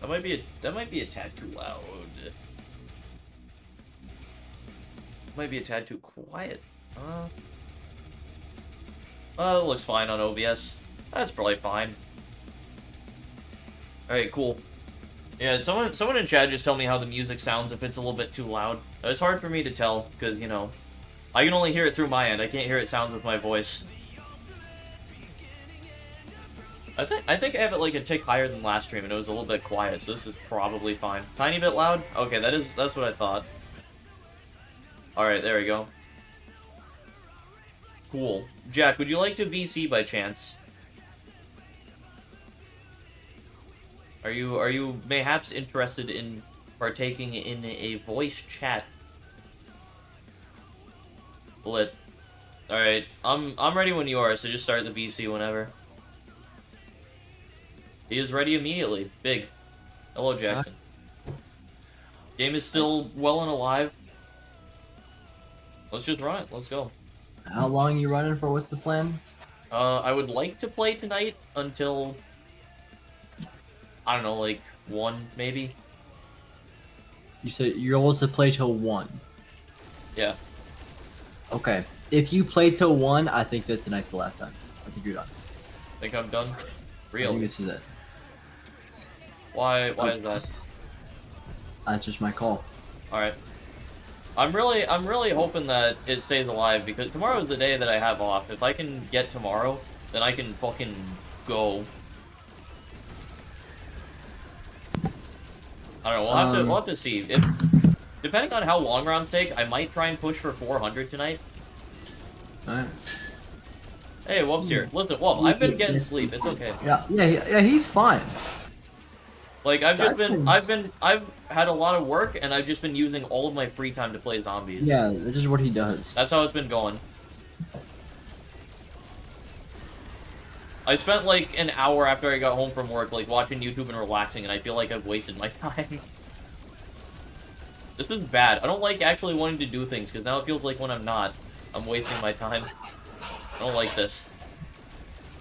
That might be a tad too loud. Might be a tad too quiet. It looks fine on OBS. That's probably fine. Alright, cool. Yeah, someone in chat just tell me how the music sounds if it's a little bit too loud. It's hard for me to tell, because, you know, I can only hear it through my end. I can't hear it sounds with my voice. I think I have it like a tick higher than last stream, and it was a little bit quiet, so this is probably fine. Tiny bit loud? Okay, that's what I thought. Alright, there we go. Cool. Jack, would you like to VC by chance? Are you mayhaps interested in partaking in a voice chat? Lit. Alright, I'm ready when you are, so just start the VC whenever. He is ready immediately. Big. Hello, Jackson. Game is still well and alive. Let's just run it. Let's go. How long are you running for? What's the plan? I would like to play tonight until, I don't know, like 1, maybe? You said you're supposed to play till 1. Yeah. Okay. If you play till 1, I think that's tonight's the last time. I think you're done. Think I'm done? I Real. think this is it. Why is that? That's just my call. Alright. I'm really hoping that it stays alive, because tomorrow is the day that I have off. If I can get tomorrow, then I can fucking go. I don't know, we'll have to see. Depending on how long rounds take, I might try and push for 400 tonight. Alright. Hey, Wub's here. Listen, Wub, I've been getting sleep. It's okay. Yeah, he's fine. Like, I've had a lot of work, and I've just been using all of my free time to play zombies. Yeah, this is what he does. That's how it's been going. I spent, like, an hour after I got home from work, like, watching YouTube and relaxing, and I feel like I've wasted my time. This is bad. I don't like actually wanting to do things, because now it feels like when I'm not, I'm wasting my time. I don't like this.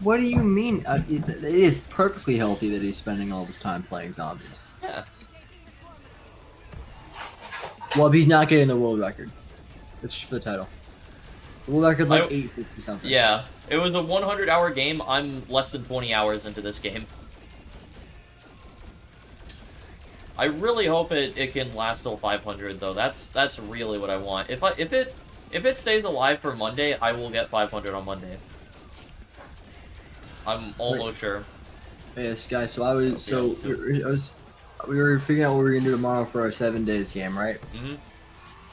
What do you mean? It is perfectly healthy that he's spending all this time playing zombies. Yeah. Well, he's not getting the world record. It's just for the title. The world record's like 850 something. Yeah. It was a 100-hour game. I'm less than 20 hours into this game. I really hope it can last till 500 though. That's really what I want. If it stays alive for Monday, I will get 500 on Monday. I'm almost sure. Yes, guys. So we were figuring out what we were gonna do tomorrow for our 7 days game, right? Mm-hmm.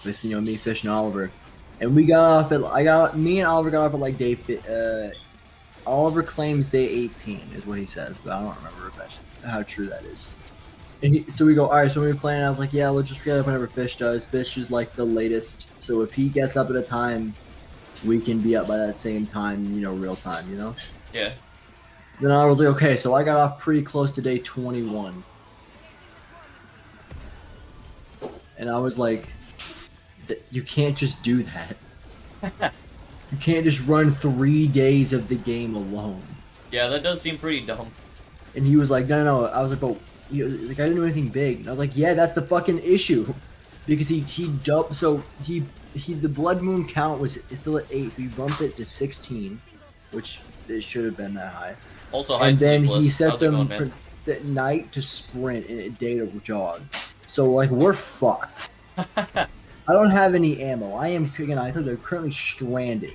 With me, Fish, and Oliver, and me and Oliver got off at like day. Oliver claims day 18 is what he says, but I don't remember how true that is. And so we go, all right. So we were playing. I was like, yeah, let's just get up whenever Fish does. Fish is like the latest, so if he gets up at a time, we can be up by that same time. You know, real time. You know. Yeah. Then I was like, okay, so I got off pretty close to day 21. And I was like, you can't just do that. You can't just run 3 days of the game alone. Yeah, that does seem pretty dumb. And he was like, no. I was like, but he was like, I didn't do anything big. And I was like, yeah, that's the fucking issue. Because he jumped, so he the blood moon count was still at 8, so he bumped it to 16, which it should have been that high. Also, high and then sleepless. he set How's it them going, at night to sprint and at day to jog. So like we're fucked. I don't have any ammo. I thought they're currently stranded.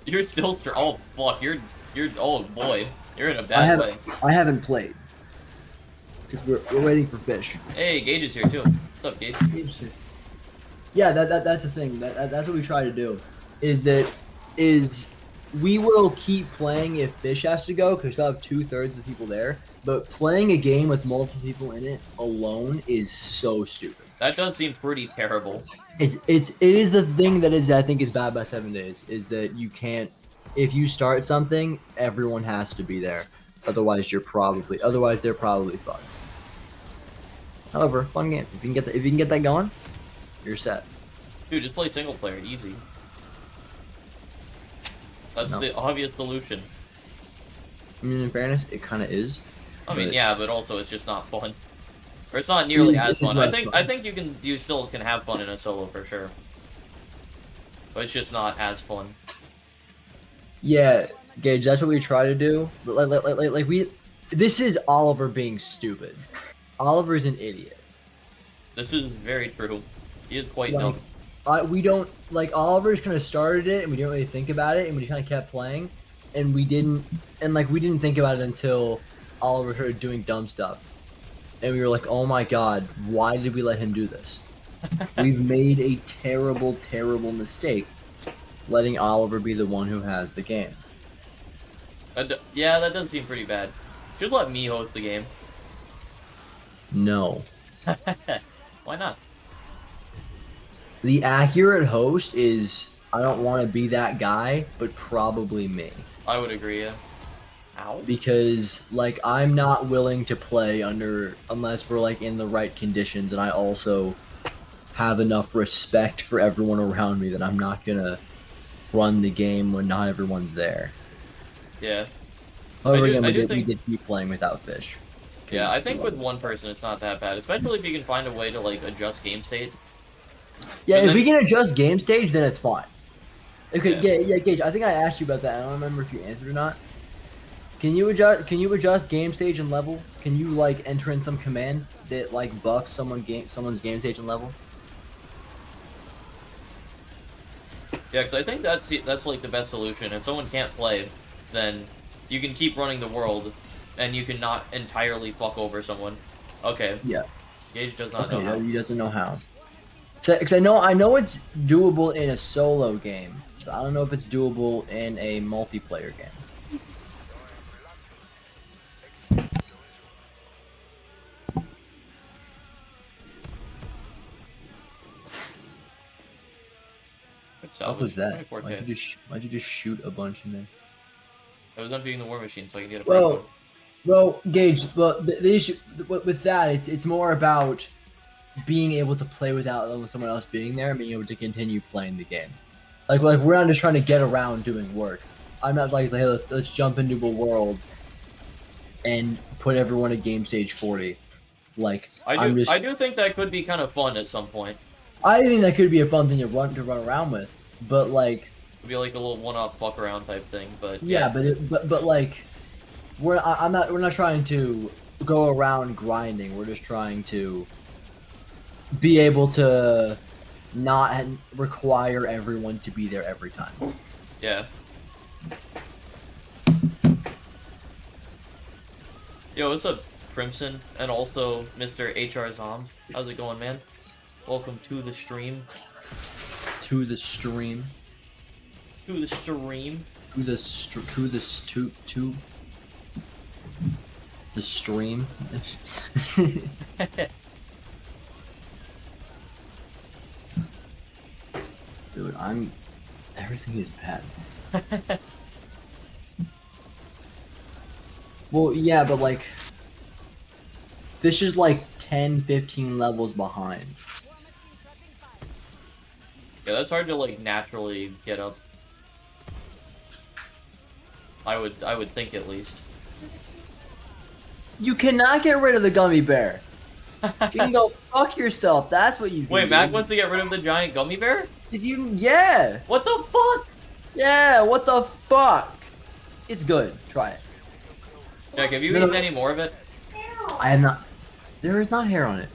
You're still oh fuck, you're oh boy, you're in a bad way. I haven't played because we're waiting for Fish. Hey, Gage is here too. What's up, Gage? Yeah, that's the thing. That's what we try to do. Is we will keep playing if Fish has to go, because we still have 2/3 of the people there. But playing a game with multiple people in it alone is so stupid. That does seem pretty terrible. It is the thing that I think is bad by 7 days, is that you can't, if you start something, everyone has to be there. Otherwise they're probably fucked. However, fun game. If you can get that going, you're set. Dude, just play single player, easy. That's the obvious solution. I mean, in fairness, it kind of is. I mean, But yeah, but also it's just not fun. Or it's not nearly as it is fun. less I fun. think you still can have fun in a solo for sure. But it's just not as fun. Yeah, Gage, that's what we try to do. But this is Oliver being stupid. Oliver's an idiot. This is very true. He is quite Like, dumb. we don't like Oliver's kind of started it, and we didn't really think about it, and we kind of kept playing, and we didn't think about it until Oliver started doing dumb stuff, and we were like, oh my god, why did we let him do this? We've made a terrible, terrible mistake, letting Oliver be the one who has the game. Yeah, that does seem pretty bad. Should let me host the game. No. Why not? The accurate host is, I don't want to be that guy, but probably me. I would agree, yeah. Ow. Because, like, I'm not willing to play unless we're, like, in the right conditions, and I also have enough respect for everyone around me that I'm not gonna run the game when not everyone's there. Yeah. However, I again, we think... did keep playing without Fish. Yeah, I think with one person it's not that bad, especially if you can find a way to, like, adjust game state. Yeah, And if then... we can adjust game stage, then it's fine. Okay, Yeah. Gage, I think I asked you about that. I don't remember if you answered or not. Can you adjust game stage and level? Can you like enter in some command that like buffs someone's game stage and level? Yeah, because I think that's like the best solution. If someone can't play, then you can keep running the world, and you can not entirely fuck over someone. Okay. Yeah. Gage does not know how. He doesn't know how. Because I know it's doable in a solo game, but I don't know if it's doable in a multiplayer game. What was that? Why'd you just shoot a bunch in there? I was emptying the war machine so I can get a Well, Gage, the issue with that, it's more about being able to play without someone else being there and being able to continue playing the game. Like we're not just trying to get around doing work. I'm not like, hey, let's jump into a world and put everyone at game stage 40. Like I do think that could be kind of fun at some point. I think that could be a fun thing to run around with, but like it'd be like a little one-off fuck around type thing, but yeah, but like we're not trying to go around grinding. We're just trying to be able to not require everyone to be there every time. Yeah. Yo, what's up, Crimson, and also Mr. HR Zom? How's it going, man? Welcome to the stream. To the stream. To the stream. To the stream. Dude, everything is bad. Well, yeah, but like this is like 10, 15 levels behind. Yeah, that's hard to like naturally get up. I would think at least. You cannot get rid of the gummy bear. You can go fuck yourself. That's what you can Wait, do. Mac wants to get rid of the giant gummy bear? Yeah. What the fuck? Yeah, what the fuck? It's good. Try it. Jack, have you eaten any more of it? I have not. There is not hair on it.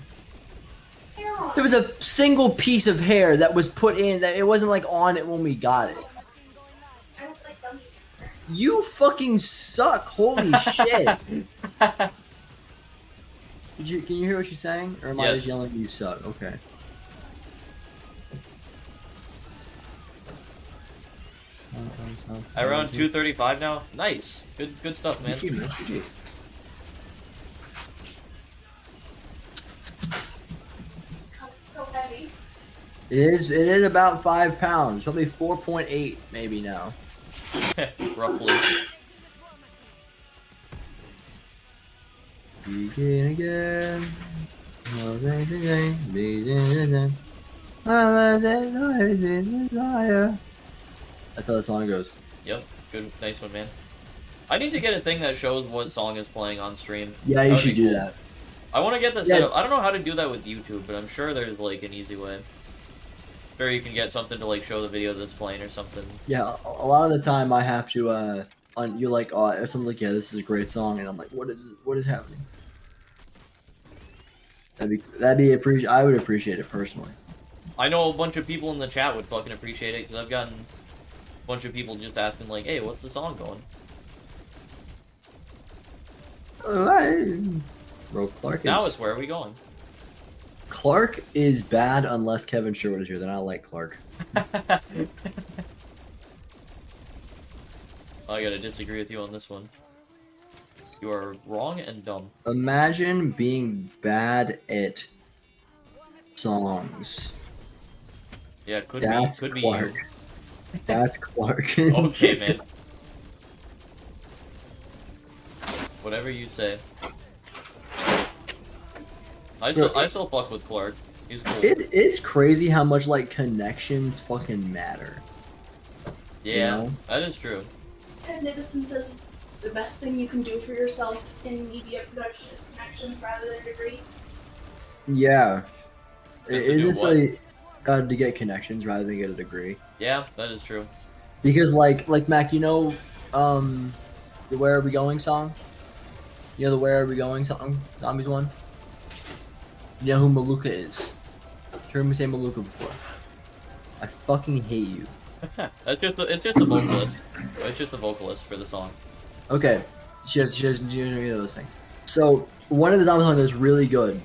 There was a single piece of hair that was put in that it wasn't like on it when we got it. You fucking suck. Holy shit. Can you hear what she's saying? Or am I just yelling you suck? Okay. Around 235 now? Nice. Good stuff, man. It is about 5 pounds. Probably 4.8 maybe now. Roughly. Begin again. That's how the song goes. Yep. Good, nice one, man. I need to get a thing that shows what song is playing on stream. Yeah, That you would should be do cool. that. I want to get that Yeah. set up. I don't know how to do that with YouTube, but I'm sure there's like an easy way. Sure, you can get something to like show the video that's playing or something. Yeah, a lot of the time I have to you're like, oh, someone's like, yeah, this is a great song, and I'm like, what is happening? I would appreciate it personally. I know a bunch of people in the chat would fucking appreciate it because I've gotten a bunch of people just asking like, hey, what's the song going? Bro, Clark Now is... it's where are we going? Clark is bad unless Kevin Sherwood is here. Then I like Clark. I gotta disagree with you on this one. You are wrong and dumb. Imagine being bad at songs. Yeah, could That's be Clark. you. That's Clark. Okay, man. Whatever you say. I still fuck with Clark. He's cool. It's crazy how much like connections fucking matter. Yeah, you know? that is true. Ted Nivison says the best thing you can do for yourself in media production is connections rather than a degree. Yeah. to It's do just what? like to get connections rather than get a degree. Yeah, that is true. Because like Mac, you know, the Where Are We Going song? You know the Where Are We Going song? Zombies one? You know who Maluka is? You heard me say Maluka before. I fucking hate you. It's just a vocalist. It's just a vocalist for the song. Okay. She doesn't do any of those things. So one of the zombie songs that's really good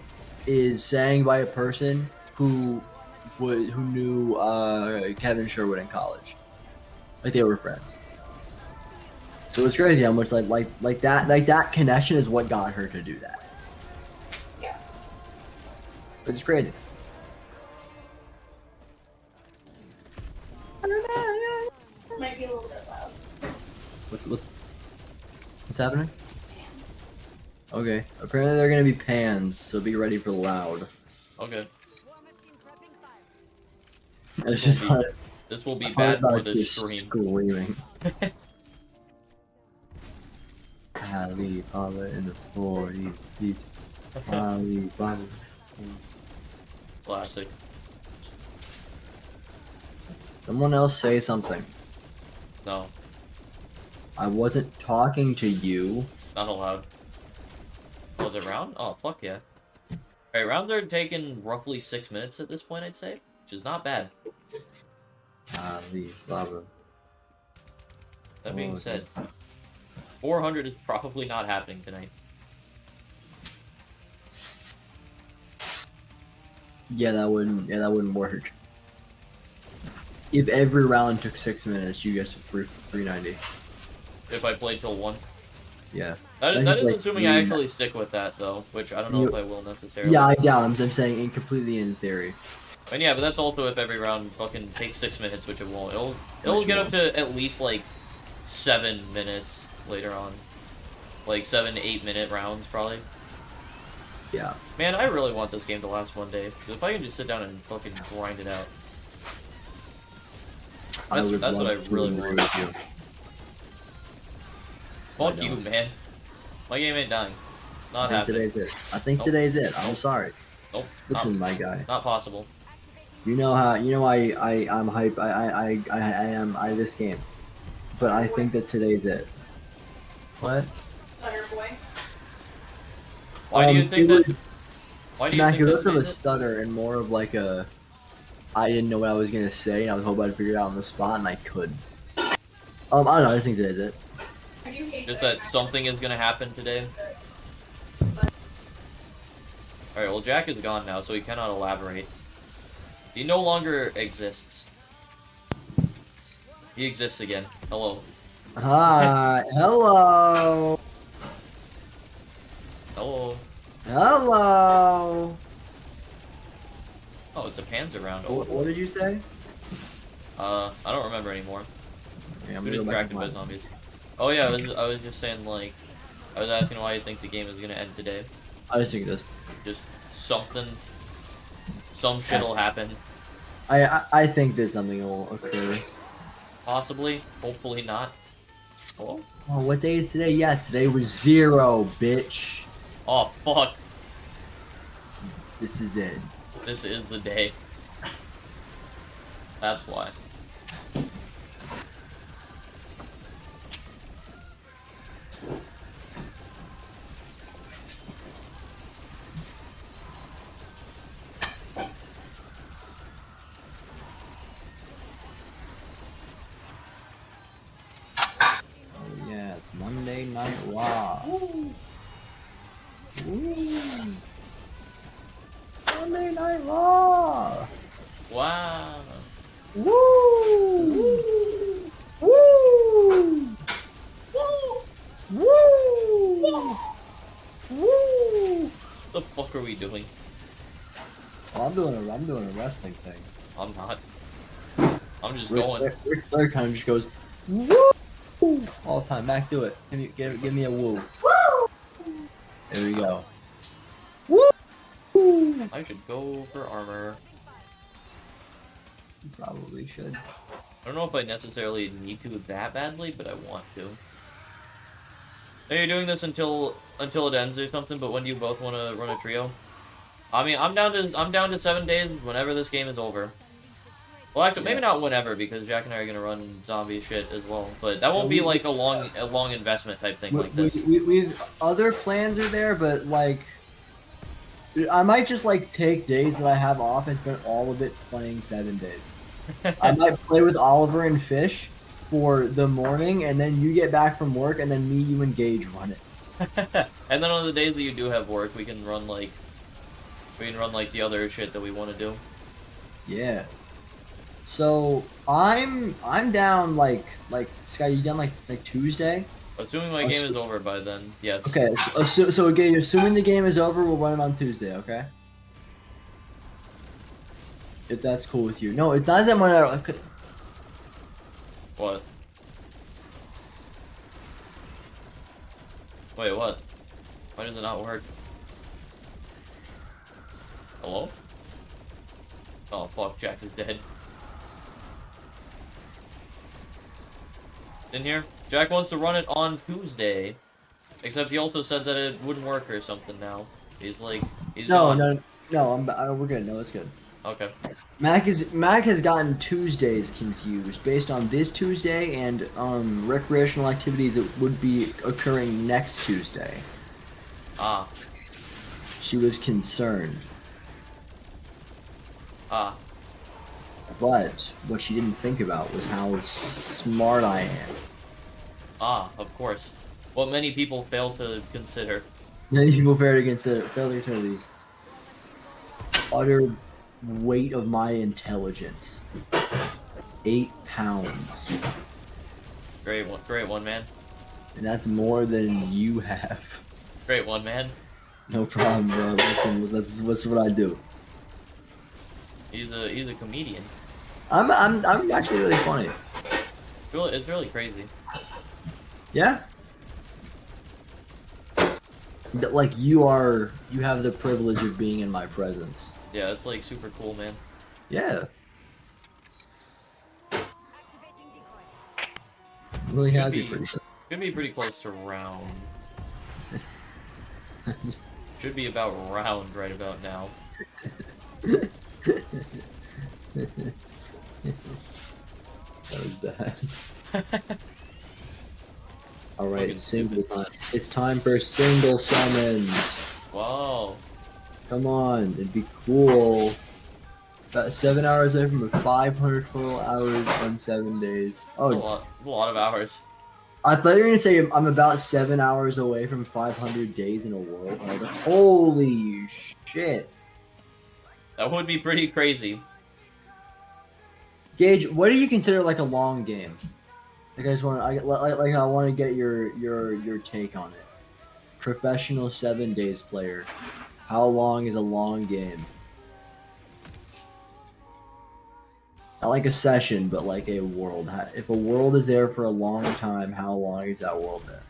is sang by a person who knew Kevin Sherwood in college. Like they were friends. So it's crazy how much like that connection is what got her to do that. Yeah. It's crazy. This might be a little bit loud. What's happening? Okay. Apparently they're gonna be pans, so be ready for loud. Okay. It's just will This will be bad for the stream. Screaming. Ali Baba in the 40 feet. Ali Baba. Classic. Someone else say something. No, I wasn't talking to you. not allowed. Oh, is it round? Oh, fuck yeah. Alright, rounds are taking roughly 6 minutes at this point, I'd say. Which is not bad. Ali Baba. That being said, 400 is probably not happening tonight. Yeah, that wouldn't work. If every round took 6 minutes, you guys took 390. If I play till 1. Yeah. That That's is like assuming I 3 actually stick with that, though. Which I don't know if I will necessarily. Yeah, I doubt. I'm saying completely in theory. And yeah, but that's also if every round fucking takes 6 minutes, which it won't. It'll Which get it up to at least like 7 minutes later on. Like 7 to 8 minute rounds, probably. Yeah. Man, I really want this game to last one day. 'Cause if I can just sit down and fucking grind it out. That's what I really want. With you. Fuck I you, don't. man. My game ain't dying. Not I think happening. today's it. I think Nope. today's it. I'm sorry. Nope. Listen, my guy. Not possible. I'm hype. I am this game, but I think that today's it. What? Thunder Boy. Why do you think it that? was Why do you not think less of a that's it? stutter and more of like a. I didn't know what I was gonna say, and I was hoping I'd figure it out on the spot, and I could. I don't know. I just think today's it. I do hate Just that something is gonna happen today. Alright, well Jack is gone now, so he cannot elaborate. He no longer exists. He exists again. Hello. Hi. Hello. Hello. Hello. Oh, it's a Panzer round. What did you say? I don't remember anymore. Yeah, I'm Too gonna go back distracted to by mine. zombies. Oh yeah, I was just saying like, I was asking why you think the game is gonna end today. I just think this. Just something, some shit'll happen. I think there's something will occur. Possibly, hopefully not. Hello? Oh, what day is today? Yeah, today was 0, bitch. Oh, fuck. This is it. This is the day. That's why. Oh, yeah, it's Monday Night Raw. Woo. Monday Night Raw. Wow. Woo! Woo! Woo! Woo! What the fuck are we doing? Oh, I'm doing a wrestling thing. I'm not. I'm just Ric going. Flair kind of just goes woo all the time. Mac, do it. Give me a woo. There we go. Woo! I should go for armor. You probably should. I don't know if I necessarily need to that badly, but I want to. Are you doing this until it ends or something? But when do you both want to run a trio? I mean, I'm down to 7 days whenever this game is over. Well, actually, maybe not whenever, because Jack and I are gonna run zombie shit as well. But that won't be like a long investment type thing like this. We other plans are there, but like, I might just like take days that I have off and spend all of it playing 7 days. I might play with Oliver and Fish for the morning, and then you get back from work, and then me, you, and Gage run it. And then on the days that you do have work, we can run like the other shit that we want to do. Yeah. So I'm down like Sky. You down like Tuesday? Assuming my game is over by then, yes. Okay. So again, assuming the game is over, we'll run it on Tuesday. Okay. If that's cool with you. No, it doesn't matter. What? Wait, what? Why does it not work? Hello? Oh fuck, Jack is dead. In here? Jack wants to run it on Tuesday. Except he also said that it wouldn't work or something now. He's like, he's gone. No, we're good. No, it's good. Okay. Mac has gotten Tuesdays confused based on this Tuesday and recreational activities that would be occurring next Tuesday. Ah. She was concerned. Ah. But what she didn't think about was how smart I am. Ah, of course. What many people fail to consider. Many people fail to consider the utter weight of my intelligence. 8 pounds. Great one, man. And that's more than you have. Great one, man. No problem, bro. Listen, that's what I do. He's a comedian. I'm actually really funny. It's really crazy. Yeah. Like you have the privilege of being in my presence. Yeah, it's like super cool, man. Yeah. I'm really happy for you. Should be pretty close to round. Should be about round right about now. That was bad. Alright, single time. It's time for single summons. Wow. Come on, it'd be cool. About 7 hours away from a 500 total hours on 7 days. Oh, a lot of hours. I thought you were gonna say I'm about 7 hours away from 500 days in a world. I was like, holy shit. That would be pretty crazy. Gage, what do you consider like a long game? Like I just want I want to get your take on it. Professional 7 days player. How long is a long game? Not like a session, but like a world. If a world is there for a long time, how long is that world there?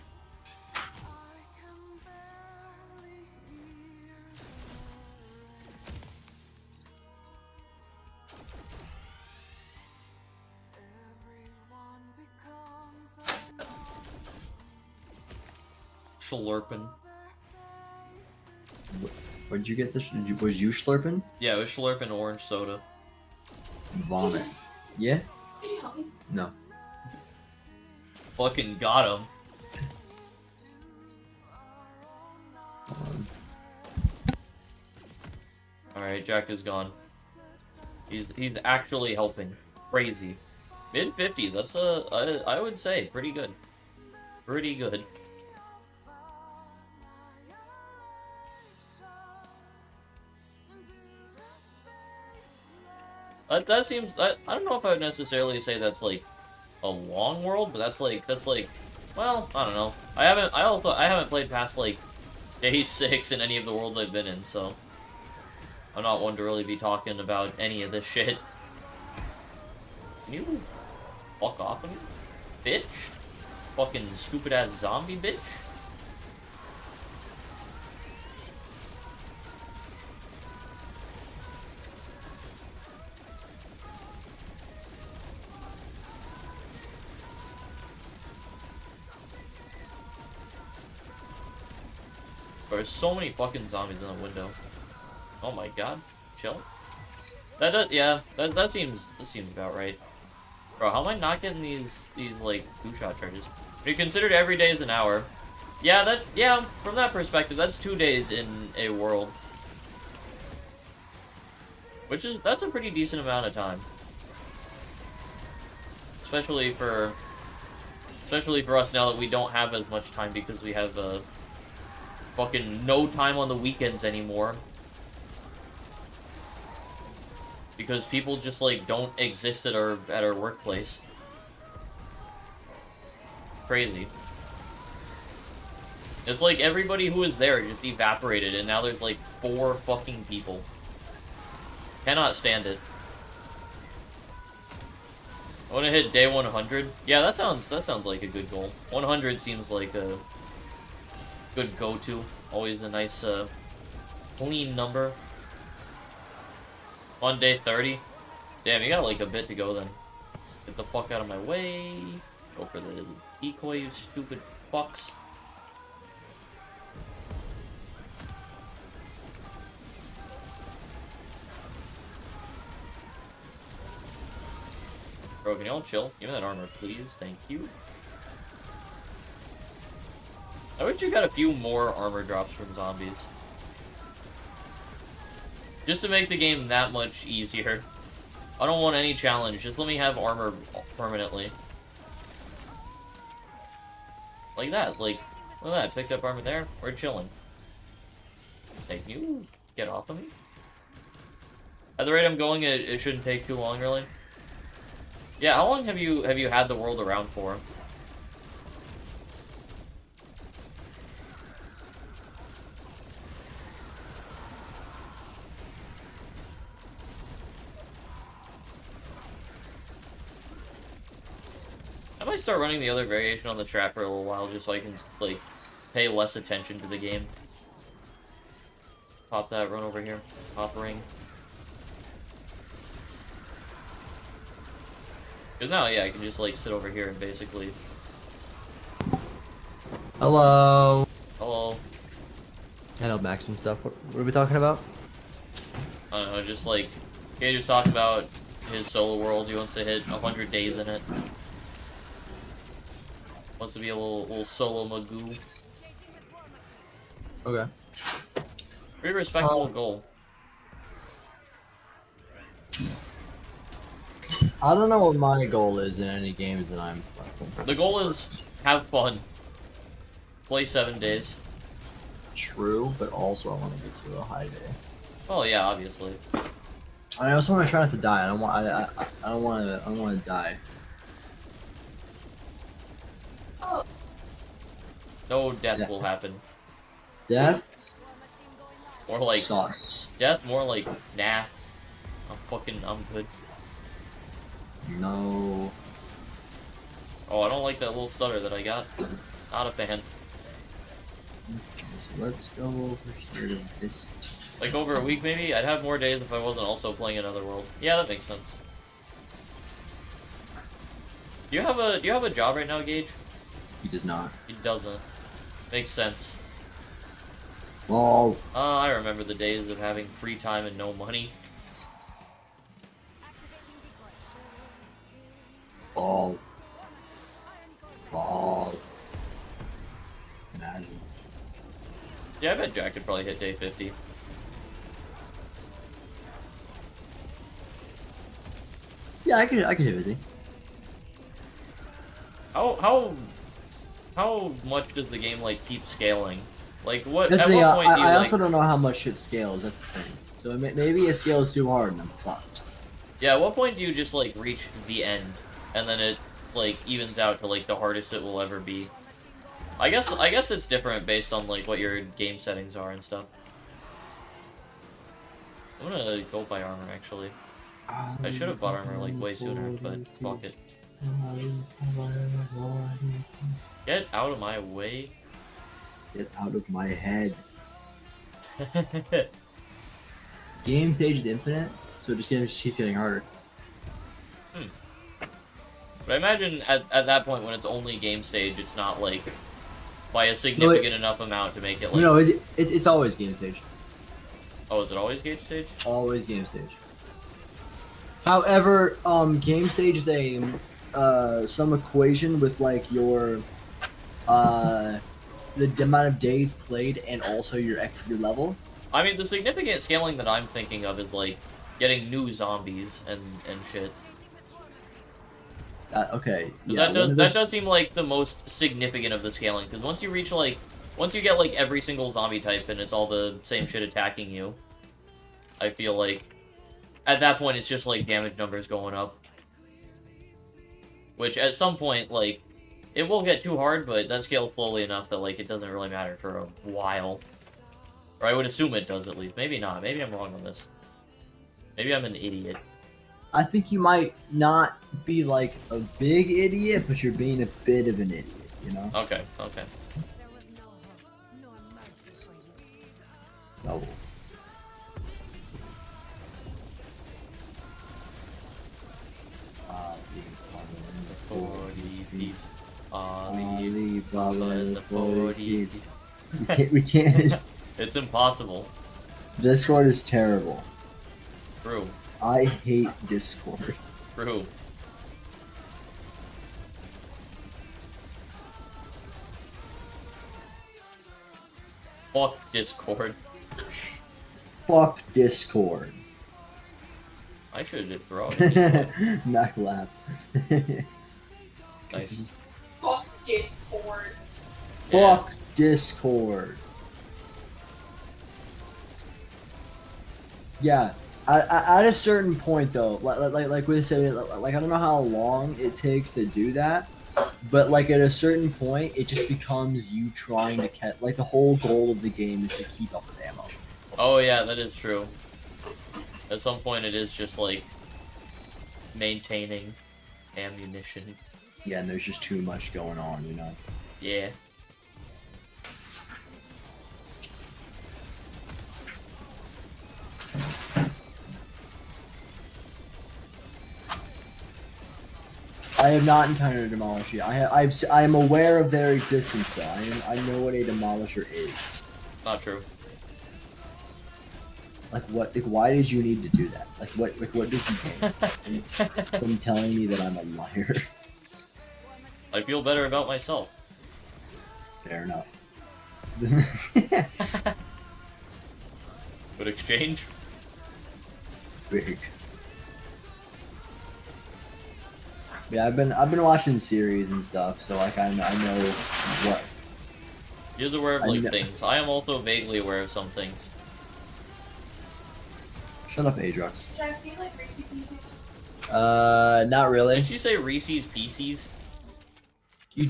Schlurping. Where'd you get this? Was you slurping? Yeah, it was Schlurping orange soda. Vomit. Yeah? Can you help me? No. Fucking got him. Alright, Jack is gone. He's actually helping. Crazy. Mid-50s, that's I would say, pretty good. Pretty good. That seems, I don't know if I would necessarily say that's like a long world, but that's like, well, I don't know. I haven't played past like day 6 in any of the worlds I've been in, so I'm not one to really be talking about any of this shit. Can you fuck off of me, bitch? Fucking stupid ass zombie bitch. There's so many fucking zombies in the window. Oh my god. Chill. That does, yeah, that seems about right. Bro, how am I not getting these like 2-shot charges? If you considered every day is an hour. Yeah, from that perspective, that's 2 days in a world. That's a pretty decent amount of time. Especially for us now that we don't have as much time because we have fucking no time on the weekends anymore. Because people just like don't exist at our workplace. Crazy. It's like everybody who was there just evaporated and now there's like 4 fucking people. Cannot stand it. I want to hit day 100. Yeah, that sounds like a good goal. 100 seems like a good go-to. Always a nice clean number. On day 30. Damn, you got like a bit to go then. Get the fuck out of my way. Go for the decoy, you stupid fucks. Bro, can y'all chill? Give me that armor, please. Thank you. I wish you got a few more armor drops from zombies. Just to make the game that much easier. I don't want any challenge, just let me have armor permanently. Like that, like, look at that, picked up armor there, we're chilling. Thank you, get off of me. At the rate I'm going, it shouldn't take too long, really. Yeah, how long have you had the world around for? I might start running the other variation on the trap for a little while just so I can, like, pay less attention to the game. Pop that, run over here. Pop a ring. Because now, yeah, I can just, like, sit over here and basically... Hello. Hello. Hello, Max and stuff. What are we talking about? I don't know, just, like... He just talked about his solo world. He wants to hit 100 days in it. Wants to be a little solo magoo. Okay. Pretty respectable goal. I don't know what my goal is in any games that I'm playing. The goal is have fun. Play 7 days. True, but also I want to get to a high day. Oh yeah, obviously. I also want to try not to die. I don't want to die. Oh, No death Yeah. will happen. Death? More like Sauce. death. More like nah. I'm good. No. Oh, I don't like that little stutter that I got. Not a fan. Okay, so let's go over here to this. Like over a week maybe. I'd have more days if I wasn't also playing another world. Yeah, that makes sense. Do you have a job right now, Gage? He does not. He doesn't. Makes sense. Oh, I remember the days of having free time and no money. oh, oh. Man. Yeah, I bet Jack could probably hit day 50. Yeah, I could hit 50. How much does the game like keep scaling? Like what? That's At the thing. what point do you I like? also don't know how much it scales. That's the thing. So maybe it scales too hard and I'm fucked. Yeah, at what point do you just like reach the end, and then it like evens out to like the hardest it will ever be? I guess it's different based on like what your game settings are and stuff. I'm gonna go buy armor actually. I should have bought armor like way sooner, but fuck it. Get out of my way. Get out of my head. Game stage is infinite, so just keep getting harder. But I imagine at that point when it's only game stage, it's not like by a significant enough amount to make it like. No, it's always game stage. Oh, is it always game stage? Always game stage. However, game stage is a some equation with like your the amount of days played and also your XP level. I mean, the significant scaling that I'm thinking of is like getting new zombies and shit. Okay. Yeah, that does seem like the most significant of the scaling, because once you get like every single zombie type and it's all the same shit attacking you, I feel like at that point it's just like damage numbers going up. Which at some point, like, it will get too hard, but that scales slowly enough that like it doesn't really matter for a while. Or I would assume it does at least. Maybe not. Maybe I'm wrong on this. Maybe I'm an idiot. I think you might not be like a big idiot, but you're being a bit of an idiot, you know? Okay, okay. No. We can't. It's impossible. Discord is terrible. True. I hate Discord. True. Fuck Discord. Fuck Discord. I should have brought it. Mac laugh. Nice. Fuck Discord. Yeah. Fuck Discord. Yeah. At a certain point, though, like we said, like I don't know how long it takes to do that, but like at a certain point, it just becomes you trying to catch. Like the whole goal of the game is to keep up with ammo. Oh yeah, that is true. At some point, it is just like maintaining ammunition. Yeah, and there's just too much going on, you know. Yeah. I have not encountered a demolisher. I am aware of their existence, though. I know what a demolisher is. Not true. Like what? Like why did you need to do that? Like what? Like what did you gain from telling me that I'm a liar? I feel better about myself. Fair enough. Would exchange? Big. Yeah, I've been watching series and stuff, so like I know what. He is aware of I like know. things. I am also vaguely aware of some things. Shut up, Ajax. Jack, do you like Reese's Pieces? Not really. Did she say Reese's Pieces?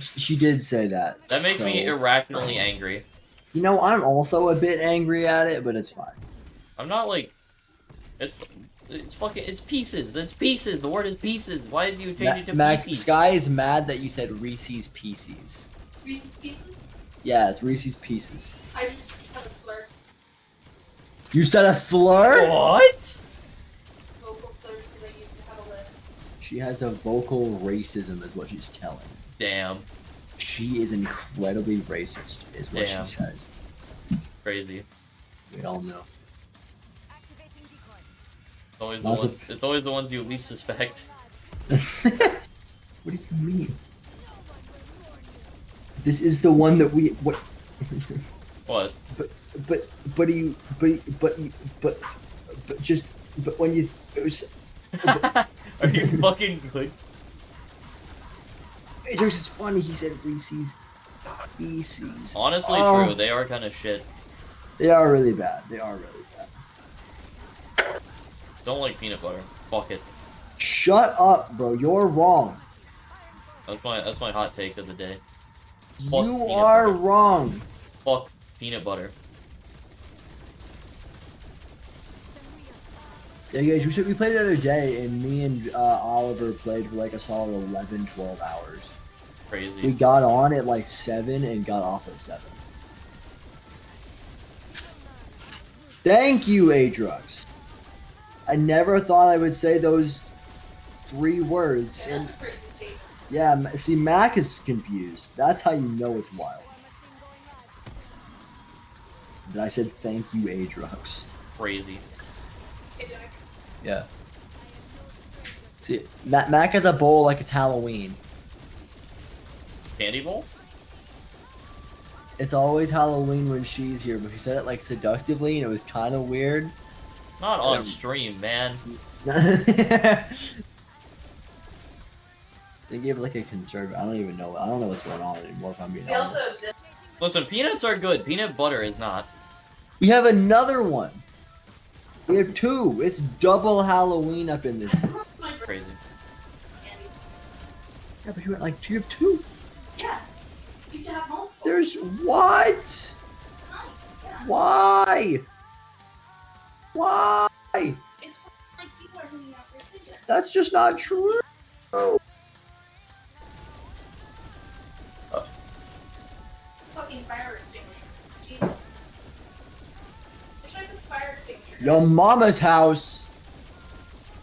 She did say that. That makes me so- irrationally angry. You know, I'm also a bit angry at it, but it's fine. I'm not like... It's fucking... It's pieces. That's pieces. The word is pieces. Why did you change it to Max, pieces? Sky is mad that you said Reese's Pieces. Reese's Pieces? Yeah, it's Reese's Pieces. I just have a slur. You said a slur? What? Vocal slur because I used to have a list. She has a vocal racism, is what she's telling. Damn. she is incredibly racist, is what Damn. she says. Crazy. We all know. It's always Lots of- it's always the ones you least suspect. What do you mean? This is the one that we what? What? But you but just but when you it was, Are you fucking good? it was just funny. He said Reese's feces. Honestly, Oh. true. They are kind of shit. They are really bad. They are really bad. Don't like peanut butter. Fuck it. Shut up, bro. You're wrong. That's my hot take of the day. Fuck You peanut are butter. wrong. Fuck peanut butter. Yeah, guys, we played the other day, and me and Oliver played for like a solid 11, 12 hours. We Crazy. got on at like 7 and got off at 7. Thank you, Adrux. I never thought I would say those 3 words. Yeah, And that's a crazy take. yeah, see, Mac is confused. That's how you know it's wild. That I said thank you, Adrux. Crazy. Hey, Jack. Yeah. See, Mac has a bowl like it's Halloween. Candy bowl? It's always Halloween when she's here, but she said it like seductively, and it was kind of weird. Not on stream, man. They gave it like a conservative. I don't even know. I don't know what's going on anymore. If I'm being We honest. also did Listen, peanuts are good. Peanut butter is not. We have another one. We have 2. It's double Halloween up in this. my first Crazy. candy. Yeah, but you went like you have 2. Yeah. You can have multiple. There's what? Nice. Yeah. Why? Why? It's fun, like people are hanging out there thinking it. That's just not true. Fucking fire extinguisher. Jesus. Wish I could fire extinguisher. Your mama's house.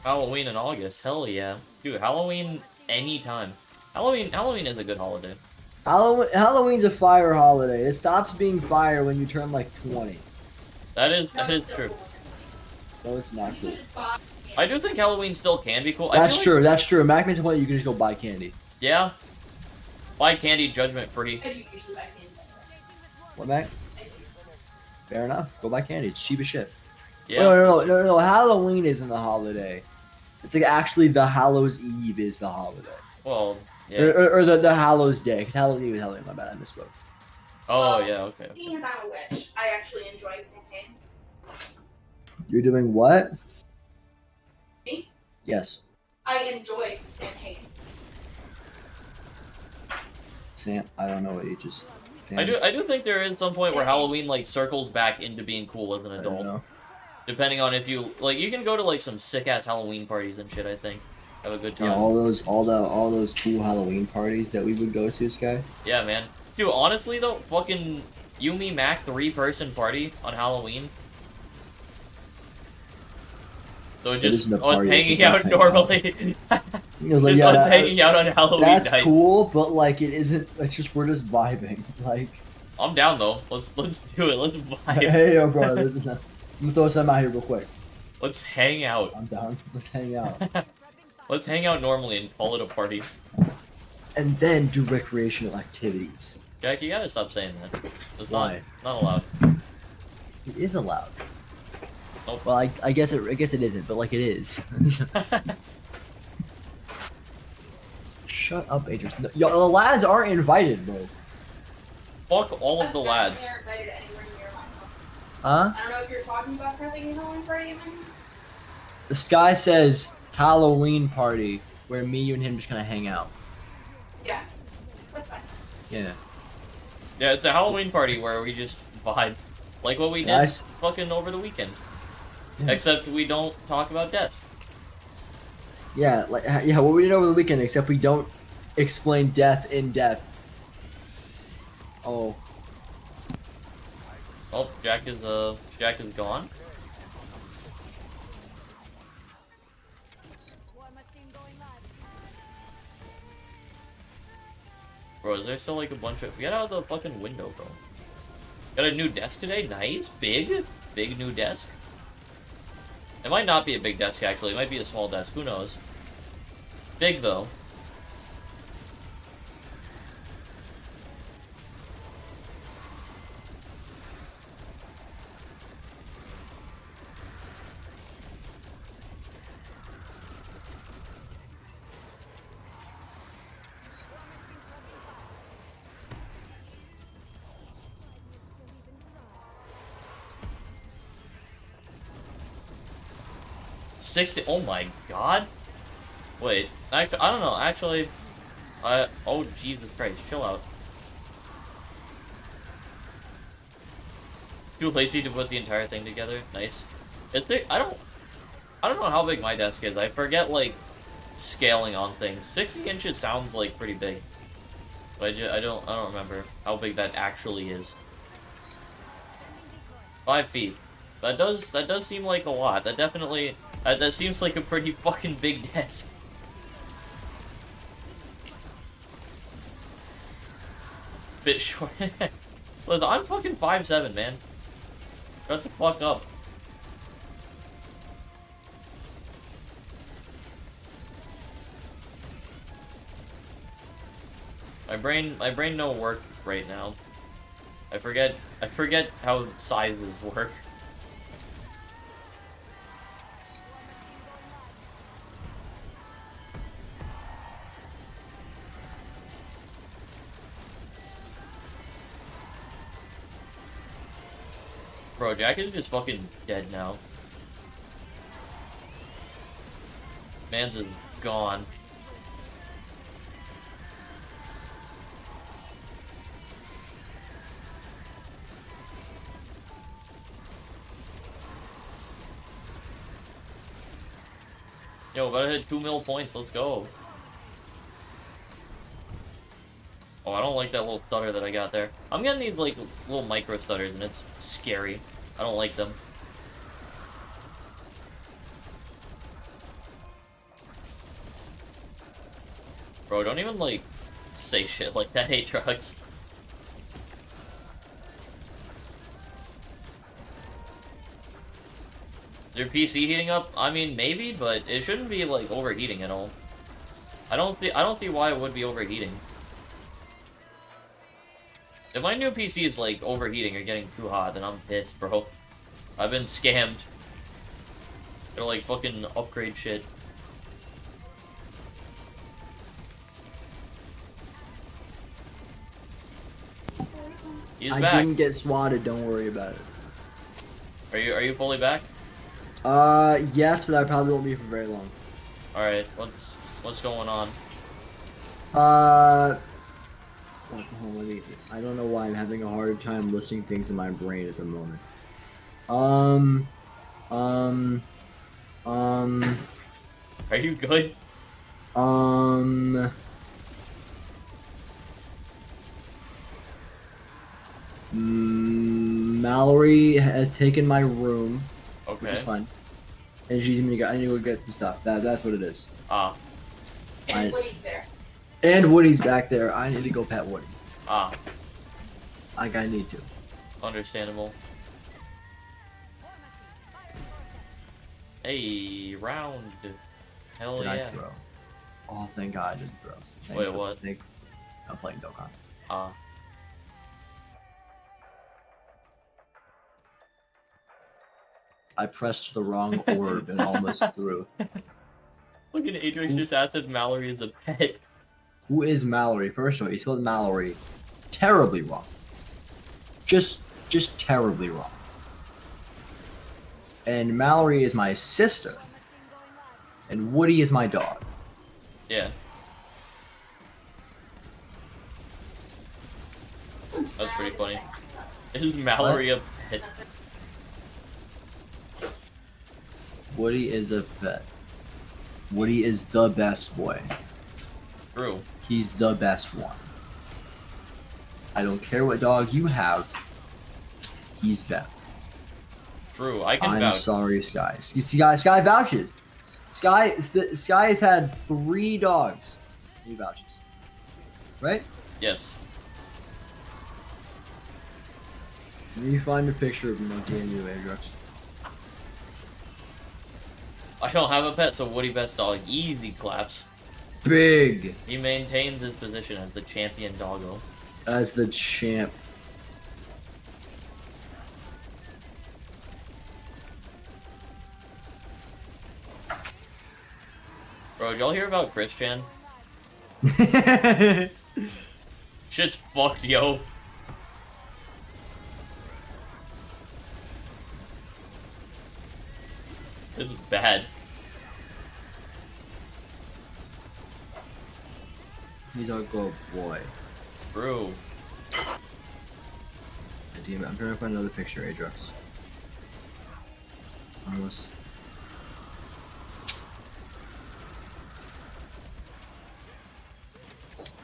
Halloween in August. Hell yeah. Dude, Halloween anytime. Halloween is a good holiday. Halloween's a fire holiday. It stops being fire when you turn like 20. That is It's true. No, it's not You cool. can just buy I do think Halloween still can be cool. I That's feel true. like- That's true. Mac makes a point. You can just go buy candy. Yeah. Buy candy, judgment free. because you usually buy candy. What, Mac? I do. Fair enough. Go buy candy. It's cheap as shit. Yeah. No. Halloween isn't the holiday. It's like actually the Hallows Eve is the holiday. Well, yeah. Or the Hallows Day. Because Halloween Eve is Halloween. My bad. I misspoke. Oh, yeah, okay. Seeing as I'm a witch, I actually enjoy champagne. You're doing what? Me? Yes. I enjoy champagne. Sam, I don't know what you just. I do think there is some point where Halloween like circles back into being cool as an I don't adult. know. Depending on if you like you can go to like some sick ass Halloween parties and shit, I think. Have a good time. Yeah, all those cool Halloween parties that we would go to, Sky. Yeah, man. Dude, honestly though, fucking Yumi Mac 3-person party on Halloween. So It just isn't a us party, it's hanging just us out hanging normally. It was like, Just yeah, us hanging out on Halloween that's night. cool, but like it isn't. It's just we're just vibing. Like, I'm down though. Let's do it. Let's vibe. hey, yo, bro, listen. I'm gonna throw some out here real quick. Let's hang out. I'm down. Let's hang out, Let's hang out normally and call it a party. and then do recreational activities. Jack, you gotta stop saying that. It's Why? not allowed. It is allowed. Nope. Well, I guess it isn't, but like it is. Shut up, Adrian. No, yo, the lads are invited, bro. Fuck all of the I've lads. never been invited anywhere near my house. Huh? I don't know if you're talking about having a Halloween party even. The Sky says Halloween party where me, you, and him just kind of hang out. Yeah, that's fine. Yeah. Yeah, it's a Halloween party where we just vibe. Like what we did Nice. fucking over the weekend. Yeah. Except we don't talk about death. Yeah, like yeah, what we did over the weekend, except we don't explain death in depth. Oh, Oh, Jack is gone. Bro, is there still like a bunch of... Get out of the fucking window, bro. Got a new desk today? Nice. Big. Big new desk. It might not be a big desk, actually. It might be a small desk. Who knows? Big, though. $60. Oh my god. Wait. I don't know. Actually, oh Jesus Christ! Chill out. Too lazy to put the entire thing together. Nice. Is there? I don't know how big my desk is. I forget like scaling on things. 60 inches sounds like pretty big, but I don't remember how big that actually is. 5 feet. That does seem like a lot. That definitely. That seems like a pretty fucking big desk. Bit short. Listen, I'm fucking 5'7", man. Shut the fuck up. My brain don't work right now. I forget how sizes work. Bro, Jack is just fucking dead now. Man's is gone. Yo, gotta hit 2 mil points, let's go. Oh, I don't like that little stutter that I got there. I'm getting these, like, little micro stutters, and it's scary. I don't like them. Bro, don't even, like, say shit like that, Aatrox. Is your PC heating up? I mean, maybe, but it shouldn't be, like, overheating at all. I don't see why it would be overheating. If my new PC is, like, overheating or getting too hot, then I'm pissed, bro. I've been scammed. Gotta, like, fucking upgrade shit. He's back. I didn't get swatted, don't worry about it. Are you fully back? Yes, but I probably won't be for very long. Alright, what's going on? I don't know why I'm having a hard time listing things in my brain at the moment. Are you good? Mallory has taken my room, Okay. which is fine, and she's gonna go. I need to go get some stuff. That's what it is. Ah. And Woody's there. And Woody's back there. I need to go pet Woody. Ah. Like I need to. Understandable. Hey, round. Hell Did yeah. I throw? Oh, thank God I didn't throw. Wait, what? I'm playing Dokkan. Ah. I pressed the wrong orb and almost threw. Look at Aatrox just asked if Mallory is a pet. Who is Mallory? First of all, you spelled Mallory terribly wrong. Just terribly wrong. And Mallory is my sister. And Woody is my dog. Yeah. That's pretty funny. Is Mallory a pet? Woody is a pet. Woody is the best boy. True. He's the best one. I don't care what dog you have. He's best. True, I can I'm vouch. sorry, Sky. Sky vouches. Sky has had 3 dogs. He vouches. Right? Yes. Let me find a picture of Monkey and you, Adrux. I don't have a pet, so Woody best dog. Easy claps. Big He maintains his position as the champion doggo. as the champ. Bro, did y'all hear about Chris Chan? Shit's fucked, yo. It's bad. He's a good boy. Bro. Damn it, I'm trying to find another picture, Adrux. Almost.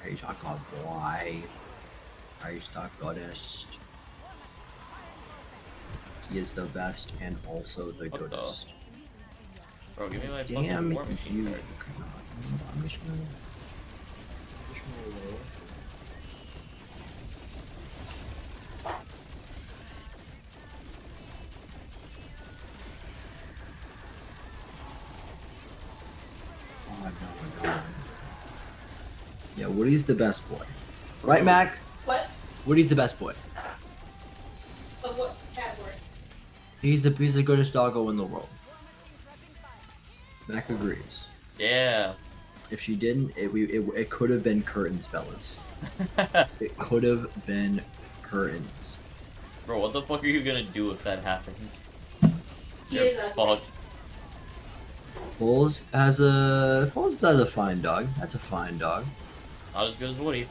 He's a good boy. He's the goodest. He is the best and also the What the- goodest. Bro, give me my Damn fucking war machine you! card. I'm just gonna roll. Oh no. Yeah, Woody's the best boy. Right, Mac? What? Woody's the best boy. Of what category? He's the goodest doggo in the world. Mac agrees. Yeah. If she didn't, it could have been curtains, fellas. It could have been curtains. Bro, what the fuck are you gonna do if that happens? He You're is a fucked. Foles has a fine dog. That's a fine dog. Not as good as Woody.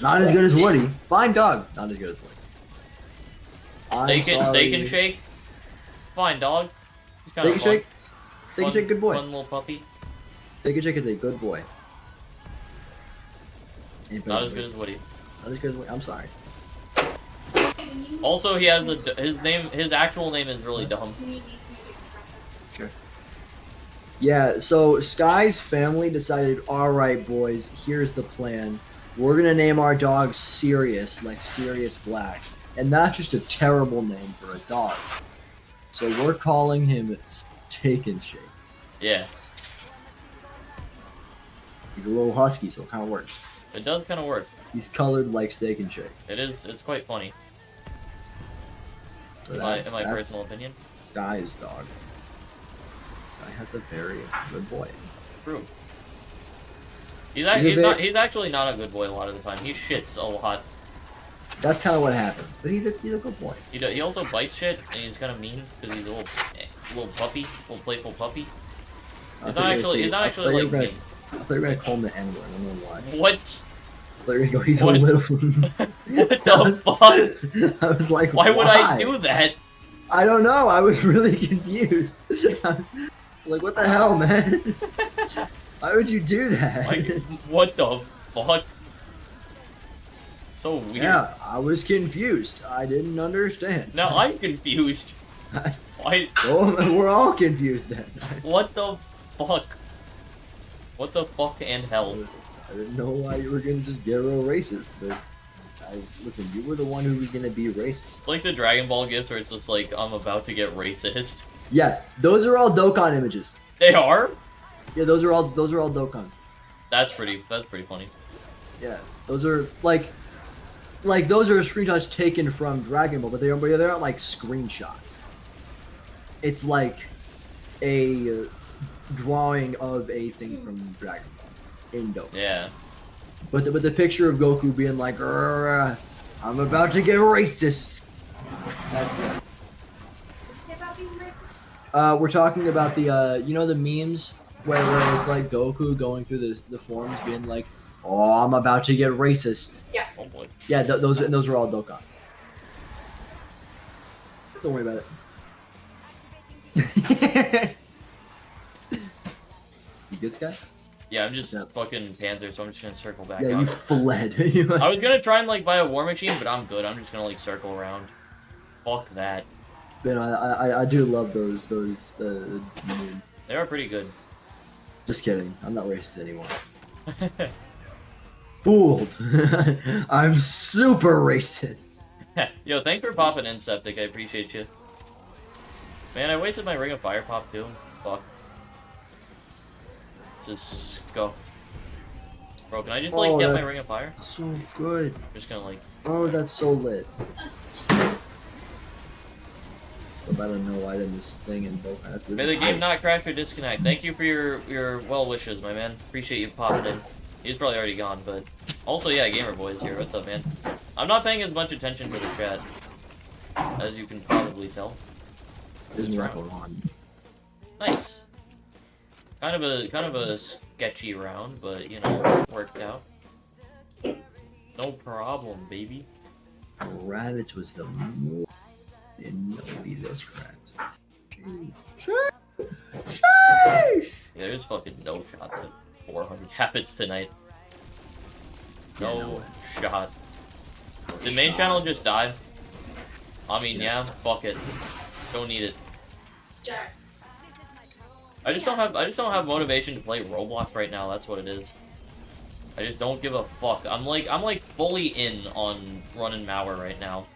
Not as good as Woody. Fine dog. Not as good as Woody. Steak and shake. Fine dog. He's kind Steak of and fun. shake. Steak and shake, good boy. Fun little puppy. Steak and shake is a good boy. Ain't Not bad as good as Woody. Not as good as Woody. I'm sorry. Also, he has his actual name is really dumb. Sure. Yeah, so Sky's family decided, alright boys, here's the plan. We're gonna name our dog Sirius, like Sirius Black. And that's just a terrible name for a dog. So we're calling him Steak and Shake. Yeah, He's a little husky, so it kinda works. it does kind of work. He's colored like Steak and Shake. It's quite funny. So In my that's personal opinion. Sky's dog. Sky has a very good boy. True. He's a He's actually not a good boy a lot of the time. He shits a lot. That's kind of what happens. But he's a good boy. He also bites shit, and he's kind of mean because he's a little puppy, little playful puppy. He's not actually like me. I thought you were gonna call him the N-word. I don't know why. What? I thought you were gonna go, he's What? a little. What the fuck? I was like, Why would I do that? I don't know. I was really confused. Like, what the hell, man? Why would you do that? Like, what the fuck? So weird. Yeah, I was confused. I didn't understand. Now I'm confused. Why? Well, we're all confused then. What the fuck? What the fuck and hell? I didn't know why you were gonna just get real racist, but listen, you were the one who was gonna be racist. It's like the Dragon Ball gifts where it's just like, I'm about to get racist. Yeah, those are all Dokkan images. They are? Yeah, those are all Dokkan. That's pretty funny. Yeah, those are like those are screenshots taken from Dragon Ball, but they're not like screenshots. It's like a drawing of a thing from Dragon Ball in Dokkan. Yeah. But the picture of Goku being like, "Grr, I'm about to get racist." That's it. What'd you say about being racist? We're talking about the you know the memes where it's like Goku going through the forums being like, "Oh, I'm about to get racist." Yeah. Oh boy. Yeah, those are all Dokkan. Don't worry about it. You good, Sky? Yeah, I'm just Yeah. fucking Panzer, so I'm just gonna circle back Yeah, you out. fled. I was gonna try and like buy a war machine, but I'm good. I'm just gonna like circle around. Fuck that. Man, I do love those They are pretty good. Just kidding. I'm not racist anymore. Fooled. I'm super racist. Yo, thanks for popping in, Septic. I appreciate you. Man, I wasted my Ring of Fire pop too. Fuck. This is go. Bro, can I just like get my Ring of Fire? So good. I'm just gonna like. Oh, that's so lit. Jeez. I don't know why did this thing in both hands. May the game not crash or disconnect. Thank you for your well wishes, my man. Appreciate you popping in. He's probably already gone, but also yeah, Gamer Boy is here. What's up, man? I'm not paying as much attention to the chat, as you can probably tell. Isn't record on. Nice. Kind of a sketchy round, but you know, worked out. No problem, baby. Raditz was the move. Didn't know it'd be this cracked. Jeez. Yeah, there's fucking no shot that 400 happens tonight. No, Yeah, no shot. Did main channel just die? I mean, Yes. yeah, fuck it. Don't need it. Jack. I just don't have motivation to play Roblox right now. That's what it is. I just don't give a fuck. I'm like fully in on running Mauer right now.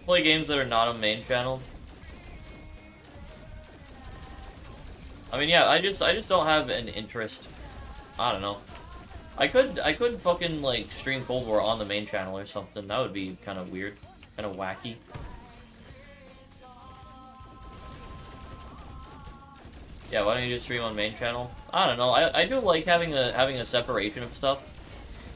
Play games that are not on main channel. I mean, yeah, I just don't have an interest. I don't know. I could fucking like stream Cold War on the main channel or something. That would be kind of weird, kind of wacky. Yeah, why don't you just stream on main channel? I don't know. I do like having a separation of stuff.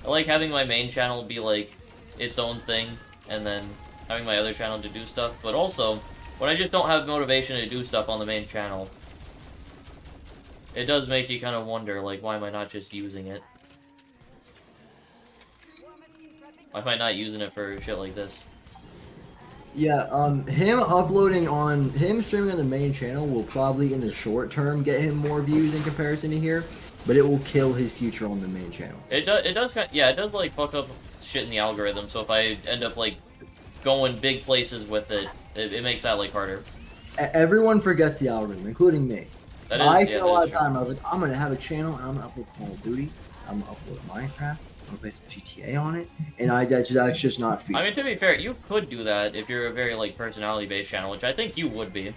I like having my main channel be like its own thing, and then having my other channel to do stuff. But also, when I just don't have motivation to do stuff on the main channel, it does make you kind of wonder, like, why am I not just using it? Why am I not using it for shit like this? Yeah, him streaming on the main channel will probably in the short term get him more views in comparison to here, but it will kill his future on the main channel. It does like fuck up shit in the algorithm. So if I end up like going big places with it, it makes that like harder. Everyone forgets the algorithm, including me. That is, I yeah, spent a that lot is of time. I was like, I'm gonna have a channel and I'm gonna upload Call of Duty. I'm gonna upload Minecraft. I'm gonna play some GTA on it, and that's just not feasible. I mean, to be fair, you could do that if you're a very like personality-based channel, which I think you would be.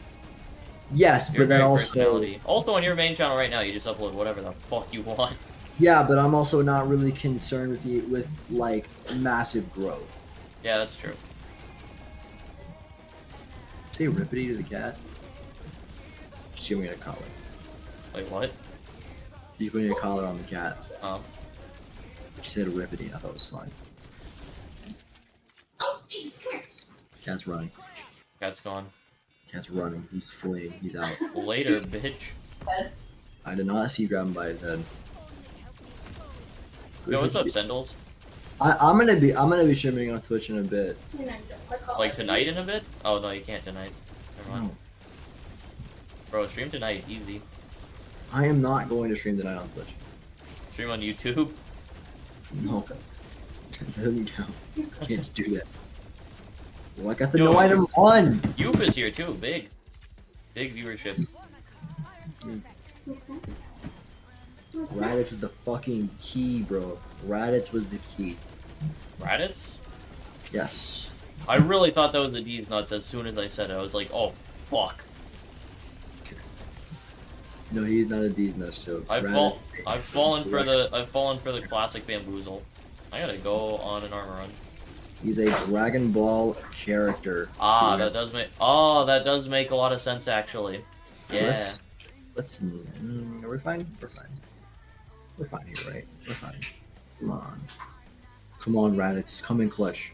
Yes, You're but then very also, personality. Also, on your main channel right now, you just upload whatever the fuck you want. yeah, but I'm also not really concerned with like massive growth. Yeah, that's true. Say rippity to the cat. She's giving me a collar. Like what? She's putting a collar on the cat. She said rippity. I thought it was fine. Oh, Jesus, come here. Cat's running. Cat's gone. Cat's running. He's fleeing. He's out. Later, bitch. I did not see you grab him by his head. Yo, what's up, Sendals? I'm gonna be streaming on Twitch in a bit. Like tonight in a bit? Oh no, you can't tonight. Never mind. No. Bro, stream tonight, easy. I am not going to stream tonight on Twitch. Stream on YouTube. No. That doesn't count. Can't just do that. Well, I got the Yo, no item on! Youp is here too, big viewership. What's that? What's that? Raditz was the fucking key, bro. Raditz was the key. Raditz? Yes. I really thought that was the D's nuts as soon as I said it. I was like, oh fuck. No, he's not a D's nuts joke. I've fallen for the classic bamboozle. I gotta go on an armor run. He's a Dragon Ball character. Ah, Yeah. that does make a lot of sense actually. Yeah. Let's we're fine. We're fine. We're fine here, right? We're fine. Come on. Come on, Raditz. Come in clutch.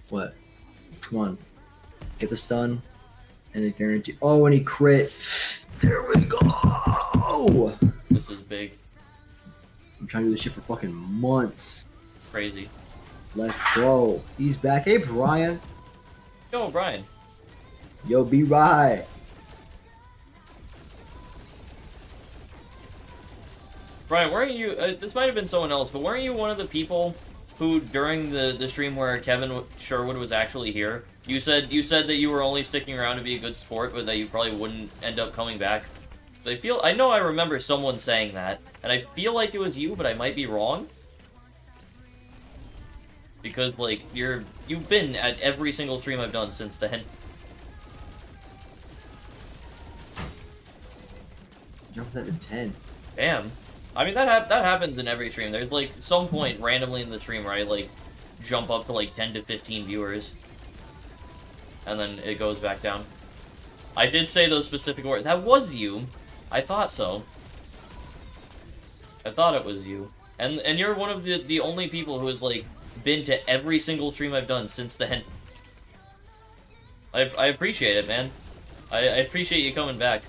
What? Come on. Get the stun. And it guarantee. Oh, and he crit. There we go! This is big. I'm trying to do this shit for fucking months. Crazy. Let's go. He's back. Hey, Brian. Yo, Brian. Yo, be right. Brian, weren't you, this might have been someone else, but weren't you one of the people who, during the stream where Kevin Sherwood was actually here, You said that you were only sticking around to be a good sport, but that you probably wouldn't end up coming back. So I know I remember someone saying that, and I feel like it was you, but I might be wrong. Because, like, you've been at every single stream I've done since then. Jump that to 10. Damn. I mean, that happens in every stream. There's, like, some point randomly in the stream where I, like, jump up to, like, 10 to 15 viewers. And then it goes back down. I did say those specific words. That was you. I thought so. I thought it was you. And you're one of the only people who has, like, been to every single stream I've done since then. I appreciate it, man. I appreciate you coming back.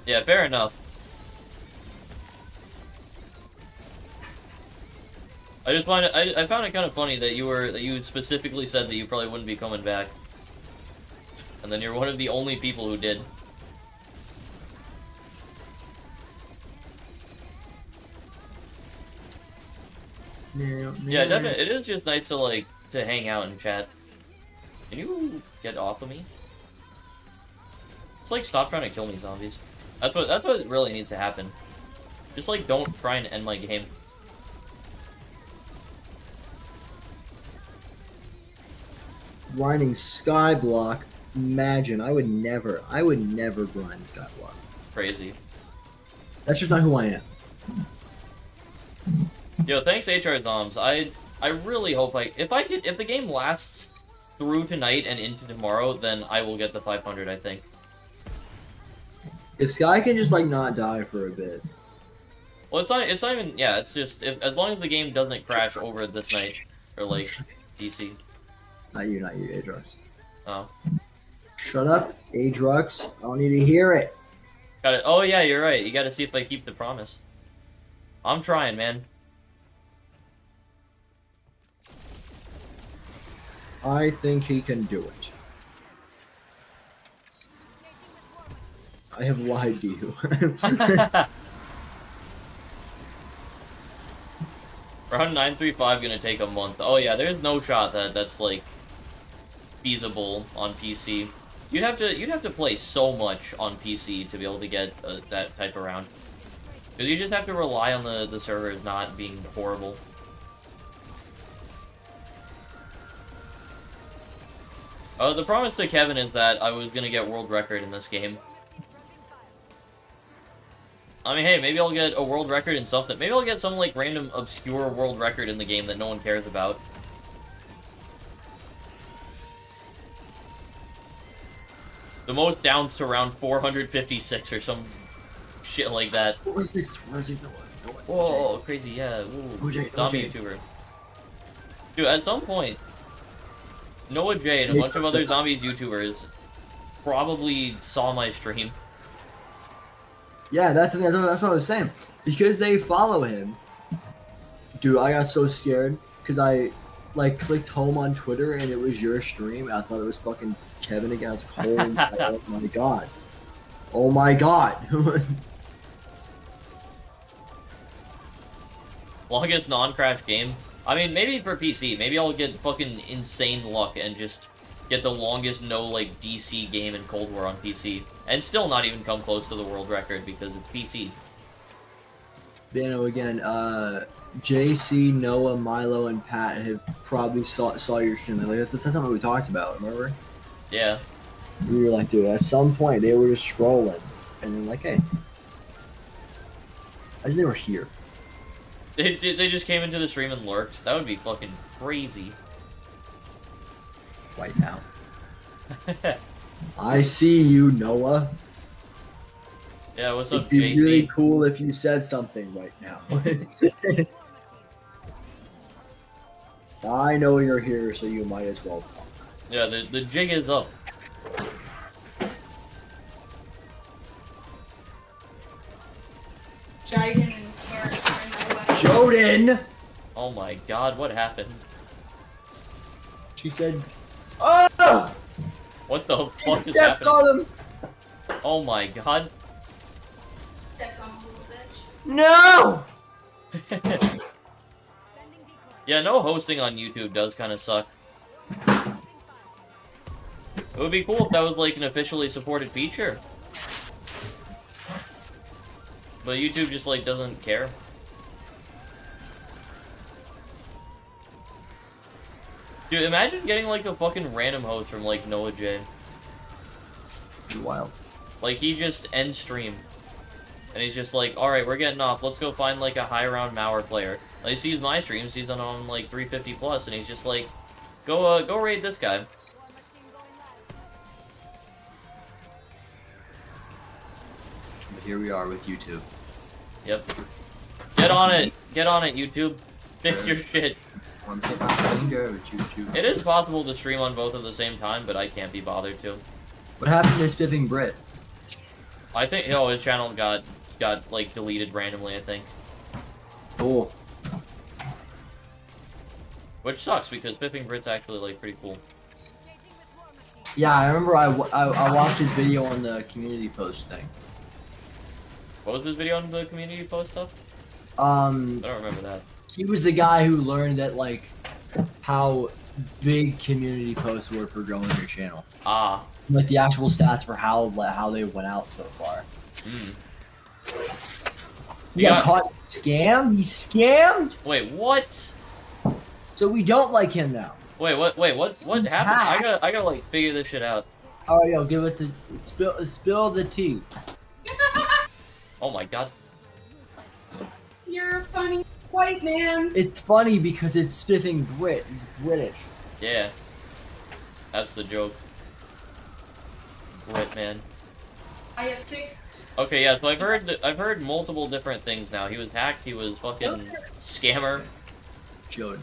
Yeah, fair enough. I just find it, I found it kind of funny that you specifically said that you probably wouldn't be coming back. And then you're one of the only people who did. Yeah, definitely. It is just nice to, like, to hang out and chat. Can you get off of me? It's like, stop trying to kill me, zombies. That's what really needs to happen. Just, like, don't try and end my game. Grinding Skyblock. Imagine, I would never grind Skyblock. Crazy. That's just not who I am. Yo, thanks HR Zoms. I really hope if the game lasts through tonight and into tomorrow, then I will get the 500, I think. If Sky can just, like, not die for a bit. Well, it's not even, yeah, it's just, as long as the game doesn't crash over this night, or, like, DC. Not you, Adrux. Oh. Shut up, Adrux. I don't need to hear it. Got it. Oh, yeah, you're right. You gotta see if I keep the promise. I'm trying, man. I think he can do it. I have lied to you. Round 935 gonna take a month. Oh yeah, there's no shot that's like feasible on PC. You'd have to play so much on PC to be able to get that type of round. Because you just have to rely on the servers not being horrible. The promise to Kevin is that I was gonna get world record in this game. I mean, hey, maybe I'll get a world record in something. Maybe I'll get some, like, random obscure world record in the game that no one cares about. The most downs to round 456 or some shit like that. Where's this? Whoa, crazy, yeah. Ooh, zombie YouTuber. Dude, at some point, Noah J and a bunch of other zombies YouTubers probably saw my stream. Yeah, that's what I was saying. Because they follow him. Dude, I got so scared because I, like, clicked home on Twitter and it was your stream. I thought it was fucking Kevin again. I was like, oh my god. Oh my god. Longest non-crash game? I mean, maybe for PC. Maybe I'll get fucking insane luck and just get the longest like, DC game in Cold War on PC. And still not even come close to the world record because it's PC. Bano again, JC, Noah, Milo, and Pat have probably saw your stream. Like, that's something we talked about, remember? Yeah. We were like, dude, at some point they were just scrolling. And then like, hey. I think they were here. They just came into the stream and lurked. That would be fucking crazy. Right now. I see you, Noah. Yeah, what's up, It'd be JC? really cool if you said something right now. I know you're here, so you might as well talk. Yeah, the jig is up. Jaden and Karen are in my way. Joden! Oh my god, what happened? She said, oh! What the fuck She is stepped happening? on him! Oh my god. Stepped on a little bitch. No! Yeah, no hosting on YouTube does kind of suck. would be cool if that was like an officially supported feature. But YouTube just like doesn't care. Dude, imagine getting like a fucking random host from like Noah J. Wild. Like he just ends stream. And he's just like, alright, we're getting off. Let's go find like a high round Mauer player. Like, he sees my streams, he's on like 350 plus, and he's just like, go raid this guy. But here we are with YouTube. Yep. Get on it, YouTube. Fix your shit. It is possible to stream on both at the same time, but I can't be bothered to. What happened to Spiffing Brit? I think, his channel got like deleted randomly, I think. Cool. Which sucks because Pipping Brit's actually like pretty cool. Yeah, I remember I watched his video on the community post thing. What was his video on the community post stuff? I don't remember that. He was the guy who learned that like how big community posts were for growing your channel. Ah. Like the actual stats for how they went out so far. Hmm. He got caught scammed? He scammed? Wait, what? So we don't like him now. What happened? I gotta like figure this shit out. Alright, yo, give us the spill the tea. Oh my god. You're a funny white man. It's funny because it's Spiffing Brit. He's British. Yeah. That's the joke. Brit, man. I have fixed. Okay, yeah, so I've heard multiple different things now. He was hacked, he was fucking scammer. Jordan.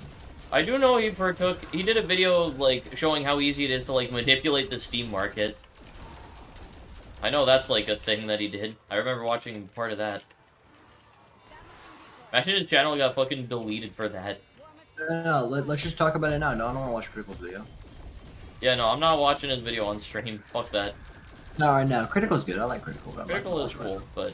I do know he did a video, like, showing how easy it is to, like, manipulate the Steam market. I know that's, like, a thing that he did. I remember watching part of that. Imagine his channel got fucking deleted for that. No, let's just talk about it now. No, I don't want to watch Critical's video. Yeah, no, I'm not watching his video on stream. Fuck that. No, right now. Critical's good. I like Critical. Critical is cool, but...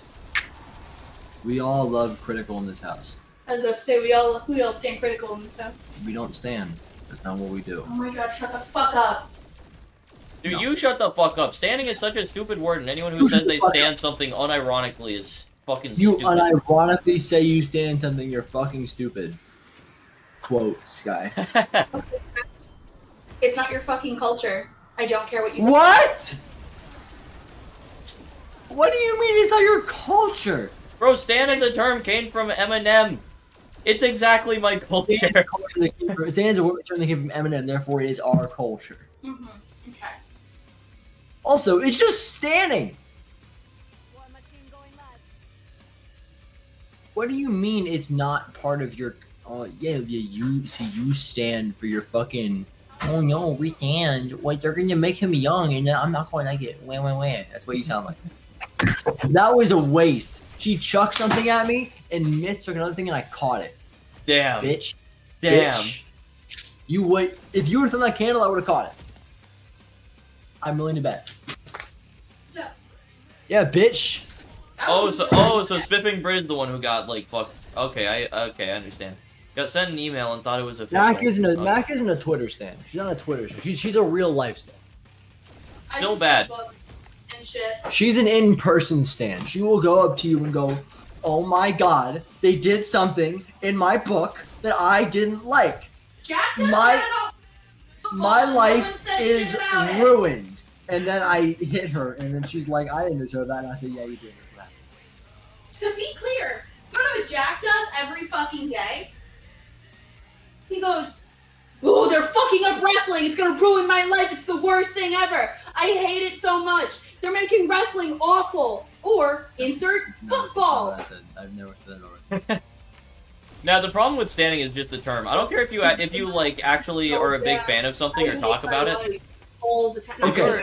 We all love Critical in this house. As I say, we all stand critical in this house. We don't stand. That's not what we do. Oh my god, shut the fuck up. Dude, No. you shut the fuck up. Standing is such a stupid word, and anyone who says they stand something unironically is fucking You stupid. unironically say you stand something, you're fucking stupid. Quote, Sky. It's not your fucking culture. I don't care what you What? What do you mean it's not your culture? Bro, stan as a term came from Eminem. It's exactly my culture. Stan is a word term that came from Eminem, therefore it is our culture. Mm-hmm. Okay. Also, it's just standing. What do you mean it's not part of your... you stand for your fucking... Oh no, we stand. Like, they're gonna make him young and I'm not going to like it. Wah. That's what you sound like. That was a waste. She chucked something at me and missed, took another thing, and I caught it. Damn. Bitch. Damn. Bitch. You would... If you were throwing that candle, I would have caught it. I'm willing to bet. Yeah. Yeah, bitch. So Spiffing Brit is the one who got, like, fucked. Okay, I understand. Got sent an email and thought it was official. Mac isn't a Twitter stan. She's not a Twitter stan. She's a real life stan. Still bad. And shit. She's an in-person stan. She will go up to you and go, "Oh my god, they did something in my book that I didn't like. Jack My life is ruined." And then I hit her, and then she's like, "I didn't deserve that." And I said, "Yeah, you did. That's what happens." To be clear, you know what Jack does every fucking day? He goes, "Oh, they're fucking up wrestling. It's gonna ruin my life. It's the worst thing ever. I hate it so much. They're making wrestling awful." Or insert football. I've never said that. Now, the problem with standing is just the term. I don't care if you like, actually are a big fan of something or talk about it. All the time.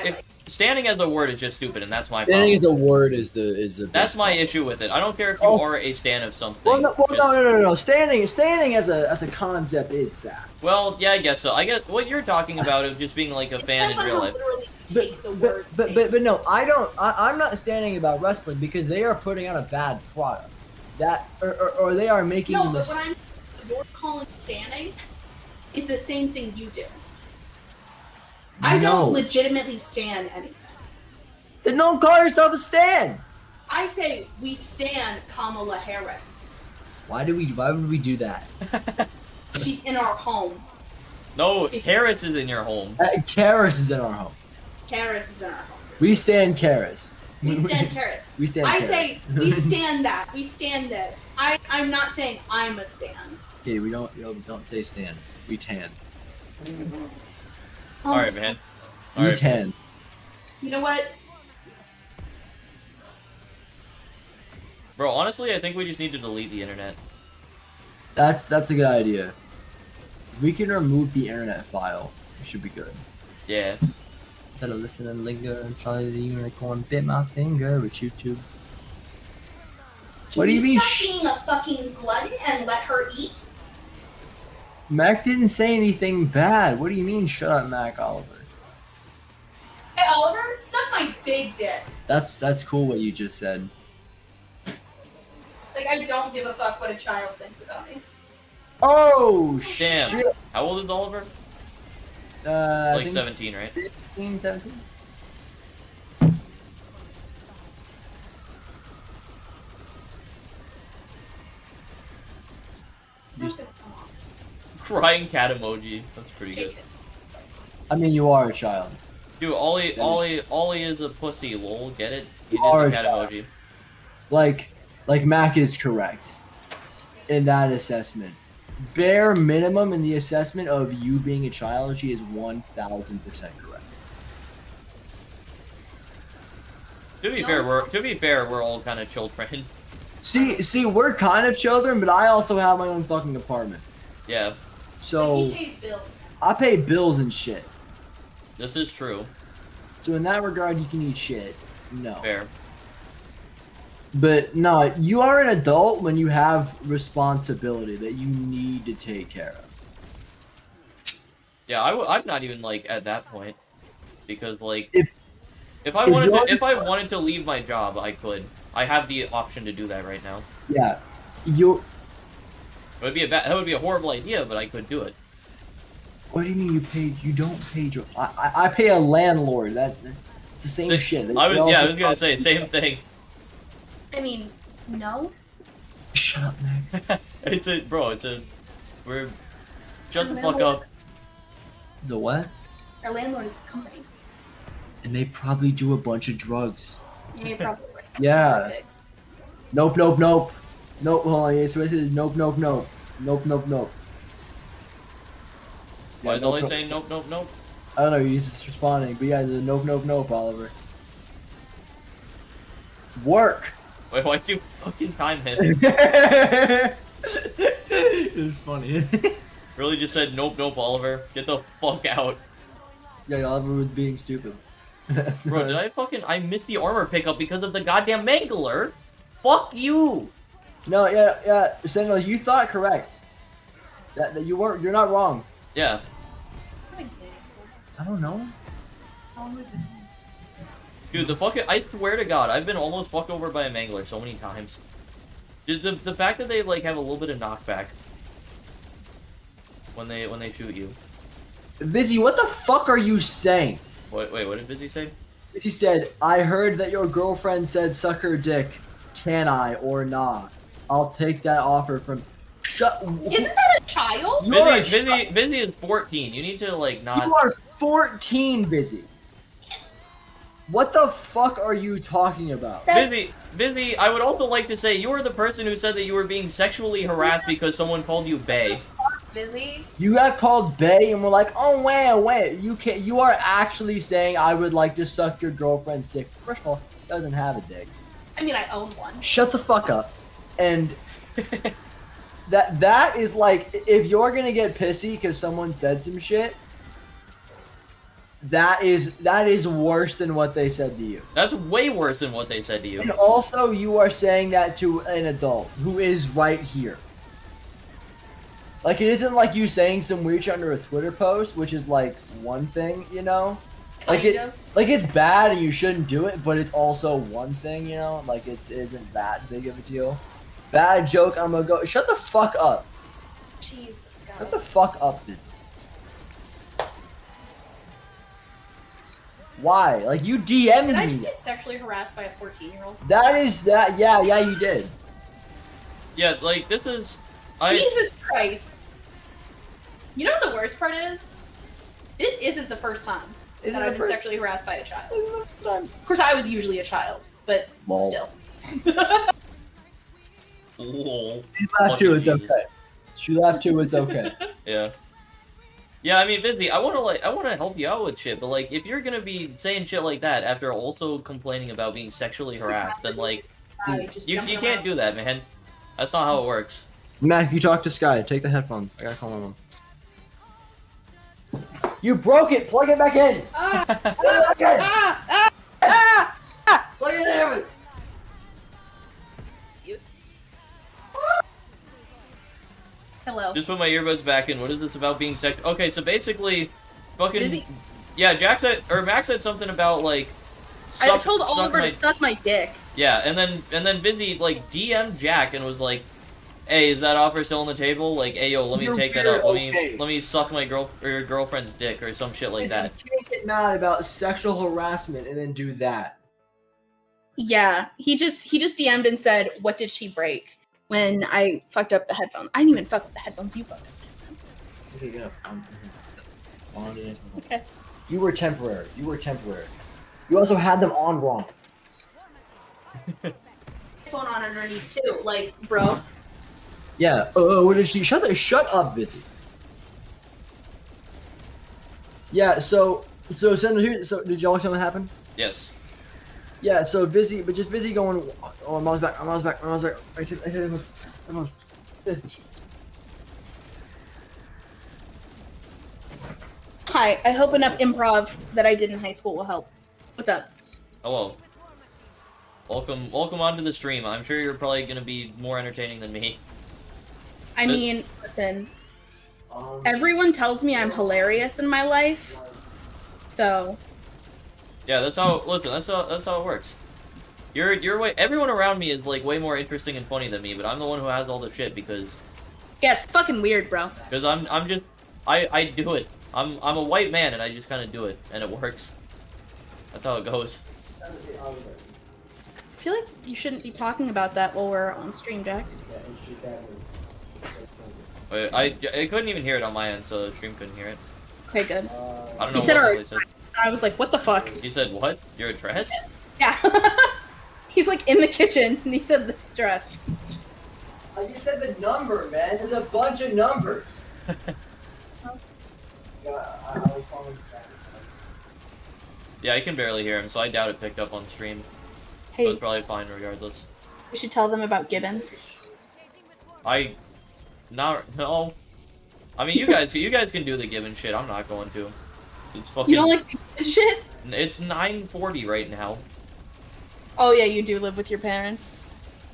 If standing as a word is just stupid, and that's my Standing problem. as a word is the. That's my issue with it. I don't care if you are a stan of something. Well, no. Standing as a concept is bad. Well, yeah, I guess so. I guess what you're talking about of just being like a fan in real life. But no, I'm not standing about wrestling because they are putting out a bad product. That or they are making. No, but what you're calling standing is the same thing you do. I No. don't legitimately stand anything. Then don't call yourself a stan. I say we stand Kamala Harris. Why would we do that? She's in our home. No, Harris is in your home. Karis is in our home. Harris is in our home. We stand Karis. We stand Harris. We stand I Karis. say we stand that. We stand this. I'm not saying I'm a stan. Okay, we don't say stand. We tan. All right, man. All We right. tan. You know what? Bro, honestly, I think we just need to delete the internet. That's a good idea. We can remove the internet file. It should be good. Yeah. Instead of listen and linger and try the unicorn bit my finger with YouTube. What do you mean? Stop being a fucking glutton and let her eat. Mac didn't say anything bad. What do you mean? Shut up, Mac Oliver. Hey Oliver, suck my big dick. That's cool what you just said. Like I don't give a fuck what a child thinks about me. Oh Damn. shit! How old is Oliver? I Like think 17, right? 15, 17. It's not gonna come off. Crying cat emoji. That's pretty good. Chase it. I mean, you are a child. Dude, Ollie is a pussy, lol. Get it? He You are did the a cat child. emoji. Like Mac is correct in that assessment. Bare minimum in the assessment of you being a child, she is 1000% correct. To be fair, we're all kind of children. See, we're kind of children, but I also have my own fucking apartment. Yeah, But So he pays bills. I pay bills and shit. this is true. So in that regard, you can eat shit. No. Fair. But no, you are an adult when you have responsibility that you need to take care of. Yeah, I'm not even like at that point because like if I if wanted to leave my job, I could. I have the option to do that right now. Yeah, you. That would be a horrible idea, but I could do it. What do you mean you don't pay your? I pay a landlord. It's the same shit. I was also gonna say same thing. I mean, no. Shut up, Mac. We're shut the fuck up. Is it what? Our landlord is a company. And they probably do a bunch of drugs. Yeah, you're probably right. Yeah. Pigs. Nope. Nope. Hold on. It's what it says. Nope. Nope. Why Yeah, is Ollie nope. saying nope, nope, nope? I don't know. He's just responding. But yeah, there's a nope, Oliver. Work. Wait, why'd you fucking time him? It's funny. Really just said nope, nope, Oliver. Get the fuck out. Yeah, Oliver was being stupid. Bro, I missed the armor pickup because of the goddamn Mangler? Fuck you! No, yeah. Sentinel, you thought correct. That you're not wrong. Yeah. I don't know. Dude, I swear to God, I've been almost fucked over by a Mangler so many times. Just the fact that they like have a little bit of knockback when they shoot you. Busy, what the fuck are you saying? Wait, what did Busy say? Busy said, I heard that your girlfriend said suck her dick. Can I or not? I'll take that offer from. Shut. Isn't that a child? You are Busy is 14. You need to like not. You are 14, Busy. What the fuck are you talking about? Busy, I would also like to say you were the person who said that you were being sexually harassed because someone called you bae. Busy. You got called bae and we're like, oh wait, you can't. You are actually saying I would like to suck your girlfriend's dick. First of all, doesn't have a dick. I mean, I own one. Shut the fuck up. And that is like, if you're gonna get pissy because someone said some shit, that is worse than what they said to you. That's way worse than what they said to you. And also, you are saying that to an adult who is right here. Like, it isn't like you saying some weird shit under a Twitter post, which is like one thing, you know? Like it's bad and you shouldn't do it, but it's also one thing, you know? Like, it isn't that big of a deal. Bad joke, I'm gonna go. Shut the fuck up. Jesus, God. Shut the fuck up, Busy. Why? Like you DM'd Did I me. just get sexually harassed by a 14-year-old? That is that. Yeah, you did. Yeah, like this is. Jesus Christ! You know what the worst part is? This isn't the first time Is that it I've the been first sexually harassed by a child. time? Of course, I was usually a child, but Lol. still. Lol. She laughed too. It's Jesus. okay. She laughed too. It's okay. Yeah. Yeah, I mean, Busy, I wanna help you out with shit, but like, if you're gonna be saying shit like that after also complaining about being sexually harassed, then like, you can't do that, man. That's not how it works. Mac, you talk to Sky. Take the headphones. I gotta call my mom. You broke it. Plug it back in. Ah, Plug it back in. ah, ah, ah, ah. Plug it in. Use. Hello. Just put my earbuds back in. What is this about being Okay, so basically, fucking. Busy. Yeah, Max said something about like. I told suck Oliver my- to suck my dick. Yeah, and then Busy like DM'd Jack and was like, "Hey, is that offer still on the table? Like, hey yo, let me You're take that weird, up. okay. Let me suck my your girlfriend's dick or some shit like that." You can't get mad about sexual harassment and then do that. Yeah, he just DM'd and said, "What did she break?" When I fucked up the headphones. I didn't even fuck up the headphones. You fucked up the headphones. Okay, get up. On it. Okay. You were temporary. You also had them on wrong. Phone on underneath too, like, bro. Yeah. What did she? Shut up, Busy. Yeah. So Sandra, here. So did y'all tell me what happened? Yes. Yeah. So Busy going. Oh, my mom's back. I hit him. Hi, I hope enough improv that I did in high school will help. What's up? Hello. Welcome onto the stream. I'm sure you're probably gonna be more entertaining than me. I mean, listen, everyone tells me I'm hilarious in my life, so Yeah, that's how it works. You're way everyone around me is like way more interesting and funny than me, but I'm the one who has all the shit because yeah, it's fucking weird, bro. I'm just I do it. I'm a white man and I just kind of do it and it works. That's how it goes. I feel like you shouldn't be talking about that while we're on stream, Jack. Wait, I couldn't even hear it on my end, so the stream couldn't hear it. Okay, good. I don't know You said what our- he said. I was like, what the fuck? He said what? Your address? Yeah. He's like in the kitchen and he said the dress. I just said the number, man. There's a bunch of numbers. Yeah, I can barely hear him, so I doubt it picked up on stream. But Hey, it's probably fine regardless. we should tell them about Gibbons. No. I mean, you guys can do the given shit. I'm not going to. It's fucking. You don't like the shit? It's 9:40 right now. Oh yeah, you do live with your parents.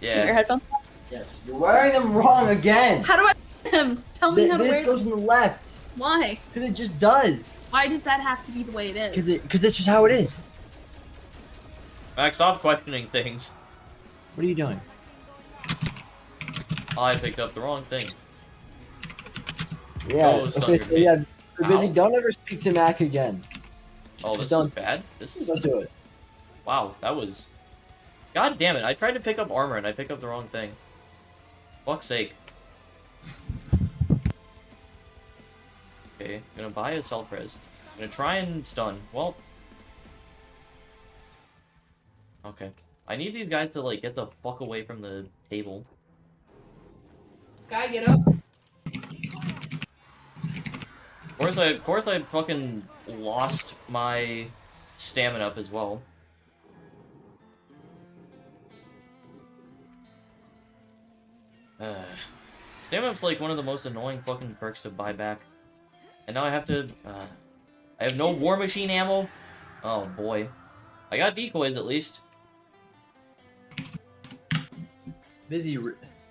Your Yeah. headphones? Yes, you're wearing them wrong again. How do I tell me how to This wear goes on the left. Why? Because it just does. Why does that have to be the way it is? Because it's just how it is. Max, stop questioning things. What are you doing? I picked up the wrong thing. Yeah. Oh, it's Okay. not So your yeah. Busy. Ow. Don't ever speak to Mac again. Oh, this is Don't- bad. This is Don't do it. wow. That was. God damn it! I tried to pick up armor and I picked up the wrong thing. Fuck's sake. Okay, gonna buy a self-res. Gonna try and stun. Well. Okay. I need these guys to, like, get the fuck away from the table. Sky, get up. Of course I fucking lost my stamina up as well. Stamina up's like one of the most annoying fucking perks to buy back. And now I have to, I have no war machine ammo. Oh boy. I got decoys at least. Busy.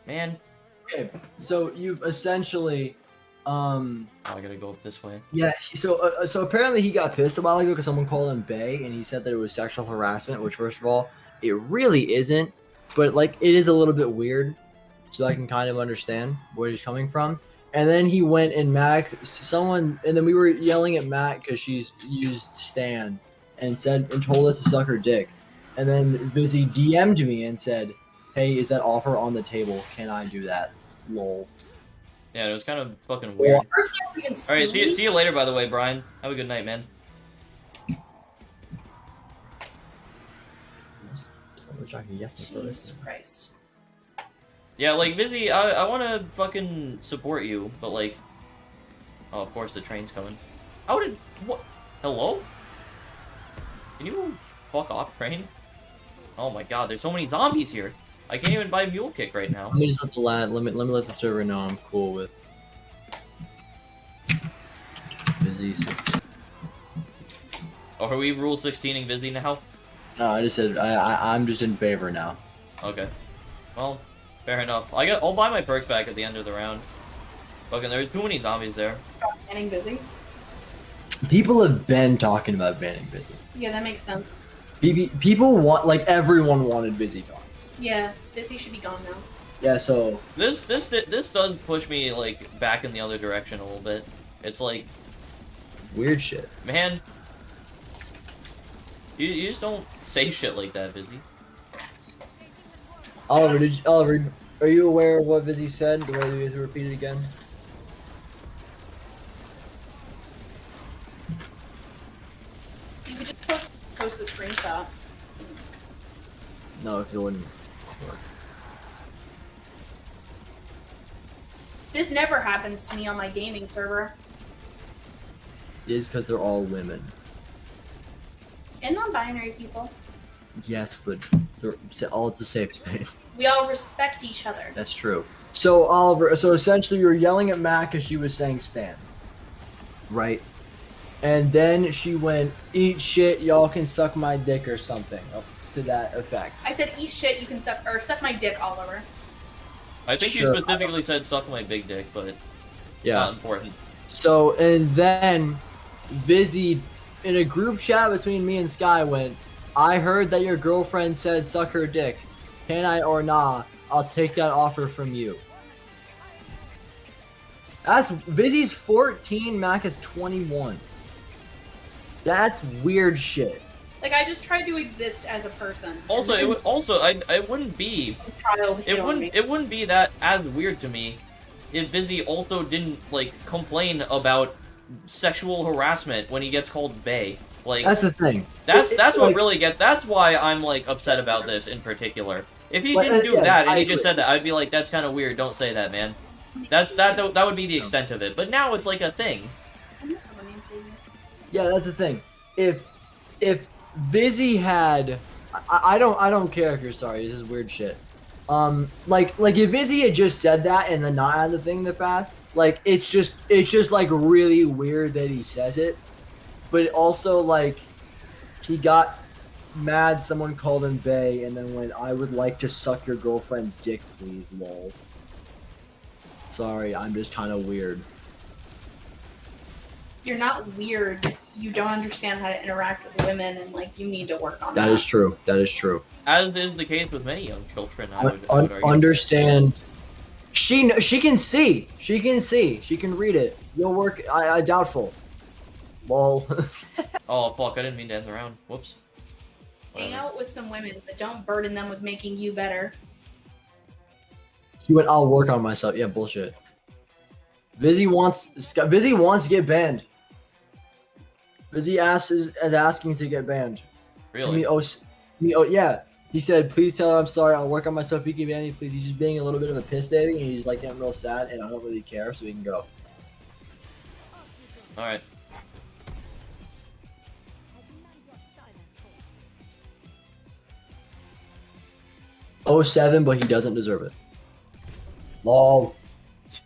Man. Okay. So you've essentially, Oh, I gotta go up this way. yeah. So apparently he got pissed a while ago because someone called him Bay, and he said that it was sexual harassment. Which, first of all, it really isn't. But like, it is a little bit weird. So I can kind of understand where he's coming from. And then he went and and then we were yelling at Matt because she's used Stan. and told us to suck her dick. And then Vizzy DM'd me and said, "Hey, is that offer on the table? Can I do that?" Lol. Yeah, it was kind of fucking weird. First time we can All right, see you later. By the way, Brian. Have a good night, man. I wish I could guess my Jesus first. Christ. Yeah, like Vizzy, I want to fucking support you, but like, oh, of course the train's coming. How did what? Hello? Can you fuck off, train? Oh my God, there's so many zombies here. I can't even buy a mule kick right now. Let me just let the let me let the server know I'm cool with Vizzy. Oh, are we rule 16ing Vizzy now? No, I just said I'm just in favor now. Okay. Well, fair enough. I'll buy my perks back at the end of the round. Fucking, there's too many zombies there. Banning busy. People have been talking about banning Vizzy. Yeah, that makes sense. People want, like, everyone wanted Vizzy gone. Yeah, busy should be gone now. Yeah, so This does push me like back in the other direction a little bit. It's like, weird shit. man, you just don't say shit like that, Vizzy. Oliver, are you aware of what Vizzy said? The way we have to repeat it again? You could just post the screenshot. No, because it wouldn't work. This never happens to me on my gaming server. It is because they're all women. And non-binary people. Yes, but it's a safe space. We all respect each other. That's true. So, Oliver, so essentially you were yelling at Mac because she was saying Stan. Right? And then she went, "Eat shit, y'all can suck my dick," or something to that effect. I said, "Eat shit, you can suck," or "suck my dick," Oliver. I think Sure. you specifically said suck my big dick, but Yeah. not important. So, and then Vizzy, in a group chat between me and Sky, went, "I heard that your girlfriend said suck her dick. Can I or nah? I'll take that offer from you." That's Vizzy's 14, Mac is 21. That's weird shit. Like, I just tried to exist as a person. Also, it wouldn't be Child, it wouldn't be that as weird to me if Vizzy also didn't like complain about sexual harassment when he gets called bae. Like That's the thing. that's what like, really that's why I'm like upset about this in particular. If he But, didn't do yeah, that and I he just agree. said that, I'd be like, that's kind of weird. Don't say that, man. That would be the extent of it. But now it's like a thing. Yeah, that's the thing. If Vizzy had, I don't care if you're sorry. This is weird shit. Like if Vizzy had just said that and then not had the thing in the past, like it's just like really weird that he says it. But also like he got mad someone called him bae and then went, "I would like to suck your girlfriend's dick, please, lol." Sorry, I'm just kind of weird. You're not weird. You don't understand how to interact with women, and like you need to work on that. That is true. That is true. As is the case with many young children, I would argue. Understand. She can see. She can see. She can read it. You'll work. I doubtful. Lol. Oh fuck! I didn't mean to end the round. Whoops. Hang Whatever. out with some women, but don't burden them with making you better. He went, "I'll work on myself." Yeah, bullshit. Vizzy wants to get banned. Vizzy is asking to get banned. Really? Yeah. He said, "Please tell her I'm sorry. I'll work on myself. He can ban me, please." He's just being a little bit of a piss baby, and he's like getting real sad, and I don't really care, so he can go. All right. Oh 07, but he doesn't deserve it. Lol.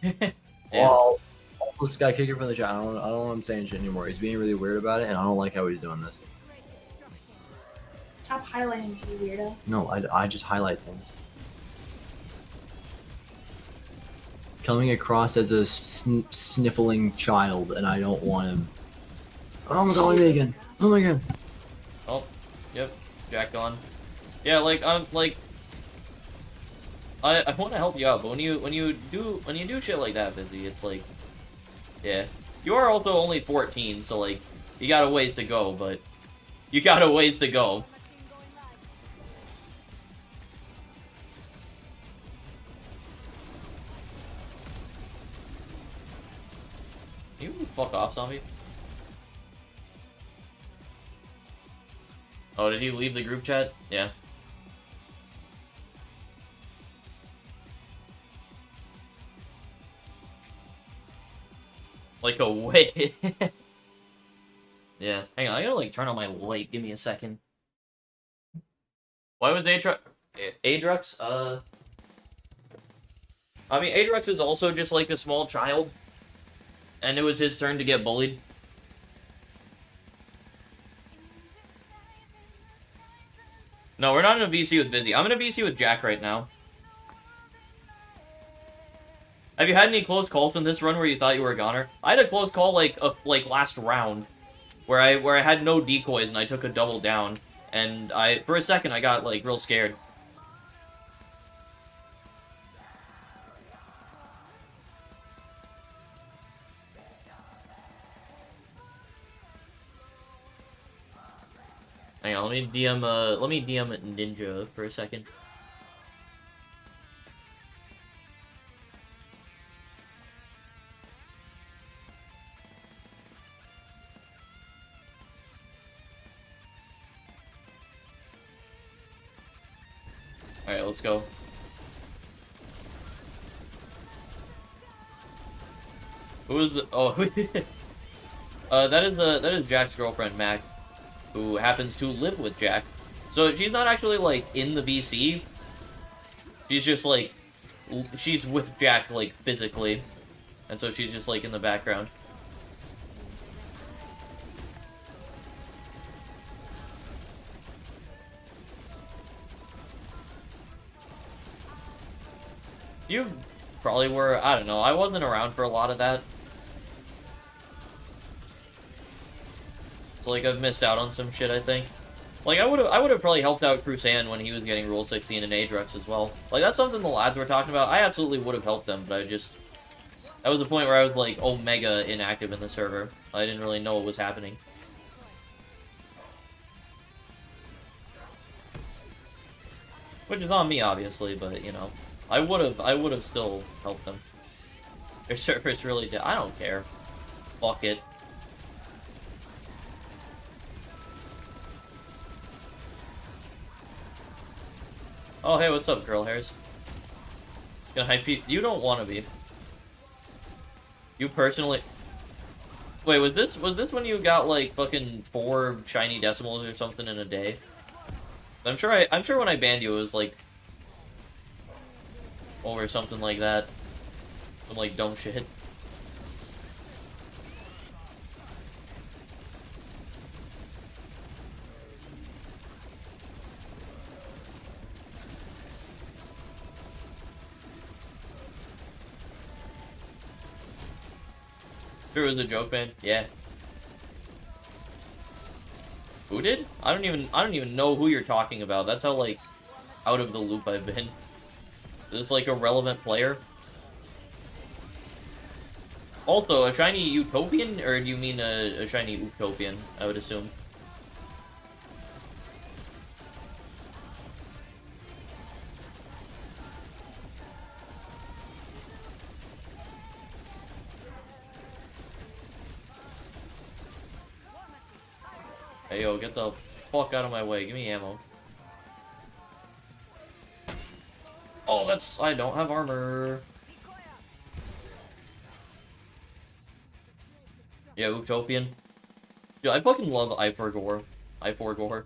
Yeah. Lol. Also, this guy kicker from the chat. I don't know what I'm saying shit anymore. He's being really weird about it, and I don't like how he's doing this. Stop highlighting me, you weirdo. No, I just highlight things. Coming across as a sniffling child, and I don't want him. Oh my god, Jesus. Megan. Oh my god. Oh, yep. Jacked on. Yeah, like I'm like. I want to help you out, but when you do shit like that, Vizzy, it's like, yeah. You are also only 14, so like you got a ways to go, but You got a ways to go. You fuck off, zombie. Oh, did he leave the group chat? Yeah. Like a way. Yeah. Hang on, I gotta like turn on my light. Give me a second. Why was Adrux? I mean, Adrux is also just like a small child. And it was his turn to get bullied. No, we're not in a VC with Vizzy. I'm in a VC with Jack right now. Have you had any close calls in this run where you thought you were a goner? I had a close call like last round, where I had no decoys and I took a double down, and for a second I got like real scared. Hang on, let me DM Ninja for a second. Alright, let's go. Who is oh that is Jack's girlfriend, Mac, who happens to live with Jack. So she's not actually like in the VC. She's just like she's with Jack like physically. And so she's just like in the background. You probably were, I don't know, I wasn't around for a lot of that. So like I've missed out on some shit, I think. Like I would have probably helped out Crusan when he was getting Rule 16 and Adrux as well. Like that's something the lads were talking about. I absolutely would have helped them, but that was the point where I was like omega inactive in the server. I didn't really know what was happening. Which is on me obviously, but you know. I would have still helped them. Their server's really dead. I don't care. Fuck it. Oh, hey, what's up, girl hairs? Gonna hype you. You don't want to be. You personally. Wait, was this when you got like fucking 4 shiny decimals or something in a day? I'm sure when I banned you it was like over something like that. Some like dumb shit. Sure, it was a joke, man. Yeah. Who did? I don't even know who you're talking about. That's how like out of the loop I've been. Is this like a relevant player? Also, a shiny Utopian, or do you mean a shiny Utopian? I would assume. Hey yo, get the fuck out of my way. Give me ammo. Oh, I don't have armor. Yeah, Utopian. Dude, I fucking love I4 Gore. I4 Gore.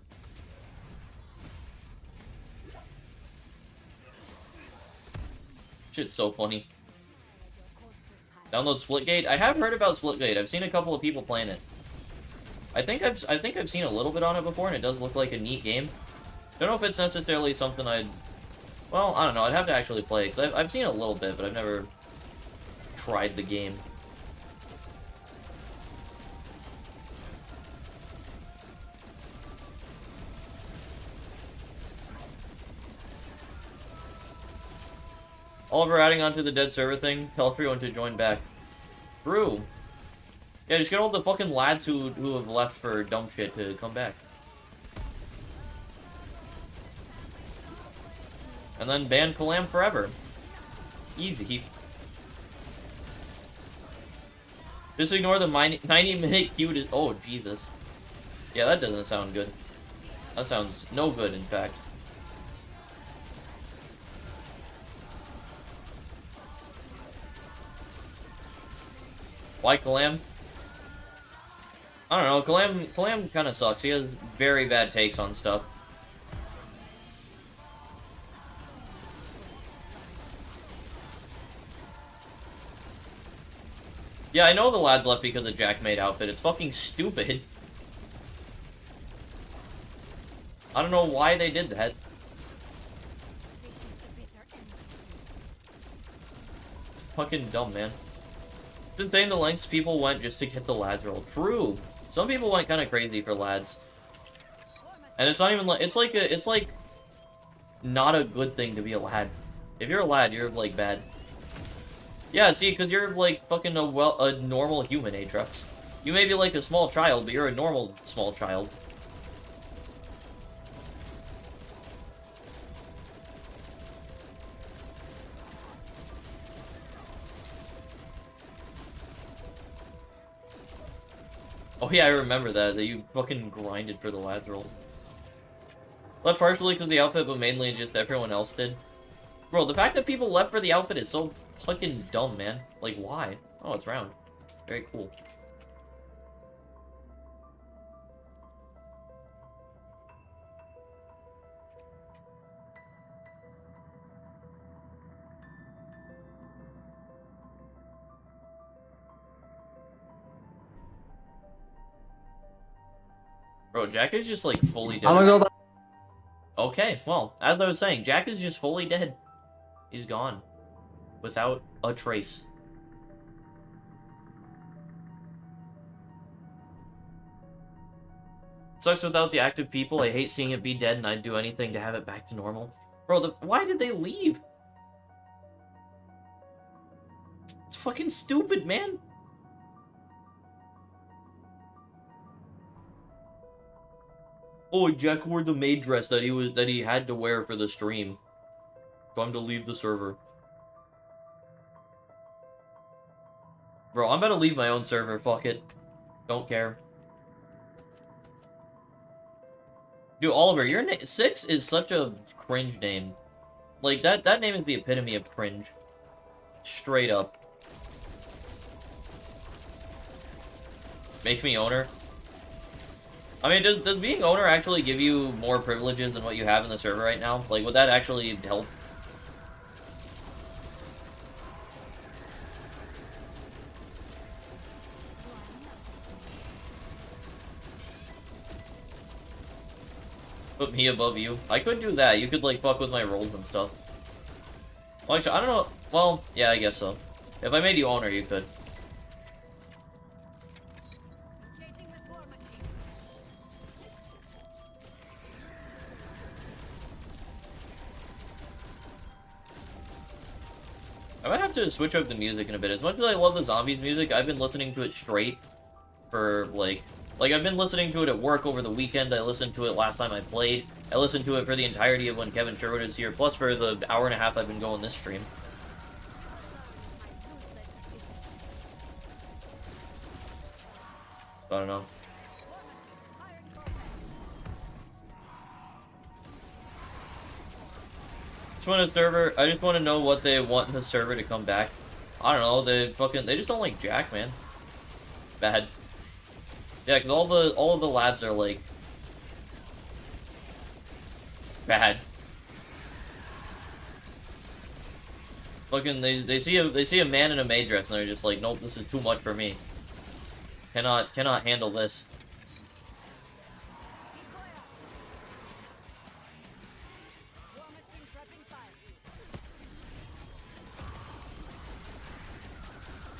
Shit's so funny. Download Splitgate? I have heard about Splitgate. I've seen a couple of people playing it. I think I've seen a little bit on it before, and it does look like a neat game. Don't know if it's necessarily something I'd... Well, I don't know. I'd have to actually play, because I've seen a little bit, but I've never tried the game. Oliver adding on to the dead server thing. Tell everyone to join back. Brew. Yeah, just get all the fucking lads who have left for dumb shit to come back. And then ban Kalam forever. Easy. Just ignore the 90-minute queue to... Oh, Jesus. Yeah, that doesn't sound good. That sounds no good, in fact. Why Kalam? I don't know, Kalam kind of sucks. He has very bad takes on stuff. Yeah, I know the lads left because of Jack made outfit. It's fucking stupid. I don't know why they did that. Fucking dumb, man. It's insane the lengths people went just to get the lads roll. True. Some people went kind of crazy for lads. And it's not even like... It's like... Not a good thing to be a lad. If you're a lad, you're, like, bad. Yeah, see, because you're, like, fucking a normal human, Aatrox. You may be, like, a small child, but you're a normal small child. Oh yeah, I remember that you fucking grinded for the lads roll. Left partially because of the outfit, but mainly just everyone else did. Bro, the fact that people left for the outfit is so fucking dumb, man. Like, why? Oh, it's round. Very cool. Bro, Jack is just, like, fully dead. I'm gonna go back. Okay, well, as I was saying, Jack is just fully dead. He's gone. Without a trace. Sucks without the active people. I hate seeing it be dead, and I'd do anything to have it back to normal. Bro, why did they leave? It's fucking stupid, man. Oh, Jack wore the maid dress that he had to wear for the stream. Time to leave the server. Bro, I'm about to leave my own server. Fuck it. Don't care. Dude, Oliver, your name 6 is such a cringe name. Like that name is the epitome of cringe. Straight up. Make me owner. I mean, does being owner actually give you more privileges than what you have in the server right now? Like, would that actually help? Put me above you. I could do that. You could, like, fuck with my rolls and stuff. Well, actually, I don't know. Well, yeah, I guess so. If I made you owner, you could. I might have to switch up the music in a bit. As much as I love the zombies music, I've been listening to it straight for, like, I've been listening to it at work over the weekend. I listened to it last time I played. I listened to it for the entirety of when Kevin Sherwood is here, plus for the hour and a half I've been going this stream. I don't know. I just want to know what they want in the server to come back. I don't know, they just don't like Jack, man. Bad. Yeah, because all of the lads are like bad. Fucking they see a man in a maid dress and they're just like, nope, this is too much for me. Cannot handle this.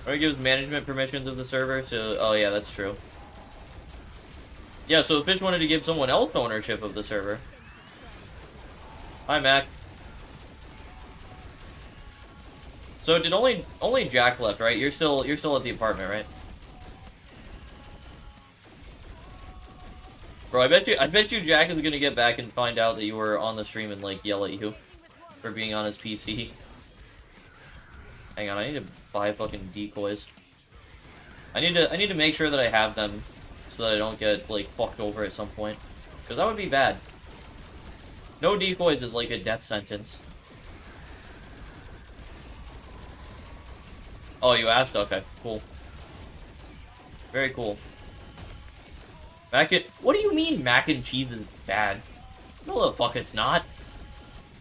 Or it gives management permissions of the server to... Oh, yeah, that's true. Yeah, so Fish wanted to give someone else ownership of the server. Hi, Mac. So did only Jack left, right? You're still at the apartment, right? Bro, I bet you Jack is gonna get back and find out that you were on the stream and, like, yell at you for being on his PC. Hang on, I need to buy fucking decoys. I need to make sure that I have them so that I don't get like fucked over at some point. Because that would be bad. No decoys is like a death sentence. Oh, you asked? Okay, cool. Very cool. What do you mean mac and cheese is bad? No, the fuck it's not.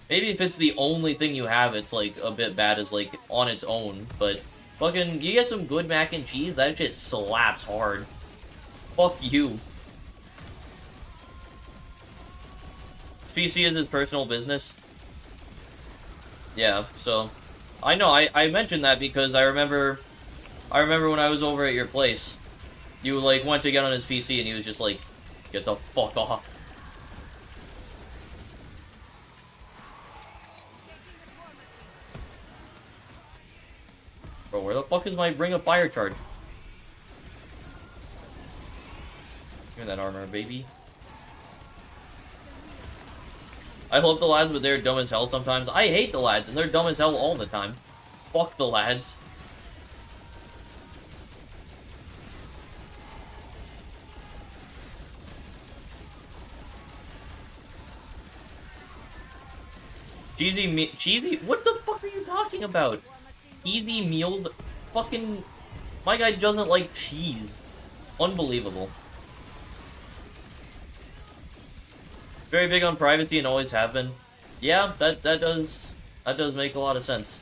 Maybe if it's the only thing you have, it's like a bit bad as like on its own, but fucking, you get some good mac and cheese, that shit slaps hard. Fuck you. PC is his personal business. Yeah, so I know I mentioned that because I remember when I was over at your place, you like went to get on his PC and he was just like, get the fuck off. Bro, where the fuck is my ring of fire charge? Give me that armor, baby. I love the lads, but they're dumb as hell sometimes. I hate the lads, and they're dumb as hell all the time. Fuck the lads. Cheesy? What the fuck are you talking about? Easy meals? Fucking... My guy doesn't like cheese. Unbelievable. Very big on privacy and always have been. Yeah, that does make a lot of sense.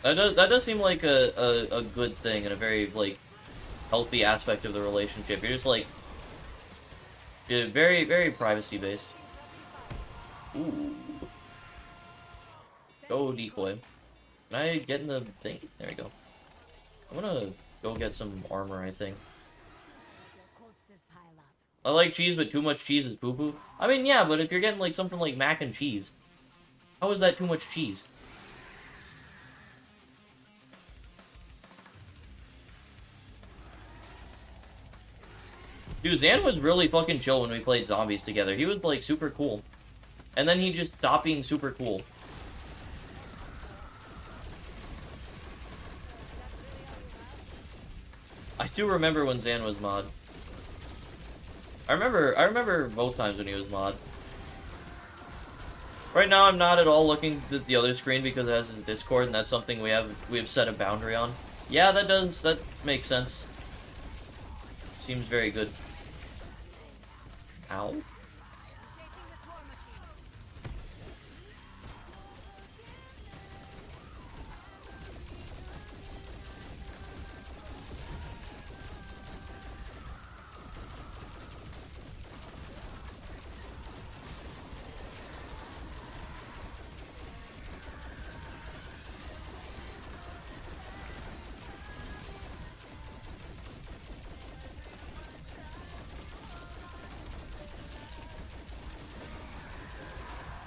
That does seem like a good thing and a very like healthy aspect of the relationship. You're just like very privacy based. Ooh. Go decoy. Can I get in the thing? There we go. I'm gonna go get some armor, I think. I like cheese, but too much cheese is poo-poo. I mean, yeah, but if you're getting like something like mac and cheese, how is that too much cheese? Dude, Zan was really fucking chill when we played zombies together. He was like super cool. And then he just stopped being super cool. I do remember when Zan was mod. I remember both times when he was mod. Right now I'm not at all looking at the other screen because it has a Discord and that's something we have set a boundary on. Yeah, that makes sense. Seems very good. Ow.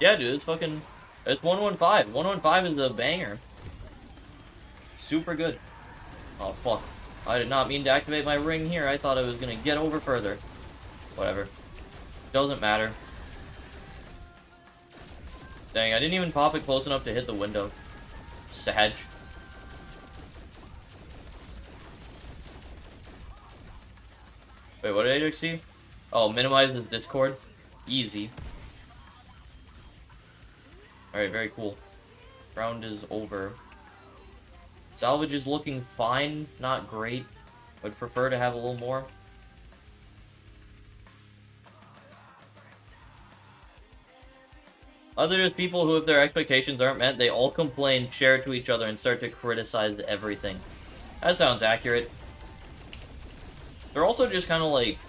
Yeah, dude, it's 115. 115 is a banger. Super good. Oh, fuck. I did not mean to activate my ring here. I thought I was gonna get over further. Whatever. Doesn't matter. Dang, I didn't even pop it close enough to hit the window. Sag. Wait, what did I just see? Oh, minimize this Discord. Easy. Alright, very cool. Round is over. Salvage is looking fine, not great. Would prefer to have a little more. Other just people who, if their expectations aren't met, they all complain, share it to each other, and start to criticize everything. That sounds accurate. They're also just kind of like...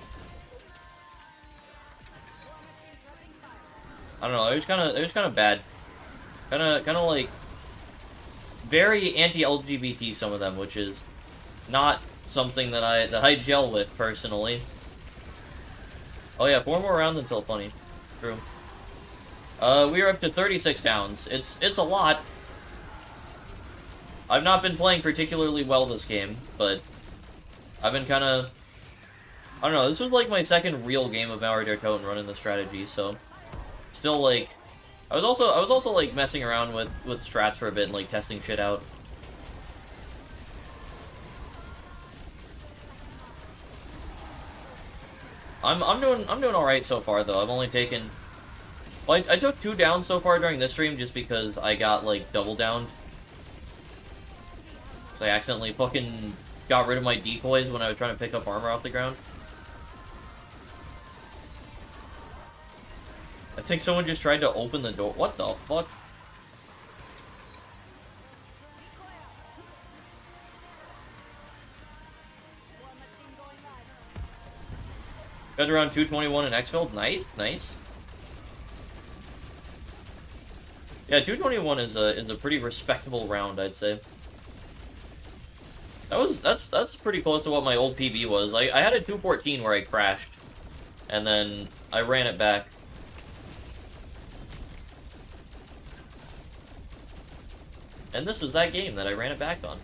I don't know, they're just kind of bad. Kind of like very anti-LGBT, some of them, which is not something that I gel with personally. Oh yeah, 4 more rounds until funny. True. We are up to 36 downs. It's a lot. I've not been playing particularly well this game, but I've been kind of... I don't know, this was like my second real game of Mario Toten running the strategy, so... Still, like... I was also like, messing around with strats for a bit and, like, testing shit out. I'm doing alright so far, though. I've only taken... Well, I took 2 down so far during this stream just because I got, like, double downed. So I accidentally fucking got rid of my decoys when I was trying to pick up armor off the ground. I think someone just tried to open the door. What the fuck? Got around 221 in X-Field. Nice, nice. Yeah, 221 is a pretty respectable round, I'd say. That's pretty close to what my old PB was. I had a 214 where I crashed, and then I ran it back. And this is that game that I ran it back on.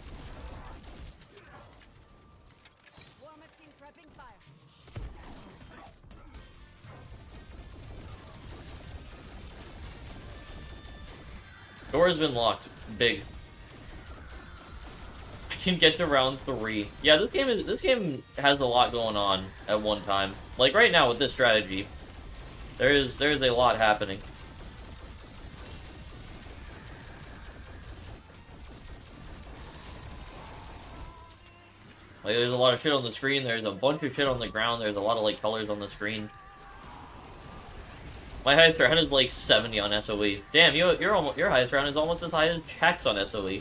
Door has been locked. Big. I can get to round 3. Yeah, this game has a lot going on at one time. Like right now with this strategy, there's a lot happening. Like, there's a lot of shit on the screen, there's a bunch of shit on the ground, there's a lot of, like, colors on the screen. My highest round is, like, 70 on SOE. Damn, your highest round is almost as high as Jack's on SOE.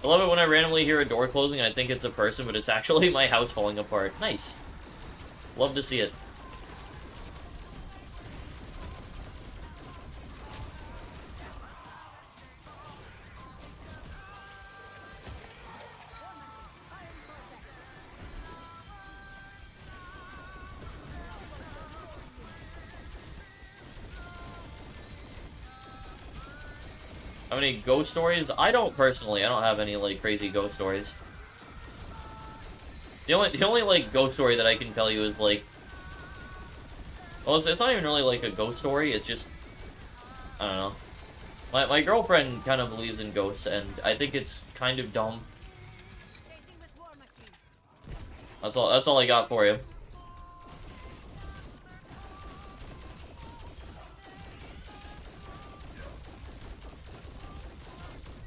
I love it when I randomly hear a door closing, I think it's a person, but it's actually my house falling apart. Nice. Love to see it. How many ghost stories? I don't personally. I don't have any, like, crazy ghost stories. The only like, ghost story that I can tell you is, like... Well, it's not even really, like, a ghost story. It's just... I don't know. My girlfriend kind of believes in ghosts, and I think it's kind of dumb. That's all I got for you.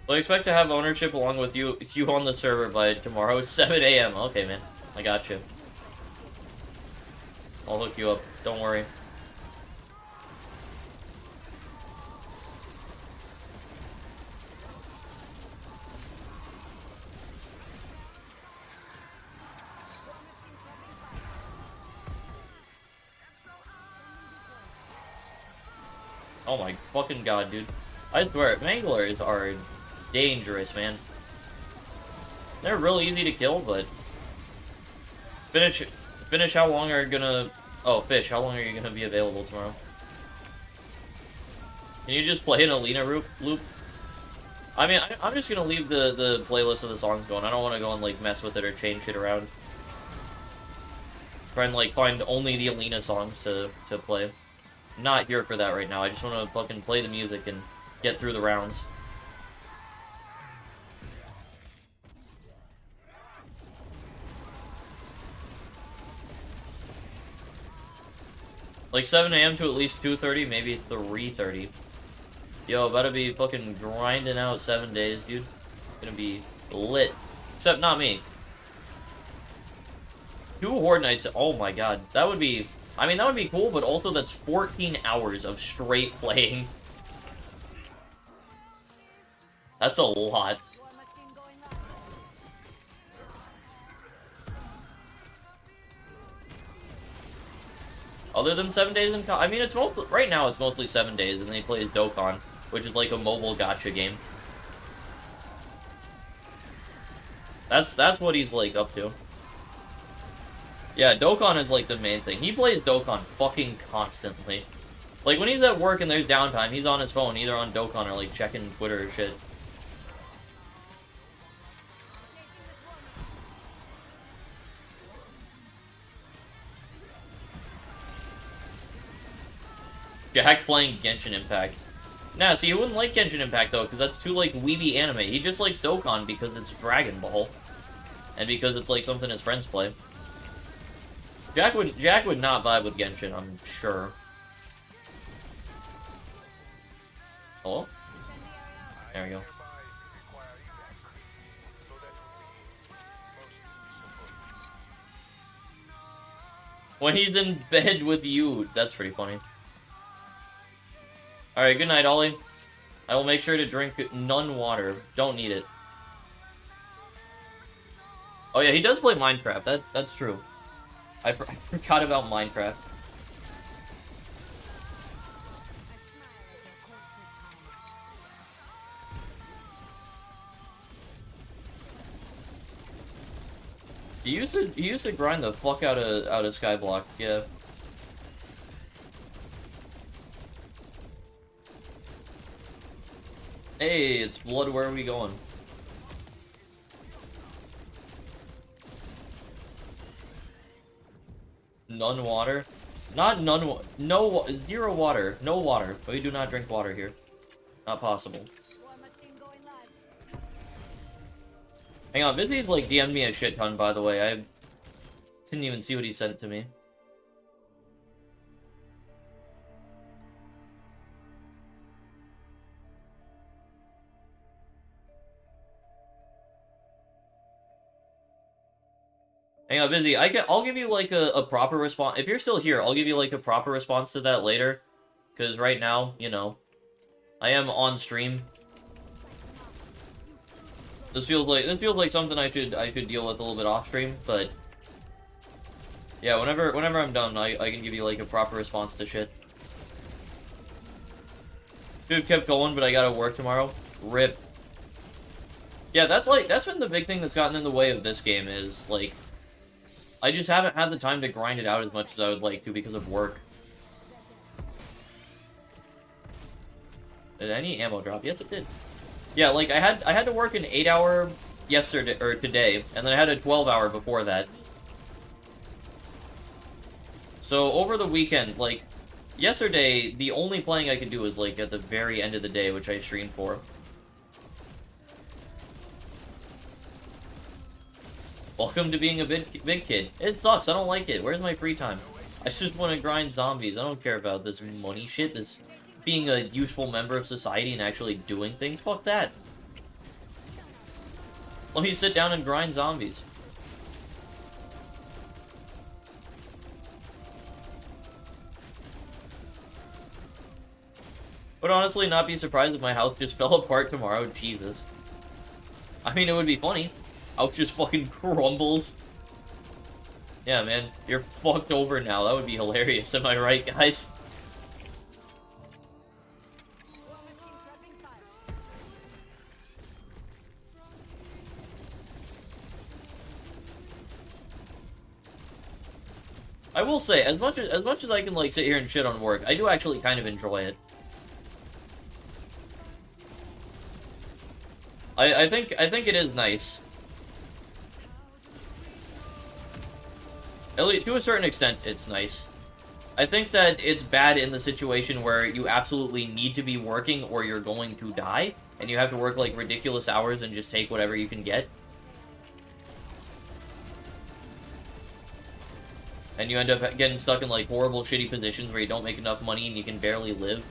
I expect to have ownership along with you on the server by tomorrow, 7 AM. Okay, man. I got you. I'll hook you up. Don't worry. Oh my fucking god, dude. I swear, Manglers are dangerous, man. They're really easy to kill, but... Finish, how long are you gonna... Oh, Fish, how long are you gonna be available tomorrow? Can you just play an Alina loop? I mean, I'm just gonna leave the playlist of the songs going. I don't want to go and, like, mess with it or change shit around. Try and, like, find only the Alina songs to play. I'm not here for that right now. I just want to fucking play the music and get through the rounds. Like 7 AM to at least 2:30, maybe 3:30. Yo, about to be fucking grinding out 7 days, dude. Gonna be lit. Except not me. 2 Horde Nights, oh my god. That would be... I mean, that would be cool, but also that's 14 hours of straight playing. That's a lot. Other than 7 days in I mean, it's mostly right now. It's mostly 7 days, and then he plays Dokkan, which is like a mobile gacha game. That's what he's like up to. Yeah, Dokkan is like the main thing. He plays Dokkan fucking constantly. Like when he's at work and there's downtime, he's on his phone, either on Dokkan or like checking Twitter or shit. Jack playing Genshin Impact. Nah, see, he wouldn't like Genshin Impact, though, because that's too, like, weeby anime. He just likes Dokkan because it's Dragon Ball. And because it's, like, something his friends play. Jack would not vibe with Genshin, I'm sure. Hello? There we go. When he's in bed with you, that's pretty funny. Alright, good night, Ollie. I will make sure to drink none water. Don't need it. Oh yeah, he does play Minecraft. That's true. I forgot about Minecraft. He used to grind the fuck out of Skyblock, yeah. Hey, it's Blood, where are we going? None water? Not none no, zero water. No water. We do not drink water here. Not possible. Hang on, Vizzy's like DM'd me a shit ton, by the way. I didn't even see what he sent to me. Hang on, Vizzy, I'll give you like a proper response. If you're still here, I'll give you like a proper response to that later. Because right now, you know, I am on stream. This feels like something I should deal with a little bit off stream, but yeah, whenever I'm done, I can give you like a proper response to shit. Dude kept going, but I gotta work tomorrow. RIP. Yeah, that's been the big thing that's gotten in the way of this game is like I just haven't had the time to grind it out as much as I would like to because of work. Did any ammo drop? Yes, it did. Yeah, like I had to work an 8-hour yesterday or today, and then I had a 12-hour before that. So over the weekend, like yesterday, the only playing I could do was like at the very end of the day, which I streamed for. Welcome to being a big kid. It sucks. I don't like it. Where's my free time? I just want to grind zombies. I don't care about this money shit. This being a useful member of society and actually doing things. Fuck that. Let me sit down and grind zombies. Would honestly not be surprised if my house just fell apart tomorrow. Jesus. I mean, it would be funny. House just fucking crumbles. Yeah, man. You're fucked over now. That would be hilarious. Am I right, guys? I will say, as much as I can like sit here and shit on work, I do actually kind of enjoy it. I think it is nice. At least to a certain extent, it's nice. I think that it's bad in the situation where you absolutely need to be working or you're going to die, and you have to work like ridiculous hours and just take whatever you can get. And you end up getting stuck in like horrible, shitty positions where you don't make enough money and you can barely live.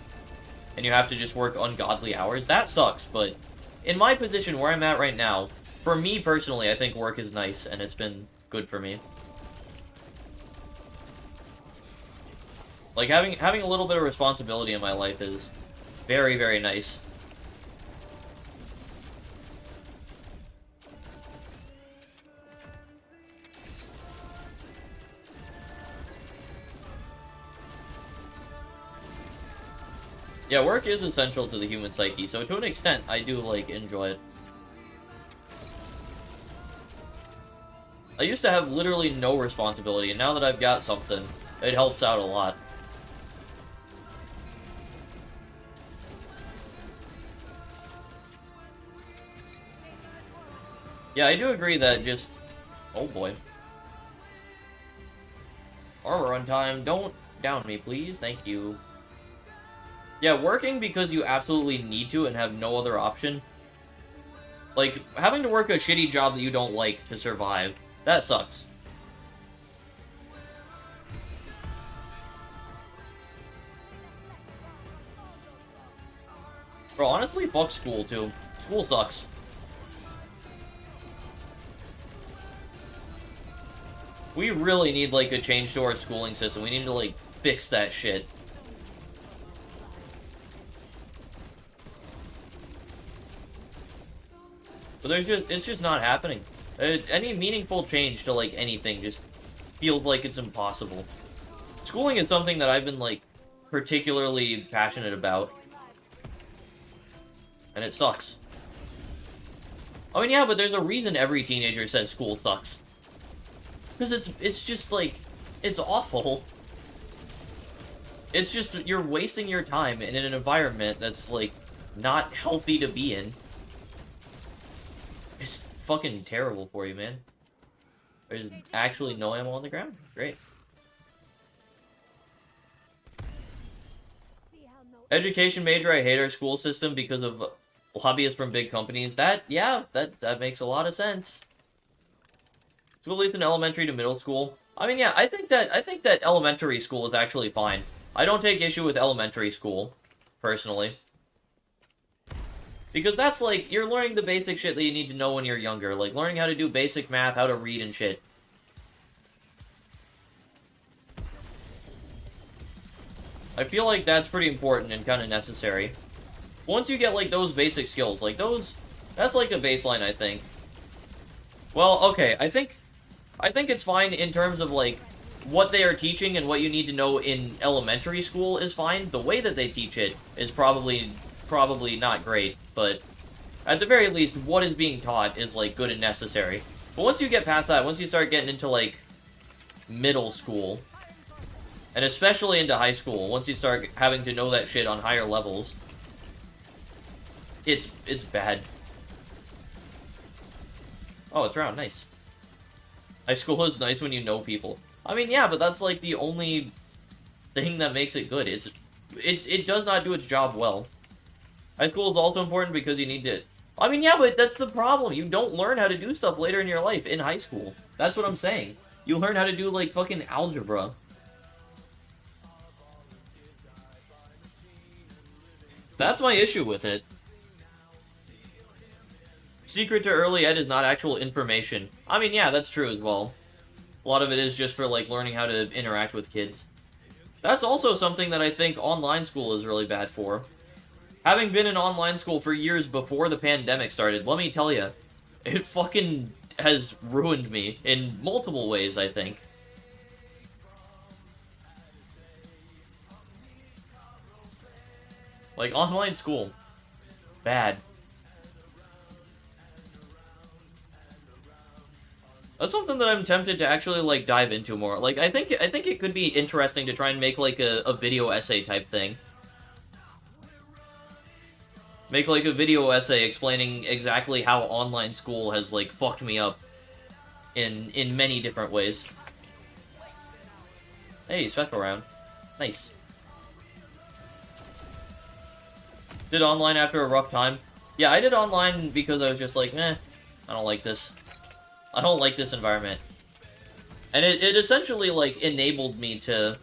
And you have to just work ungodly hours. That sucks, but in my position where I'm at right now, for me personally, I think work is nice and it's been good for me. Like, having a little bit of responsibility in my life is very, very nice. Yeah, work is essential to the human psyche, so to an extent, I do, like, enjoy it. I used to have literally no responsibility, and now that I've got something, it helps out a lot. Yeah, I do agree that just... Oh boy. Armor on time. Don't down me, please. Thank you. Yeah, working because you absolutely need to and have no other option. Like, having to work a shitty job that you don't like to survive, that sucks. Bro, honestly, fuck school, too. School sucks. We really need, like, a change to our schooling system. We need to, like, fix that shit. But it's just not happening. Any meaningful change to, like, anything just feels like it's impossible. Schooling is something that I've been, like, particularly passionate about. And it sucks. I mean, yeah, but there's a reason every teenager says school sucks. Because it's just, like, it's awful. It's just, you're wasting your time in an environment that's, like, not healthy to be in. It's fucking terrible for you, man. There's actually no ammo on the ground? Great. Education major, I hate our school system because of lobbyists from big companies. That makes a lot of sense. School, at least in elementary to middle school. I mean, yeah, I think that elementary school is actually fine. I don't take issue with elementary school, personally. Because that's, like, you're learning the basic shit that you need to know when you're younger. Like, learning how to do basic math, how to read and shit. I feel like that's pretty important and kind of necessary. Once you get, like, those basic skills, like, that's, like, a baseline, I think. Well, okay, I think it's fine in terms of, like, what they are teaching and what you need to know in elementary school is fine. The way that they teach it is probably not great, but at the very least, what is being taught is, like, good and necessary. But once you get past that, once you start getting into, like, middle school, and especially into high school, once you start having to know that shit on higher levels, it's bad. Oh, it's round. Nice. High school is nice when you know people. I mean, yeah, but that's, like, the only thing that makes it good. It does not do its job well. High school is also important because you need to... I mean, yeah, but that's the problem. You don't learn how to do stuff later in your life in high school. That's what I'm saying. You learn how to do, like, fucking algebra. That's my issue with it. Secret to early ed is not actual information. I mean, yeah, that's true as well. A lot of it is just for, like, learning how to interact with kids. That's also something that I think online school is really bad for. Having been in online school for years before the pandemic started, let me tell you, it fucking has ruined me in multiple ways, I think. Like, online school. Bad. That's something that I'm tempted to actually, like, dive into more. Like, I think it could be interesting to try and make, like, a video essay type thing. Make, like, a video essay explaining exactly how online school has, like, fucked me up in many different ways. Hey, special round. Nice. Did online after a rough time. Yeah, I did online because I was just like, I don't like this. I don't like this environment. And it essentially, like, enabled me to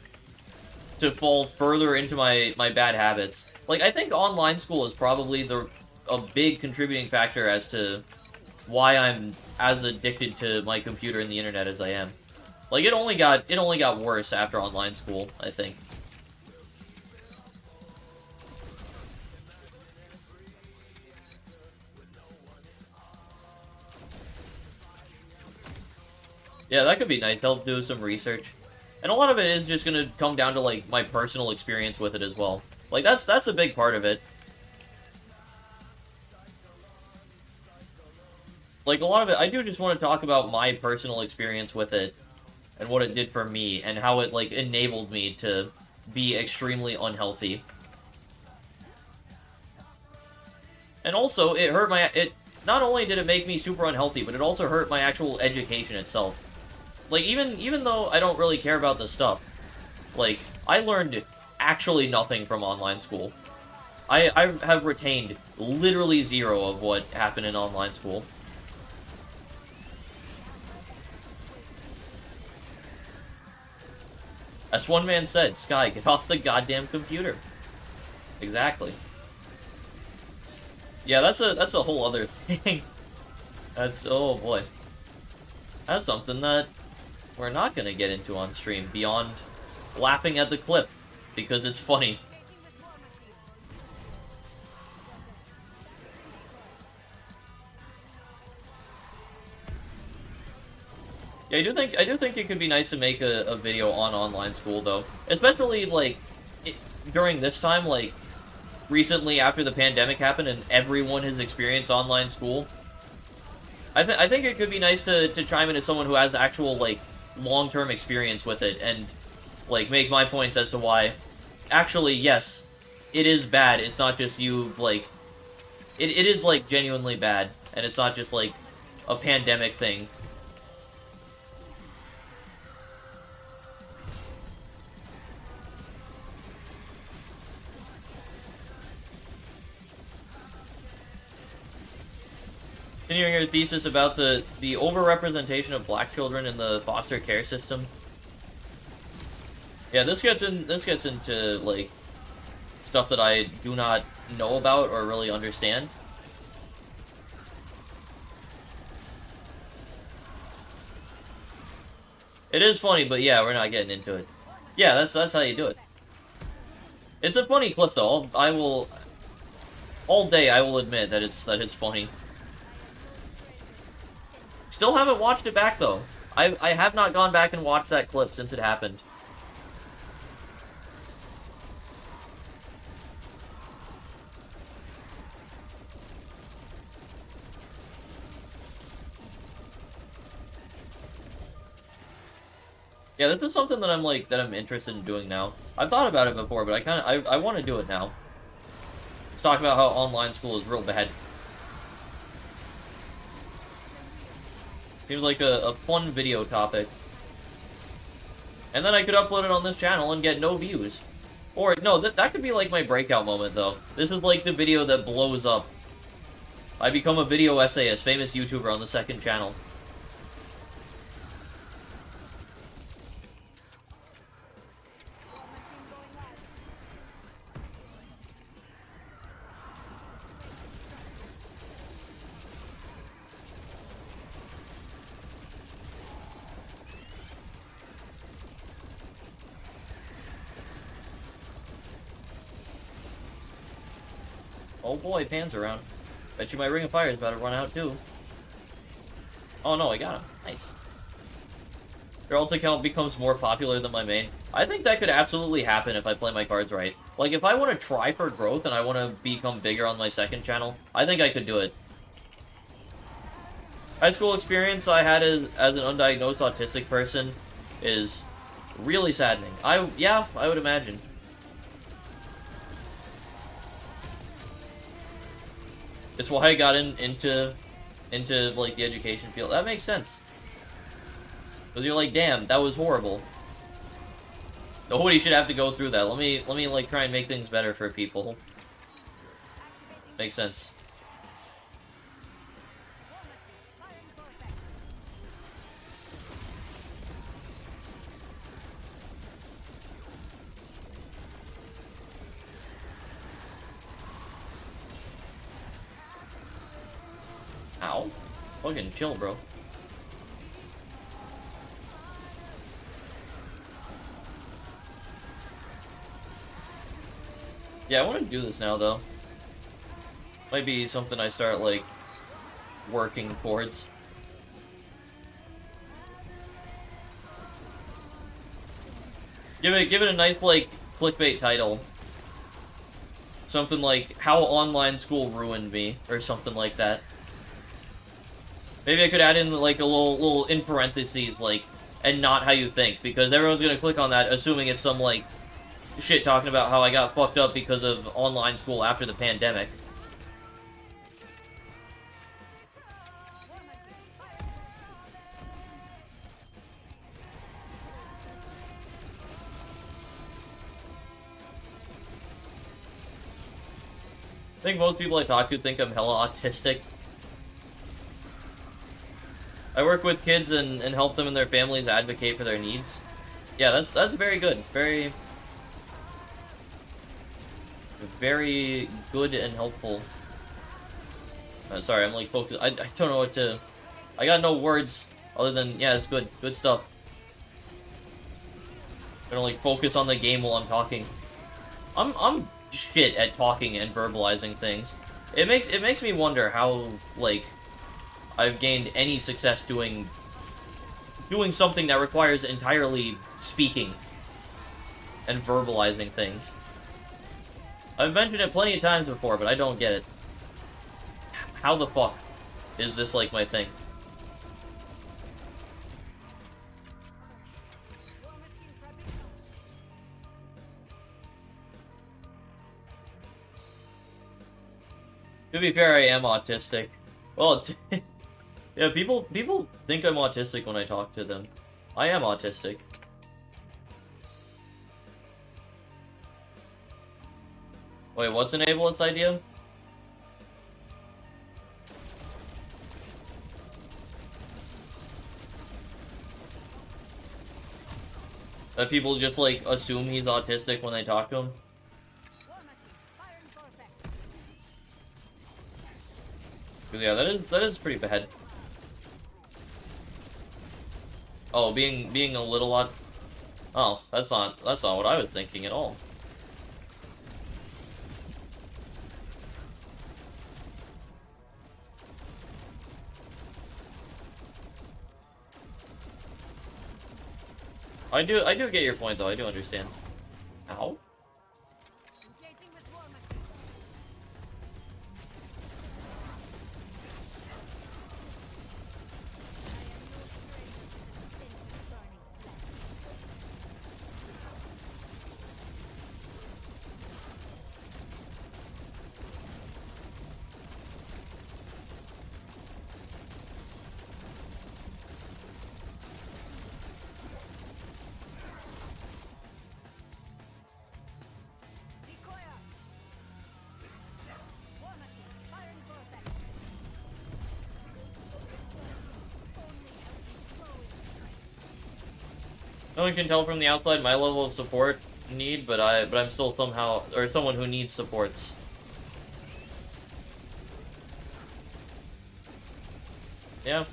fall further into my bad habits. Like, I think online school is probably a big contributing factor as to why I'm as addicted to my computer and the internet as I am. Like, it only got worse after online school, I think. Yeah, that could be nice. Help do some research. And a lot of it is just gonna come down to, like, my personal experience with it as well. Like, that's a big part of it. Like, a lot of it, I do just want to talk about my personal experience with it, and what it did for me, and how it, like, enabled me to be extremely unhealthy. And also, it hurt not only did it make me super unhealthy, but it also hurt my actual education itself. Like, even though I don't really care about this stuff, like, I learned actually nothing from online school. I have retained literally zero of what happened in online school. As one man said, Sky, get off the goddamn computer. Exactly. Yeah, that's a whole other thing. That's, oh boy. That's something that we're not gonna get into on stream, beyond laughing at the clip, because it's funny. Yeah, I do think it could be nice to make a video on online school, though. Especially, like, during this time, like, recently after the pandemic happened and everyone has experienced online school. I think it could be nice to chime in as someone who has actual, like, long-term experience with it and, like, make my points as to why, actually, yes, it is bad. It's not just you, like, it is, like, genuinely bad, and it's not just, like, a pandemic thing. Continuing your thesis about the overrepresentation of black children in the foster care system. Yeah, this gets into like stuff that I do not know about or really understand. It is funny, but yeah, we're not getting into it. Yeah, that's how you do it. It's a funny clip though. I will all day I will admit that it's funny. Still haven't watched it back, though. I have not gone back and watched that clip since it happened. Yeah, this is something that I'm interested in doing now. I've thought about it before, but I want to do it now. Let's talk about how online school is real bad. Seems like a fun video topic. And then I could upload it on this channel and get no views. Or, no, that could be like my breakout moment, though. This is like the video that blows up. I become a video essayist, famous YouTuber on the second channel. Oh boy, Pan's around. Bet you my Ring of Fire is about to run out too. Oh no, I got him. Nice. Your ult account becomes more popular than my main. I think that could absolutely happen if I play my cards right. Like, if I want to try for growth and I want to become bigger on my second channel, I think I could do it. High school experience I had as an undiagnosed autistic person is really saddening. Yeah, I would imagine. It's why I got into like the education field. That makes sense. Because you're like, damn, that was horrible. Nobody should have to go through that. Let me like try and make things better for people. Makes sense. Ow. Fucking chill, bro. Yeah, I want to do this now, though. Might be something I start, like, working towards. Give it a nice, like, clickbait title. Something like, How Online School Ruined Me, or something like that. Maybe I could add in, like, a little in parentheses, like, and not how you think, because everyone's gonna click on that assuming it's some, like, shit talking about how I got fucked up because of online school after the pandemic. I think most people I talk to think I'm hella autistic. I work with kids and help them and their families advocate for their needs. Yeah, that's very good. Very good and helpful. Sorry, I'm like focused. I don't know what to. I got no words other than yeah, it's good. Good stuff. I'm gonna like focus on the game while I'm talking. I'm shit at talking and verbalizing things. It makes me wonder how like I've gained any success doing something that requires entirely speaking and verbalizing things. I've mentioned it plenty of times before, but I don't get it. How the fuck is this like my thing? To be fair, I am autistic. Well, yeah, people think I'm autistic when I talk to them. I am autistic. Wait, what's an ableist idea? That people just like assume he's autistic when they talk to him? Yeah, that is pretty bad. Oh, being a little odd. Oh, that's not what I was thinking at all. I do get your point though. I do understand. Ow. No one can tell from the outside my level of support need, but I'm still somehow someone who needs supports. Yeah.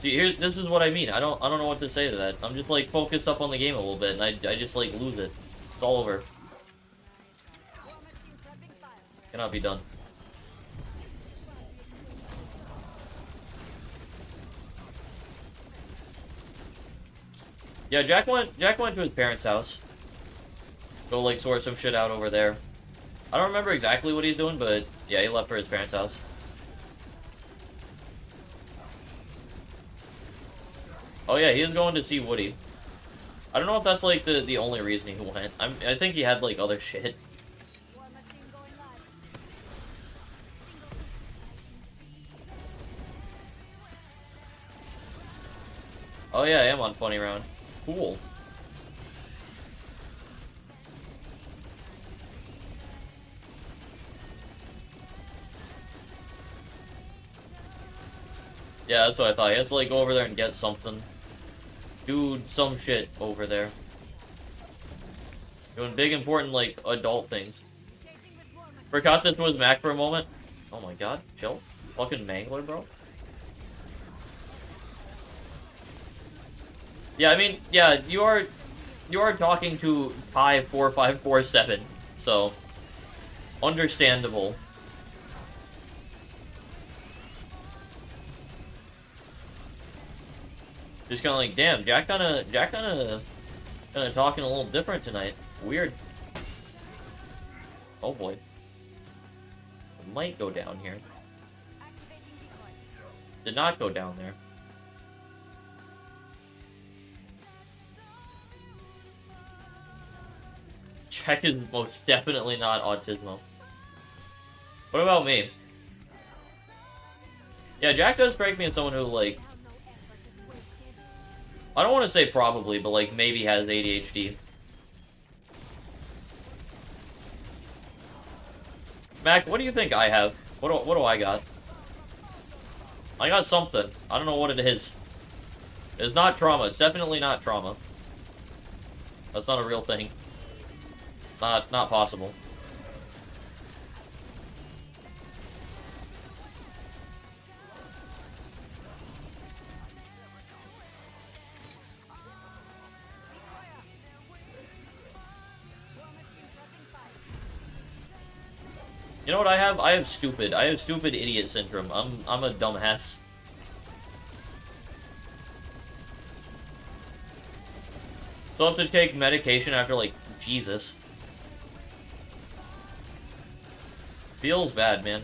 See, this is what I mean. I don't know what to say to that. I'm just like focused up on the game a little bit, and I just like lose it. It's all over. Cannot be done. Yeah, Jack went to his parents' house. Go like sort some shit out over there. I don't remember exactly what he's doing, but yeah, he left for his parents' house. Oh yeah, he was going to see Woody. I don't know if that's like the only reason he went. I think he had like other shit. Oh yeah, I am on funny round. Cool. Yeah, that's what I thought. He has to like go over there and get something. Do some shit over there. Doing big important like adult things. Forgot this was Mac for a moment. Oh my god, chill. Fucking mangler, bro. Yeah, I mean, yeah, you are talking to Pi 4547, so understandable. Just kind of like, damn, Jack kind of talking a little different tonight. Weird. Oh boy, it might go down here. Did not go down there. Jack is most definitely not autismo. What about me? Yeah, Jack does strike me as someone who, like... I don't want to say probably, but, like, maybe has ADHD. Mac, what do you think I have? What do I got? I got something. I don't know what it is. It's not trauma. It's definitely not trauma. That's not a real thing. Not possible. You know what I have? I have stupid idiot syndrome. I'm a dumbass. So I have to take medication after, like, Jesus. Feels bad, man.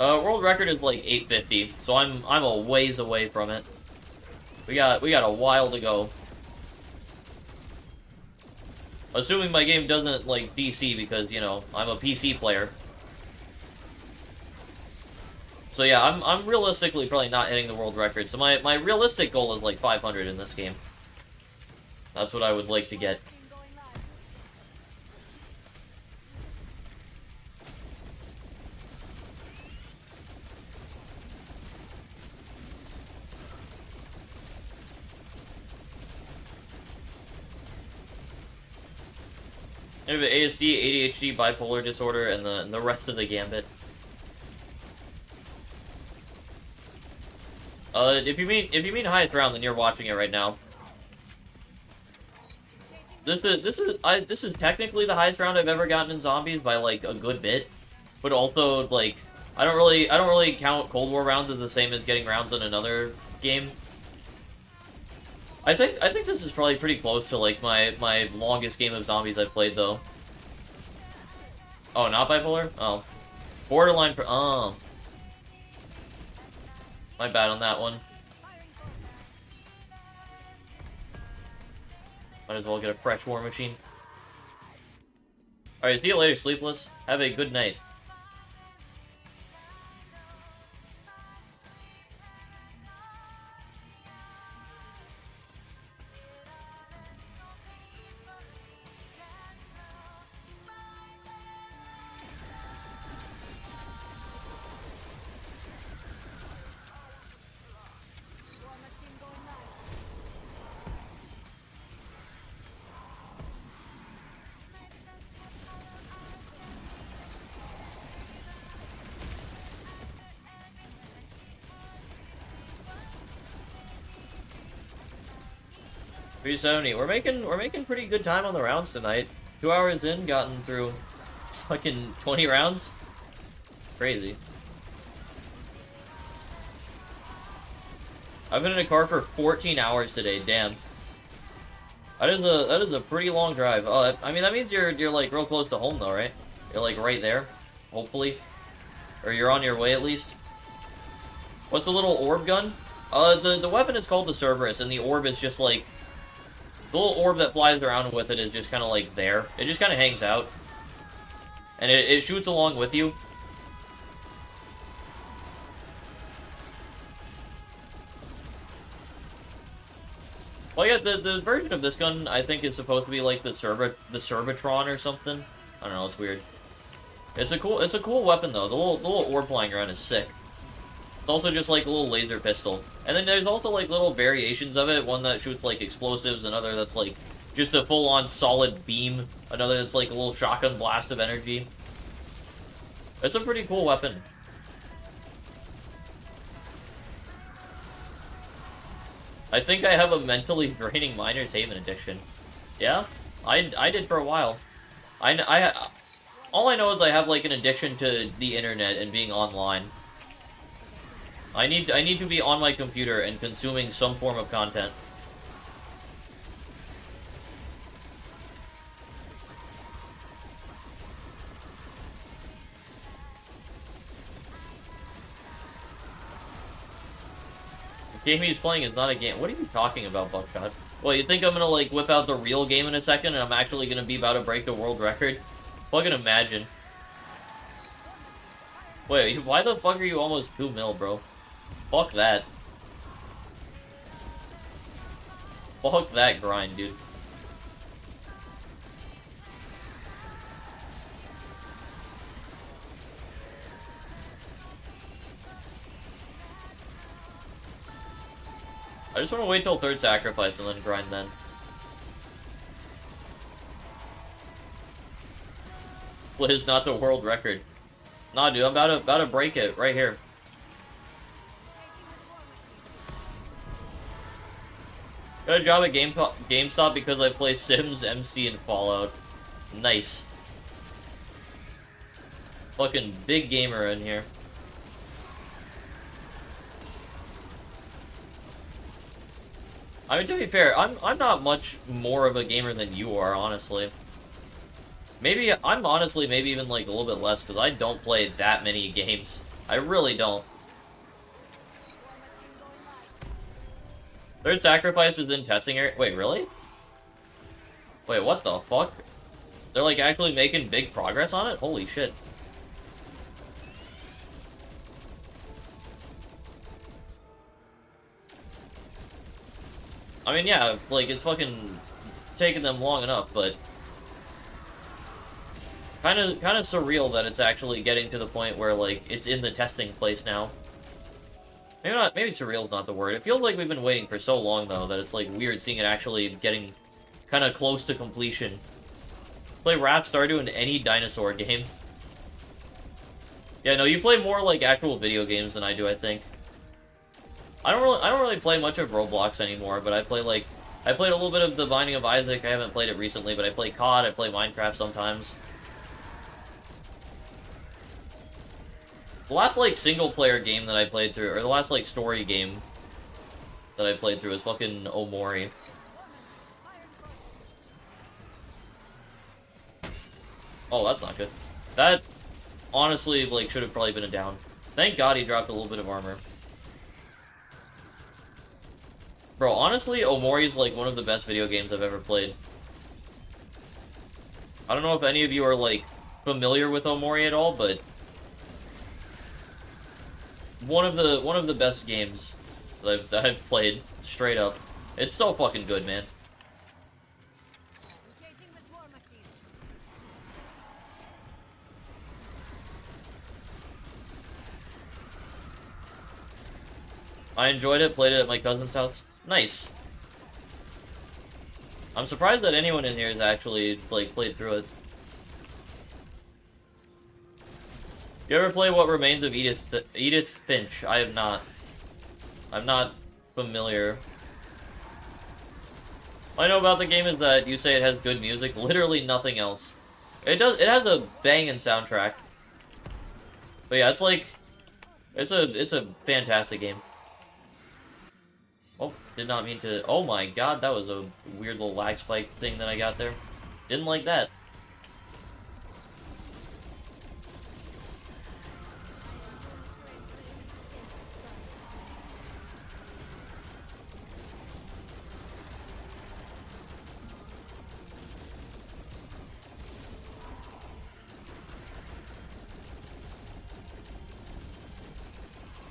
World record is like 850, so I'm a ways away from it. We got a while to go. Assuming my game doesn't like DC because, you know, I'm a PC player. So yeah, I'm realistically probably not hitting the world record. So my realistic goal is like 500 in this game. That's what I would like to get. I have ASD, ADHD, bipolar disorder, and the rest of the gambit. If you mean highest round, then you're watching it right now. This is technically the highest round I've ever gotten in zombies by like a good bit, but also like I don't really count Cold War rounds as the same as getting rounds in another game. I think this is probably pretty close to like my longest game of zombies I've played though. Oh, not bipolar? Oh, borderline. Oh, my bad on that one. Might as well get a fresh war machine. Alright, see you later, Sleepless. Have a good night. $370. We're making pretty good time on the rounds tonight. 2 hours in, gotten through fucking 20 rounds. Crazy. I've been in a car for 14 hours today. Damn. That is a pretty long drive. Oh, I mean that means you're like real close to home though, right? You're like right there, hopefully, or you're on your way at least. What's the little orb gun? The weapon is called the Cerberus, and the orb is just like the little orb that flies around with it is just kind of like there. It just kind of hangs out, and it shoots along with you. Well, yeah, the version of this gun I think is supposed to be like the Servatron or something. I don't know, it's weird. It's a cool weapon though. The little orb flying around is sick. It's also just like a little laser pistol. And then there's also like little variations of it. One that shoots like explosives, another that's like just a full-on solid beam, another that's like a little shotgun blast of energy. It's a pretty cool weapon. I think I have a mentally draining Miner's Haven addiction. Yeah, I did for a while. All I know is I have like an addiction to the internet and being online. I need to be on my computer and consuming some form of content. The game he's playing is not a game. What are you talking about, Buckshot? Well, you think I'm gonna, like, whip out the real game in a second and I'm actually gonna be about to break the world record? Fucking imagine. Wait, why the fuck are you almost 2 mil, bro? Fuck that. Fuck that grind, dude. I just want to wait till third sacrifice and then grind then. Liz, not the world record. Nah, dude, I'm about to break it right here. Got a job at GameStop because I play Sims, MC, and Fallout. Nice. Fucking big gamer in here. I mean, to be fair, I'm not much more of a gamer than you are, honestly. Maybe, I'm honestly maybe even, like, a little bit less, because I don't play that many games. I really don't. Third sacrifice is in testing area. Wait, really? Wait, what the fuck? They're, like, actually making big progress on it? Holy shit. I mean, yeah, like, it's fucking taking them long enough, but kind of surreal that it's actually getting to the point where, like, it's in the testing place now. Maybe not, maybe surreal's not the word. It feels like we've been waiting for so long, though, that it's, like, weird seeing it actually getting kind of close to completion. Play Raft Stardew in any dinosaur game. Yeah, no, you play more, like, actual video games than I do, I think. I don't really play much of Roblox anymore, but I play, like, I played a little bit of The Binding of Isaac. I haven't played it recently, but I play COD, I play Minecraft sometimes. The last, like, single-player game that I played through, or the last, like, story game that I played through was fucking Omori. Oh, that's not good. That, honestly, like, should have probably been a down. Thank God he dropped a little bit of armor. Bro, honestly, Omori's, like, one of the best video games I've ever played. I don't know if any of you are, like, familiar with Omori at all, but one of the best games that I've played, straight up. It's so fucking good, man. I enjoyed it, played it at my cousin's house. Nice. I'm surprised that anyone in here has actually, like, played through it. You ever play What Remains of Edith Finch? I have not. I'm not familiar. All I know about the game is that you say it has good music. Literally nothing else. It does. It has a banging soundtrack. But yeah, it's like, it's a fantastic game. Oh, did not mean to. Oh my god, that was a weird little lag spike thing that I got there. Didn't like that.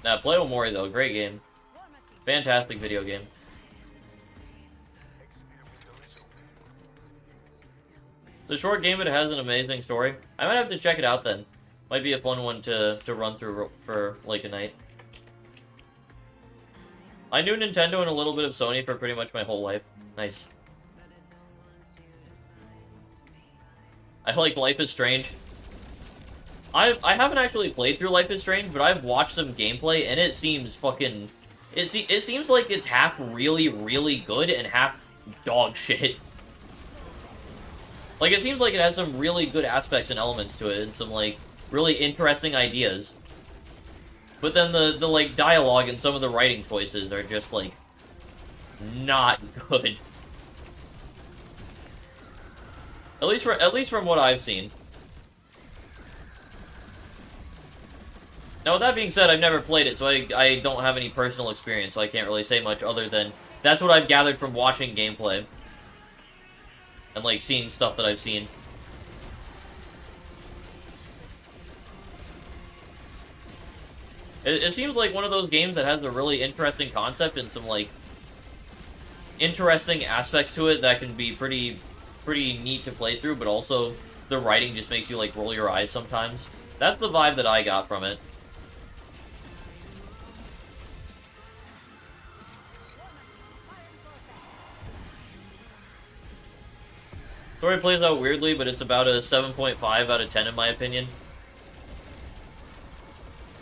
Nah, play Omori though, great game. Fantastic video game. It's a short game, but it has an amazing story. I might have to check it out then. Might be a fun one to run through for, like, a night. I knew Nintendo and a little bit of Sony for pretty much my whole life. Nice. I like Life is Strange. I haven't actually played through Life is Strange, but I've watched some gameplay, and it seems fucking... It seems like it's half really, really good and half dog shit. Like, it seems like it has some really good aspects and elements to it, and some, like, really interesting ideas. But then the like, dialogue and some of the writing choices are just, like, not good. At least from what I've seen. Now, with that being said, I've never played it, so I don't have any personal experience, so I can't really say much other than That's what I've gathered from watching gameplay. And, like, seeing stuff that I've seen. It seems like one of those games that has a really interesting concept and some, like, interesting aspects to it that can be pretty neat to play through, but also the writing just makes you, like, roll your eyes sometimes. That's the vibe that I got from it. Story plays out weirdly, but it's about a 7.5 out of 10 in my opinion.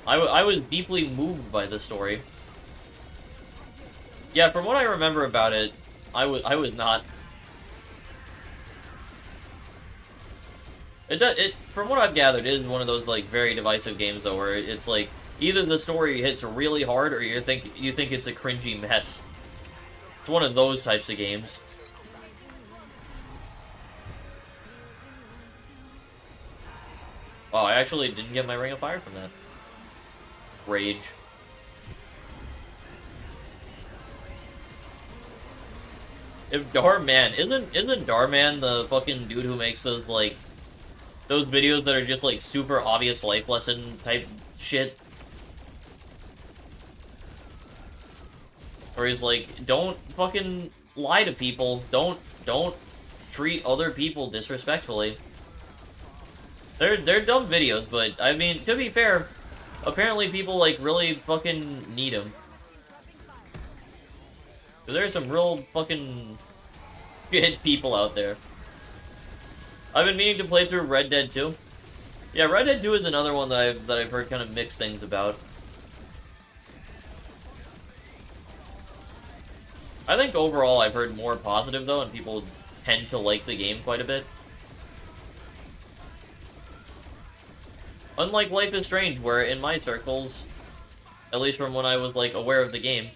I was deeply moved by the story. Yeah, from what I remember about it, I was not. From what I've gathered, it is one of those, like, very divisive games though, where it's like either the story hits really hard or you think it's a cringy mess. It's one of those types of games. Wow, I actually didn't get my Ring of Fire from that. Rage. If Darman isn't Darman the fucking dude who makes those, like, those videos that are just, like, super obvious life lesson type shit? Where he's like, don't fucking lie to people. Don't treat other people disrespectfully. They're dumb videos, but, I mean, to be fair, apparently people, like, really fucking need them. There's some real fucking shit people out there. I've been meaning to play through Red Dead 2. Yeah, Red Dead 2 is another one that I've heard kind of mixed things about. I think overall I've heard more positive though, and people tend to like the game quite a bit. Unlike Life is Strange, where in my circles, at least from when I was, like, aware of the game,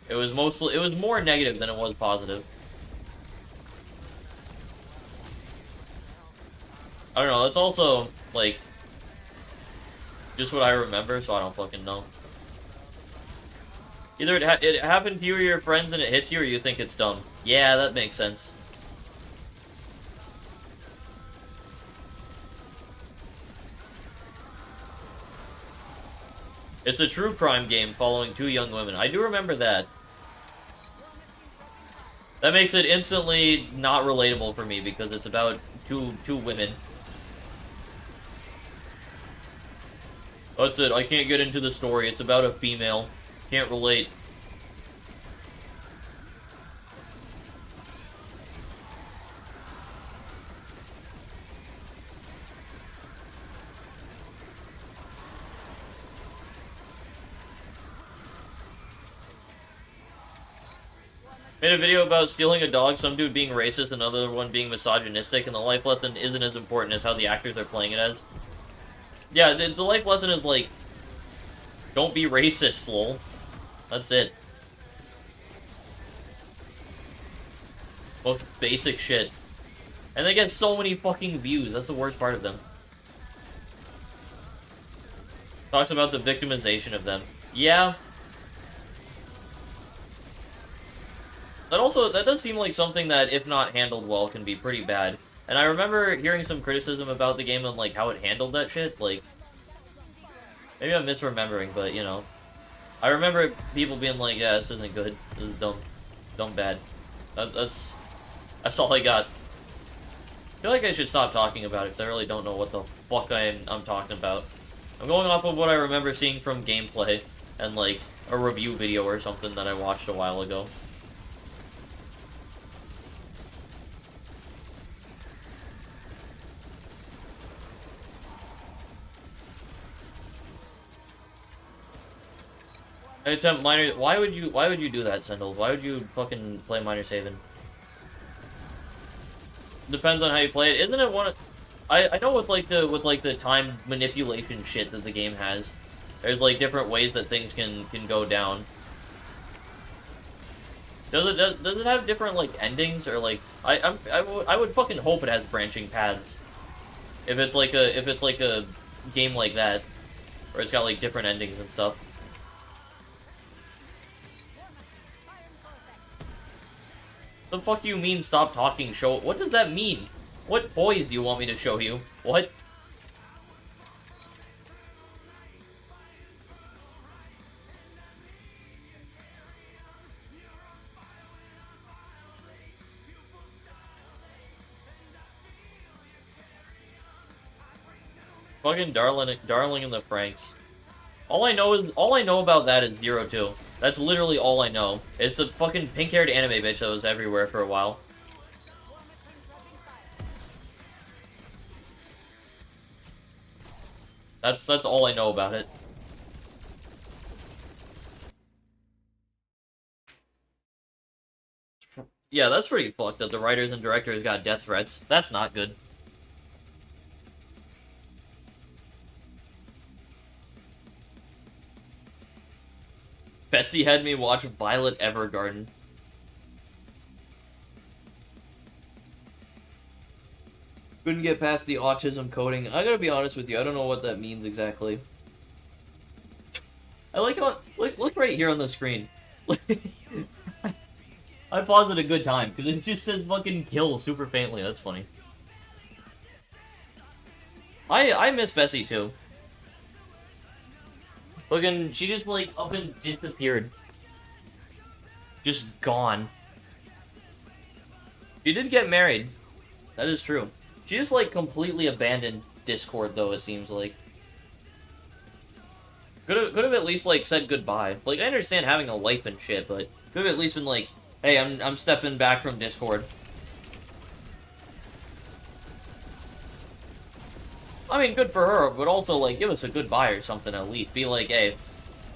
it was more negative than it was positive. I don't know, that's also, like, just what I remember, so I don't fucking know. Either it happened to you or your friends and it hits you, or you think it's dumb. Yeah, that makes sense. It's a true crime game following two young women. I do remember that. That makes it instantly not relatable for me because it's about two women. That's it. I can't get into the story. It's about a female. Can't relate. Made a video about stealing a dog, some dude being racist, another one being misogynistic, and the life lesson isn't as important as how the actors are playing it as. Yeah, the life lesson is like, don't be racist, lol. That's it. Most basic shit. And they get so many fucking views, that's the worst part of them. Talks about the victimization of them. Yeah. That does seem like something that, if not handled well, can be pretty bad. And I remember hearing some criticism about the game and, like, how it handled that shit. Like, maybe I'm misremembering, but, you know. I remember people being like, yeah, this isn't good. This is dumb. Dumb bad. That's all I got. I feel like I should stop talking about it, because I really don't know what the fuck I'm talking about. I'm going off of what I remember seeing from gameplay, and, like, a review video or something that I watched a while ago. Attempt minor. Why would you do that, Sendel? Why would you fucking play Minor Saving? Depends on how you play it. Isn't it one of... I know with the time manipulation shit that the game has, there's like different ways that things can go down. Does it have different like endings, or like I would fucking hope it has branching paths. If it's like a game like that, where it's got like different endings and stuff. The fuck do you mean stop talking, show? What does that mean? What toys do you want me to show you? What? Fucking darling in the Franks. All I know about that is 0-2. That's literally all I know. It's the fucking pink-haired anime bitch that was everywhere for a while. That's all I know about it. Yeah, that's pretty fucked up. The writers and directors got death threats. That's not good. Bessie had me watch Violet Evergarden. Couldn't get past the autism coding. I gotta be honest with you, I don't know what that means exactly. I like how... Look right here on the screen. I paused at a good time, because it just says fucking kill super faintly. That's funny. I miss Bessie, too. Fucking, she just, like, up and disappeared. Just gone. She did get married. That is true. She just, like, completely abandoned Discord, though, it seems like. Could have at least, like, said goodbye. Like, I understand having a life and shit, but could have at least been like, hey, I'm stepping back from Discord. I mean, good for her, but also, like, give us a goodbye or something at least. Be like, hey,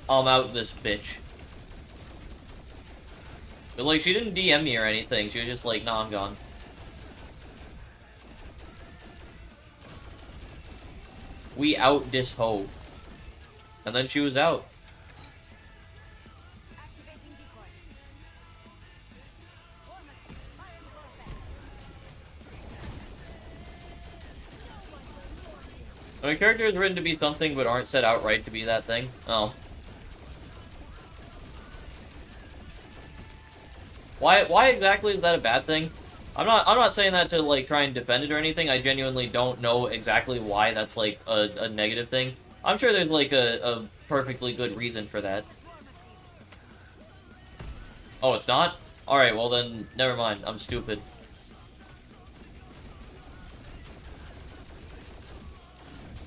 I'm out this bitch. But, like, she didn't DM me or anything. She was just like, nah, I'm gone. We out this hoe. And then she was out. I mean, characters written to be something but aren't set outright to be that thing. Oh. Why exactly is that a bad thing? I'm not saying that to, like, try and defend it or anything. I genuinely don't know exactly why that's, like, a negative thing. I'm sure there's, like, a perfectly good reason for that. Oh, it's not? Alright, well then, never mind. I'm stupid.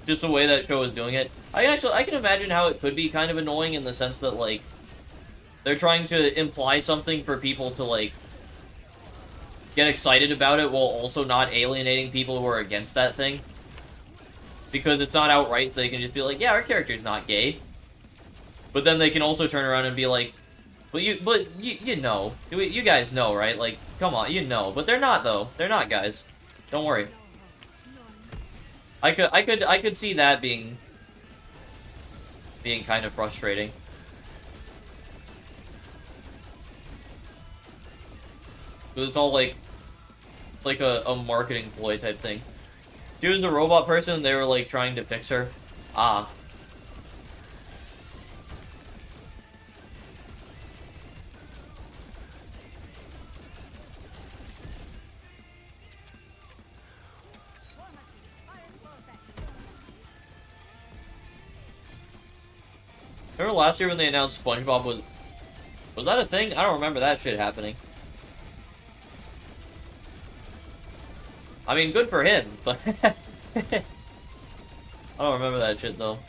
Just the way that show is doing it. I can imagine how it could be kind of annoying in the sense that, like, they're trying to imply something for people to, like, get excited about it while also not alienating people who are against that thing. Because it's not outright, so they can just be like, yeah, our character's not gay. But then they can also turn around and be like, but you know. You guys know, right? Like, come on, you know. But they're not, though. They're not, guys. Don't worry. I could see that being kind of frustrating. But it's all like a marketing ploy type thing. She was a robot person, they were like trying to fix her. Ah. Remember last year when they announced SpongeBob was that a thing? I don't remember that shit happening. I mean, good for him, but I don't remember that shit though.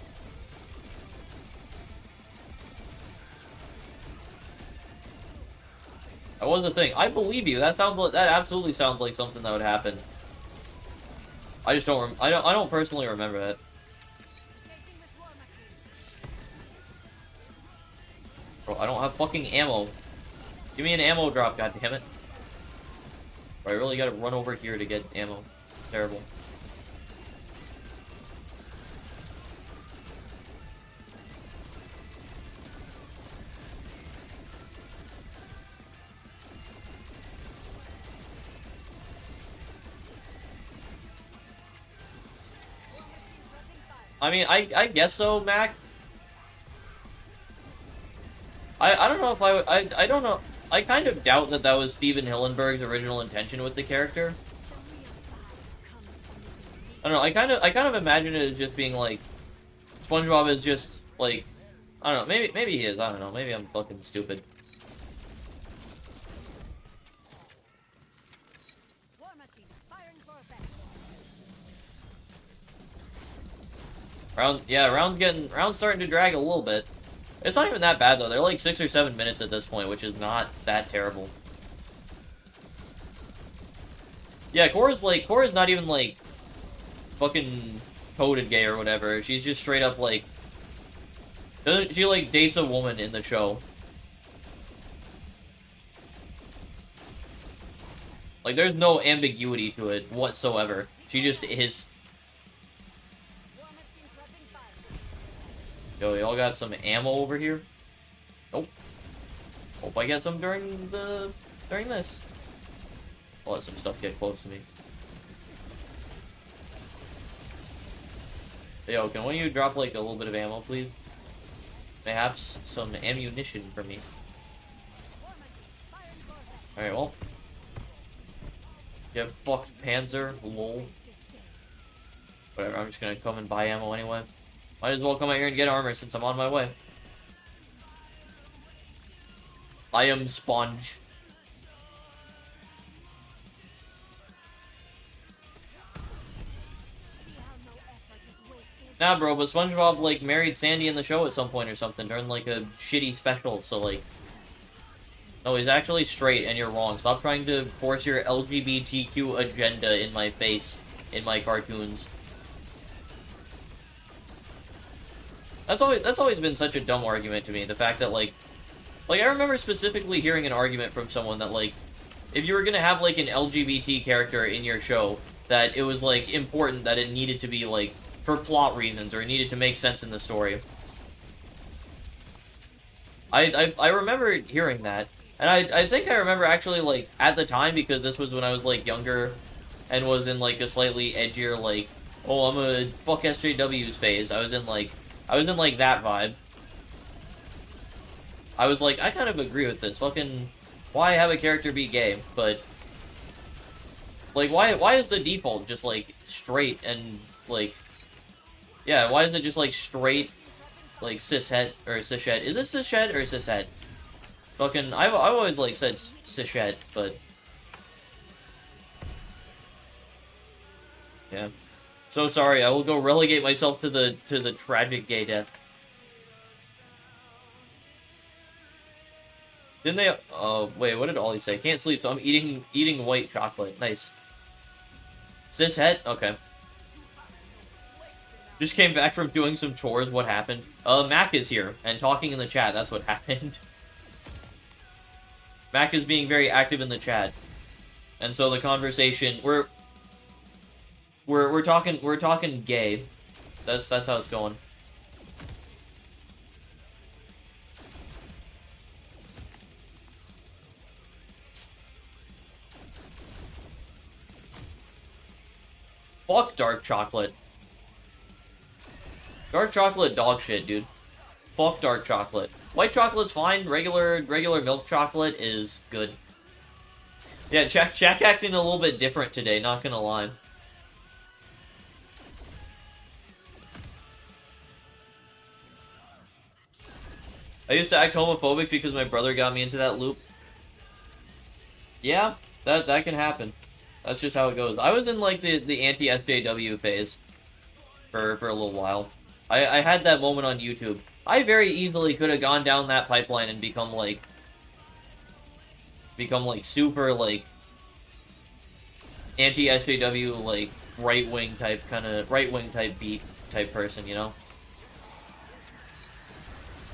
That was a thing. I believe you. That absolutely sounds like something that would happen. I just don't. I don't personally remember that. Bro, I don't have fucking ammo. Give me an ammo drop, goddammit. I really gotta run over here to get ammo. Terrible. I mean, I guess so, Mac. I don't know if I don't know. I kind of doubt that that was Steven Hillenburg's original intention with the character. I don't know. I kind of imagine it as just being like SpongeBob is just like, I don't know. Maybe he is. I don't know. Maybe I'm fucking stupid. Round's starting to drag a little bit. It's not even that bad though. They're like 6 or 7 minutes at this point, which is not that terrible. Yeah, Cora's not even like fucking coded gay or whatever. She's just straight up like, she like dates a woman in the show. Like there's no ambiguity to it whatsoever. She just is. Yo, y'all got some ammo over here? Nope. Hope I get some during this. I'll let some stuff get close to me. Yo, can one of you drop like a little bit of ammo, please? Perhaps some ammunition for me. Alright, well. Get fucked, Panzer, lol. Whatever, I'm just gonna come and buy ammo anyway. Might as well come out here and get armor since I'm on my way. I am Sponge. Nah, bro, but SpongeBob, like, married Sandy in the show at some point or something during, like, a shitty special, so, like... No, he's actually straight, and you're wrong. Stop trying to force your LGBTQ agenda in my face, in my cartoons. That's always been such a dumb argument to me, the fact that, like, I remember specifically hearing an argument from someone that, like, if you were gonna have, like, an LGBT character in your show, that it was, like, important that it needed to be, like, for plot reasons, or it needed to make sense in the story. I remember hearing that, and I think I remember actually, like, at the time, because this was when I was, like, younger, and was in, like, a slightly edgier, like, oh, I'm a fuck SJWs phase. I was in, like, that vibe. I was like, I kind of agree with this. Fucking, why have a character be gay? But, like, why is the default just, like, straight and, like, yeah, why isn't it just, like, straight, like, cishet, or cishet? Is it cishet or cishet? Fucking, I've always, like, said cishet, but... Yeah. So sorry, I will go relegate myself to the tragic gay death. Didn't they? Oh wait, what did Ollie say? Can't sleep, so I'm eating white chocolate. Nice. Cishet? Okay. Just came back from doing some chores. What happened? Mac is here and talking in the chat. That's what happened. Mac is being very active in the chat, and so the conversation we're talking gay. That's how it's going. Fuck dark chocolate. Dark chocolate dog shit, dude. Fuck dark chocolate. White chocolate's fine. Regular milk chocolate is good. Yeah, Jack acting a little bit different today, not gonna lie. I used to act homophobic because my brother got me into that loop. Yeah, that can happen. That's just how it goes. I was in, like, the anti-SJW phase for a little while. I had that moment on YouTube. I very easily could have gone down that pipeline and become, like, super, like, anti-SJW, like, right-wing type beat type person, you know?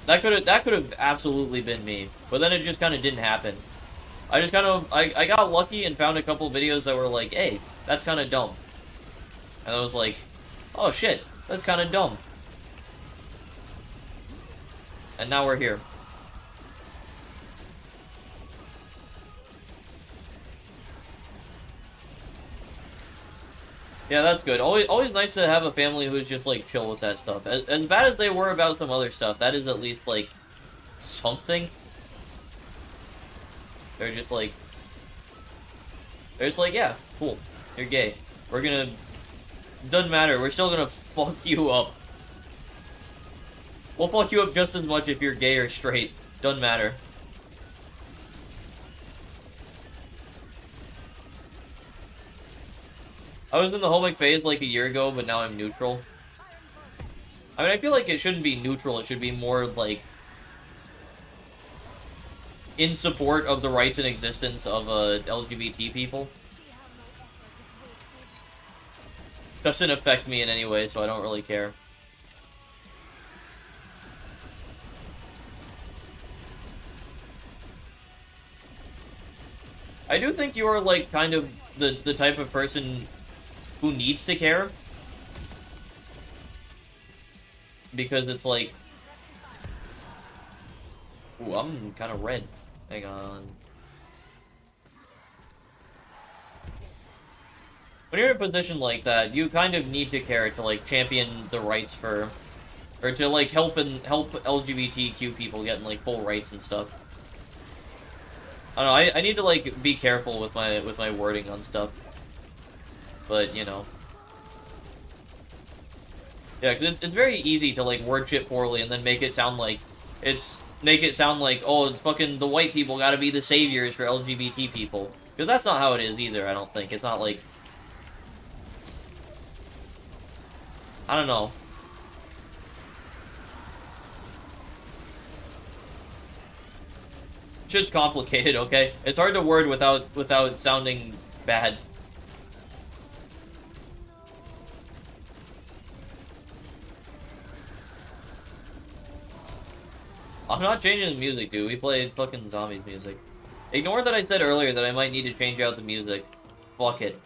That could have absolutely been me, but then it just kind of didn't happen. I got lucky and found a couple videos that were like, hey, that's kind of dumb. And I was like, oh shit, that's kind of dumb. And now we're here. Yeah, that's good. Always nice to have a family who's just, like, chill with that stuff. As bad as they were about some other stuff, that is at least, like, something. They're just like, yeah, cool, you're gay. We're gonna, doesn't matter, we're still gonna fuck you up. We'll fuck you up just as much if you're gay or straight. Doesn't matter. I was in the homic phase like a year ago, but now I'm neutral. I mean, I feel like it shouldn't be neutral, it should be more like in support of the rights and existence of LGBT people. Doesn't affect me in any way, so I don't really care. I do think you are, like, kind of the type of person who needs to care. Because it's like... Ooh, I'm kind of red. Hang on. When you're in a position like that, you kind of need to care to, like, champion the rights for... Or to, like, help LGBTQ people getting, like, full rights and stuff. I don't know, I need to, like, be careful with my wording on stuff. But, you know. Yeah, because it's very easy to, like, word shit poorly and then make it sound like... oh, fucking the white people gotta be the saviors for LGBT people. Because that's not how it is either, I don't think. It's not like... I don't know. Shit's complicated, okay? It's hard to word without sounding bad. I'm not changing the music, dude. We played fucking zombies music. Ignore that I said earlier that I might need to change out the music. Fuck it.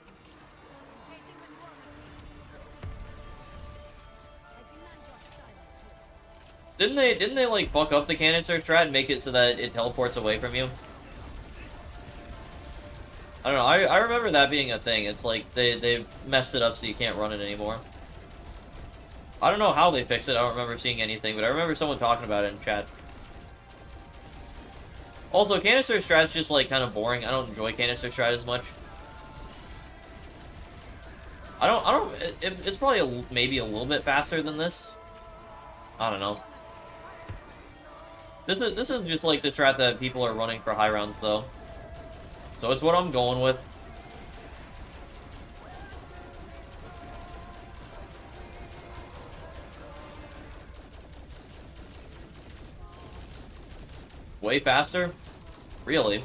Didn't they like fuck up the canister strat and make it so that it teleports away from you? I don't know, I remember that being a thing. It's like they messed it up so you can't run it anymore. I don't know how they fixed it, I don't remember seeing anything, but I remember someone talking about it in chat. Also, canister strat's just like kind of boring. I don't enjoy canister strat as much. It's probably maybe a little bit faster than this. I don't know. This is just like the strat that people are running for high rounds though. So it's what I'm going with. Way faster? Really?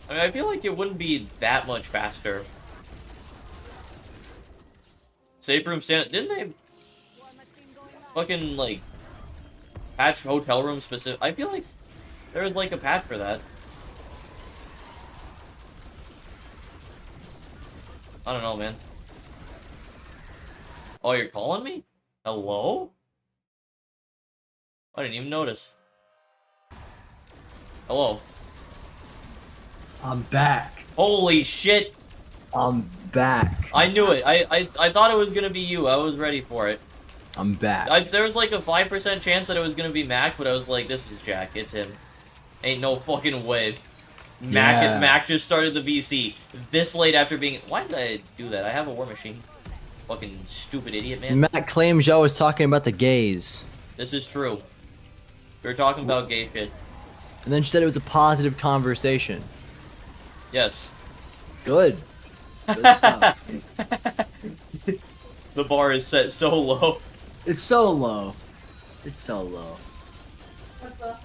I mean, I feel like it wouldn't be that much faster. Safe room stand... Didn't they... fucking, like... patch hotel room specific... I feel like there was, like, a patch for that. I don't know, man. Oh, you're calling me? Hello? I didn't even notice. Hello. I'm back. Holy shit! I'm back. I knew it. I thought it was gonna be you. I was ready for it. I'm back. There was like a 5% chance that it was gonna be Mac, but I was like, this is Jack. It's him. Ain't no fucking way. Mac just started the VC this late after being... Why did I do that? I have a war machine. Fucking stupid idiot, man. Matt claims y'all was talking about the gays. This is true. We were talking about gay shit. And then she said it was a positive conversation. Yes. Good. Good stuff. The bar is set so low. It's so low. It's so low. What's up?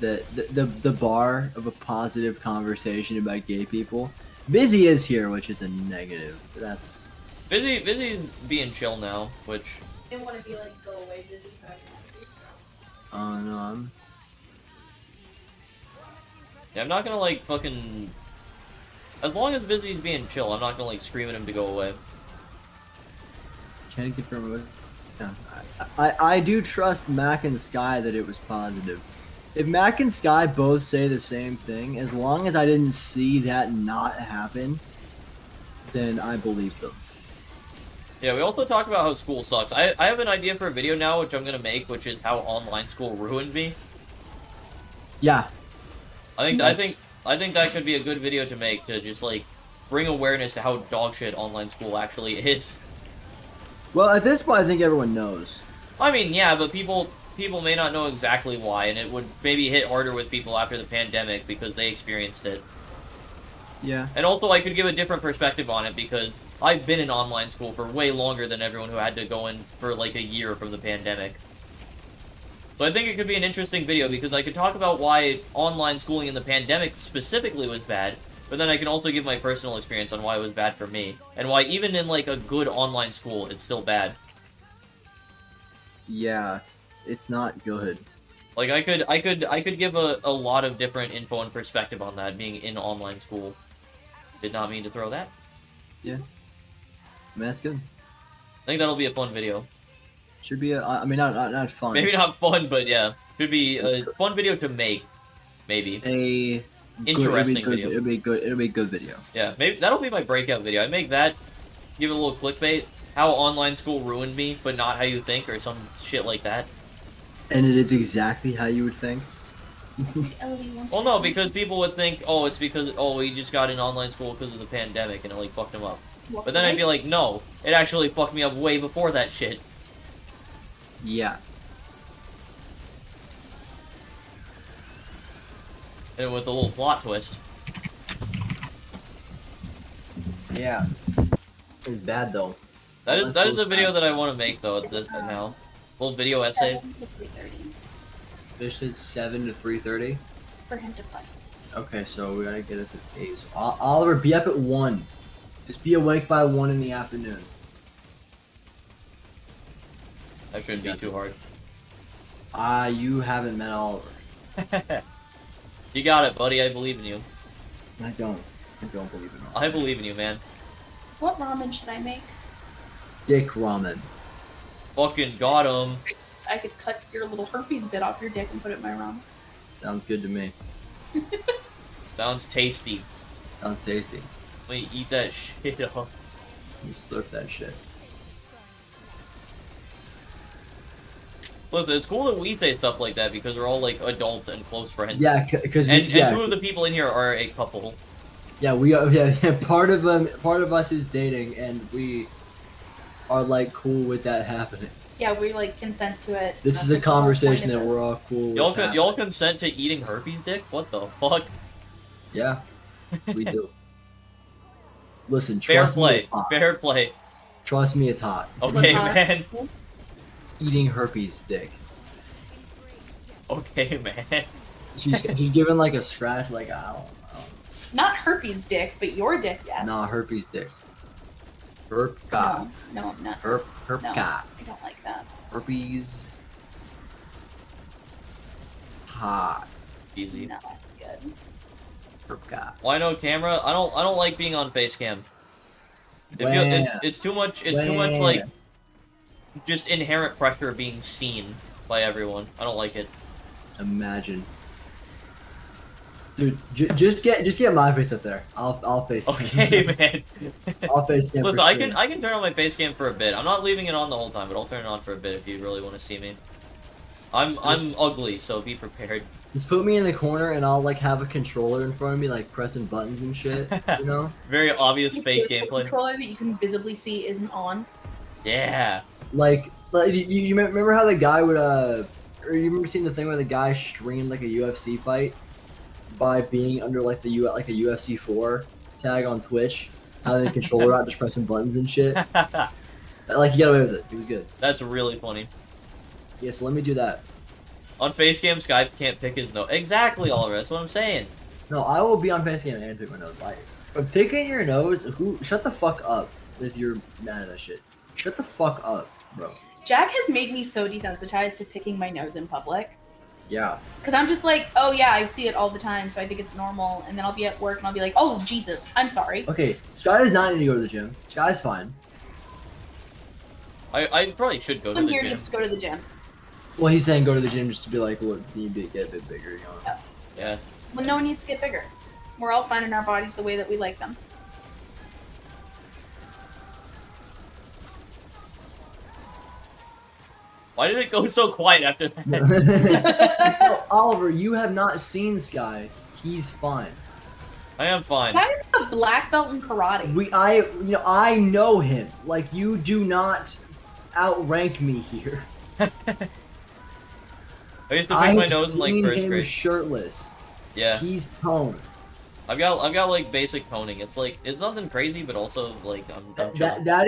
The bar of a positive conversation about gay people. Busy is here, which is a negative. That's... Busy's being chill now, which... I didn't want to be like, go away, busy. Oh, no, I'm... Yeah, I'm not gonna, like, fucking... As long as Busy's being chill, I'm not gonna, like, scream at him to go away. Can't confirm it. Yeah. I do trust Mac and Sky that it was positive. If Mac and Sky both say the same thing, as long as I didn't see that not happen, then I believe them. Yeah, we also talked about how school sucks. I have an idea for a video now, which I'm gonna make, which is how online school ruined me. Yeah. I think that could be a good video to make to just like bring awareness to how dog shit online school actually is. Well, at this point, I think everyone knows. I mean, yeah, but people may not know exactly why, and it would maybe hit harder with people after the pandemic because they experienced it. Yeah. And also, I could give a different perspective on it because I've been in online school for way longer than everyone who had to go in for like a year from the pandemic. So I think it could be an interesting video because I could talk about why online schooling in the pandemic specifically was bad, but then I can also give my personal experience on why it was bad for me, and why even in like a good online school, it's still bad. Yeah. It's not good. Like I could give a lot of different info and perspective on that being in online school. Did not mean to throw that. Yeah. I mean, that's good. I think that'll be a fun video. Should be I mean, not fun. Maybe not fun, but yeah. Should be a fun video to make. Maybe. A Interesting good, video. It'll be good. It'll be a good video. Yeah, maybe that'll be my breakout video. I make that, give it a little clickbait. How online school ruined me, but not how you think, or some shit like that. And it is exactly how you would think. Well, no, because people would think, oh, it's because, oh, we just got in online school because of the pandemic, and it, like, fucked them up. But then I feel like, no, it actually fucked me up way before that shit. Yeah. And with a little plot twist. Yeah. It's bad, though. That is Online a school's video bad. that I want to make, though, at now. Little video essay. 7 to 3:30 Fish is 7 to 3:30. for him to play. Okay, so we gotta get it to pace. Oliver, be up at 1. Just be awake by 1 in the afternoon. That shouldn't be too hard. You haven't met Oliver. You got it, buddy. I believe in you. I don't believe in Oliver. I believe in you, man. What ramen should I make? Dick ramen. Fucking got him. I could cut your little herpes bit off your dick and put it in my ramen. Sounds good to me. Sounds tasty. Sounds tasty. Let me eat that shit up. You slurp that shit. Listen, it's cool that we say stuff like that because we're all like adults and close friends. Yeah, because and two of the people in here are a couple. Yeah, we are. Yeah, part of us is dating, and we are like cool with that happening. Yeah, we like consent to it. This That's is a like the whole conversation point that of we're this. all cool with. Y'all consent to eating herpes dick? What the fuck? Yeah, we do. Listen, Fair trust me, play. it's hot. Fair play. Trust me, it's hot. Okay, hot? man. Eating herpes dick. Okay, man. She's giving like a scratch, like I don't. Not herpes dick, but your dick, yes. Nah, herpes dick. Herp cock. No, not. Herp No. cock. I don't like that. Herpes. Hot. Easy. No, that's good. Herp cock. Why no camera? I don't like being on face cam. It's too much. It's too much like just inherent pressure of being seen by everyone. I don't like it. Imagine. Dude, just get my face up there. I'll face cam. Okay, man. I'll face cam. Listen, for I sure. can turn on my face cam for a bit. I'm not leaving it on the whole time, but I'll turn it on for a bit if you really want to see me. I'm ugly, so be prepared. Just put me in the corner and I'll like have a controller in front of me, like pressing buttons and shit. You know? Very obvious Like, fake there's a gameplay. controller that you can visibly see isn't on. Yeah. Like you remember how the guy would or you remember seeing the thing where the guy streamed like a UFC fight by being under like a UFC 4 tag on Twitch, having the controller out, just pressing buttons and shit. Like he got away with it. He was good. That's really funny. Yeah, so let me do that. On Facecam, Skype can't pick his nose. Exactly, Oliver. That's what I'm saying. No, I will be on Facecam and pick my nose. Like, but picking your nose, shut the fuck up if you're mad at that shit. Shut the fuck up, bro. Jack has made me so desensitized to picking my nose in public. Yeah. Because I'm just like, oh yeah, I see it all the time, so I think it's normal. And then I'll be at work and I'll be like, oh Jesus, I'm sorry. Okay, Sky does not need to go to the gym. Sky's fine. I probably should go to I'm the here gym. to go to the gym. Well, he's saying go to the gym just to be like, look, you need to get a bit bigger, you know? Yeah. Well, no one needs to get bigger. We're all finding our bodies the way that we like them. Why did it go so quiet after that? No, Oliver, you have not seen Sky. He's fine. I am fine. That is a black belt in karate. I know him. Like, you do not outrank me here. I used to pick my nose in like seen first him grade. shirtless. Yeah. He's toned. I've got like basic toning. It's like it's nothing crazy, but also like I'm chilling. That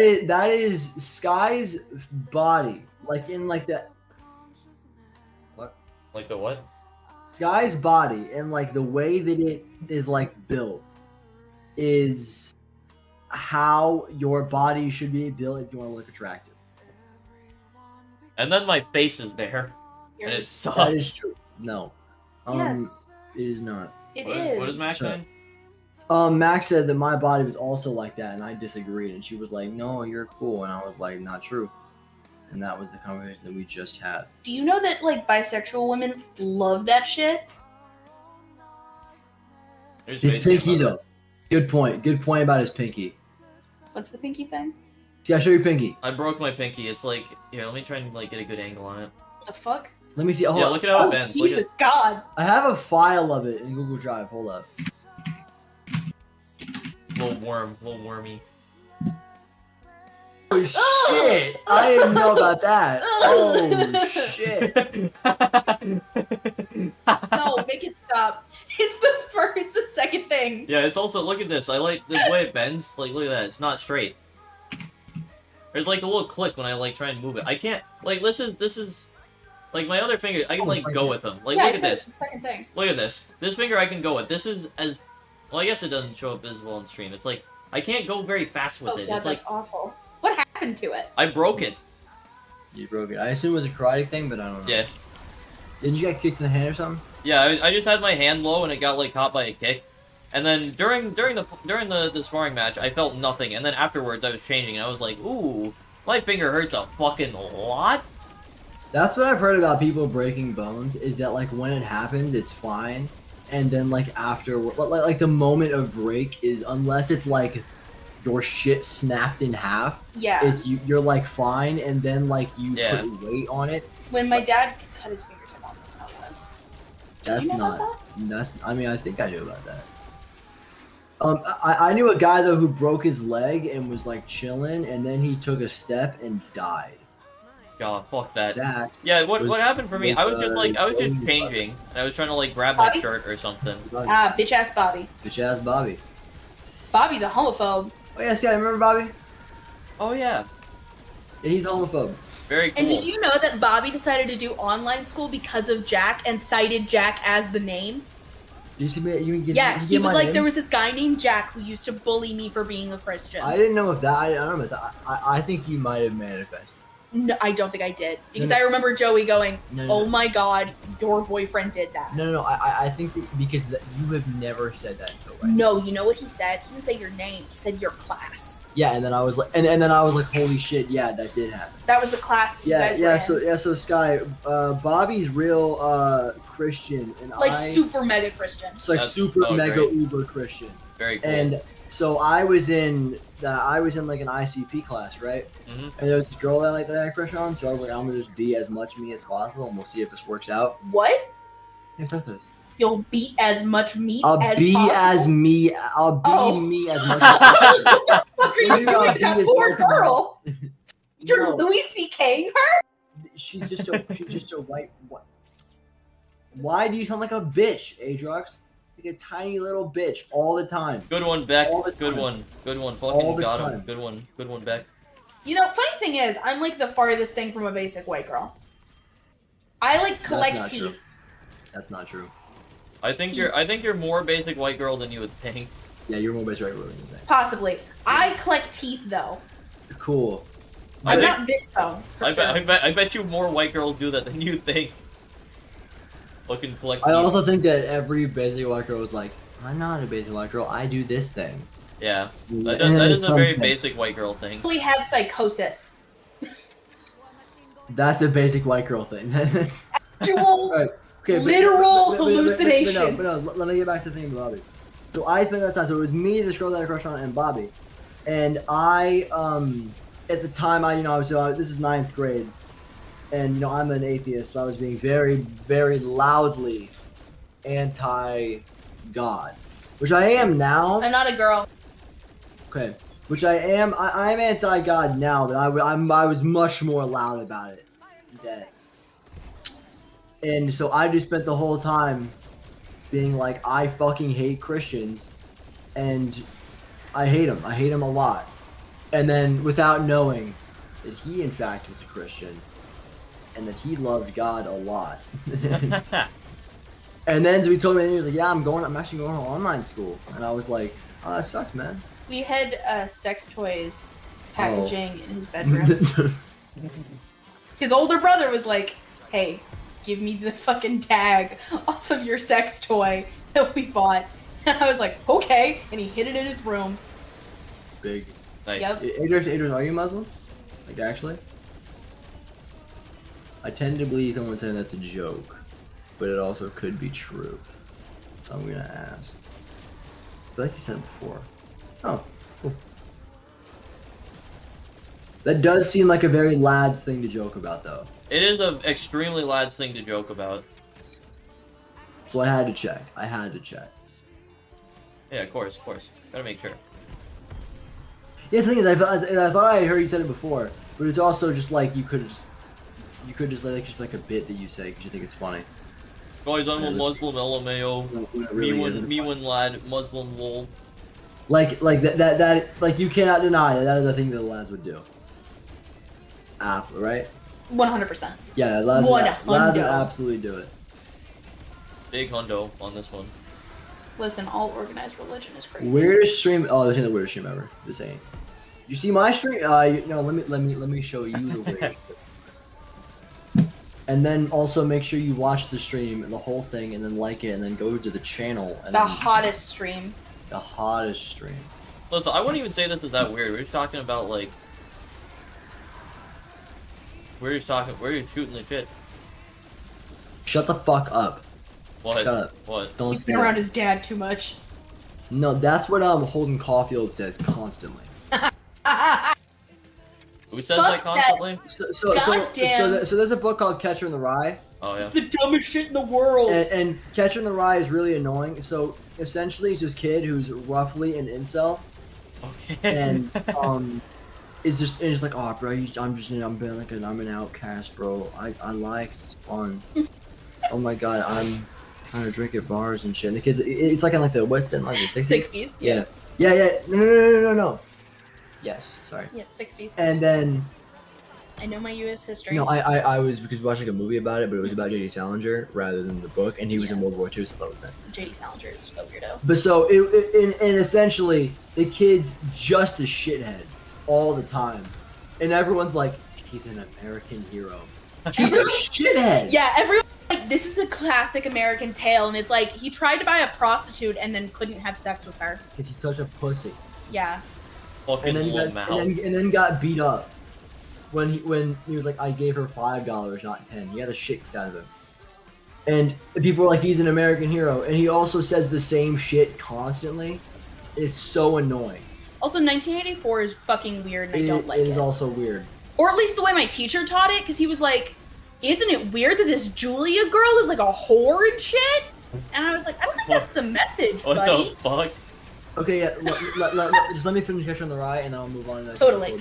is Sky's body. Like in like that. What? Like the what? Sky's body and like the way that it is like built is how your body should be built if you want to look attractive. And then my face is there, and it That is sucks. true. No. Yes, It is not. it What- is. What is Max So- saying? Max said that my body was also like that, and I disagreed. And she was like, "No, you're cool," and I was like, "Not true." And that was the conversation that we just had. Do you know that like bisexual women love that shit? Here's His face pinky, cam. though. Good point. Good point about his pinky. What's the pinky thing? See, I'll show you pinky. I broke my pinky. It's like here. Let me try and like get a good angle on it. What the fuck? Let me see. Hold Yeah, on. look at how Oh, it bends. Look Jesus God! I have a file of it in Google Drive. Hold up. little wormy. Oh shit! I didn't know about that. Oh shit! No, make it stop. It's the second thing. Yeah, it's also look at this. I like the way it bends. Like look at that. It's not straight. There's like a little click when I like try and move it. I can't like this is like my other finger. I can like go with them. Like Yeah, look I at said this. it's the second thing. Look at this. This finger I can go with. This is as well. I guess it doesn't show up as well on stream. It's like I can't go very fast with Oh it. God, It's like that's awful. What happened to it? I broke it. You broke it. I assume it was a karate thing, but I don't know. Yeah. Didn't you get kicked in the hand or something? Yeah, I just had my hand low and it got like caught by a kick, and then during the sparring match I felt nothing, and then afterwards I was changing and I was like, ooh, my finger hurts a fucking lot. That's what I've heard about people breaking bones. Is that like when it happens, it's fine, and then like after, like the moment of break is unless it's like your shit snapped in half. Yeah. It's you're like fine, and then like you Yeah. put weight on it. When my dad cut his fingertip off, that's how it was. That's you know not. about That's. I mean, I think I knew about that. I knew a guy though who broke his leg and was like chilling, and then he took a step and died. God, fuck that. That Yeah, what was- happened for me? I was just like I was just Bobby. changing and I was trying to like grab my Bobby? shirt or something. Ah, bitch ass Bobby. bitch ass Bobby. Bobby's a homophobe. Oh yeah, see, I remember Bobby. Oh yeah, Yeah, he's a homophobe. very cool. And did you know that Bobby decided to do online school because of Jack and cited Jack as the name? Did you see me? You get, Yeah, you he get was my like, name? there was this guy named Jack who used to bully me for being a Christian. I didn't know if that. I don't know. If that, I think you might have manifested. No, I don't think I did. Because No, no. I remember Joey going, No, oh my God, your boyfriend did that. No. I think that because you have never said that until right. No, you know what he said? He didn't say your name. He said your class. Yeah, and then I was like, and then I was like, holy shit, yeah, that did happen. That was the class that you Yeah, guys yeah. were in. So Sky, Bobby's real Christian, and Like I super mega Christian. it's like That's- super oh, mega great. uber Christian. Very cool. And so I was in like an ICP class, right? Mhm. And there was this girl that I had a crush on, so I was like, I'm gonna just be as much me as possible, and we'll see if this works out. What? Yeah, fuck this. You'll beat as much meat I'll as be possible? as me. I'll be Oh. me as much as possible. What the fuck are you Maybe I'll doing to beat that as poor much as- girl? You're No. Louis C.K.ing her? She's just so white. What? Why do you sound like a bitch, Adrox? Like a tiny little bitch all the time. Good one, Beck. All the Good time. one. Good one. All Fucking the got time. him. Good one. Good one, Beck. You know, funny thing is, I'm like the farthest thing from a basic white girl. I like collect not teeth. true. That's not true. I think you're more basic white girl than you would think. Yeah, you're more basic right than you think. Possibly. I collect teeth though. Cool. I I'm think- not this though. for I sure. bet you more white girls do that than you think. Fucking collect. I teeth. also think that every basic white girl was like, I'm not a basic white girl. I do this thing. Yeah, And that then is a very something. basic white girl thing. Probably have psychosis. That's a basic white girl thing. Actual Right. Okay, Literal But hallucinations. no, let me get back to the thing with Bobby. So I spent that time. So it was me, this girl that I crushed on, and Bobby. And I, at the time, this is 9th grade. And I'm an atheist, so I was being very, very loudly anti-God, which I am now. I'm not a girl. Okay, which I am. I'm anti-God now, but I was much more loud about it then. And so I just spent the whole time being like, I fucking hate Christians, and I hate them. I hate them a lot. And then without knowing that he in fact was a Christian, and that he loved God a lot. And then so he told me, and he was like, yeah, I'm actually going to online school. And I was like, oh, that sucks, man. We had sex toys packaging in his bedroom. His older brother was like, hey, give me the fucking tag off of your sex toy that we bought. And I was like, okay. And he hid it in his room. Big. Nice. Yep. Adrian, are you Muslim? Like, actually? I tend to believe someone saying that's a joke, but it also could be true. So I'm gonna ask. I feel like you said it before. Oh, cool. That does seem like a very lads thing to joke about, though. It is an extremely lads thing to joke about. So I had to check. Yeah, of course. Gotta make sure. Yeah, the thing is, I thought I heard you said it before, but it's also just like you could just like a bit that you say because you think it's funny. Guys, I'm a Muslim LMAO. Me one lad, Muslim lol. Like that like you cannot deny that is a thing that the lads would do. Absolutely, right? 100%. Yeah, lads would absolutely do it. Big hundo on this one. Listen, all organized religion is crazy. Weirdest stream. Oh, this ain't the weirdest stream ever. Just saying. You see my stream? Let me show you the weirdest. And then also make sure you watch the stream, the whole thing, and then like it, and then go to the channel. And the hottest stream. The hottest stream. Listen, I wouldn't even say this is that weird. We're just talking about like. We're just shooting the shit. Shut the fuck up. What? Shut up. What? Don't He's say been around that. his dad too much. No, that's what Holden Caulfield says constantly. Who says Fuck that constantly? So there's a book called Catcher in the Rye. Oh yeah. It's the dumbest shit in the world. And Catcher in the Rye is really annoying. So essentially, he's this kid who's roughly an incel, Okay. and is just like, oh, bro, I'm an outcast, bro. I like it's fun. Oh my god, I'm trying to drink at bars and shit. And the kids, it's like in like the West End, like the 60s. 60s. Yeah. No. Yes, sorry. Yeah, 60s. And then. I know my U.S. history. No, I was because watching a movie about it, but it was about J.D. Salinger rather than the book, and he was in World War II, so that was that. J.D. Salinger is a weirdo. But so, and essentially, the kid's just a shithead all the time, and everyone's like, he's an American hero. He's a shithead! Yeah, everyone's like, this is a classic American tale, and it's like, he tried to buy a prostitute and then couldn't have sex with her. Because he's such a pussy. Yeah. Fucking and then got beat up. When he was like, I gave her $5, not 10. He had the shit kicked out of him. And people were like, he's an American hero. And he also says the same shit constantly. It's so annoying. Also, 1984 is fucking weird, and I don't like it. It is also weird. Or at least the way my teacher taught it, because he was like, isn't it weird that this Julia girl is like a whore and shit? And I was like, I don't think that's the message, what buddy. the fuck? Okay, yeah, just let me finish Catcher in the Rye, and then I'll move on to that. Totally.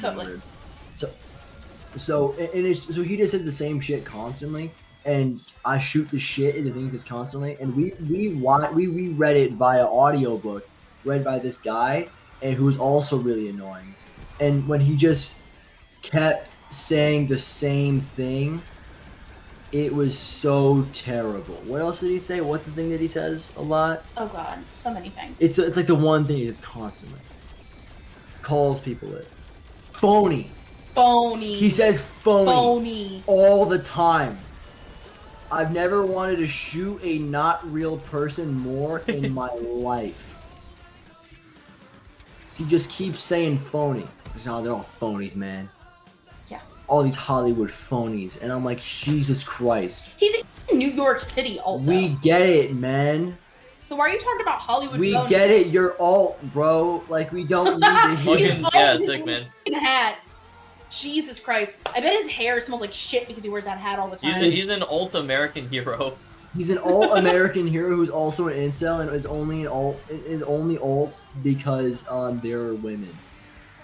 So he just said the same shit constantly, and I shoot the shit into things that's constantly, and we read it via audiobook, read by this guy, and who was also really annoying, and when he just kept saying the same thing, it was so terrible. What else did he say? What's the thing that he says a lot? Oh god, so many things. It's like the one thing he just constantly calls people it. Phony. Phony. He says phony all the time. I've never wanted to shoot a not real person more in my life. He just keeps saying phony. He's they're all phonies, man. Yeah. All these Hollywood phonies. And I'm like, Jesus Christ. He's in New York City also. We get it, man. So why are you talking about Hollywood We phonies? get it, you're alt, bro. Like, we don't need to hear Fucking, yeah, sick, man. Hat. Jesus Christ. I bet his hair smells like shit because he wears that hat all the time. He's an alt American hero. He's an all-American hero who's also an incel and is only alt because there are women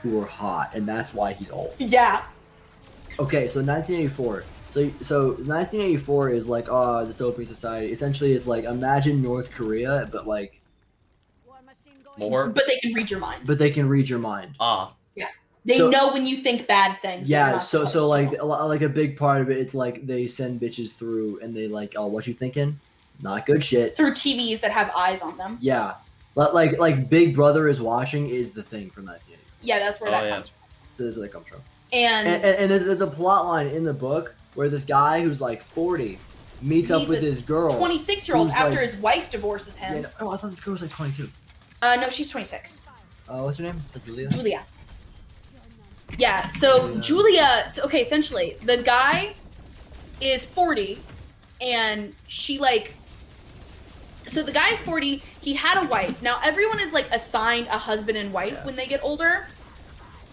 who are hot, and that's why he's alt. Yeah. Okay, so 1984. So 1984 is like dystopian society. Essentially, it's like imagine North Korea, but like More? But they can read your mind. but they can read your mind. Ah. They So- know when you think bad things. they're Yeah, not so supposed to. like a big part of it, it's like they send bitches through and they like, oh, what you thinking? Not good shit. Through TVs that have eyes on them. Yeah, like Big Brother is watching is the thing from 1980. Yeah, that's where Oh, that yeah. comes from. That's where that comes from. And, And there's a plot line in the book where this guy who's like 40 meets up He's with a this girl. 26-year-old who's, after like- his wife divorces him. Yeah, oh, I thought this girl was like 22. No, she's 26. What's her name? Is that Julia? Julia. Yeah, so Yeah. Julia, okay, essentially, the guy is 40, and she, like, so the guy is 40, he had a wife. Now, everyone is, like, assigned a husband and wife Yeah. when they get older,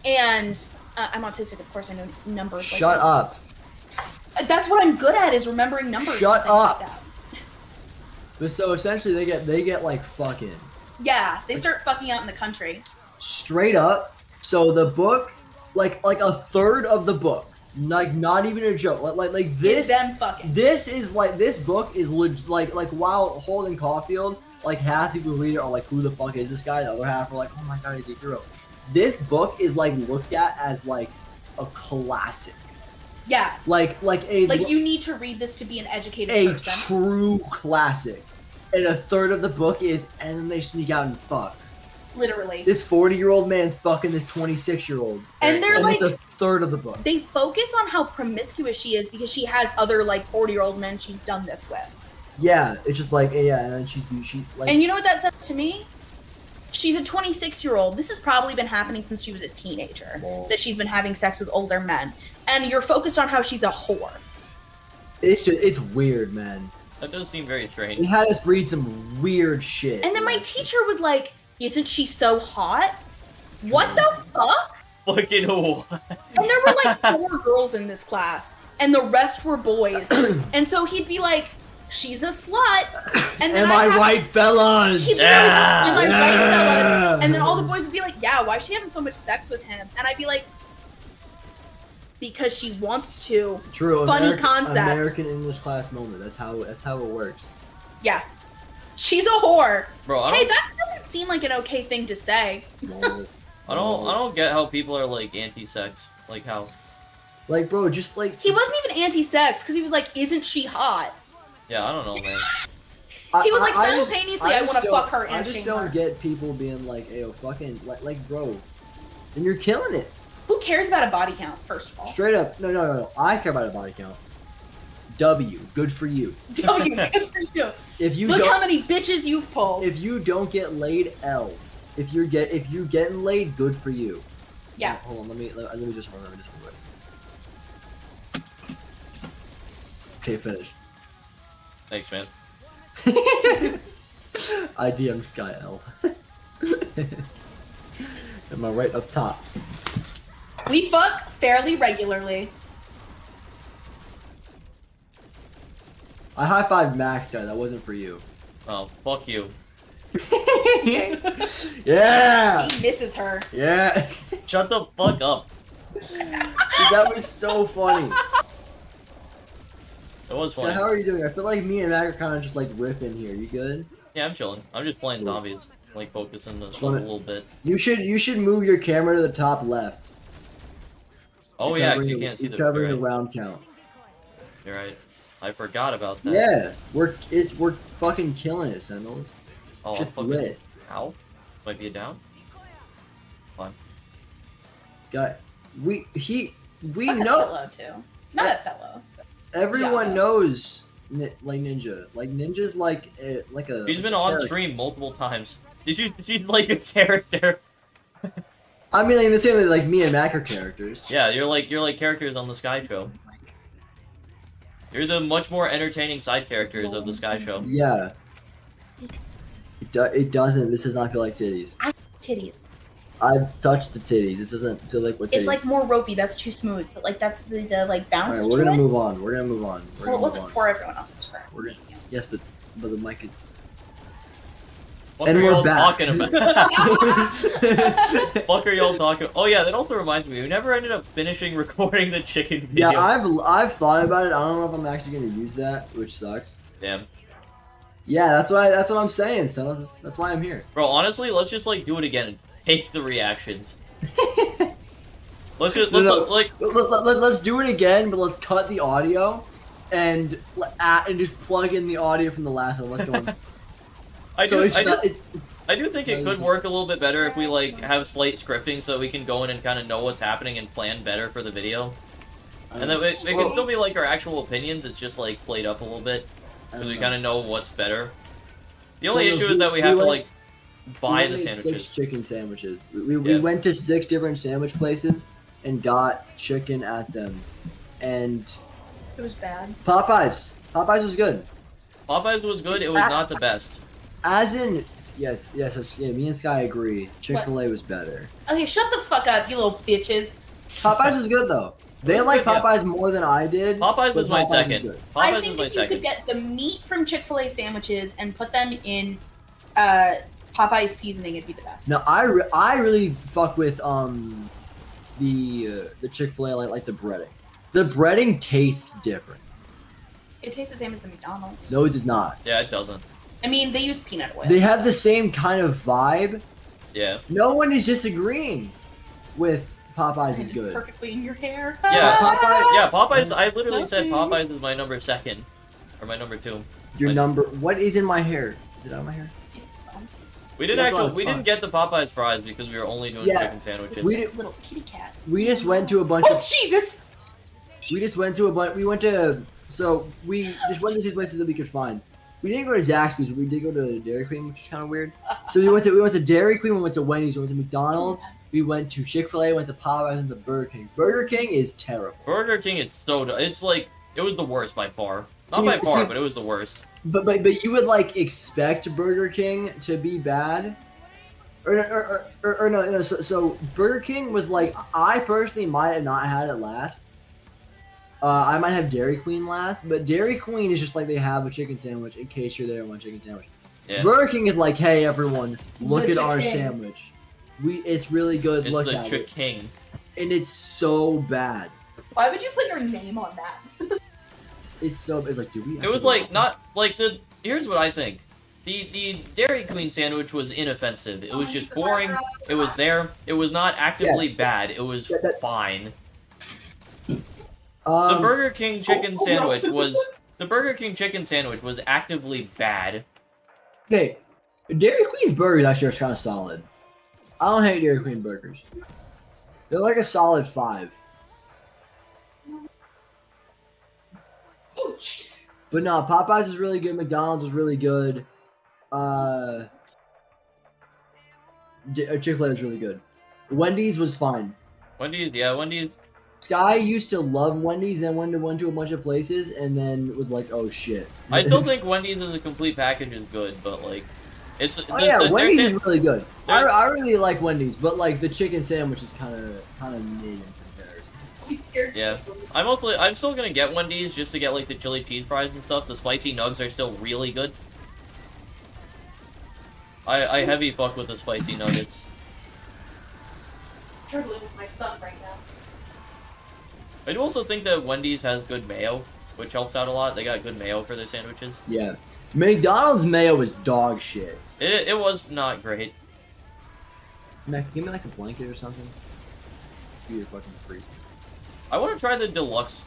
and I'm autistic, of course, I know numbers. Shut like up. this. That's what I'm good at, is remembering numbers. Shut and things like up. that. But so essentially they get like fucking Yeah, they start fucking out in the country. straight up. So the book, like a third of the book, like not even a joke. Like It's this. them fucking. This is like this book is like while Holden Caulfield, like half people who read it are like, who the fuck is this guy? The other half are like, oh my god, he's a hero. This book is like looked at as like a classic, Yeah, like you need to read this to be an educated a person. true classic. And a third of the book is, and then they sneak out and fuck. Literally. This 40-year-old man's fucking this 26-year-old. And they're And like, it's a third of the book. they focus on how promiscuous she is because she has other like 40-year-old men she's done this with. Yeah, it's just like, yeah, and then she like, And you know what that says to me? She's a 26-year-old. This has probably been happening since she was a teenager. Well- That she's been having sex with older men. And you're focused on how she's a whore. it's weird, man. That does seem very It strange. had us read some weird shit. And then my teacher was like, isn't she so hot? What the fuck? Fucking what? And there were like 4 girls in this class, and the rest were boys. And so he'd be like, she's a slut. And then Am I'd I have- right, fellas? He'd be Yeah. like, am I right, Yeah. fellas? And then all the boys would be like, yeah, why is she having so much sex with him? And I'd be like, because she wants to. True. Funny concept. American English class moment. That's how it works. Yeah. She's a whore. Bro, I Hey, don't, that doesn't seem like an okay thing to say. No. I don't get how people are like anti-sex. Like how? Like, bro, just like He wasn't even anti-sex because he was like, isn't she hot? Yeah, I don't know, man. He was like, I just- simultaneously, I just want to don't- fuck her I and just shame don't her. get people being like, "Ayo, fucking like, bro," then you're killing it. Who cares about a body count, first of all? Straight up, no. I care about a body count. W, good for you. W, good for you. If you Look don't, how many bitches you've pulled. if you don't get laid, L. If you're getting laid, good for you. Yeah. Hold on, let me just remember this real quick. Okay, finish. Thanks, man. I DM Sky L. Am I right up top? We fuck fairly regularly. I high five Max guy. That wasn't for you. Oh, fuck you. Yeah. He misses her. Yeah. Shut the fuck up. Dude, that was so funny. It was So funny. how are you doing? I feel like me and Mac are kind of just like ripping here. You good? Yeah, I'm chilling. I'm just playing zombies. Like, focusing this Wanna- a little bit. You should move your camera to the top left. Oh, You're yeah, covering because you the- can't see you're the covering the right. round count. You're right. I forgot about that. Yeah, we're fucking killing it, Sentinels. Oh, Just fucking... lit. Ow. Might be a down. This guy, we Fuck know. Othello, too. Not Othello. Everyone Yeah. knows like Ninja. Like Ninja's like a She's been on character. stream multiple times. She's like a character. I mean, like, the same way like me and Mac are characters. Yeah, you're like characters on the Sky Show. You're the much more entertaining side characters of the Sky Show. Yeah. It doesn't. This does not feel like titties. Titties. I've touched the titties. This isn't so like what titties. It's like more ropey. That's too smooth. But like that's the like bounce. All right, we're to gonna it. move on. We're gonna move on. We're Well, gonna it wasn't move on. for everyone else. It was for We're gonna you. yes, but the mic. Could... What And are we're y'all back. talking about? What are y'all talking? Oh yeah, that also reminds me. We never ended up finishing recording the chicken video. Yeah, I've thought about it. I don't know if I'm actually gonna use that, which sucks. Damn. Yeah, that's what I'm saying. So that's why I'm here. Bro, honestly, let's just like do it again and take the reactions. Let's just like Let's do it again, but let's cut the audio and just plug in the audio from the last one. Let's go. I So do it's I not- do, it- I do think it could work a little bit better if we like have slight scripting so we can go in and kind of know what's happening and plan better for the video. And then it can still be like our actual opinions. It's just like played up a little bit because we kind of know what's better. The only issue is that we have to like buy the sandwiches. 6 chicken sandwiches. We went to 6 different sandwich places and got chicken at them. And It was bad. Popeyes was good. Popeyes was good. It was not the best. As in, yes, me and Sky agree. Chick-fil-A was better. Okay, shut the fuck up, you little bitches. Liked was good though. They was like good, yeah. Popeyes more than I did. Popeyes but is my Popeyes second. good. I Popeyes is think my if you second. could get the meat from Chick-fil-A sandwiches and put them in Popeye's seasoning, it'd be the best. No, I really fuck with the Chick-fil-A like the breading. The breading tastes different. It tastes the same as the McDonald's. No, it does not. Yeah, it doesn't. I mean, they use peanut oil. They have the same kind of vibe. Yeah. No one is disagreeing with Popeyes is It's good. perfectly in your hair. Yeah, Popeye- Yeah, Popeyes. I literally said Nothing. Popeyes is my number 2nd, or my number 2. Your Like- number. What is in my hair? Is it out of my hair? It's fun. We did That's actually. what We it's didn't get the Popeyes fries because we were only doing Yeah, chicken sandwiches. we did- Little kitty cat. We just went to a bunch Oh of. Jesus! We just went to a bunch. We went to. So we just went to these places that we could find. We didn't go to Zaxby's, but we did go to Dairy Queen, which is kind of weird. So we went to Dairy Queen, we went to Wendy's, we went to McDonald's, we went to Chick-fil-A, went to Popeyes, and to Burger King. Burger King is terrible. Burger King is so. It's like it was the worst by far. Not See- by far, see- but it was the worst. But you would like expect Burger King to be bad, or no. So Burger King was like, I personally might have not had it last. I might have Dairy Queen last, but Dairy Queen is just like they have a chicken sandwich in case you're there and want a chicken sandwich. Yeah. Burger King is like, hey everyone, look The at our chicken. sandwich. It's really good. It's Look the at it, King. and it's so bad. Why would you put your name on that? It's like, do we? It was like not like the. Here's what I think. The Dairy Queen sandwich was inoffensive. It was just boring. It was there. It was not actively bad. It was Yeah, that- fine. The Burger King chicken sandwich was. The Burger King chicken sandwich was actively bad. Okay, Dairy Queen's burgers actually are kind of solid. I don't hate Dairy Queen burgers. They're like a solid 5. Oh Jesus! But no, Popeyes is really good. McDonald's is really good. Chick-fil-A is really good. Wendy's was fine. Wendy's, yeah, Wendy's. Sky used to love Wendy's and went to a bunch of places and then was like, oh shit. I still think Wendy's as a complete package is good, but like, it's. Oh yeah, Wendy's is really good. there's- I really like Wendy's, but like the chicken sandwich is kind of mid in comparison. I'm scared. Yeah. I'm still gonna get Wendy's just to get like the chili cheese fries and stuff. The spicy nugs are still really good. I heavy fuck with the spicy nuggets. I'm trying to live with my son right now. I do also think that Wendy's has good mayo, which helps out a lot. They got good mayo for their sandwiches. Yeah, McDonald's mayo is dog shit. It was not great. Mac, give me like a blanket or something. You're fucking freak. I want to try the deluxe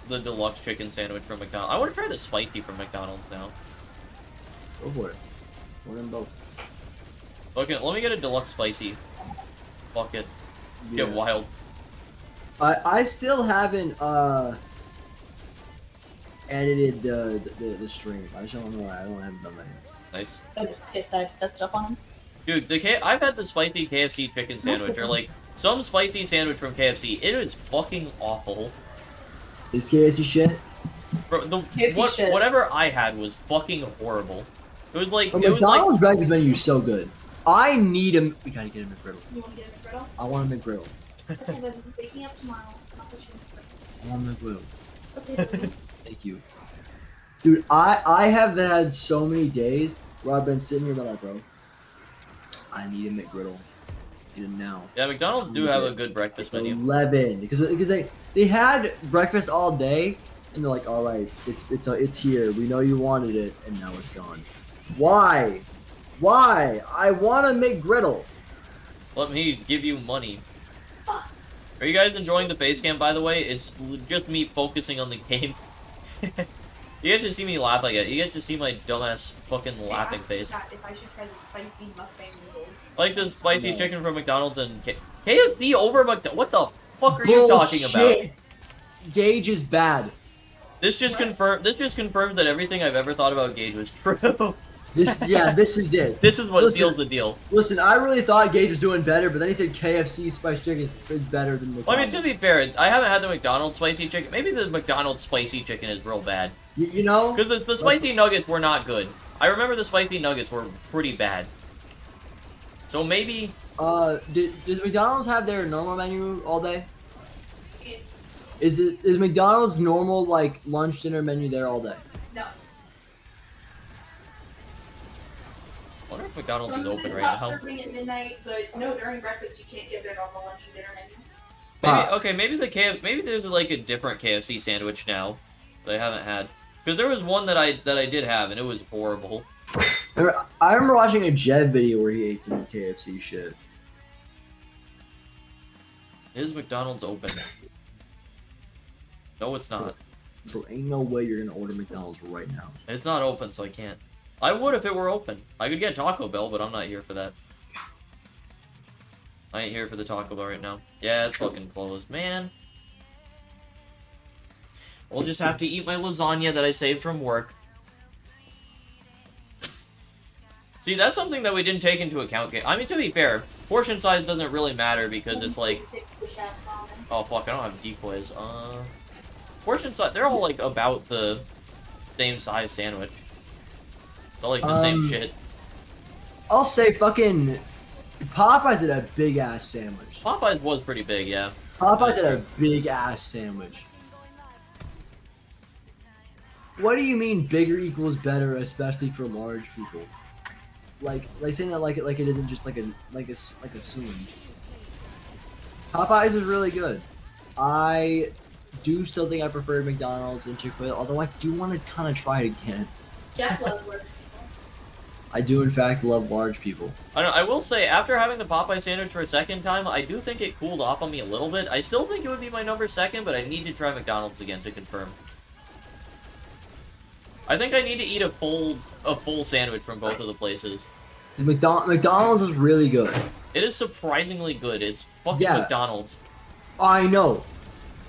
chicken sandwich from McDonald's. I want to try the spicy from McDonald's now. Go for it. One of them both. Okay, let me get a deluxe spicy. Fuck it. Get Yeah. wild. I still haven't edited the stream. I just don't know why I haven't done that yet. Nice. I'm just pissed that I put that stuff on him. Dude, I've had the spicy KFC chicken sandwich, or like some spicy sandwich from KFC. It is fucking awful. Is KFC shit? Bro, KFC shit. whatever I had was fucking horrible. It was like But it was like McDonald's breakfast menu is so good. I need him. We gotta get him a McGriddle. You want to get a McGriddle? I want a McGriddle. Okay, but I'm baking up tomorrow. I'll put you in I want a McGriddle. the fridge. Okay. Thank you. Dude, I have had so many days where I've been sitting here and like, bro, I need a McGriddle. I need him now. Yeah, McDonald's do have a good breakfast It's menu. 11 because they had breakfast all day and they're like, all right, it's here. We know you wanted it, and now it's gone. Why? Why? I want a McGriddle. Let me give you money. Are you guys enjoying the face cam, by the way? It's just me focusing on the game. You get to see me laugh like it. You get to see my dumbass fucking laughing face. If I should try the spicy mukbang noodles. Like the spicy chicken from McDonald's and KFC over McDonald's. What the fuck are you talking about? Bullshit. Gage is bad. This just confirms that everything I've ever thought about Gage was true. This is it. This is what Listen. seals the deal. Listen, I really thought Gage was doing better, but then he said KFC spiced chicken is better than McDonald's. Well, I mean, to be fair, I haven't had the McDonald's spicy chicken. Maybe the McDonald's spicy chicken is real bad. You know? Because the spicy nuggets were not good. I remember the spicy nuggets were pretty bad. So maybe... does McDonald's have their normal menu all day? Is McDonald's normal, like, lunch, dinner menu there all day? No. I wonder if McDonald's is open right Stop now. serving at midnight, but no, during breakfast you can't give their normal lunch and dinner menu. Maybe, okay, maybe there's like a different KFC sandwich now that I haven't had. Because there was one that I did have and it was horrible. I remember watching a Jeb video where he ate some KFC shit. Is McDonald's open? No, it's not. Bro, ain't no way you're gonna order McDonald's right now. It's not open, so I can't. I would if it were open. I could get Taco Bell, but I'm not here for that. I ain't here for the Taco Bell right now. Yeah, it's fucking closed, man. We'll just have to eat my lasagna that I saved from work. See, that's something that we didn't take into account. I mean, to be fair, portion size doesn't really matter because it's like... Oh, fuck, I don't have decoys. Portion size, they're all, like, about the same size sandwich. They're, like, the same shit. I'll say fucking... Popeyes had a big-ass sandwich. Popeyes was pretty big, yeah. Popeyes had a big-ass sandwich. What do you mean bigger equals better, especially for large people? Like saying that like it isn't just like assumed. Popeyes is really good. I do still think I prefer McDonald's and Chick-fil-A, although I do want to kind of try it again. Jack loves large people. I do in fact love large people. I will say, after having the Popeye sandwich for a second time, I do think it cooled off on me a little bit. I still think it would be my number second, but I need to try McDonald's again to confirm. I think I need to eat a full sandwich from both of the places. McDonald's is really good. It is surprisingly good. It's fucking Yeah. McDonald's. I know.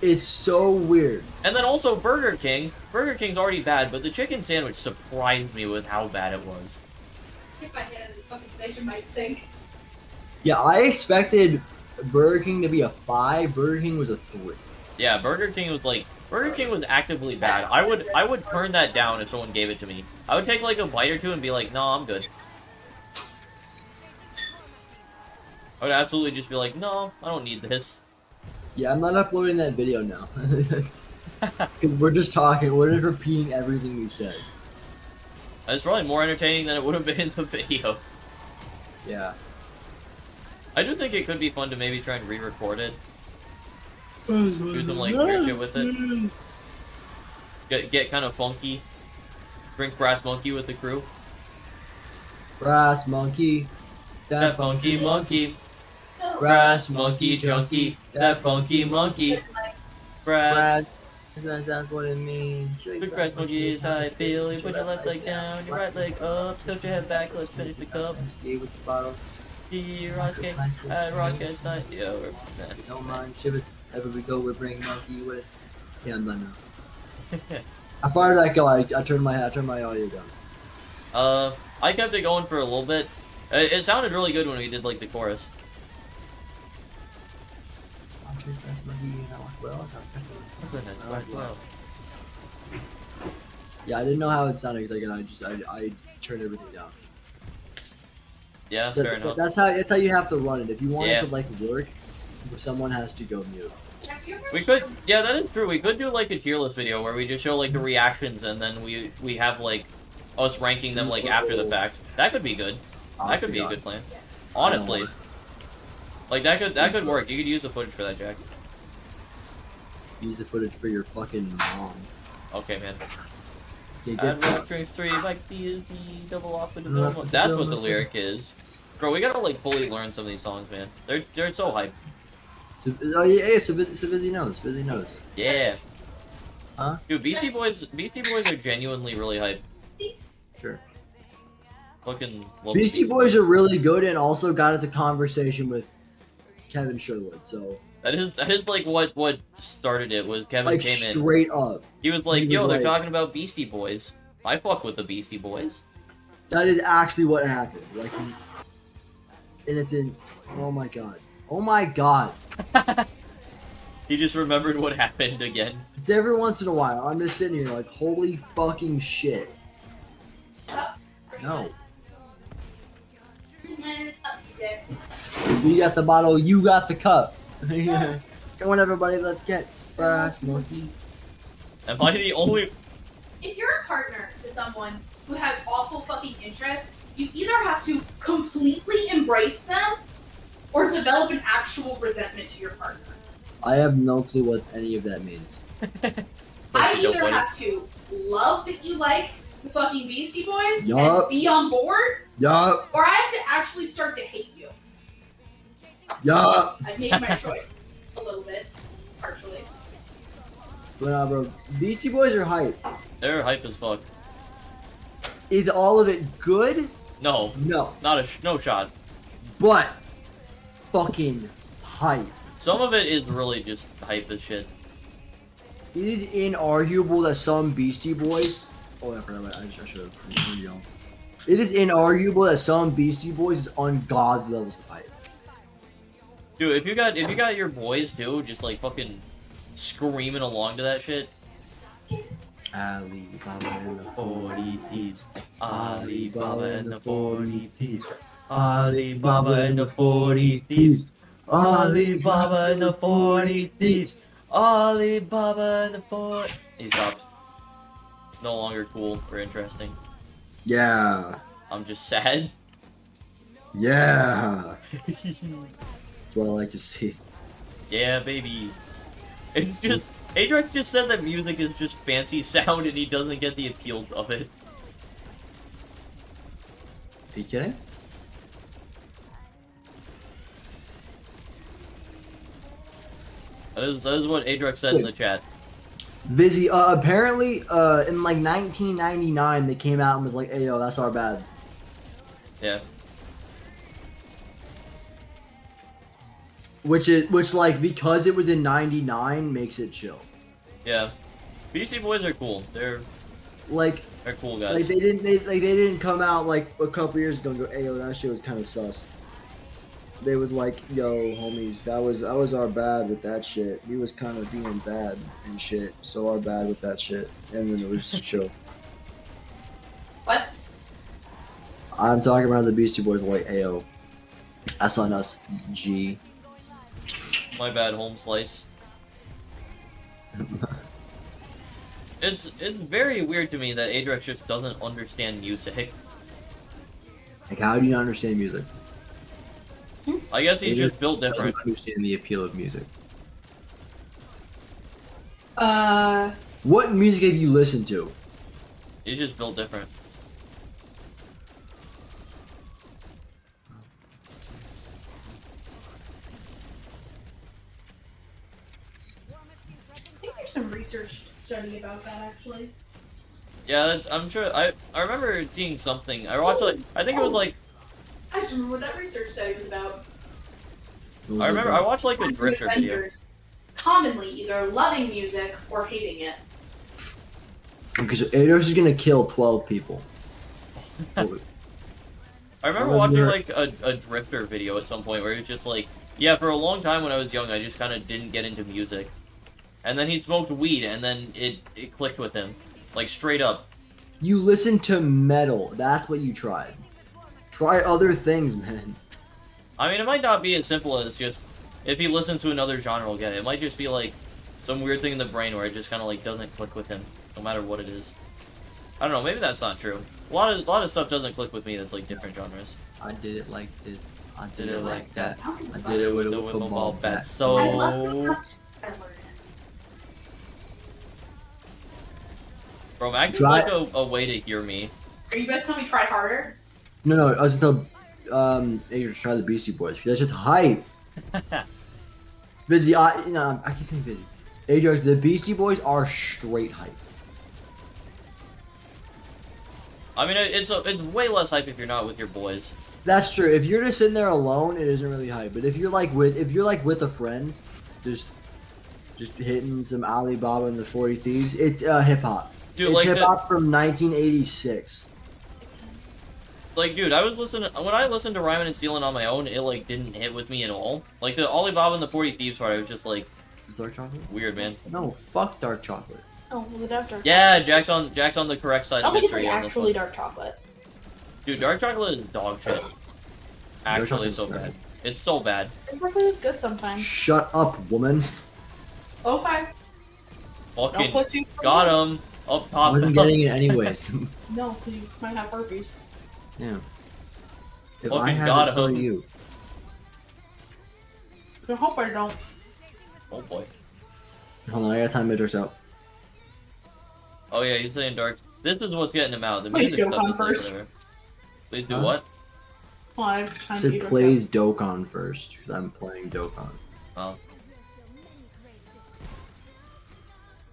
It's so weird. And then also Burger King. Burger King's already bad, but the chicken sandwich surprised me with how bad it was. Stick my hand in this fucking Vegemite sink. Yeah, I expected Burger King to be a 5. Burger King was a 3. Yeah, Burger King was actively bad. I would turn that down if someone gave it to me. I would take like a bite or two and be like, no, I'm good. I would absolutely just be like, no, I don't need this. Yeah, I'm not uploading that video now. Because we're just talking, we're just repeating everything we said. It's probably more entertaining than it would have been in the video. Yeah. I do think it could be fun to maybe try and re-record it. Do some like weird shit with it. Get kind of funky. Drink Brass Monkey with the crew. Brass monkey. That funky monkey. Brass Monkey junkie. That funky monkey. Brass. That's what it means. Big brass monkey is how I feel. You put your left leg down, your right leg up. Tilt your head back, let's finish the cup. Stay with the bottle. Rocket night. Yeah, Don't mind shivers. Ever we go, we're bringing monkey with. Yeah, I'm done now. I fired that go. I turned my audio down. I kept it going for a little bit. It sounded really good when we did like the chorus. Yeah, I didn't know how it sounded because I turned everything down. Yeah, fair enough. That's how you have to run it. If you want Yeah. it to like work, someone has to go mute. We could, yeah, that is true. We could do like a tier list video where we just show like the reactions and then we have like us ranking them like after the fact. That could be good. That could be a good plan. Honestly, like that could work. You could use the footage for that, Jack. Use the footage for your fucking mom. Okay, man. Okay, And get rock drinks 3 like these the double off with the double. That's what the lyric is. Bro, we gotta like fully learn some of these songs, man. They're so hype. Oh yeah, so Busy knows. Busy knows. Yeah. Huh? Dude, Beastie Boys are genuinely really hype. Sure. Fucking love Beastie Boys are really good and also got us a conversation with Kevin Sherwood, so That is like what started it was Kevin like came in. straight up. He was like, He was yo, they're like- talking about Beastie Boys. I fuck with the Beastie Boys. That is actually what happened. Like, and it's in. Oh my god. Oh my god. He just remembered what happened again. It's every once in a while. I'm just sitting here like, holy fucking shit. No. We got the bottle. You got the cup. Come on, everybody. Let's get brass monkey. Am I the only... If you're a partner to someone who has awful fucking interests, you either have to completely embrace them or develop an actual resentment to your partner. I have no clue what any of that means. I you don't either want it. have to love that you like the fucking Beastie Boys Yup. and be on board, Yup. or I have to actually start to hate you. Yup. I've made my choice a little bit, partially. But bro, Beastie Boys are hype. They're hype as fuck. Is all of it good? No, No. not no shot. But fucking hype. Some of it is really just hype as shit. It is inarguable that some Beastie Boys. Oh, I forgot. I should have. It is inarguable that some Beastie Boys is ungodly levels of hype. Dude, if you got your boys too, just like fucking screaming along to that shit. Alibaba and the 40 thieves. Alibaba and the 40 thieves. Alibaba and the 40 thieves. Alibaba and the 40 thieves. Alibaba and the 40. He stopped. It's no longer cool or interesting. Yeah. I'm just sad. Yeah. That's what I like to see. Yeah, baby. It's just Adrex just said that music is just fancy sound and he doesn't get the appeal of it. Are you kidding? That is what Adrex said in the chat. Busy. Apparently, in like 1999, they came out and was like, "Hey, yo, that's our bad." Yeah. Which like because it was in '99 makes it chill. Yeah. Beastie Boys are cool. They're Like cool guys. Like they didn't come out like a couple years ago and go, "Hey, yo, that shit was kind of sus." They was like, "Yo, homies, that was our bad with that shit. We was kind of being bad and shit, so our bad with that shit." And then it was chill. What? I'm talking about the Beastie Boys like, "Hey, yo, that's on us, G." My bad, home slice. It's very weird to me that Adrex just doesn't understand music. Like, how do you not understand music? I guess he's Adrex just built different. doesn't understand the appeal of music. What music have you listened to? He's just built different. I think there's some research study about that actually. Yeah, I'm sure. I remember seeing something. I watched like I think it was like I just remember what that research study was about. What was I it remember about? I watched like a Drifter video. Vendors commonly either loving music or hating it. Because Adrex is gonna kill 12 people. I remember watching like a Drifter video at some point where it was just like, yeah, for a long time when I was young, I just kind of didn't get into music. And then he smoked weed, and then it clicked with him. Like, straight up. You listen to metal. That's what you tried. Try other things, man. I mean, it might not be as simple as just if he listens to another genre, he'll get it. It might just be like some weird thing in the brain where it just kind of like doesn't click with him, no matter what it is. I don't know. Maybe that's not true. A lot of stuff doesn't click with me that's like different genres. I did it like this. I Did it like that. I did it with a The football bat. So, I love the touch. I learned it. bro, Magnum's Try- like a way to hear me. Are you guys telling me try harder? No, I was gonna tell Adrian to try the Beastie Boys. 'Cause that's just hype. Busy, I keep saying busy. Ajax, the Beastie Boys are straight hype. I mean, it's way less hype if you're not with your boys. That's true. If you're just sitting there alone, it isn't really hype. But if you're like with a friend, just hitting some Alibaba and the 40 Thieves, it's hip hop. Dude, It's like hip hop from 1986. dude, I was listening when I listened to Ryman and Stealing on my own. It like didn't hit with me at all. Like the Alibaba and the 40 Thieves part, I was just like Is Dark Chocolate? weird, man. No, fuck Dark Chocolate. Oh, well, the dark Yeah, Jack's on the correct side I of don't think it's history like on this actually one. dark chocolate. Dude, dark chocolate is dog shit. Actually, chocolate's so bad. bad. It's so bad. Dark chocolate is good sometimes. Shut up, woman. Okay. Don't Fucking push you. got him up I top. wasn't getting it anyways. No, because you might have herpes. Yeah. If Fucking I had got it, so him. do you. I hope I don't. Oh boy. Hold on, I gotta time Midros out. Oh yeah, he's saying dark. This is what's getting him out. The Please music do stuff one is like first. whatever. Please do Huh? what? Well, I've time Said plays Dokkan first, because I'm playing Dokkan. Oh.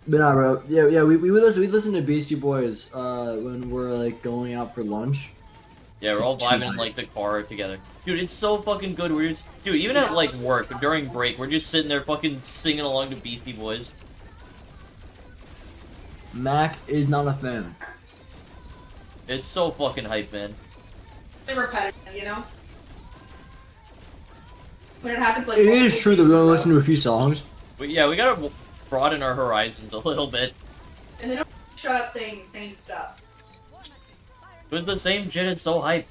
But nah, bro. Yeah. We listen to Beastie Boys when we're like going out for lunch. Yeah, we're all It's too vibing in hype. like the car together. Dude, it's so fucking good. We're just, dude, even at like work during break, we're just sitting there fucking singing along to Beastie Boys. Mac is not a fan. It's so fucking hype, man. They're repetitive, you know? When it happens like It is true that we only listen to a few songs. But yeah, we gotta broaden our horizons a little bit. And they don't shut up saying the same stuff. It was the same shit. It's so hype.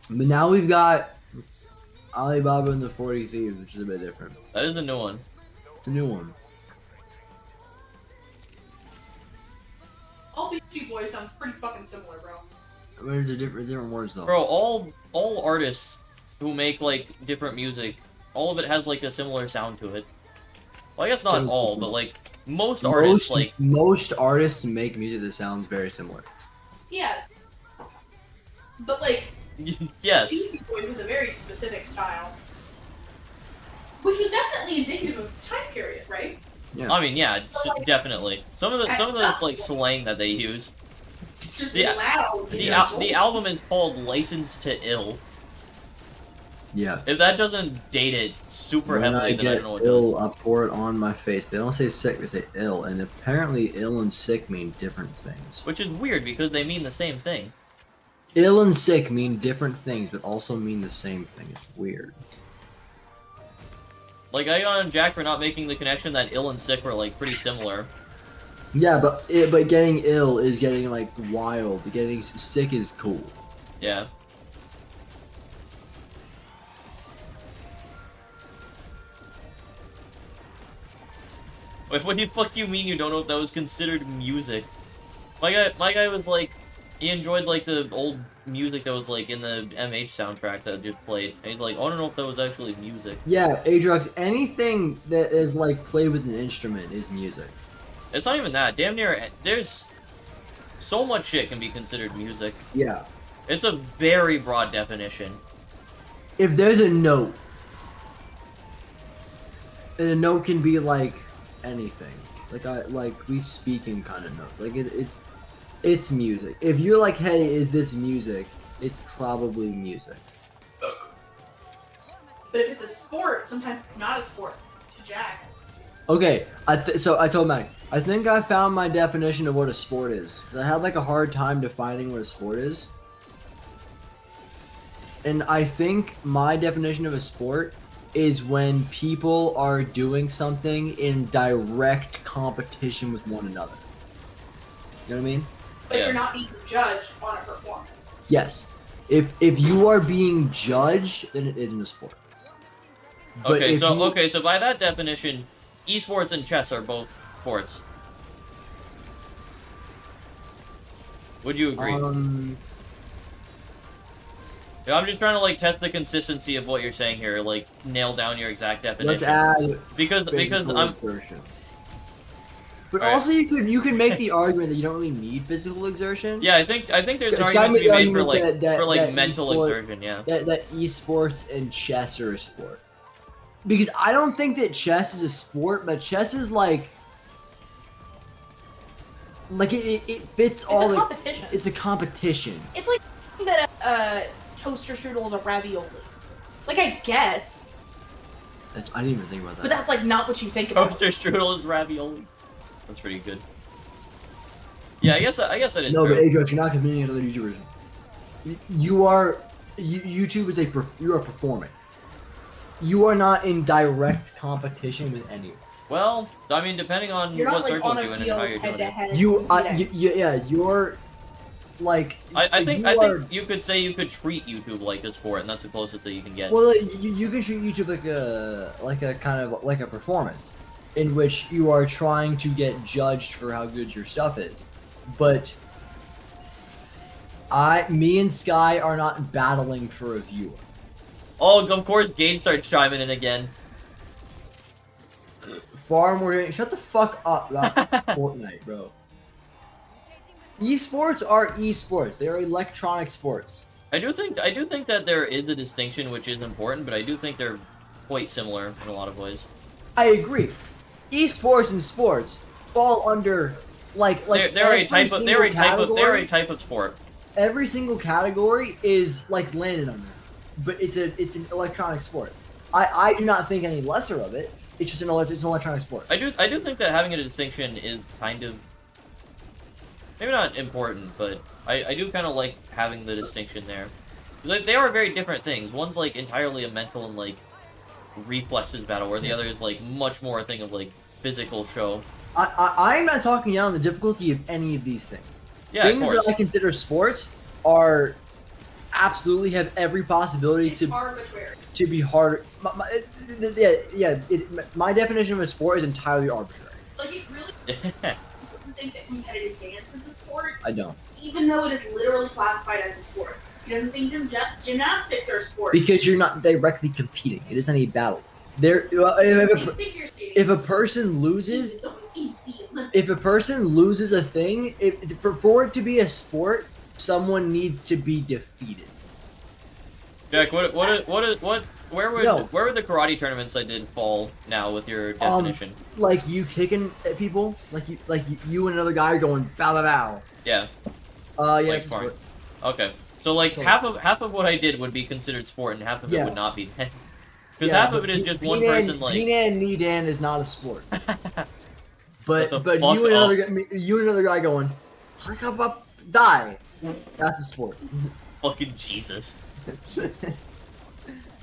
But now we've got Alibaba and the 40 Thieves, which is a bit different. That is a new one. It's a new one. All Beastie Boys sound pretty fucking similar, bro. There's different words though. Bro, all artists who make like different music, all of it has like a similar sound to it. Well, I guess not Sounds all, different. but like most artists, like most artists make music that sounds very similar. Yes. But like, yes. Beastie Boys was a very specific style. Which was definitely indicative of the time period, right? Yeah. I mean, yeah, definitely. Some of this like slang that they use. It's just Yeah. loud. The album is called License to Ill. Yeah. If that doesn't date it super When heavily, I then I get don't know what ill, does. I pour it on my face. They don't say sick, they say ill, and apparently ill and sick mean different things. Which is weird because they mean the same thing. Ill and sick mean different things, but also mean the same thing. It's weird. Like I got on Jack for not making the connection that ill and sick were like pretty similar. Yeah, but getting ill is getting like wild. Getting sick is cool. Yeah. Wait, what the fuck do you mean you don't know if that was considered music? My guy was like, he enjoyed like the old music that was like in the MH soundtrack that just played. And he's like, I don't know if that was actually music. Yeah, Adrox, anything that is like played with an instrument is music. It's not even that. Damn near, there's so much shit can be considered music. Yeah. It's a very broad definition. If there's a note, and a note can be like anything. Like we speaking kind of note. Like it's music. If you're like, hey, is this music? It's probably music. But if it's a sport, sometimes it's not a sport. To Jack. Okay, so I told Mac, I think I found my definition of what a sport is. 'Cause I had like a hard time defining what a sport is. And I think my definition of a sport is when people are doing something in direct competition with one another. You know what I mean? But Yeah. you're not being judged on a performance. Yes. If you are being judged, then it isn't a sport. But Okay, if so you- okay, so by that definition, esports and chess are both sports. Would you agree? Yeah, I'm just trying to like test the consistency of what you're saying here, like nail down your exact definition. let's add because physical I'm exertion. But Alright. also, you could make the argument that you don't really need physical exertion. yeah, I think there's an Sky argument to be made the made for like argument that mental esport- exertion. Yeah. That esports and chess are a sport. Because I don't think that chess is a sport, but chess is like it fits all It's a the. competition. It's a competition. It's like that a toaster strudel is a ravioli. Like, I guess, I didn't even think about that. but that's like not what you think about. Toaster strudel is ravioli. That's pretty good. Yeah, I guess that is No, true. but Ajax, you're not competing other YouTubers. YouTube is you are performing. You are not in direct competition with anyone. Well, I mean, depending on You're what not like circles on you're a in and field how you're doing head to it. head. You're like. I think are- you could say you could treat YouTube like a sport, and that's the closest that you can get. Well, you can treat YouTube like a kind of like a performance, in which you are trying to get judged for how good your stuff is, but me and Sky are not battling for a viewer. Oh, of course, Gage starts chiming in again. Far more. Shut the fuck up about Fortnite, bro. Esports are esports. They are electronic sports. I do think that there is a distinction which is important, but I do think they're quite similar in a lot of ways. I agree. Esports and sports fall under like they're a type of sport. Every single category is like landed under, but it's an electronic sport. I do not think any lesser of it. It's just an electronic sport. I do think that having a distinction is kind of maybe not important, but I do kind of like having the distinction there. Because they are very different things. One's like entirely a mental and like reflexes battle, where the other is like much more a thing of like physical show. I'm not talking down the difficulty of any of these things. Yeah, Things of course. that I consider sports are absolutely have every possibility It's arbitrary. to be harder. My definition of a sport is entirely arbitrary. Like, it really doesn't think that competitive dance is a sport, I don't. even though it is literally classified as a sport. He doesn't think gymnastics are a sport. Because you're not directly competing. It isn't a battle. If a person loses, if a person loses a thing, for it to be a sport, someone needs to be defeated. Jack, where would No. where would the karate tournaments I did fall now with your definition? Like you kicking at people, like you and another guy are going bow bow bow. Yeah. Yeah. Like it's a fine. sport. Okay. So like Cool. half of what I did would be considered sport, and half of it Yeah. would not be. Because Yeah, half of but it is just one P-Dan- person like. P-Dan knee Dan is not a sport. Shut the But fuck you and up. another guy going, die. That's a sport. Fucking Jesus. I feel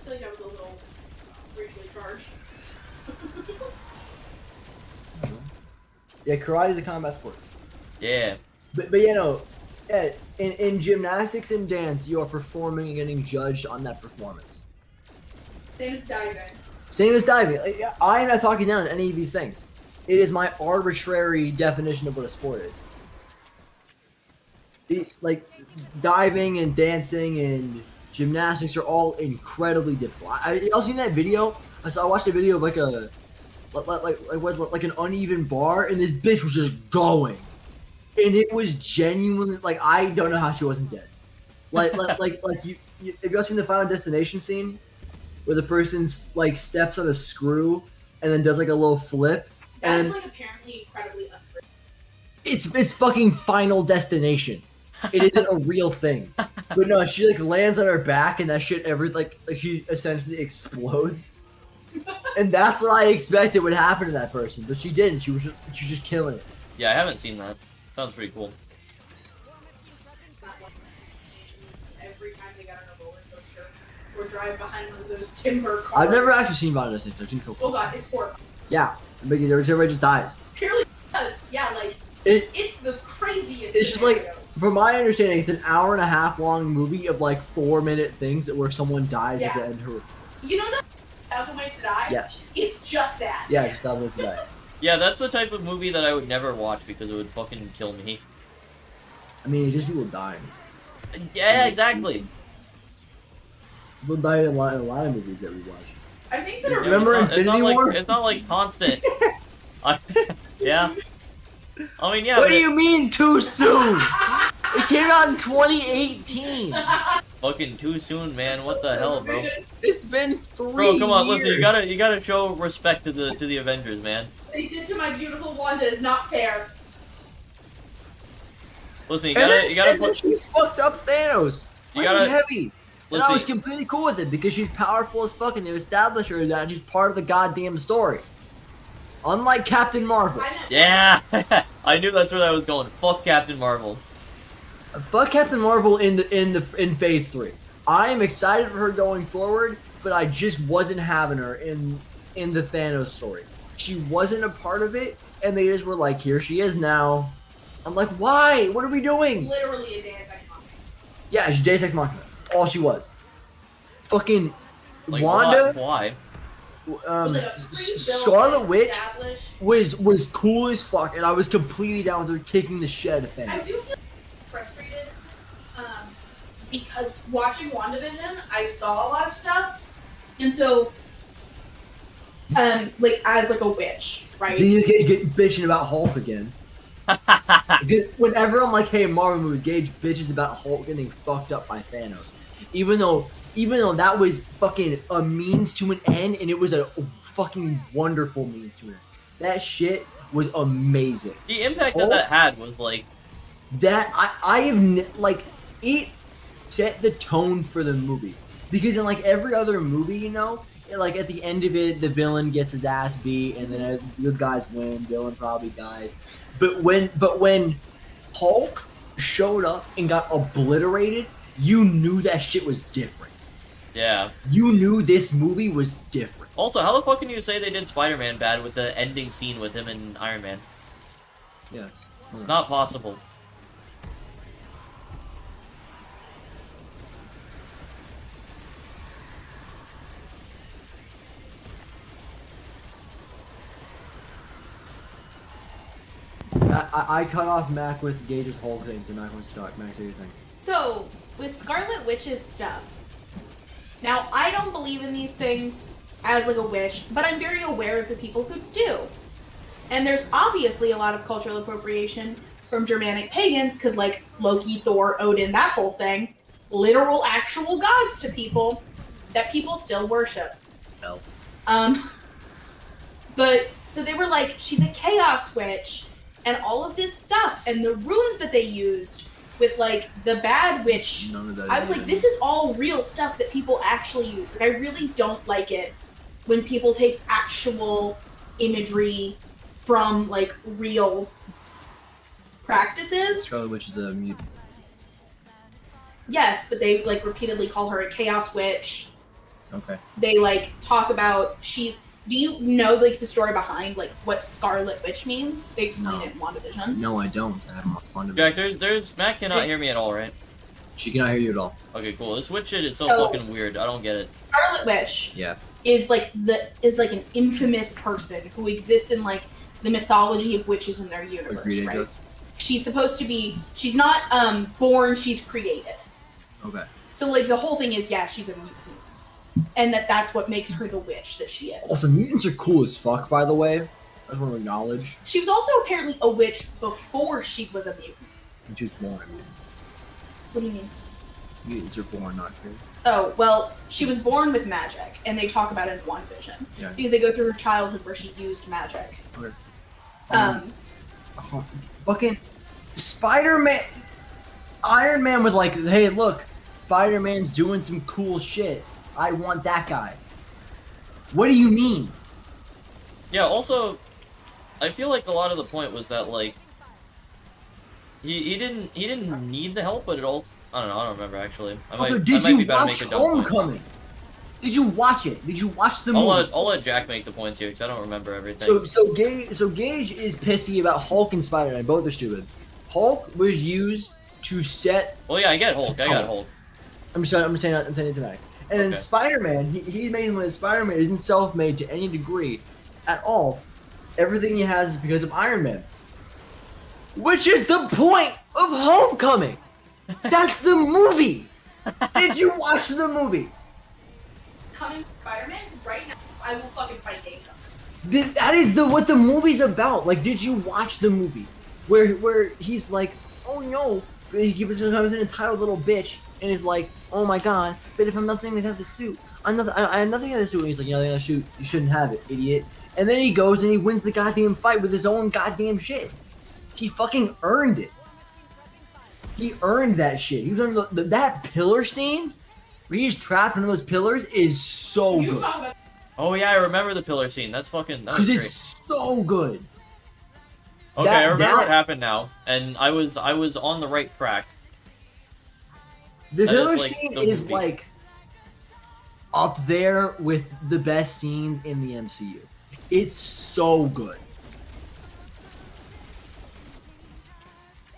like that was a little racially charged. Yeah, karate is a combat sport. Yeah. But in gymnastics and dance, you are performing and getting judged on that performance. Same as diving. Same as diving. I am not talking down any of these things. It is my arbitrary definition of what a sport is. Like diving and dancing and gymnastics are all incredibly difficult. I also seen that video. I watched a video of like an uneven bar, and this bitch was just going, and it was genuinely like I don't know how she wasn't dead. Like you have you seen the Final Destination scene where the person like steps on a screw and then does like a little flip? That's And like apparently incredibly untrue. it's fucking Final Destination. It isn't a real thing. But no, she like lands on her back and that shit like she essentially explodes. And that's what I expected would happen to that person, but she didn't. She was just killing it. Yeah, I haven't seen that. Sounds pretty cool. Not like every time they got on a roller coaster or drive behind one of those timber cars. I've never actually seen Final Destination. I've seen Coco. Oh god, it's horrible. Yeah, because everybody just dies. Purely because, yeah, like It's it's the craziest. just like scenarios. from my understanding, it's an hour and a half long movie of like 4-minute things where someone dies at the end. You know that 1,000 Ways to Die? Yes. It's just that. Yeah, it's 1,000 Ways to Die. Yeah, that's the type of movie that I would never watch because it would fucking kill me. I mean, it's just people dying. Yeah, exactly. People die in a lot of movies that we watch. I think that Remember Infinity War? It's not like constant. Yeah. I mean, yeah. What do you mean too soon? It came out in 2018. Fucking too soon, man. What the hell, bro? It's been 3 Bro, come on, years. listen. You gotta show respect to the Avengers, man. They did to my beautiful Wanda is not fair. Listen, you And gotta then put. she fucked up Thanos. You You gotta- heavy. And Listen. I was completely cool with it because she's powerful as fuck and they established her that she's part of the goddamn story. Unlike Captain Marvel. I know. Yeah, I knew that's where that was going. Fuck Captain Marvel. Fuck Captain Marvel in Phase 3. I am excited for her going forward, but I just wasn't having her in the Thanos story. She wasn't a part of it, and they just were like, here she is now. I'm like, why? What are we doing? Literally a Deus Ex Machina. Yeah, she's Deus Ex Machina. All she was. Fucking Like, Wanda, Why? Was like a pre-built, Scarlet Witch established- was cool as fuck, and I was completely down with her kicking the shit out of I Thanos. do feel frustrated because watching WandaVision, I saw a lot of stuff, and so, like as like a witch, right? So you just get bitching about Hulk again. Because whenever I'm like, hey, Marvel movies, Gage bitches about Hulk getting fucked up by Thanos. Even though that was fucking a means to an end, and it was a fucking wonderful means to an end. That shit was amazing. The impact Hulk- that had was like, That I have like it set the tone for the movie because in like every other movie, you know, like at the end of it, the villain gets his ass beat, and then the good guys win. Villain probably dies, but when Hulk showed up and got obliterated, you knew that shit was different. yeah. You knew this movie was different. Also, how the fuck can you say they did Spider-Man bad with the ending scene with him and Iron Man? Yeah. Not possible. I cut off Mac with Gage's Hulk thing, so Mac wants to talk. Mac, say your thing. So, with Scarlet Witch's stuff, now I don't believe in these things as like a witch, but I'm very aware of the people who do. And there's obviously a lot of cultural appropriation from Germanic pagans, because like Loki, Thor, Odin, that whole thing, literal actual gods to people that people still worship. No. But, so they were like, she's a chaos witch, and all of this stuff, and the runes that they used with like the bad witch. None of that. I was like, this is all real stuff that people actually use. Like, I really don't like it when people take actual imagery from like real practices. Scarlet Witch is a mutant. Yes, but they like repeatedly call her a chaos witch. Okay. They like talk about do you know like the story behind like what Scarlet Witch means? They explain No. it in WandaVision. No, I don't. I haven't responded. Jack, there's Matt cannot hear me at all, right? She cannot hear you at all. Okay, cool. This Witch shit is so So- fucking weird. I don't get it. Scarlet Witch Yeah. is like an infamous person who exists in like the mythology of witches in their universe, Agreed, right? Angel. She's supposed to be. She's not born. She's created. Okay. So like the whole thing is, yeah, she's a mutant, and that's what makes her the witch that she is. Also, mutants are cool as fuck, by the way. I just want to acknowledge. She was also apparently a witch before she was a mutant. And she was born a mutant. What do you mean? Mutants are born, not created. Oh, well, she was born with magic, and they talk about it in WandaVision. Yeah. Because they go through her childhood where she used magic. Okay. Um, Fucking Spider-Man. Iron Man was like, hey, look, Spider-Man's doing some cool shit. I want that guy. What do you mean? Yeah, also, I feel like a lot of the point was that, like, he didn't need the help, but it also, I don't remember, actually. Also, I did might you be about to watch make a dumb point. Homecoming? Did you watch it? Did you watch the I'll movie? let Jack make the points here, because I don't remember everything. So Gage is pissy about Hulk and Spider-Man. Both are stupid. Hulk was used to set. Oh yeah, I get Hulk. I got Hulk. I'm saying it tonight. And then Okay. Spider-Man, he's made him. Spider-Man isn't self-made to any degree, at all. Everything he has is because of Iron Man, which is the point of Homecoming. That's the movie. Did you watch the movie? Coming Spider-Man right now, I will fucking fight Danger. That is what the movie's about. Like, did you watch the movie where he's like, oh no, he becomes an entitled little bitch and is like, oh my god, but if I'm nothing without the suit, I have nothing without the suit. And he's like, nothing without the suit, you shouldn't have it, idiot. And then he goes and he wins the goddamn fight with his own goddamn shit. He fucking earned it. He earned that shit. He was on that pillar scene where he's trapped in those pillars is so You good. talk about Oh yeah, I remember the pillar scene. That was Because great. it's so good. Okay, I remember what happened now, and I was on the right track. The That pillar is, like, scene the is movie. like up there with the best scenes in the MCU. It's so good.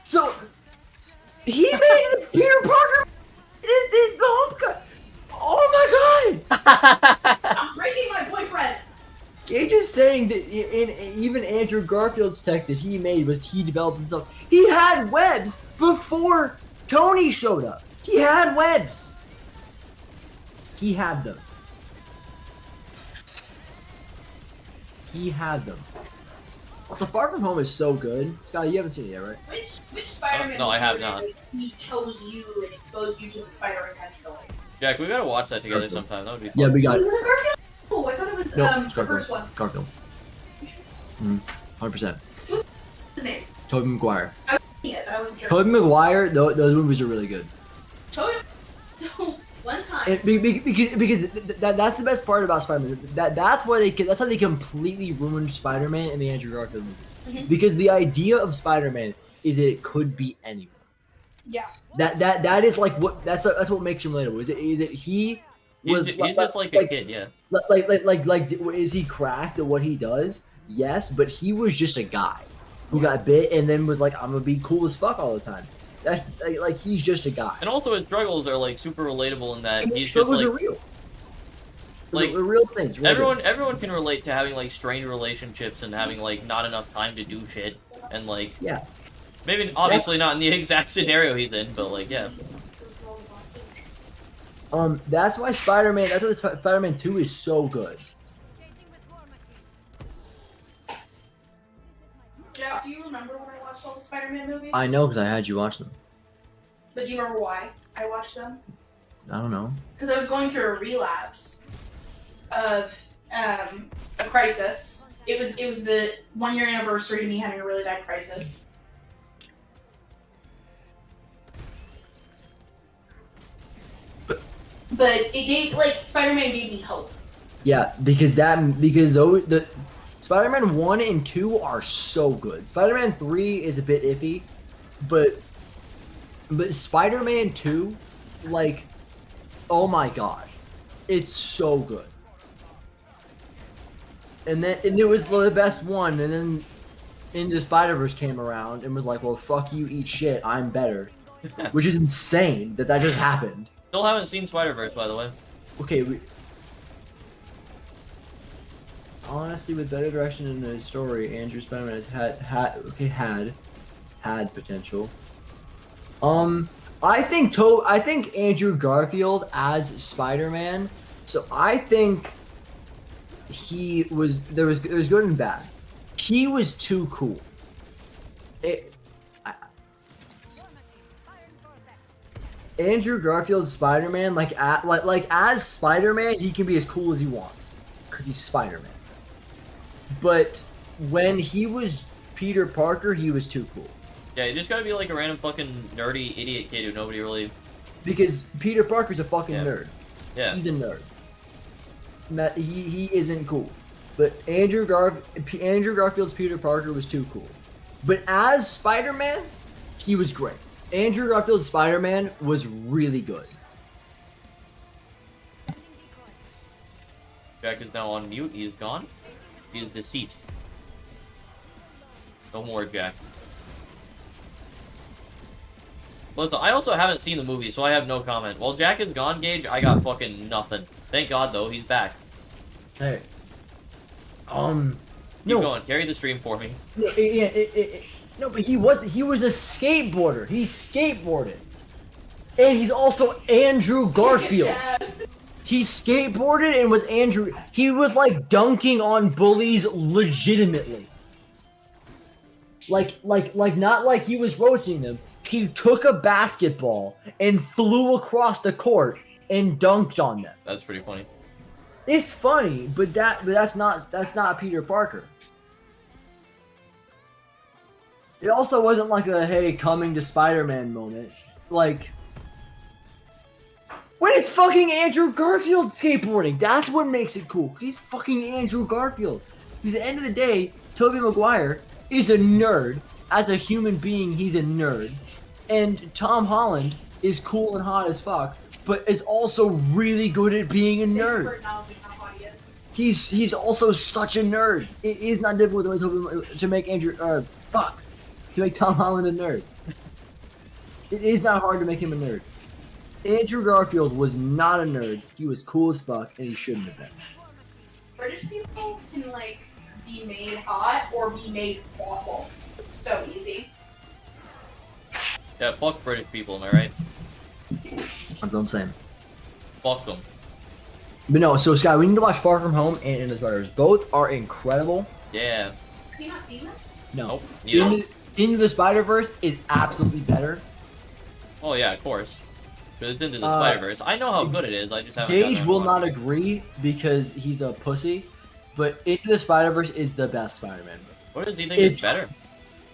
So he made Peter Parker in the Homecoming. Oh my god! I'm breaking my boyfriend. Gage is saying that even Andrew Garfield's tech that he made was he developed himself. He had webs before Tony showed up. He had webs. He had them. He had them. Also, Far From Home is so good. Scott, you haven't seen it yet, right? Which Spider-Man? No, I have movie not. He chose you and exposed you to the spider intentionally. Jack, we gotta watch that together Garfield. sometime. That would be fun. Yeah, we got Was it. it Garfield? Oh, I thought it was No, it's the Garfield. first one. Garfield. 100%. What's his name? Tobey Maguire. I was thinking it, but I wasn't sure. Tobey Maguire, those movies are really good. Tobey. So one time. Because that's the best part about Spider-Man. That's how they completely ruined Spider-Man in the Andrew Garfield movie. Mhm. Because the idea of Spider-Man is that it could be anyone. Yeah. That is like that's what makes him relatable. Is it he was He's just like a kid, yeah. like is he cracked at what he does? Yes, but he was just a guy who got bit and then was like, I'm gonna be cool as fuck all the time. That's like he's just a guy. And also his struggles are like super relatable in that And he's just struggles like are real. like, They're real things. Real things. everyone can relate to having like strained relationships and having like not enough time to do shit and like Yeah. maybe obviously not in the exact scenario he's in, but like yeah. That's why Spider-Man. That's why Spider-Man 2 is so good. Jeff, do you remember when I watched all the Spider-Man movies? I know because I had you watch them. But do you remember why I watched them? I don't know. Because I was going through a relapse of a crisis. It was the 1 year anniversary of me having a really bad crisis. But it gave Spider-Man gave me hope. Yeah, because those the Spider-Man 1 and 2 are so good. Spider-Man 3 is a bit iffy, but Spider-Man 2, like, oh my god, it's so good. And it was the best one, and then Into Spider-Verse came around and was like, well, fuck you, eat shit, I'm better. Which is insane that just happened. Still haven't seen Spider-Verse, by the way. Okay, honestly, with better direction in the story, Andrew Spider-Man has had potential. I think Andrew Garfield as Spider-Man. So I think there was good and bad. He was too cool. Andrew Garfield's Spider-Man, like as Spider-Man, he can be as cool as he wants, because he's Spider-Man. But when he was Peter Parker, he was too cool. Yeah, you just gotta be like a random fucking nerdy idiot kid who nobody really. Because Peter Parker's a fucking nerd. Yeah. He's a nerd. He isn't cool. But Andrew Garfield's Peter Parker was too cool. But as Spider-Man, he was great. Andrew Garfield's Spider-Man was really good. Jack is now on mute. He is gone. He is deceased. No more Jack. Listen, I also haven't seen the movie, so I have no comment. While Jack is gone, Gage, I got fucking nothing. Thank God, though, he's back. Hey. Keep going. Carry the stream for me. No, but he was a skateboarder. He skateboarded. And he's also Andrew Garfield. Chad. He skateboarded and was Andrew. He was like dunking on bullies legitimately. Like not like he was roasting them. He took a basketball and flew across the court and dunked on them. That's pretty funny. It's funny, but that's not Peter Parker. It also wasn't like a hey coming to Spider-Man moment. Like when it's fucking Andrew Garfield skateboarding, that's what makes it cool. He's fucking Andrew Garfield. At the end of the day, Tobey Maguire is a nerd. As a human being, he's a nerd. And Tom Holland is cool and hot as fuck, but is also really good at being a nerd. For acknowledging how hot he is. He's also such a nerd. It is not difficult to make to make Tom Holland a nerd. It is not hard to make him a nerd. Andrew Garfield was not a nerd. He was cool as fuck, and he shouldn't have been. British people can like be made hot or be made awful. So easy. Yeah, fuck British people, am I right? That's what I'm saying. Fuck them. But no, so Sky, we need to watch Far From Home and Into the Spider-Verse. Both are incredible. Yeah. Has he not seen them? No. Nope. Neither. Into the Spider-Verse is absolutely better. Oh yeah, of course. Because it's Into the Spider-Verse. I know how good it is, I just haven't gotten Gage around will to not watching it. agree because he's a pussy, but Into the Spider-Verse is the best Spider-Man movie. What does he think is better?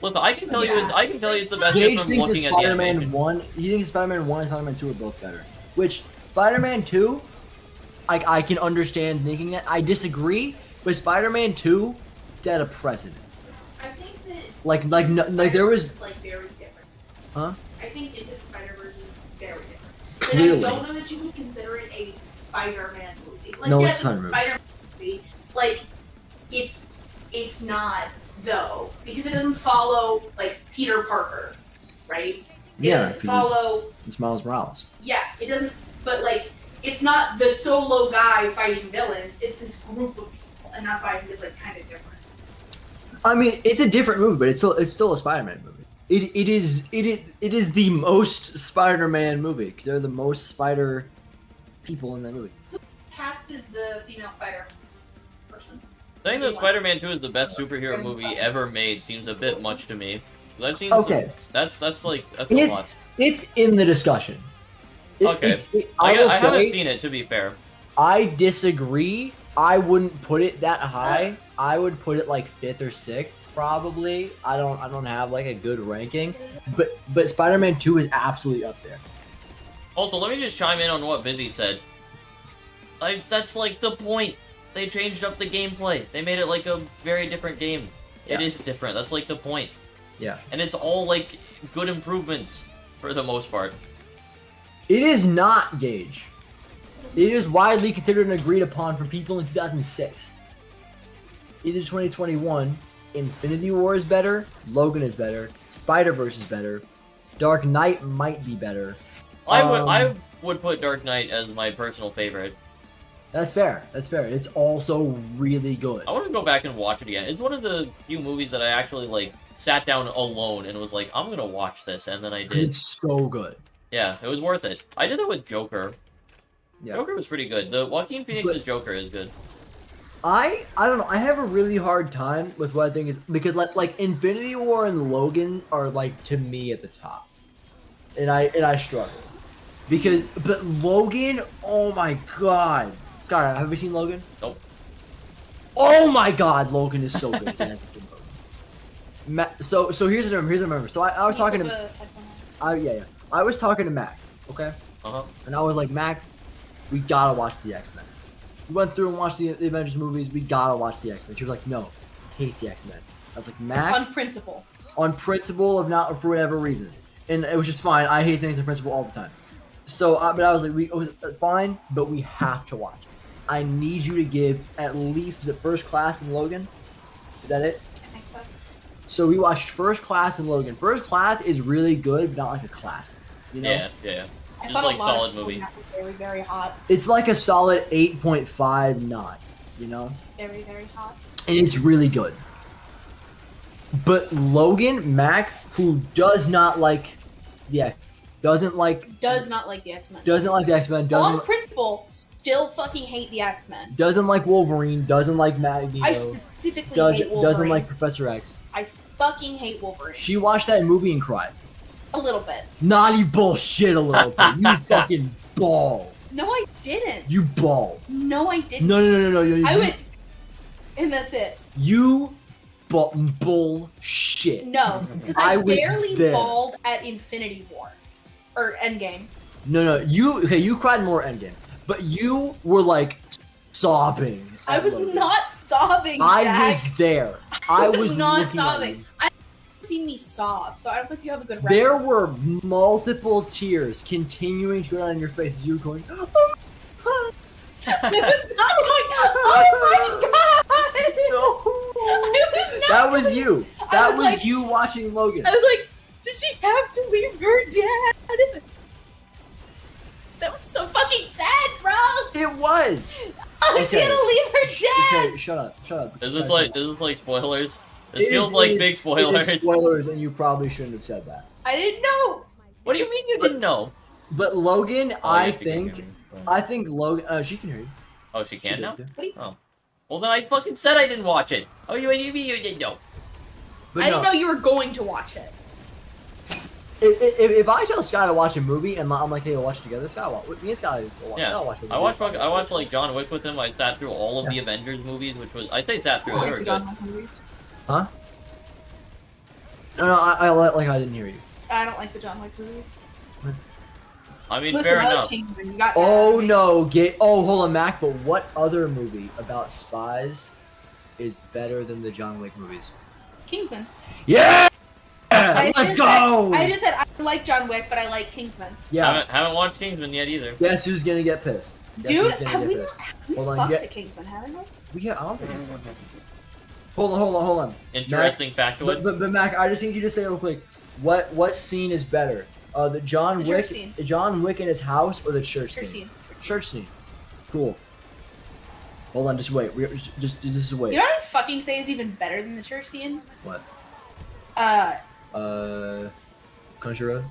Listen, I can tell you it's the best Gage just from thinks that looking at the Spider-Man animation. 1, he thinks Spider-Man 1 and Spider-Man 2 are both better. Which, Spider-Man 2, I can understand thinking that. I disagree, but Spider-Man 2 set a precedent. I think that Like there was... It's like very different. Huh? I think Into the Spider-Verse is very different. Clearly. And I don't know that you would consider it a Spider-Man movie. Like, No, yes, it's it's a not a Spider-Man movie. Like, it's not though because it doesn't follow like Peter Parker, right? It Yeah, doesn't follow. It's Miles Morales. Yeah, it doesn't. But like, it's not the solo guy fighting villains. It's this group of people, and that's why I think it's like kind of different. I mean, it's a different movie, but it's still a Spider-Man movie. It is the most Spider-Man movie because they're the most Spider people in that movie. Who cast is the female Spider person? Saying that Spider-Man 2 is the best superhero movie ever made seems a bit much to me. 'Cause I've seen Okay. That's a lot. It's in the discussion. Okay. I I will haven't say seen it, to be fair. I disagree. I wouldn't put it that high. I would put it like 5th or 6th probably. I don't have like a good ranking, but Spider-Man 2 is absolutely up there. Also, let me just chime in on what Busy said. Like, that's like the point. They changed up the gameplay. They made it like a very different game. It Yeah. is different. That's like the point. Yeah. And it's all like good improvements for the most part. It is not Gage. It is widely considered and agreed upon from people in 2006. It is 2021. Infinity War is better. Logan is better. Spider-Verse is better. Dark Knight might be better. I would put Dark Knight as my personal favorite. That's fair. That's fair. It's also really good. I want to go back and watch it again. It's one of the few movies that I actually like sat down alone and was like, I'm gonna watch this, and then I did. It's so good. Yeah, it was worth it. I did that with Joker. Yeah. Joker was pretty good. The Joaquin Phoenix's Joker is good. I don't know. I have a really hard time with what I think is because like Infinity War and Logan are like to me at the top, and I struggle but Logan, oh my god, Scott, have you seen Logan? Nope. Oh my god, Logan is so good. Yes, it's good Logan. So here's what I remember. So I was talking to I was talking to Mac, okay, and I was like, Mac, we gotta watch the X-Men. We went through and watched the Avengers movies. We gotta watch the X-Men. She was like, no, I hate the X-Men. I was like, Mac, On principle. on principle of not for whatever reason, and it was just fine. I hate things on principle all the time. So, but I was like, it was fine, but we have to watch it. I need you to give at least, was it First Class and Logan? Is that it? I think so. So we watched First Class and Logan. First Class is really good, but not like a classic. You know? Yeah. I Just thought like a lot solid of people movie. found it very, very hot. It's like a solid 8.5 knot, you know? Very, very hot. And it's really good. But Logan Mac, who does not like, doesn't like Does not like the X-Men. the X-Men, On doesn't principle, still fucking hate the X-Men. doesn't like Wolverine, doesn't like Magneto, I specifically hate Wolverine. doesn't like Professor X. I fucking hate Wolverine. She watched that movie and cried. A little bit. Naughty bullshit a little bit. You fucking ball. No, I didn't. You ball. No, I didn't. No. I went, and that's it. You bullshit. No, because I I was barely there. bawled at Infinity War. Or Endgame. No. You cried more Endgame, but you were like sobbing. I at was Logan. not sobbing, I Jack. was there. I was not looking at sobbing. you. I've seen me sob, so I don't think you have a good There reference were for this. multiple tears continuing to go down your face as you were going. I was not going, oh my god! No. I was not That was going- you. I That was was like- you watching Logan. I was like, did she have to leave her dad? That was so fucking sad, bro! It was. Oh, she Okay. had to leave her dad! Okay, shut up. Is this like spoilers? This It feels is- like it big is- spoilers. It is spoilers, and you probably shouldn't have said that. I didn't know! What do you mean you didn't know? But Logan, Oh, I yeah, she can think, hear me. I think Logan. She can hear you. Oh, she can did now? too. What do you- Well, then I fucking said I didn't watch it. Oh, you mean you didn't know? But I no, didn't know you were going to watch it. if I tell Sky to watch a movie and I'm like, hey, we'll watch it together, Sky, me and Sky will watch. Yeah. I'll watch the I movie. watched like John Wick with him. I sat through all of the Avengers movies, which was I say sat through. I They like were the good. John Wick movies. Huh? No, I didn't hear you. I don't like the John Wick movies. I mean, Listen, fair I like enough. Kingsman. You got that Oh out of me. no, hold on, Mac. But what other movie about spies is better than the John Wick movies? Kingsman. Yeah, I let's just go. Said, I just said I like John Wick, but I like Kingsman. Yeah. Haven't watched Kingsman yet either. Guess who's gonna get pissed? Guess Dude, who's gonna have get we, pissed? have we Hold on, fucked get- a Kingsman, haven't we? I don't think. Hold on. Interesting factoid. But Mac, I just need you to say real quick, what scene is better? The John The Wick, church scene. the John Wick in his house, or the church Church scene? scene. Church scene. Cool. Hold on, just wait. Just wait. You know what I'd fucking say is even better than the church scene? What? Uh, Country Road.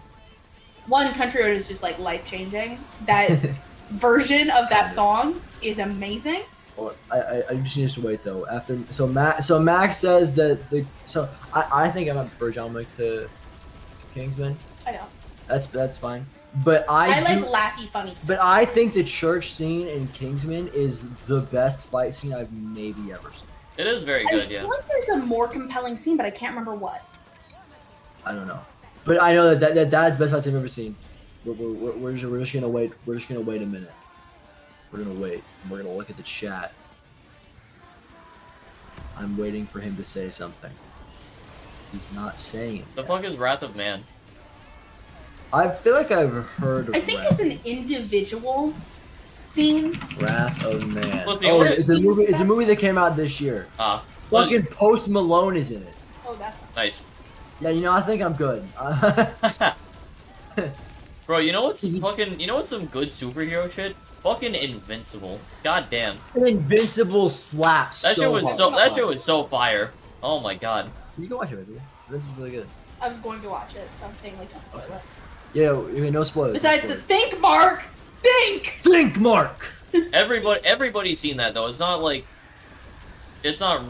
one, Country Road is just like life changing. That version of that song is amazing. Well, I just need to wait though. So Max says that I think I might prefer John Wick to Kingsman. I know. That's fine. But I do, like laughy, funny stuff. But I think the church scene in Kingsman is the best fight scene I've maybe ever seen. It is very I good, feel yeah. like there's a more compelling scene, but I can't remember what. I don't know, but I know that's the best fight scene I've ever seen. We're just gonna wait. We're just gonna wait a minute. We're gonna wait. We're gonna look at the chat. I'm waiting for him to say something. He's not saying it. The yet. fuck is Wrath of Man? I feel like I've heard of I think Wrath. it's an individual scene. Wrath of Man. Well, the Oh, origin- it's a movie. It's a That's- movie that came out this year. Well, Fucking Post Malone is in it. Oh, that's nice. Yeah, I think I'm good. Bro, you know what's some good superhero shit? Fucking Invincible. God damn. Invincible slaps. That shit was hard. that shit was so fire. Oh my god. You can watch Invincible. Invincible's really good. I was going to watch it, so I'm saying like don't spoil it. Yeah, okay, no spoilers. Besides no the spoilers. think mark, think. Think Mark. Everybody's seen that though. It's not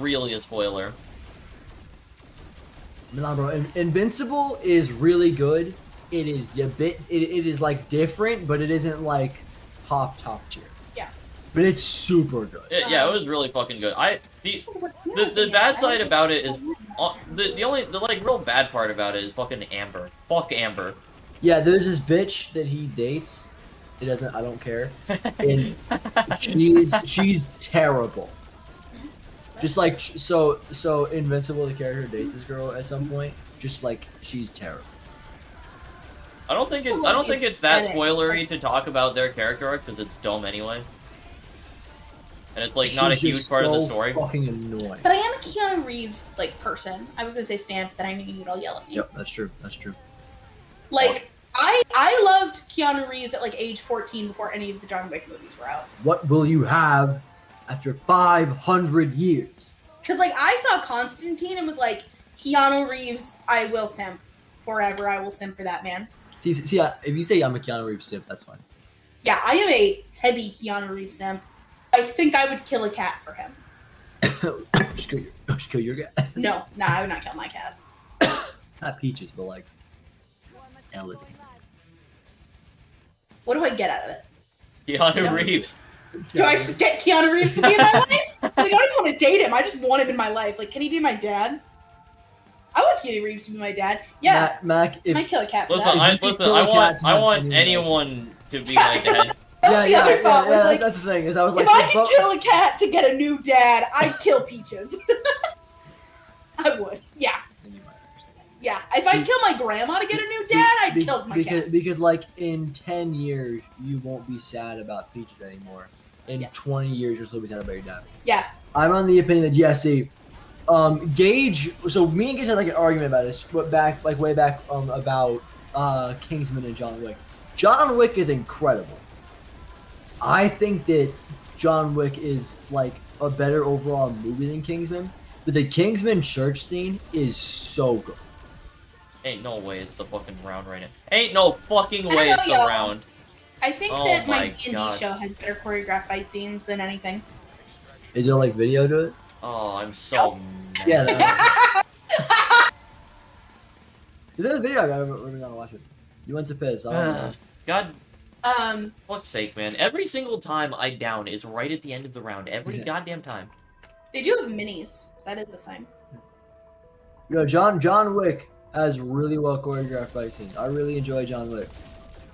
really a spoiler. Nah, bro. Invincible is really good. It is a bit. It is like different, but it isn't like top tier. Yeah. But it's super good. Yeah, it was really fucking good. The bad side about it is the like real bad part about it is fucking Amber. Fuck Amber. Yeah, there's this bitch that he dates. It doesn't. I don't care. And she's terrible. Just like so Invincible, the character dates this girl at some point. Just like she's terrible. I don't think it's that spoilery to talk about their character arc because it's dumb anyway. And it's like not a She's huge just part of the so story. Fucking annoying. But I am a Keanu Reeves like person. I was gonna say Stan, but then I knew you'd all yell at me. Yep, that's true. That's true. Like I loved Keanu Reeves at like age 14 before any of the John Wick movies were out. What will you have after 500 years? Because like I saw Constantine and was like, Keanu Reeves, I will simp forever. I will simp for that man. See, if you say I'm a Keanu Reeves simp, that's fine. Yeah, I am a heavy Keanu Reeves simp. I think I would kill a cat for him. just kill your cat. No, I would not kill my cat. Not Peaches, but like Elodie. What do I get out of it? Keanu Reeves. Do I just get Keanu Reeves to be in my life? Like, I don't even want to date him. I just want him in my life. Like, can he be my dad? I want Keanu Reeves to be my dad. Yeah. Mac, I might kill a cat for Listen, that. I want anyone to be my dad. That's the other thought. Was like, that's the thing. Is I was like, if I could kill a cat to get a new dad, I'd kill Peaches. I would. Yeah. Yeah. If I kill my grandma to get a new dad, I'd kill my cat. Because like in 10 years, you won't be sad about Peaches anymore. In 20 years, you'll still be sad about your dad. Yeah. I'm on the opinion that Gage. So me and Gage had like an argument about this, way back about Kingsman and John Wick. John Wick is incredible. I think that John Wick is like a better overall movie than Kingsman, but the Kingsman church scene is so good. Ain't no way it's the fucking round right now. Ain't no fucking way it's the round. I think that my D&D show has better choreographed fight scenes than anything. Is there like video to it? Oh, I'm so mad. Yeah. If there's a video, we're gonna watch it. You went to piss. God. Fuck's sake, man. Every single time I down is right at the end of the round. Every goddamn time. They do have minis. That is the thing. John Wick has really well choreographed fight scenes. I really enjoy John Wick.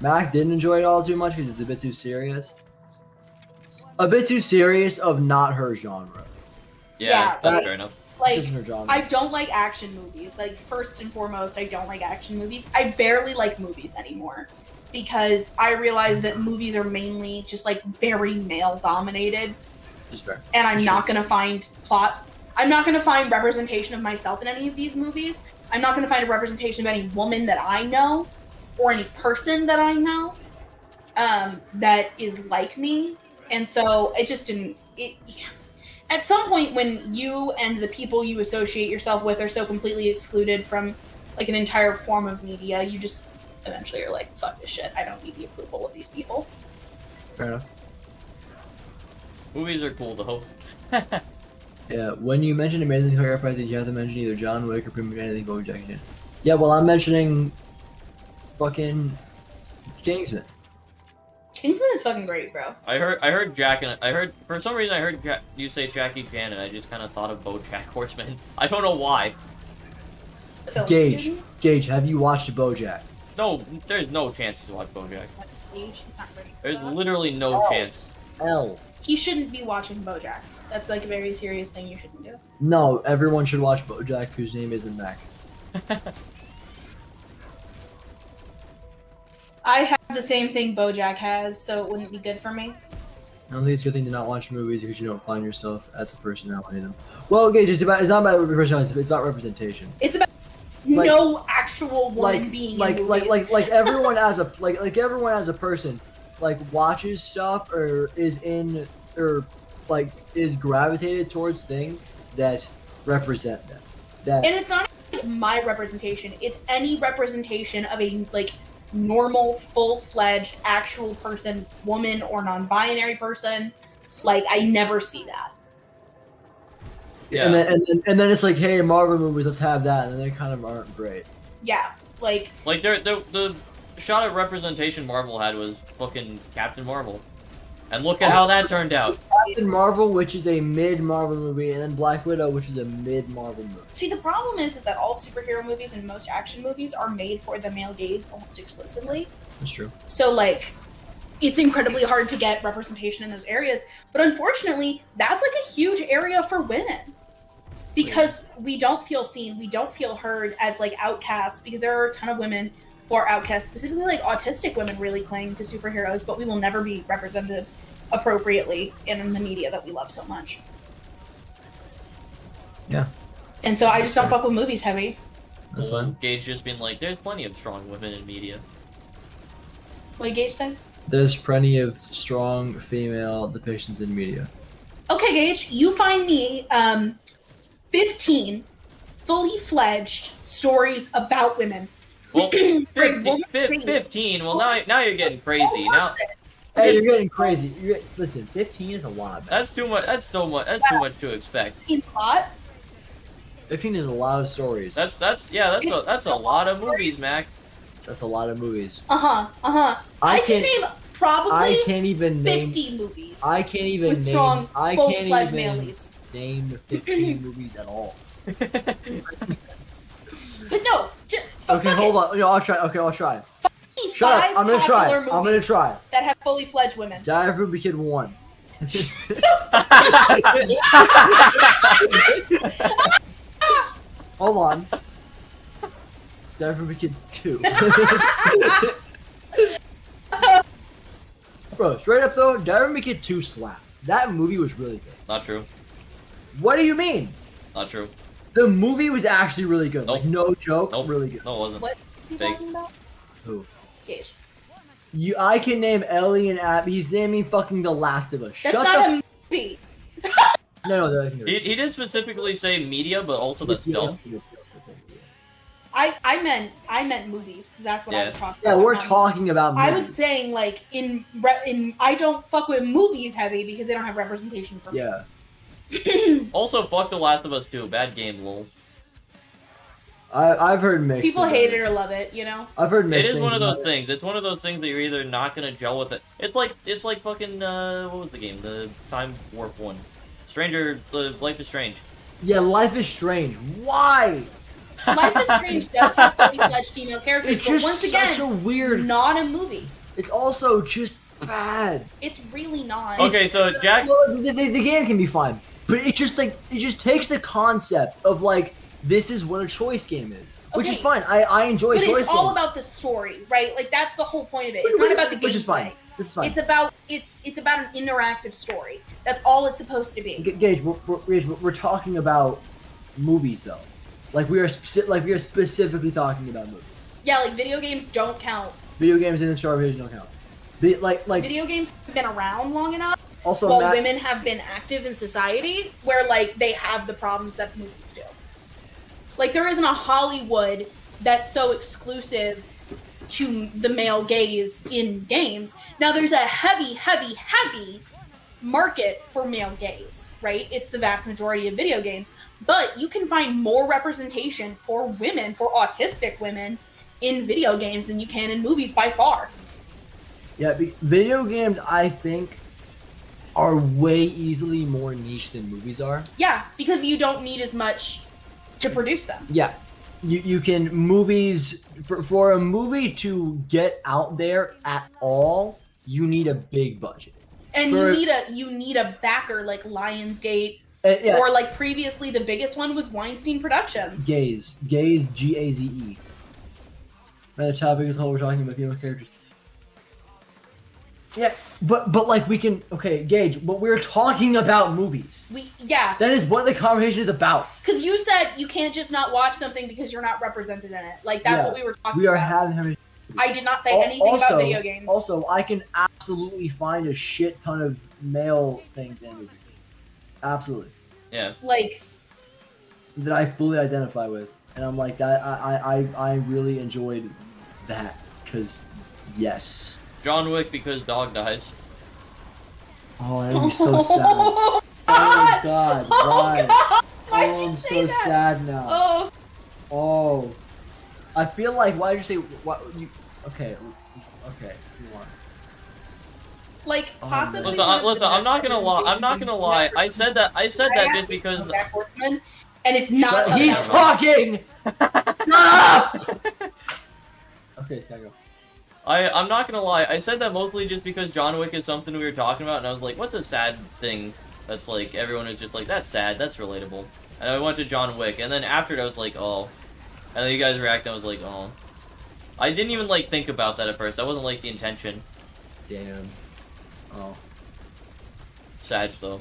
Mac didn't enjoy it all too much because it's a bit too serious. A bit too serious of not her genre. Yeah, that's fair enough. Like, I don't like action movies. Like, first and foremost, I don't like action movies. I barely like movies anymore. Because I realize that movies are mainly just like very male dominated. Just fair. And I'm not going to find plot. I'm not going to find representation of myself in any of these movies. I'm not going to find a representation of any woman that I know or any person that I know that is like me. And so it just didn't. At some point when you and the people you associate yourself with are so completely excluded from like an entire form of media, you just eventually are like, fuck this shit. I don't need the approval of these people. Fair enough. Movies are cool though. Yeah, when you mentioned amazing choreographed, you have to mention either John Wick or pretty much anything BoJack did. Yeah, well, I'm mentioning fucking Kingsman. Kingsman is fucking great, bro. I heard for some reason I heard you say Jackie Chan and I just kind of thought of BoJack Horseman. I don't know why. Gage, have you watched BoJack? No, there's no chance he's watched BoJack. He's not ready for There's that. literally no chance. He shouldn't be watching BoJack. That's like a very serious thing you shouldn't do. No, everyone should watch BoJack whose name isn't Mac. I have the same thing BoJack has, so it wouldn't be good for me. I don't think it's a good thing to not watch movies because you don't find yourself as a personality in them. Well, Gage, it's not about personality, it's about representation. It's about no actual woman being in movies. like everyone as a like everyone as a person like watches stuff or is in or like is gravitated towards things that represent them. And it's not my representation, it's any representation of a like normal, full-fledged, actual person, woman or non-binary person. Like, I never see that. Yeah. And then it's like, hey, Marvel movies, let's have that, and then they kind of aren't great. Yeah, like the shot of representation Marvel had was fucking Captain Marvel. And look at how that turned out. Captain Marvel, which is a mid-Marvel movie, and then Black Widow, which is a mid-Marvel movie. See, the problem is that all superhero movies and most action movies are made for the male gaze almost exclusively. That's true. So, like, it's incredibly hard to get representation in those areas. But unfortunately, that's like a huge area for women. Because we don't feel seen, we don't feel heard as, like, outcasts, because there are a ton of women who are outcasts, specifically, like, autistic women really cling to superheroes, but we will never be represented appropriately in the media that we love so much. Yeah. And so I just don't fuck with movies heavy. That's fine. Gage just being like, there's plenty of strong women in media. What did Gage say? There's plenty of strong female depictions in media. Okay, Gage, you find me 15 fully fledged stories about women. Well, For a woman 15. Well, now you're getting crazy. Now Hey, you're getting crazy. Listen, 15 is a lot. Man. that's too much. That's so much. That's too much to expect. 15 plot. 15 is a lot of stories. That's a lot of movies, Mac. That's a lot of movies. I can name probably I can't even name 50 movies. I can't even with name. strong, I can't full-fledged male even leads. name 15 movies at all. But no, Okay, hold on. I'll try. Okay, I'll try. Shut up. I'm gonna try. I'm gonna try. That have fully fledged women. Die of Ruby Kid 1. Hold on. Die of Ruby Kid 2. Bro, straight up though, Die of Ruby Kid 2 slapped. That movie was really good. Not true. What do you mean? Not true. The movie was actually really good. Nope. Like, no joke, Nope. really good. No, it wasn't. What is he Fake. talking about? Who? Gage. I can name Ellie and Abby. He's naming fucking The Last of Us. That's Shut not the a movie. No, they're like, He did specifically say media, but also that's dumb. I meant movies because that's what I was talking Yeah, about. we're talking about movies. I was saying like in I don't fuck with movies heavy because they don't have representation for me. Yeah. Also, fuck The Last of Us 2. Bad game, lol. I've heard mixed. People about hate it or love it, you know. I've heard It mixed. is one of things those about it. things. It's one of those things that you're either not gonna gel with it. It's like fucking what was the game? The Time Warp one. Life is Strange. Yeah, Life is Strange. Why? Life is Strange does have fully fledged female characters, It's but just once such again, a weird. not a movie. It's also just bad. It's really not. Okay, so Jack. Well, the game can be fine, but it just takes the concept of like this is what a choice game is, which is Okay. fine. I enjoy But choice it's all games. about the story, right? Like that's the whole point of it. It's not about the gameplay. Which is fine. This is fine. It's about an interactive story. That's all it's supposed to be. Gage, we're talking about movies though. Like we are specifically talking about movies. Yeah, like video games don't count. Video games in the Star Vision don't count. Like Video games have been around long enough. also While Matt, women have been active in society, where like they have the problems that movies do. Like there isn't a Hollywood that's so exclusive to the male gaze in games. Now there's a heavy market for male gaze, right? It's the vast majority of video games, but you can find more representation for women, for autistic women, in video games than you can in movies by far. yeah, video games I think are way easily more niche than movies are. Yeah, because you don't need as much to produce them. Yeah, you can movies for a movie to get out there at all. You need a big budget. And For- you need a backer like Lionsgate, Yeah, or like previously the biggest one was Weinstein Productions. Gaze, Gaze. And the topic is how we're talking about female characters. Yeah, but like we can Gage, but we're talking about movies. Yeah, That is what the conversation is about. because you said you can't just not watch something because you're not represented in it. Like that's Yeah, what we were talking We are about. having. I did not say anything about video games. Also, I can absolutely find a shit ton of male things in movies. Absolutely. Yeah. Like That I fully identify with. And I'm like, I really enjoyed that. Because, yes. John Wick because dog dies. Oh, that would be so sad. Oh, God. Why? God, why'd Oh, you I'm say so that? sad now. Oh, Oh. I feel like, why did you say, what, you, okay, let's move on. like Oh, possibly. man. Listen, one of the listen. I'm best not gonna lie. I'm not gonna lie. I said that just because. And it's not. Shut, he's about- talking! Shut up! Okay, Sky, go. I'm not gonna lie. I said that mostly just because John Wick is something we were talking about, and I was like, what's a sad thing that's like everyone is just like, that's sad, that's relatable. And I went to John Wick, and then after it, I was like, oh. And then you guys reacted, I was like, oh. I didn't even like think about that at first. That wasn't like the intention. Damn. Oh. Sad though.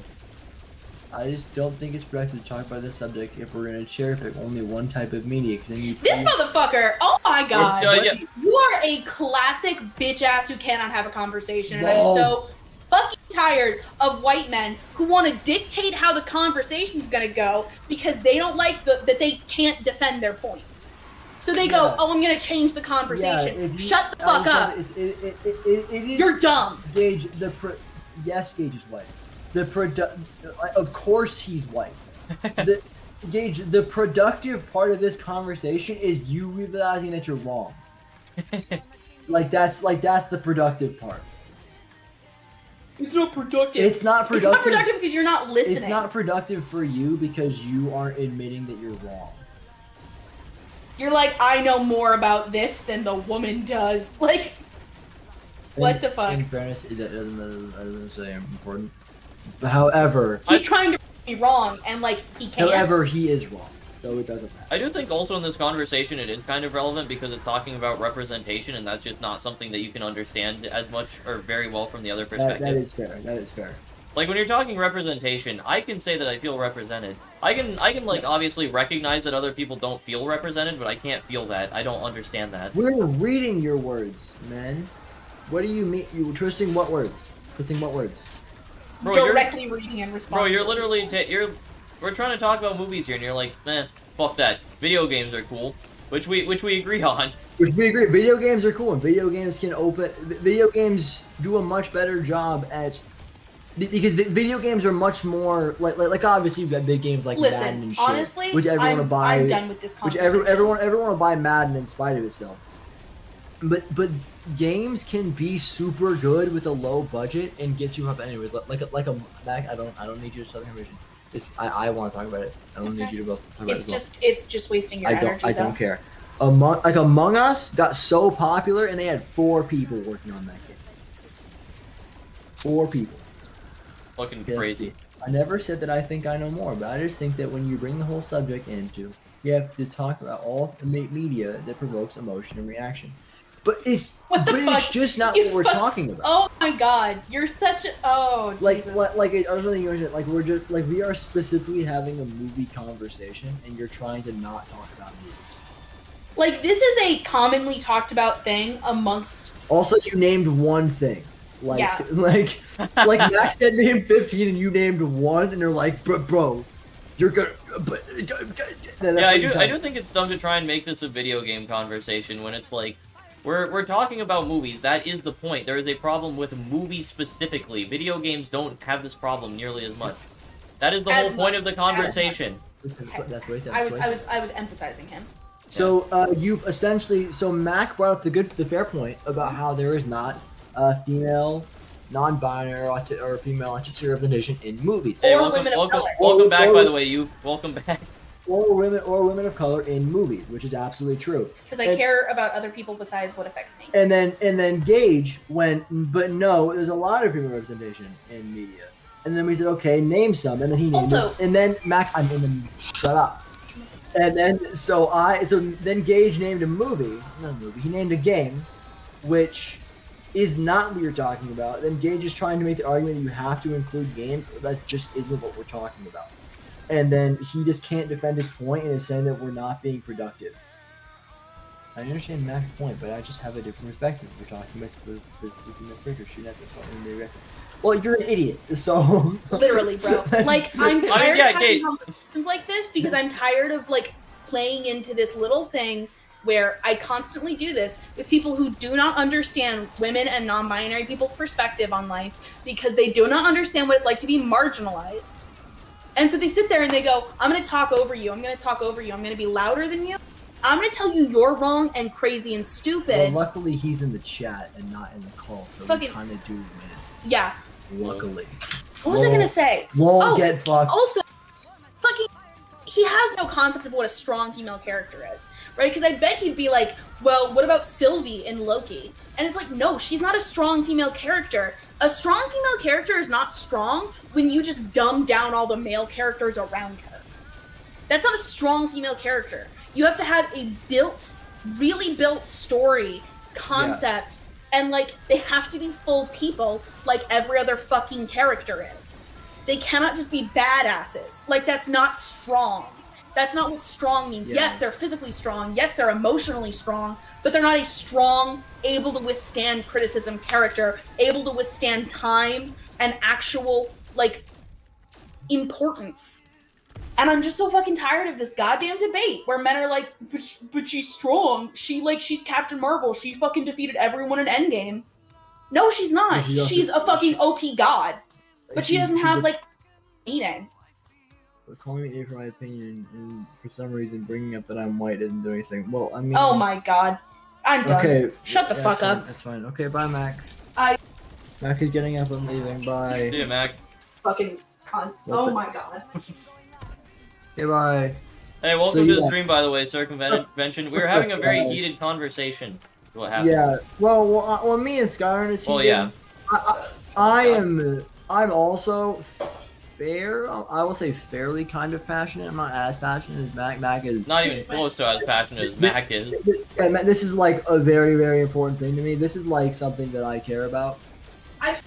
I just don't think it's productive to talk about this subject if we're gonna cherry pick only one type of media. Cause then you This motherfucker, oh my god. Yeah. You are a classic bitch ass who cannot have a conversation. And I'm No. so fucking tired of white men who want to dictate how the conversation's gonna go because they don't like that they can't defend their point. So they go, oh, I'm gonna change the conversation. Shut the fuck up. It is, You're dumb. Gage, yes, Gage is white. Of course he's white. Gage, the productive part of this conversation is you realizing that you're wrong. That's the productive part. It's not productive. It's not productive. It's not productive because you're not listening. It's not productive for you because you aren't admitting that you're wrong. You're like, I know more about this than the woman does. Like, what the fuck? In fairness, that doesn't say important. But however, he's trying to be wrong, and like he can't. However, he is wrong, so it doesn't matter. I do think also in this conversation it is kind of relevant because it's talking about representation, and that's just not something that you can understand as much or very well from the other perspective. That is fair. That is fair. Like when you're talking representation, I can say that I feel represented. I can like obviously recognize that other people don't feel represented, but I can't feel that. I don't understand that. We're reading your words, man. What do you mean? You twisting what words? Twisting what words? Bro, directly reading and responding. Bro, you're literally we're trying to talk about movies here, and you're like, fuck that. Video games are cool, which we agree on. Which we agree. Video games are cool, and video games Video games do a much better job at. Because video games are much more like obviously you've got big games like Madden and shit, honestly, which everyone will buy. I'm done with this Which conversation. everyone will buy Madden in spite of itself. But games can be super good with a low budget and get you up anyways. Like a Mac. I don't need you to tell me. I want to talk about it. I don't need you to both talk about it. It's just wasting your energy. I don't care. Among Us got so popular and they had 4 people working on that game. 4 people. Fucking crazy. I never said that I think I know more, but I just think that when you bring the whole subject into, you have to talk about all the media that provokes emotion and reaction. But it's just not what we're talking about. Oh my god, you're such a Jesus. I was like we are specifically having a movie conversation, and you're trying to not talk about movies. Like this is a commonly talked about thing amongst. Also, you named one thing. Like Max said name 15 and you named 1 and they're like, bro, you're gonna. Yeah, I do think it's dumb to try and make this a video game conversation when it's like, we're talking about movies. That is the point. There is a problem with movies specifically. Video games don't have this problem nearly as much. That is the whole point of the conversation. Listen, that's what he said. I was emphasizing him. So you've essentially Mac brought up the fair point about how there is not a female, non-binary, or female autistic representation in movies. Hey, or women of color. Welcome back, by the way. Welcome back. Or women of color in movies, which is absolutely true. Because I care about other people besides what affects me. And then Gage went, but no, there's a lot of female representation in media. And then we said, okay, name some, and then he named them. And then Mac, shut up. And then then Gage named a movie, not a movie. He named a game, which is not what you're talking about. Then Gage is trying to make the argument that you have to include games. That just isn't what we're talking about. And then he just can't defend his point and is saying that we're not being productive. I understand Mac's point, but I just have a different perspective. We're talking about specific shooting at this one aggressive. Well, you're an idiot, so literally, bro. Like I'm tired of having conversations like this because I'm tired of like playing into this little thing where I constantly do this with people who do not understand women and non-binary people's perspective on life because they do not understand what it's like to be marginalized. And so they sit there and they go, I'm going to talk over you. I'm going to be louder than you. I'm going to tell you you're wrong and crazy and stupid. Well, luckily he's in the chat and not in the call, so we kind of do win. Yeah. Luckily. What was I going to say? Get fucked. Also, fucking he has no concept of what a strong female character is, right? Because I bet he'd be like, well, what about Sylvie in Loki? And it's like, no, she's not a strong female character. A strong female character is not strong when you just dumb down all the male characters around her. That's not a strong female character. You have to have a really built story, concept, and like, they have to be full people like every other fucking character is. they cannot just be badasses. Like, that's not strong. That's not what strong means. Yeah. Yes, they're physically strong. Yes, they're emotionally strong, but they're not a strong, able to withstand criticism character, able to withstand time and actual, like, importance. And I'm just so fucking tired of this goddamn debate where men are like, but she's strong. She's Captain Marvel. She fucking defeated everyone in Endgame. No, she's not. But she also- She's a fucking OP god. But she doesn't have, would- like, meaning. But calling me A for my opinion and for some reason bringing up that I'm white doesn't do anything. Well, I mean. Oh my god. I'm done. Okay. Shut the that's fuck fine, up. That's fine. Okay, bye, Mac. I- Mac is getting up and leaving. Bye. See ya, Mac. Fucking cunt. What Oh the- my god. Okay, bye. Hey, welcome So, to the yeah. stream, by the way, Circumvention. We were What's having up, a very guys? heated conversation. What happened? Yeah. Well, me and Skyrim is. Well, heated. yeah. I'm also fair. I will say fairly kind of passionate. I'm not as passionate as Mac. Mac is. Not even close to as passionate as Mac is. Yeah, Mac, this is like a very, very important thing to me. This is like something that I care about. I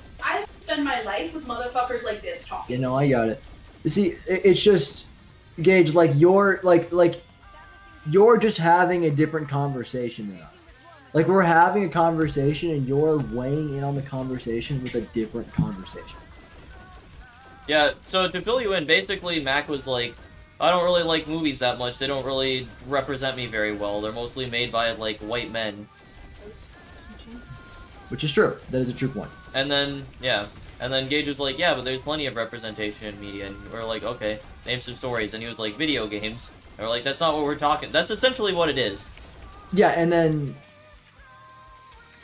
spend my life with motherfuckers like this talking. You know, I got it. You see, it's just Gage. Like you're you're just having a different conversation than us. Like we're having a conversation, and you're weighing in on the conversation with a different conversation. Yeah, so to fill you in, basically Mac was like, I don't really like movies that much. They don't really represent me very well. They're mostly made by, like, white men. Which is true. That is a true point. And then, yeah. And then Gage was like, yeah, but there's plenty of representation in media. And we're like, okay, name some stories. And he was like, video games. And we're like, that's not what we're talking. That's essentially what it is. Yeah, and then,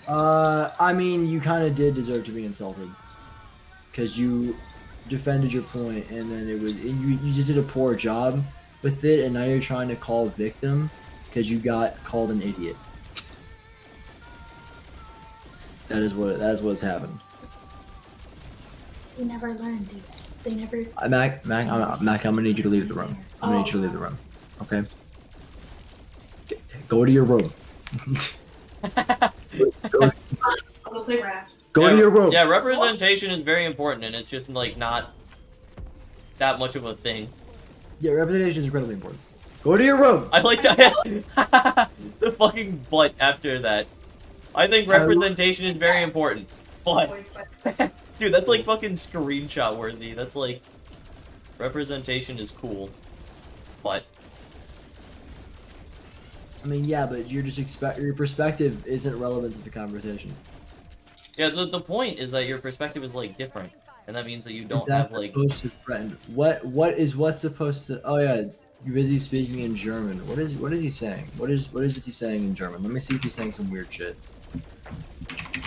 I mean, you kind of did deserve to be insulted, because you defended your point, and then you just did a poor job with it, and now you're trying to call victim because you got called an idiot. That's what's happened. They never learn, dude. They never. Mac, I'm gonna need you to leave the room. I'm gonna need you to leave the room. Okay. Go to your room. I'll go play raft. Go Yeah, to your room. Yeah, representation is very important, and it's just, like, not that much of a thing. Yeah, representation is incredibly important. Go to your room. I like to the fucking butt after that. I think representation is very important. But, dude, that's like fucking screenshot worthy. That's like, representation is cool. But, I mean, yeah, but you're just your perspective isn't relevant to the conversation. yeah, the point is that your perspective is, like, different. And that means that you Is don't that have, like... supposed to threaten? What's supposed to? Oh yeah, you're busy speaking in German. What is he saying? What is he saying in German? Let me see if he's saying some weird shit.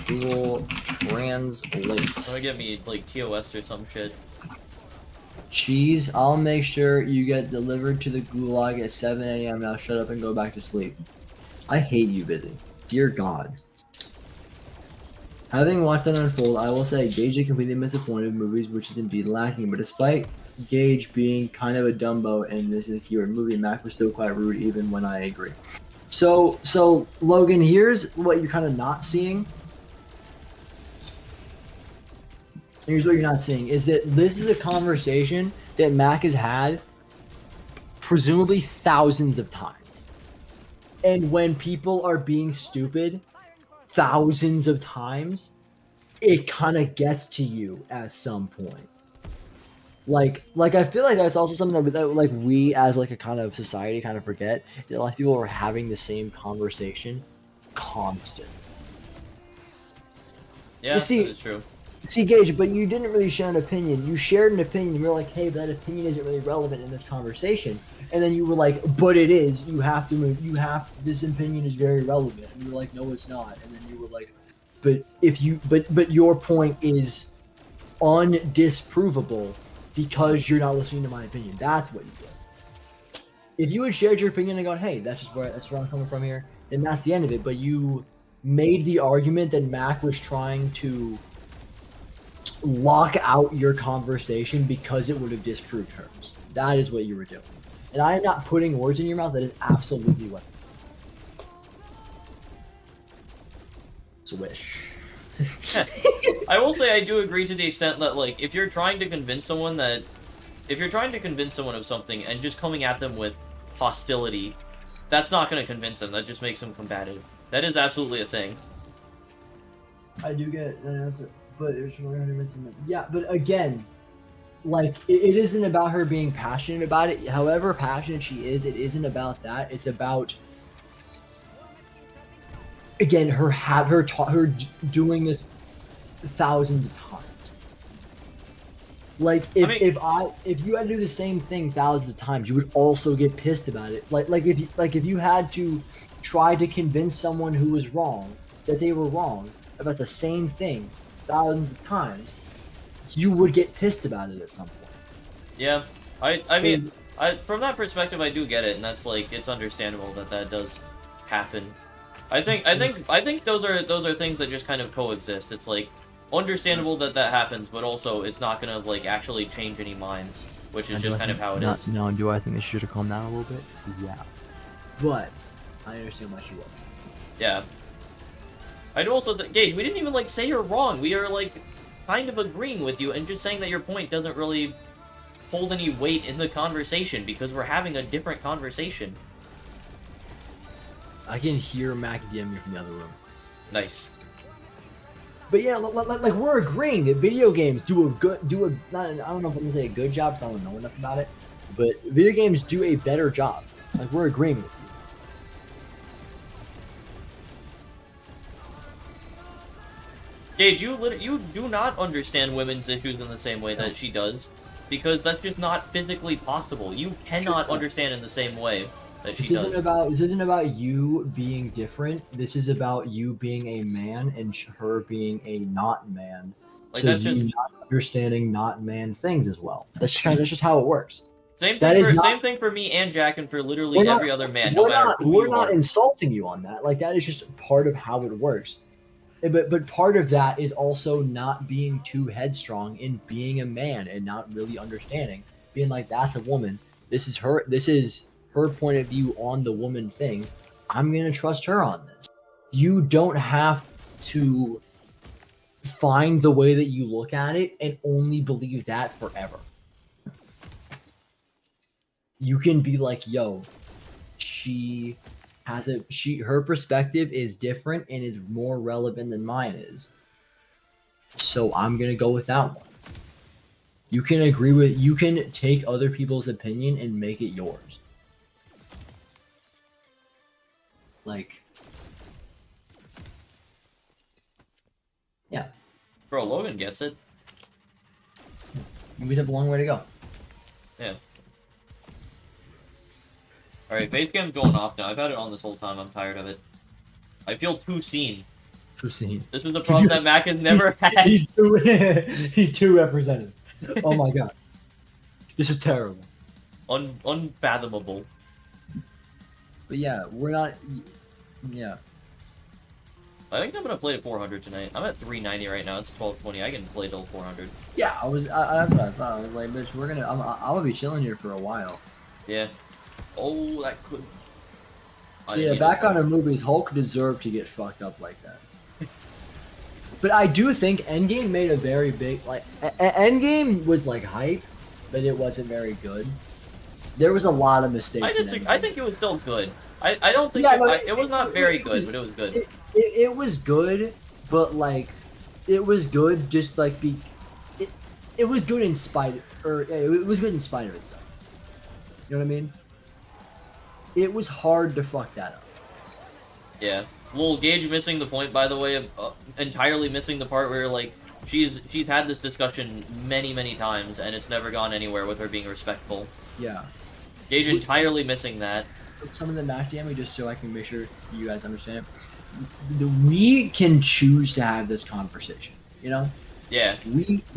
Google Translate. Wanna get me, like, TOS or some shit. Cheese, I'll make sure you get delivered to the gulag at 7 a.m. Now shut up and go back to sleep. I hate you, Busy. Dear God. Having watched that unfold, I will say Gage is completely disappointed with movies, which is indeed lacking. But despite Gage being kind of a Dumbo and this is a keyword movie, Mac was still quite rude even when I agree. So Logan, here's what you're kind of not seeing. Here's what you're not seeing, is that this is a conversation that Mac has had presumably thousands of times. And when people are being stupid thousands of times, it kind of gets to you at some point. Like I feel like that's also something that like we as like a kind of society kind of forget, that a lot of people are having the same conversation constant. Yeah, You see- that is true. See, Gage, but you didn't really share an opinion. You shared an opinion, and you're like, hey, that opinion isn't really relevant in this conversation. And then you were like, but it is. You have to move. This opinion is very relevant. And you were like, no, it's not. And then you were like, but your point is undisprovable because you're not listening to my opinion. That's what you did. If you had shared your opinion and gone, hey, that's where I'm coming from here, then that's the end of it. But you made the argument that Mac was trying to lock out your conversation because it would have disproved hers. That is what you were doing. And I am not putting words in your mouth. That is absolutely what. Swish. I will say I do agree to the extent that, like, if you're trying to convince someone of something and just coming at them with hostility, that's not going to convince them. That just makes them combative. That is absolutely a thing. I do get, but it's really convincing. Yeah, but again, like it isn't about her being passionate about it. However passionate she is, it isn't about that. It's about, again, her doing this thousands of times. Like if you had to do the same thing thousands of times, you would also get pissed about it. Like if you had to try to convince someone who was wrong that they were wrong about the same thing thousands of times, you would get pissed about it at some point. Yeah, I mean, from that perspective, I do get it, and that's like it's understandable that does happen. I think those are things that just kind of coexist. It's like understandable that happens, but also it's not gonna like actually change any minds, which is just kind of how it is. No, do I think they should have calmed down a little bit? Yeah, but I understand why she was. Yeah. I'd also Gage, we didn't even like say you're wrong. We are like kind of agreeing with you and just saying that your point doesn't really hold any weight in the conversation because we're having a different conversation. I can hear Mac DM me from the other room. Nice. But yeah, like we're agreeing that video games I don't know if I'm gonna say a good job because I don't know enough about it, but video games do a better job. Like we're agreeing with you. Gage, you do not understand women's issues in the same way that she does, because that's just not physically possible. You cannot understand in the same way that she does. This isn't about you being different. This is about you being a man and her being a not man. Like, so that's you just not understanding not man things as well. That's just how it works. Same thing for me and Jack and for literally every other man, no matter who we're you not are. insulting you on that. Like that is just part of how it works. But part of that is also not being too headstrong in being a man and not really understanding. Being like, that's a woman. This is her point of view on the woman thing. I'm gonna trust her on this. You don't have to find the way that you look at it and only believe that forever. You can be like, yo, her perspective is different and is more relevant than mine is. So I'm gonna go with that one. You can take other people's opinion and make it yours. Like, yeah. Bro, Logan gets it. We have a long way to go. Yeah. Alright, face cam's going off now. I've had it on this whole time. I'm tired of it. I feel too seen. Too seen. This is a problem that Mac has never had. He's too represented. Oh my god. This is terrible. Unfathomable. But yeah, we're not... Yeah. I think I'm gonna play at 400 tonight. I'm at 390 right now. It's 12:20. I can play till 400. Yeah, that's what I thought. I was like, bitch, I'm gonna be chilling here for a while. Yeah. Oh, that could... So yeah, back on the movies, Hulk deserved to get fucked up like that. But I do think Endgame made a very big, like, Endgame was like hype, but it wasn't very good. There was a lot of mistakes. I think it was still good. I don't think it was not very good, but it was good. It was good, but like, it was good just like it was good in spite it was good in spite of itself. You know what I mean? It was hard to fuck that up. Yeah. Well, Gage missing the point, by the way, of entirely missing the part where like she's had this discussion many times and it's never gone anywhere with her being respectful. Yeah. Gage entirely missing that. Some of the Mac damage, just so I can make sure you guys understand. We can choose to have this conversation. You know? Yeah.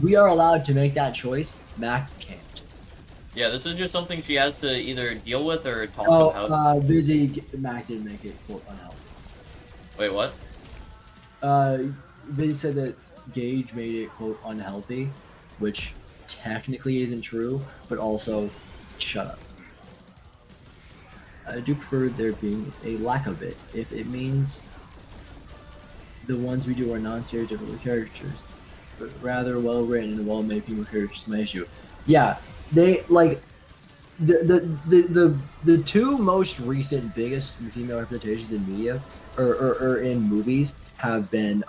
We are allowed to make that choice. Mac can't. Yeah, this is just something she has to either deal with or talk about. Busy. Mac didn't make it quote unhealthy. Wait, what? They said that Gage made it quote unhealthy, which technically isn't true, but also shut up. I do prefer there being a lack of it if it means the ones we do are non-stereotypical characters, but rather well-written and well-made female characters. My issue. Yeah, they like the two most recent biggest female representations in media or in movies have been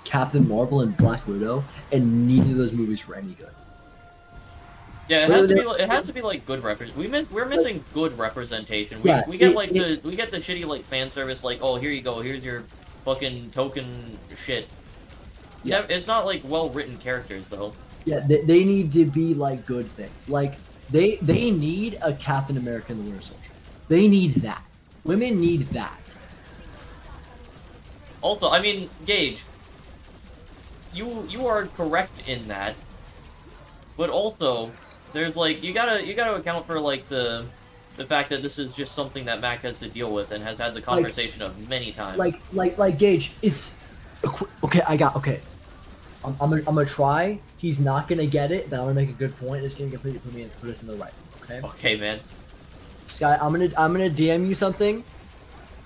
Captain Marvel and Black Widow, and neither of those movies were any good. Yeah, it has to be like good we're missing good representation. We get the shitty like fan service like, oh, here you go, here's your fucking token shit. Yeah, it's not like well written characters though. Yeah, they need to be like good things. Like they need a Captain America and the Winter Soldier. They need that. Women need that. Also, I mean, Gage, you are correct in that, but also there's like you gotta account for like the fact that this is just something that Mac has to deal with and has had the conversation of many times. Like Gage, it's okay. I'm gonna try. He's not gonna get it, but I'm gonna make a good point. It's gonna completely put us in the right. Okay. Okay, man. Sky, I'm gonna DM you something.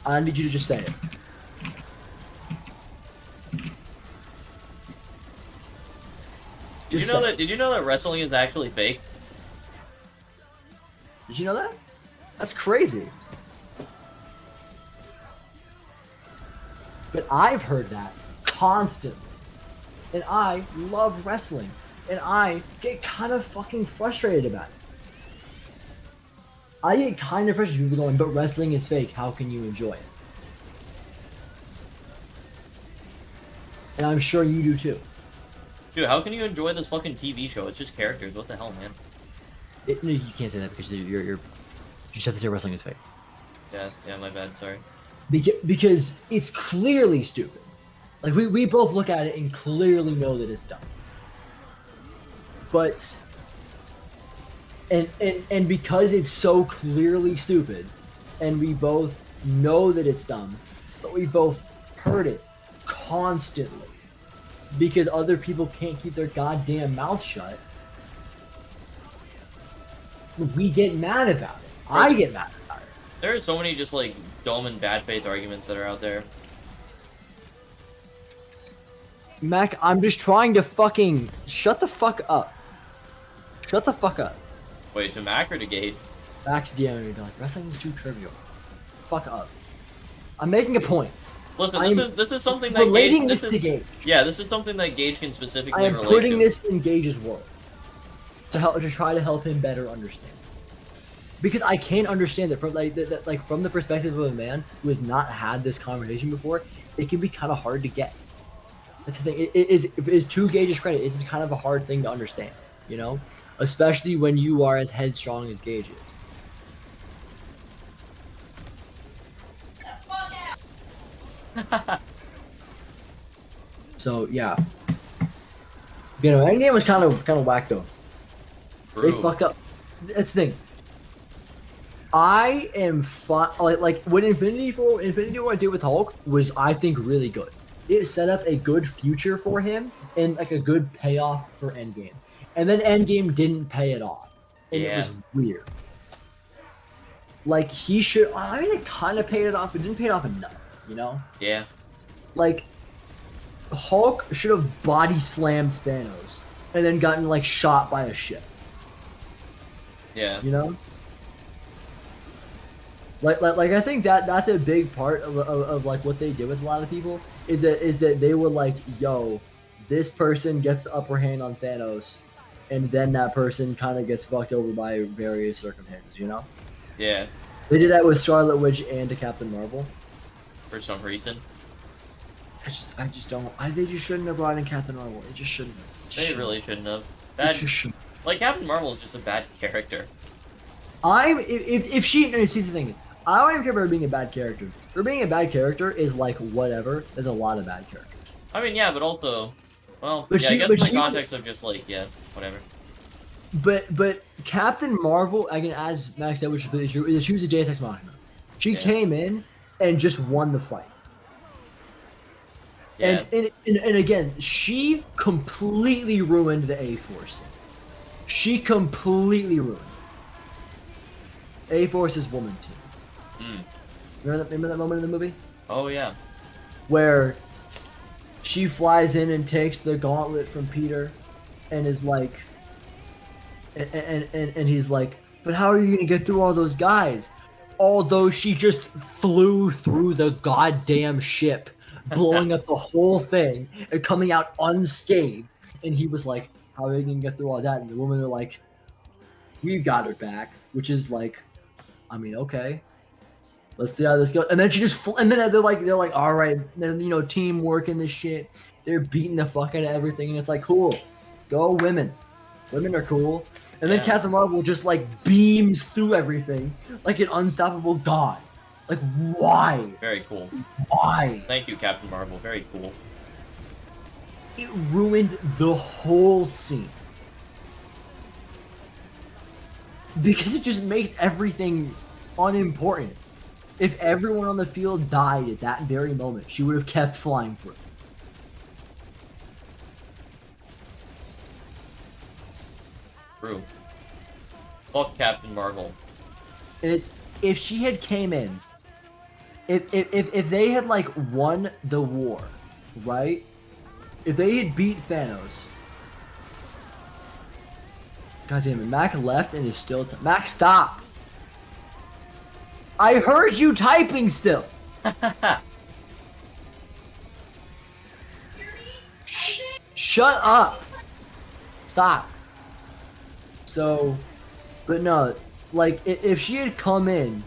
I need you to just say it. Did you know that wrestling is actually fake? Did you know that? That's crazy. But I've heard that constantly. And I love wrestling. And I get kind of fucking frustrated about it. I get kind of frustrated with people going, but wrestling is fake. How can you enjoy it? And I'm sure you do too. Dude, how can you enjoy this fucking TV show? It's just characters. What the hell, man? No, you can't say that because you're you just have to say wrestling is fake. Yeah, my bad. Sorry. Because it's clearly stupid. Like we both look at it and clearly know that it's dumb. But and because it's so clearly stupid, and we both know that it's dumb, but we both heard it constantly. Because other people can't keep their goddamn mouth shut. We get mad about it. I get mad about it. There are so many just like dumb and bad faith arguments that are out there. Mac, I'm just trying to fucking shut the fuck up. Shut the fuck up. Wait, to Mac or to Gage? Mac's DMing me like, wrestling is too trivial. Fuck up. I'm making a point. Listen, this is something that relating Gage, this to Gage. Yeah, this is something that Gage can specifically relate to. I am putting this in Gage's world to try to help him better understand. Because I can't understand it from from the perspective of a man who has not had this conversation before. It can be kind of hard to get. That's the thing. It is to Gage's credit. It's kind of a hard thing to understand, you know, especially when you are as headstrong as Gage is. So yeah, you know, Endgame was kind of whack though. They fucked up. That's the thing. I am fine. Like what Infinity War did with Hulk was, I think, really good. It set up a good future for him and like a good payoff for Endgame. And then Endgame didn't pay it off, and it was weird. Like he should. I mean, it kind of paid it off, but didn't pay it off enough. You know? Yeah. Like, Hulk should have body slammed Thanos and then gotten like shot by a ship. Yeah. You know? Like I think that's a big part of like what they did with a lot of people is that they were like, yo, this person gets the upper hand on Thanos, and then that person kind of gets fucked over by various circumstances. You know? Yeah. They did that with Scarlet Witch and to Captain Marvel. For some reason. I just don't. They just shouldn't have brought in Captain Marvel. They just shouldn't have. They really shouldn't have. Like Captain Marvel is just a bad character. If she see the thing is, I don't even care about her being a bad character. Her being a bad character is like whatever. There's a lot of bad characters. I mean, yeah, but also, well, I guess in the context of just like, yeah, whatever. But Captain Marvel, again, as Max said, which is true, is she was a Deus Ex Machina. She came in and just won the fight. Yeah. And again, she completely ruined the A-Force. She completely ruined it. A-Force's woman team. Remember that moment in the movie? Oh yeah. Where she flies in and takes the gauntlet from Peter, and is like, and he's like, but how are you gonna get through all those guys? Although she just flew through the goddamn ship, blowing up the whole thing and coming out unscathed. And he was like, how are you gonna get through all that? And the women are like, we've got her back, which is like, I mean, okay, let's see how this goes. And then she just, and then they're like, all right, then, you know, teamwork and this shit. They're beating the fuck out of everything, and it's like, cool, go women. Women are cool. And then Captain Marvel just like beams through everything like an unstoppable god. Like, why? Very cool. Why? Thank you, Captain Marvel. Very cool. It ruined the whole scene. Because it just makes everything unimportant. If everyone on the field died at that very moment, she would have kept flying through. True. Fuck Captain Marvel. It's if she had came in, if they had like won the war, right? If they had beat Thanos. God damn it, Mac left and is still Mac, stop. I heard you typing still. Shut up. Stop. So, but no, like if she had come in,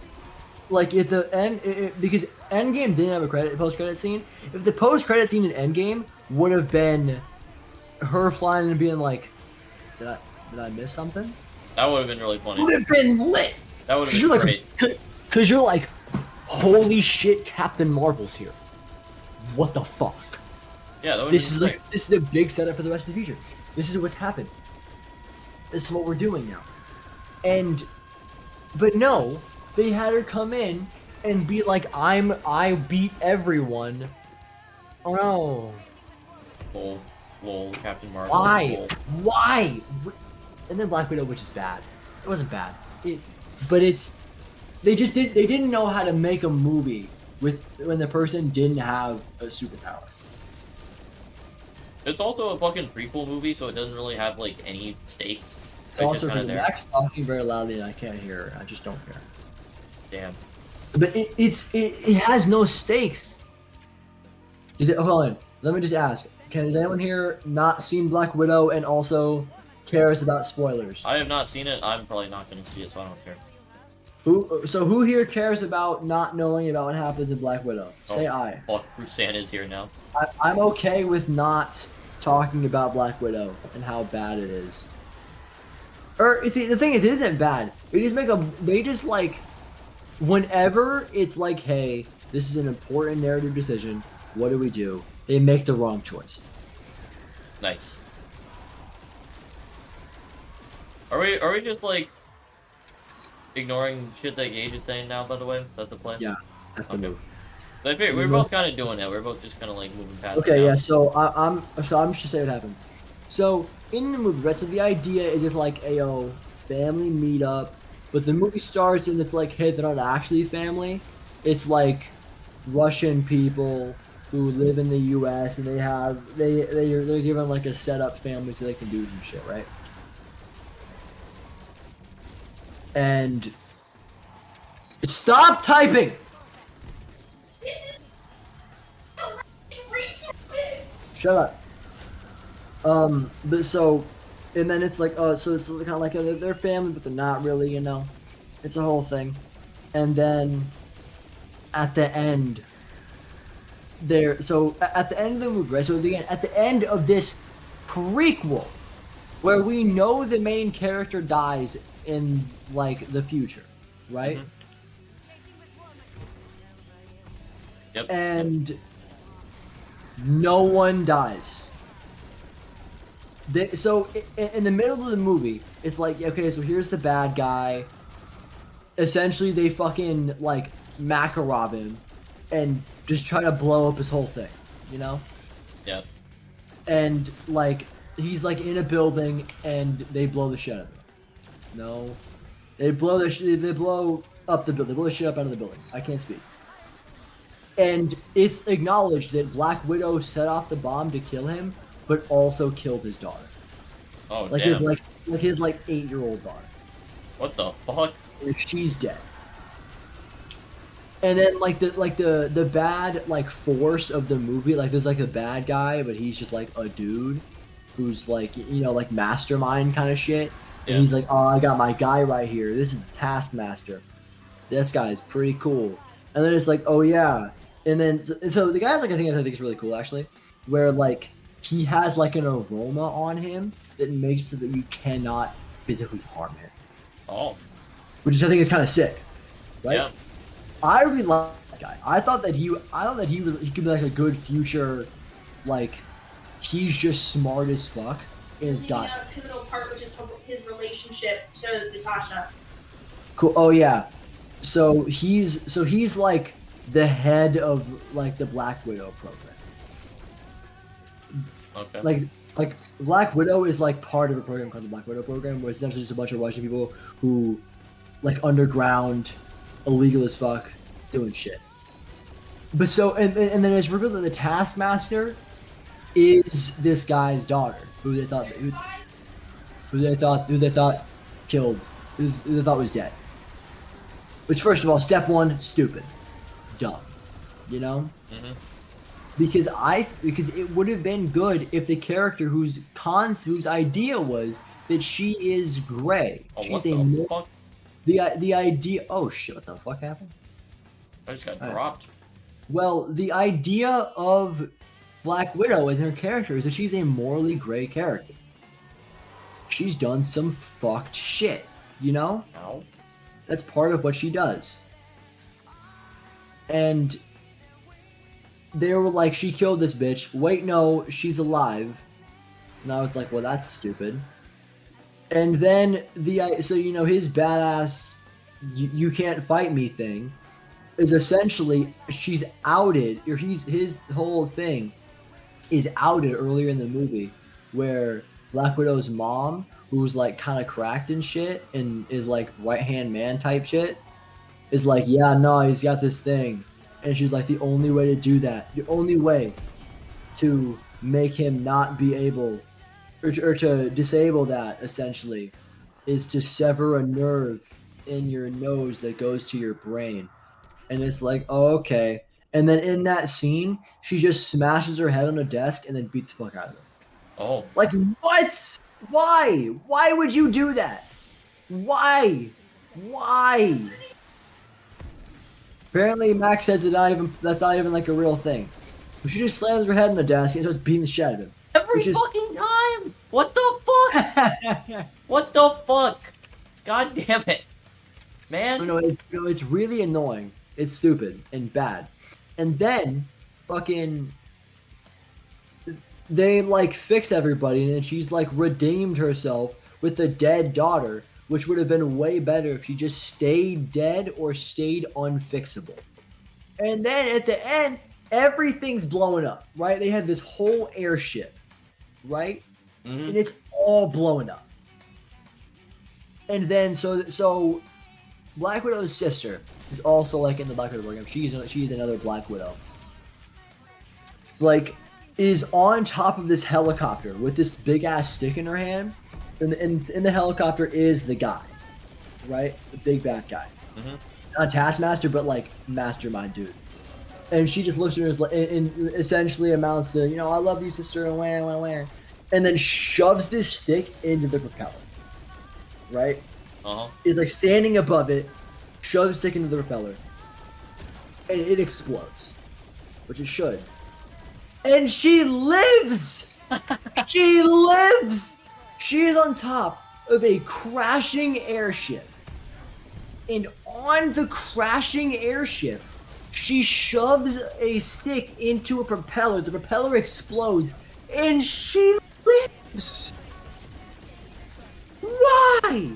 like at the end, because Endgame didn't have a post-credit scene. If the post-credit scene in Endgame would have been her flying and being like, did I miss something? That would have been really funny. Would have been lit. That would have been great. Because you're like, holy shit, Captain Marvel's here. What the fuck? Yeah, that would This be is great. like this is a big setup for the rest of the future. This is what's happened. This is what we're doing now. But no, they had her come in and be like, I beat everyone. Oh no. Lol, Captain Marvel. Why? Lol. Why? And then Black Widow, which is bad. It wasn't bad. They didn't know how to make a movie when the person didn't have a superpower. It's also a fucking prequel movie, so it doesn't really have like any stakes. It's It's also just kind of there. Max talking very loudly and I can't hear her. I just don't hear. Damn. But it has no stakes. Is it? Hold on. Let me just ask. Has anyone here not seen Black Widow and also cares about spoilers? I have not seen it. I'm probably not going to see it, so I don't care. Who here cares about not knowing about what happens in Black Widow? Say aye. Fuck, Bruce is here now. I'm okay with not talking about Black Widow and how bad it is. Or you see, the thing is, it isn't bad. They just like, whenever it's like, hey, this is an important narrative decision. What do we do? They make the wrong choice. Nice. Are we just like ignoring shit that Gage is saying now? By the way, is that the plan? Yeah, that's the move. So I figured we're both kind of doing it. We're both just kind of like moving past. Okay, it now. yeah. So I'm just saying what happenens. So in the movie, right? So the idea is just like, ayo, family meetup, but the movie starts and it's like, hey, they're not actually family. It's like Russian people who live in the U.S. and they're given like a setup family so they can do some shit, right? And stop typing. Shut up. But so, and then it's like, oh, so it's kind of like they're family, but they're not really, you know. It's a whole thing. And then at the end, at the end of the movie, right? So at the end of this prequel, where we know the main character dies in like the future, right? Mm-hmm. Yep. And no one dies. So in the middle of the movie, it's like, okay, so here's the bad guy. Essentially, they fucking like Makarov him and just try to blow up his whole thing, you know? Yeah. And like he's like in a building and they blow the shit out of him. No, they blow up the building. They blow the shit up out of the building. I can't speak. And it's acknowledged that Black Widow set off the bomb to kill him, but also killed his daughter. Oh, Like damn. his 8-year-old daughter. What the fuck? She's dead. And then the bad like force of the movie, like there's like a bad guy, but he's just like a dude who's like like mastermind kind of shit. And Yeah. he's like, oh, I got my guy right here. This is the Taskmaster. This guy's pretty cool. And then it's like, oh yeah. And then so the guy's like I think it's really cool actually, where like he has like an aroma on him that makes it that you cannot physically harm him. Oh. Which I think is kind of sick, right? Yeah. I really like that guy. I thought that he could be like a good future, like he's just smart as fuck and has got a pivotal part, which is his relationship to Natasha. cool. Oh yeah, so he's like the head of like the Black Widow program. Okay. Like Black Widow is like part of a program called the Black Widow program, where it's essentially just a bunch of Russian people who like underground, illegal as fuck, doing shit. But so and then it's revealed that the Taskmaster is this guy's daughter, who they thought killed, who they thought was dead. Which, first of all, step one, stupid, dumb, you know. Mm-hmm. Because it would have been good if the character whose idea was that she is gray. Oh, She's what a the more, fuck? the idea. Oh shit! What the fuck happened? I just got Alright. dropped. Well, the idea of Black Widow as her character is that she's a morally gray character. She's done some fucked shit, you know? Ow. That's part of what she does. And they were like, she killed this bitch. Wait, no, she's alive. And I was like, well, that's stupid. And then his badass you can't fight me thing is essentially she's outed, or his whole thing is outed earlier in the movie, where Black Widow's mom, who's like kind of cracked and shit and is like right hand man type shit, is like, yeah, no, he's got this thing. And she's like, the only way to do that, the only way to make him not be able, or to disable that, essentially, is to sever a nerve in your nose that goes to your brain. And it's like, oh, okay. And then in that scene, she just smashes her head on a desk and then beats the fuck out of him. Oh. Like, what? Why? Why would you do that? Why? Why? Apparently, Max says that's not even like a real thing. But she just slams her head on the desk and starts beating the shit out of him. Every fucking time! What the fuck? What the fuck? God damn it. Man. No, it's really annoying. It's stupid and bad. And then, fucking, they like fix everybody, and then she's like redeemed herself with the dead daughter, which would have been way better if she just stayed dead or stayed unfixable. And then at the end, everything's blowing up, right? They have this whole airship, right? Mm-hmm. And it's all blowing up. And then so Black Widow's sister is also like in the Black Widow program. She's another Black Widow. Like, is on top of this helicopter with this big ass stick in her hand, and in the helicopter is the guy, right? The big bad guy. Mm-hmm. Not Taskmaster, but like mastermind dude. And she just looks at her and essentially amounts to, I love you, sister, and wah. And then shoves this stick into the propeller. Right? Uh-huh. Is like standing above it, shoves the stick into the propeller, and it explodes. Which it should. And she lives! She lives! She is on top of a crashing airship. And on the crashing airship, she shoves a stick into a propeller. The propeller explodes, and she lives. Why?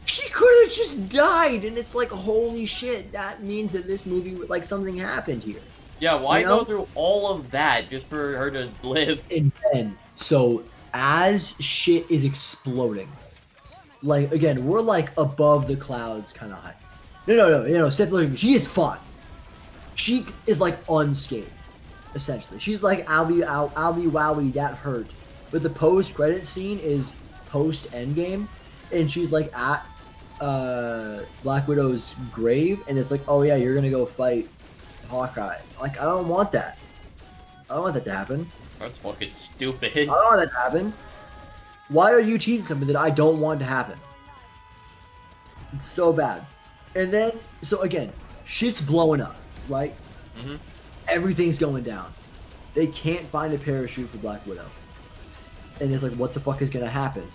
She could have just died, and it's like, holy shit, that means that this movie, like, something happened here. Yeah, why go through all of that just for her to live? And then, so, as shit is exploding, like, again, we're, like, above the clouds kind of high. No, Seth, look, she is fine. she is like unscathed, essentially. She's like, owie, wowie, that hurt. But the post-credit scene is post-endgame, and she's like at Black Widow's grave, and it's like, oh yeah, you're gonna go fight Hawkeye. Like, I don't want that. I don't want that to happen. That's fucking stupid. I don't want that to happen. Why are you teasing something that I don't want to happen? It's so bad. And then, so again, shit's blowing up, right? Mm-hmm. Everything's going down. They can't find a parachute for Black Widow. And it's like, what the fuck is gonna happen?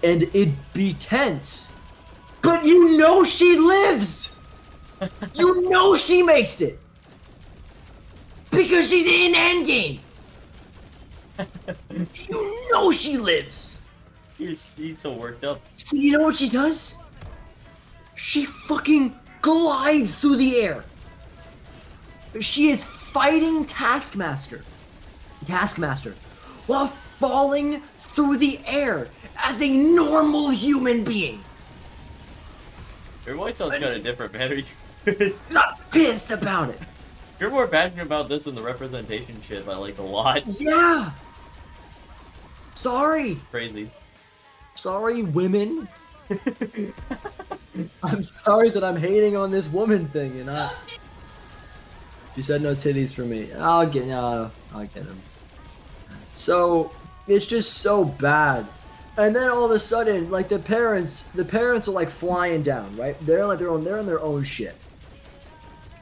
And it'd be tense. But you know she lives! You know she makes it! Because she's in Endgame! You know she lives! He's so worked up. So you know what she does? She fucking glides through the air. She is fighting Taskmaster while falling through the air as a normal human being. Your voice sounds kind of different, man. Not pissed about it. You're more passionate about this than the representation shit. I like a lot. Yeah. Sorry. Crazy. Sorry, women. I'm sorry that I'm hating on this woman thing, and I. She said no titties for me. I'll get him. So it's just so bad. And then all of a sudden, like the parents are like flying down, right? They're like they're on their own shit,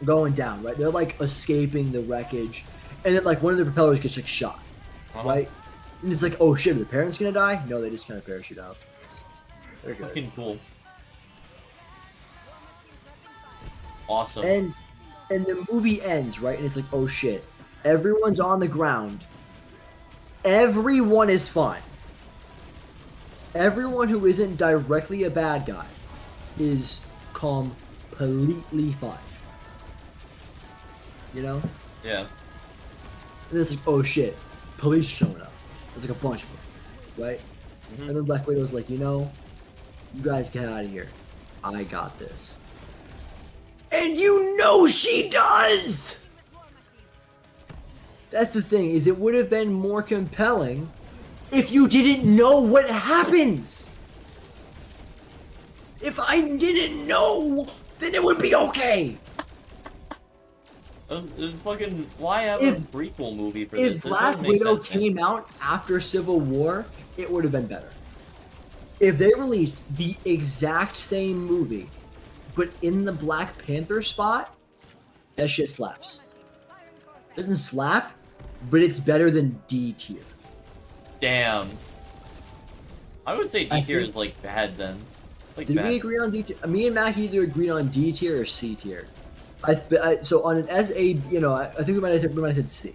going down, right? They're like escaping the wreckage, and then like one of the propellers gets like shot, right? And it's like, oh shit, are the parents gonna die? No, they just kind of parachute out. They're good. Fucking cool. Awesome. And the movie ends, right? And it's like, oh shit, everyone's on the ground. Everyone is fine. Everyone who isn't directly a bad guy is completely fine. You know? Yeah. And it's like, oh shit, police showing up. There's like a bunch of them, right? Mm-hmm. And then Black Widow's like, you know, you guys get out of here. I got this. And you know she does! That's the thing, is it would have been more compelling if you didn't know what happens. If I didn't know, then it would be okay. It was fucking, why have a prequel movie for this? If Black Widow came out after Civil War, it would have been better. If they released the exact same movie, but in the Black Panther spot, that shit slaps. Doesn't slap, but it's better than D tier. Damn. I would say D tier is like bad then. Like Did bad. we agree on D tier? Me and Mac either agreed on D tier or C tier. So on an SA, you know, I think we might have said C,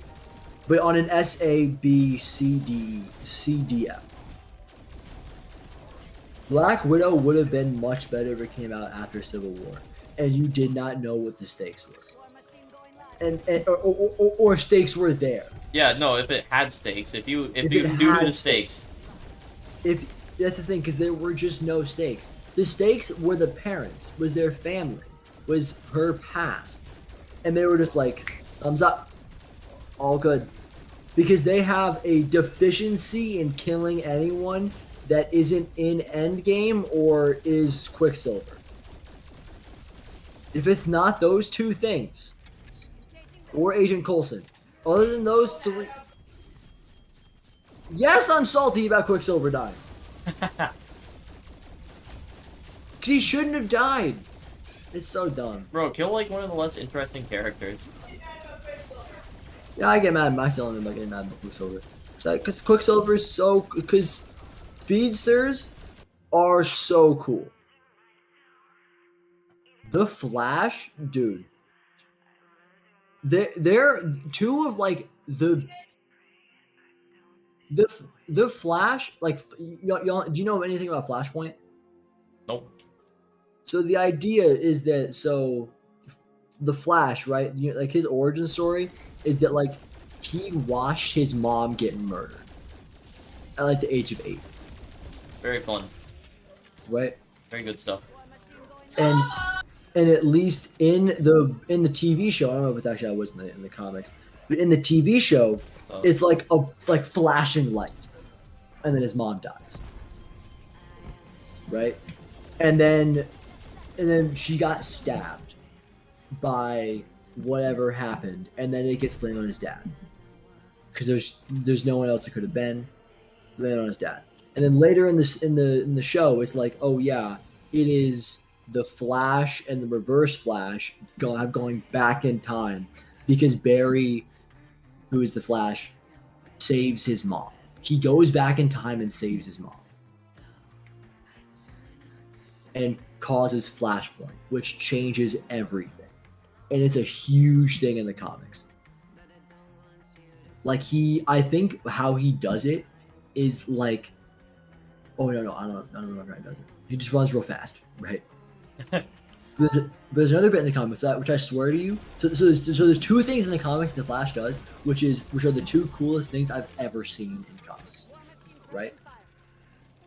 but on an SA, B, C, D, C, D, F. Black Widow would have been much better if it came out after Civil War, and you did not know what the stakes were, or stakes were there. Yeah, no. If it had stakes, if you knew the stakes. If that's the thing, because there were just no stakes. The stakes were the parents, was their family, was her past, and they were just like, thumbs up, all good, because they have a deficiency in killing anyone that isn't in Endgame or is Quicksilver. If it's not those two things, or Agent Coulson, other than those three, yes, I'm salty about Quicksilver dying. Because he shouldn't have died. It's so dumb. Bro, kill like one of the less interesting characters. Yeah, I get mad. I'm telling him about getting mad about Quicksilver. Because Quicksilver is so... Because speedsters are so cool. The Flash, dude. They're two of like the Flash, like, y'all, do you know anything about Flashpoint? Nope. So the idea is that, so the Flash, right? Like his origin story is that like he watched his mom get murdered at like the age of 8. Very fun. Right? Very good stuff. And And at least in the TV show, I don't know if it's actually how it was in the comics, but in the TV show, Oh. it's like a flashing light, and then his mom dies, right? And then she got stabbed by whatever happened, and then it gets blamed on his dad because there's no one else it could have been. Blamed on his dad, and then later in the show, it's like, oh yeah, it is the Flash and the Reverse Flash going back in time because Barry, who is the Flash, saves his mom. He goes back in time and saves his mom. And causes Flashpoint, which changes everything. And it's a huge thing in the comics. Like I think how he does it is like, oh no, I don't remember how he does it. He just runs real fast, right? There's another bit in the comics which I swear to you. So there's two things in the comics that the Flash does, which are the two coolest things I've ever seen in comics, right?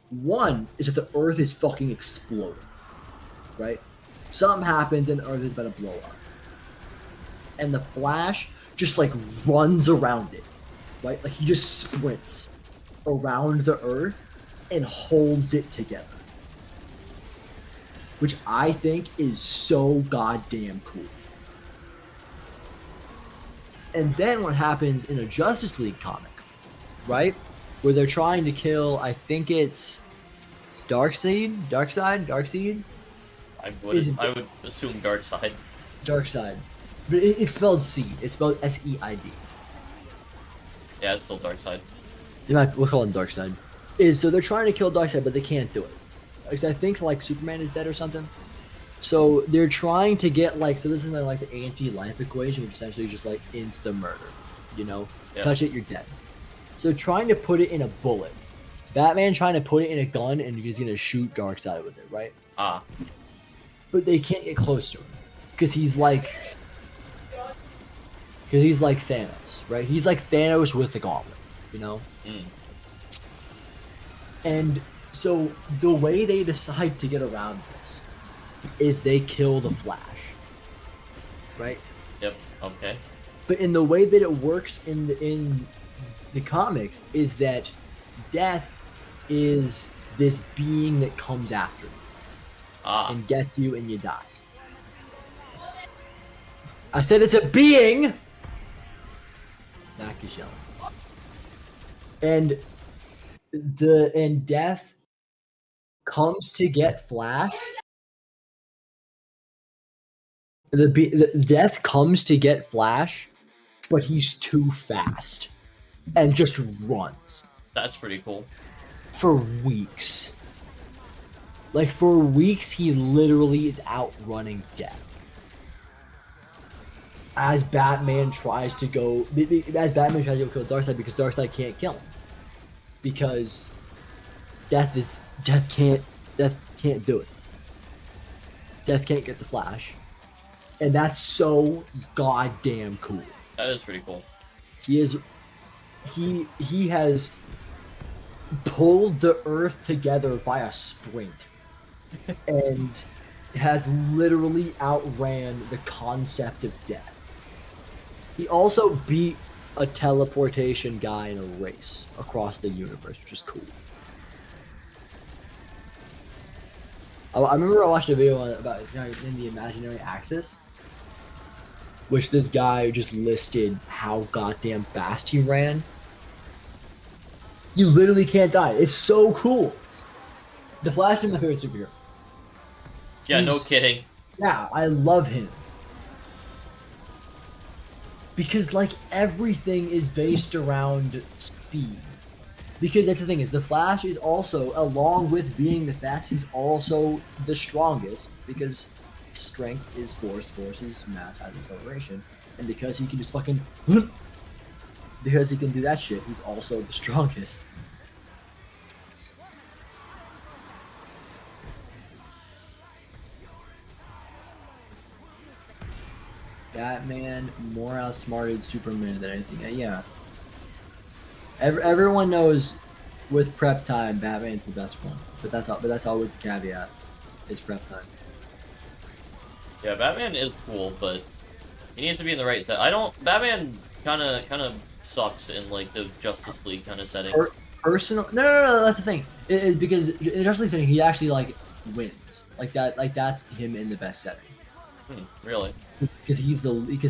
One is that the Earth is fucking exploding, right? Something happens and the Earth is about to blow up, and the Flash just like runs around it, right? Like he just sprints around the Earth and holds it together. Which I think is so goddamn cool. And then what happens in a Justice League comic, right? Where they're trying to kill, I think it's Darkseid? I would assume Darkseid. Darkseid. But it's spelled Seed. It's spelled Seid. Yeah, it's still Darkseid. We'll call him Darkseid. So they're trying to kill Darkseid, but they can't do it. Because I think like Superman is dead or something. So they're trying to get so this is like the anti-life equation, which essentially is just like insta murder. You know, yeah. Touch it, you're dead. So they're trying to put it in a bullet. Batman trying to put it in a gun, and he's gonna shoot Darkseid with it, right? Ah. But they can't get close to him because he's like Thanos, right? He's like Thanos with the gauntlet, you know. Mm. And so the way they decide to get around this is they kill the Flash, right? Yep. Okay. But in the way that it works in the comics is that Death is this being that comes after you and gets you and you die. I said it's a being. Mac is yelling. And Death comes to get Flash. The Death comes to get Flash, but he's too fast and just runs. That's pretty cool. For weeks. Like for weeks, he literally is outrunning Death. As Batman tries to go kill Darkseid because Darkseid can't kill him. Because Death can't do it. Death can't get the Flash. And that's so goddamn cool. That is pretty cool. He has pulled the Earth together by a sprint. And has literally outran the concept of death. He also beat a teleportation guy in a race across the universe, which is cool. I remember I watched a video about in the imaginary axis, which this guy just listed how goddamn fast he ran. You literally can't die. It's so cool. The Flash is my favorite superhero. Yeah, no kidding. Yeah, I love him. Because, like, everything is based around speed. Because that's the thing, is the Flash is also, along with being the fastest, he's also the strongest. Because strength is force, force is mass times acceleration. And because he can just fucking... because he can do that shit, he's also the strongest. Batman more outsmarted Superman than anything. Yeah. Everyone knows with prep time, Batman's the best one. But that's all with the caveat. It's prep time. Yeah, Batman is cool, but he needs to be in the right set. I don't. Batman kind of sucks in like the Justice League kind of setting. Personal? No. That's the thing. It because in Justice League setting, he actually like wins. Like that. Like that's him in the best setting. Really? Because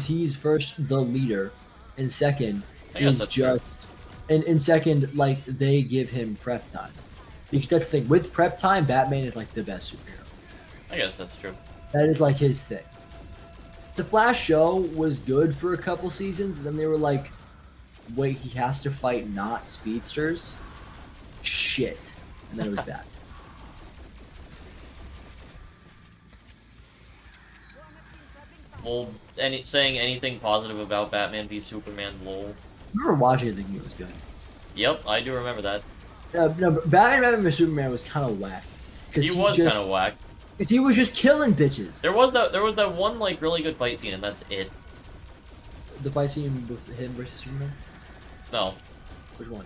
he's first the leader, and second I guess is that's just and second like they give him prep time. Because that's the thing with prep time, Batman is like the best superhero. I guess that's true. That is like his thing. The Flash show was good for a couple seasons, and then they were like, wait, he has to fight not speedsters? Shit. And then it was bad. Well, saying anything positive about Batman v Superman, lol. I remember watching it thinking it was good. Yep, I do remember that. No, but Batman v Superman was kind of whack. He was kind of whack. Because he was just killing bitches. There was that one like really good fight scene, and that's it. The fight scene with him versus Superman? No. Which one?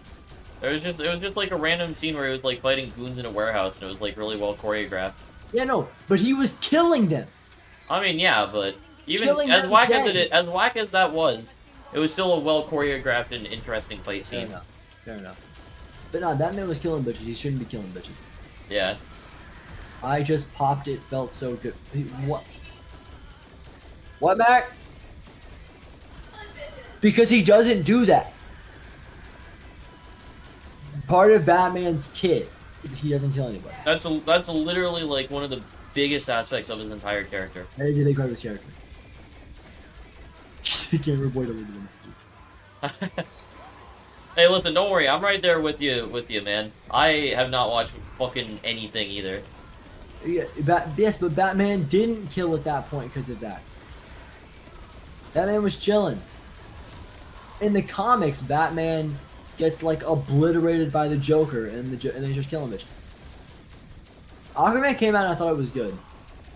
It was just like a random scene where he was like fighting goons in a warehouse, and it was like really well choreographed. Yeah, no, but he was killing them. I mean, yeah, but even Killing as them whack dead. as whack as that was, it was still a well choreographed and interesting fight scene. Fair enough. But no, that man was killing bitches. He shouldn't be killing bitches. Yeah. I just popped it. Felt so good. What? What, Mac? Because he doesn't do that. Part of Batman's kit is that he doesn't kill anybody. That's literally like one of the biggest aspects of his entire character. That is a big part of his character. He can't avoid a little bit. Hey, listen, don't worry. I'm right there with you, man. I have not watched fucking anything either. Yeah, yes, but Batman didn't kill at that point because of that. Batman was chilling. In the comics, Batman gets like obliterated by the Joker, and then he's just killing bitches. Aquaman came out and I thought it was good.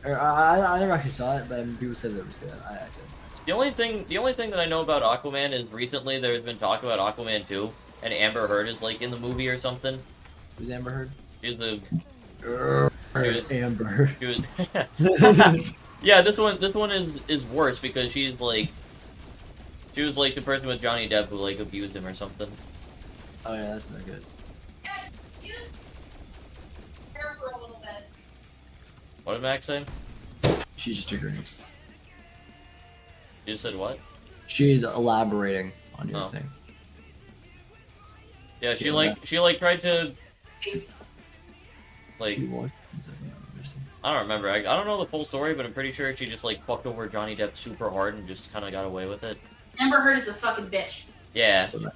I never actually saw it, but people said that it was good. I said. The only thing that I know about Aquaman is recently there's been talk about Aquaman 2, and Amber Heard is like in the movie or something. Who's Amber Heard? She's the Amber. She was... Yeah, this one is worse because she was like the person with Johnny Depp who like abused him or something. Oh yeah, that's not good. Here for a little bit. What did Max say? She's just agreeing. You just said what? She's elaborating on your Oh. thing. Yeah, she like tried to like She was. I don't remember. I don't know the full story, but I'm pretty sure she just like fucked over Johnny Depp super hard and just kind of got away with it. Amber Heard is a fucking bitch. Yeah. So that-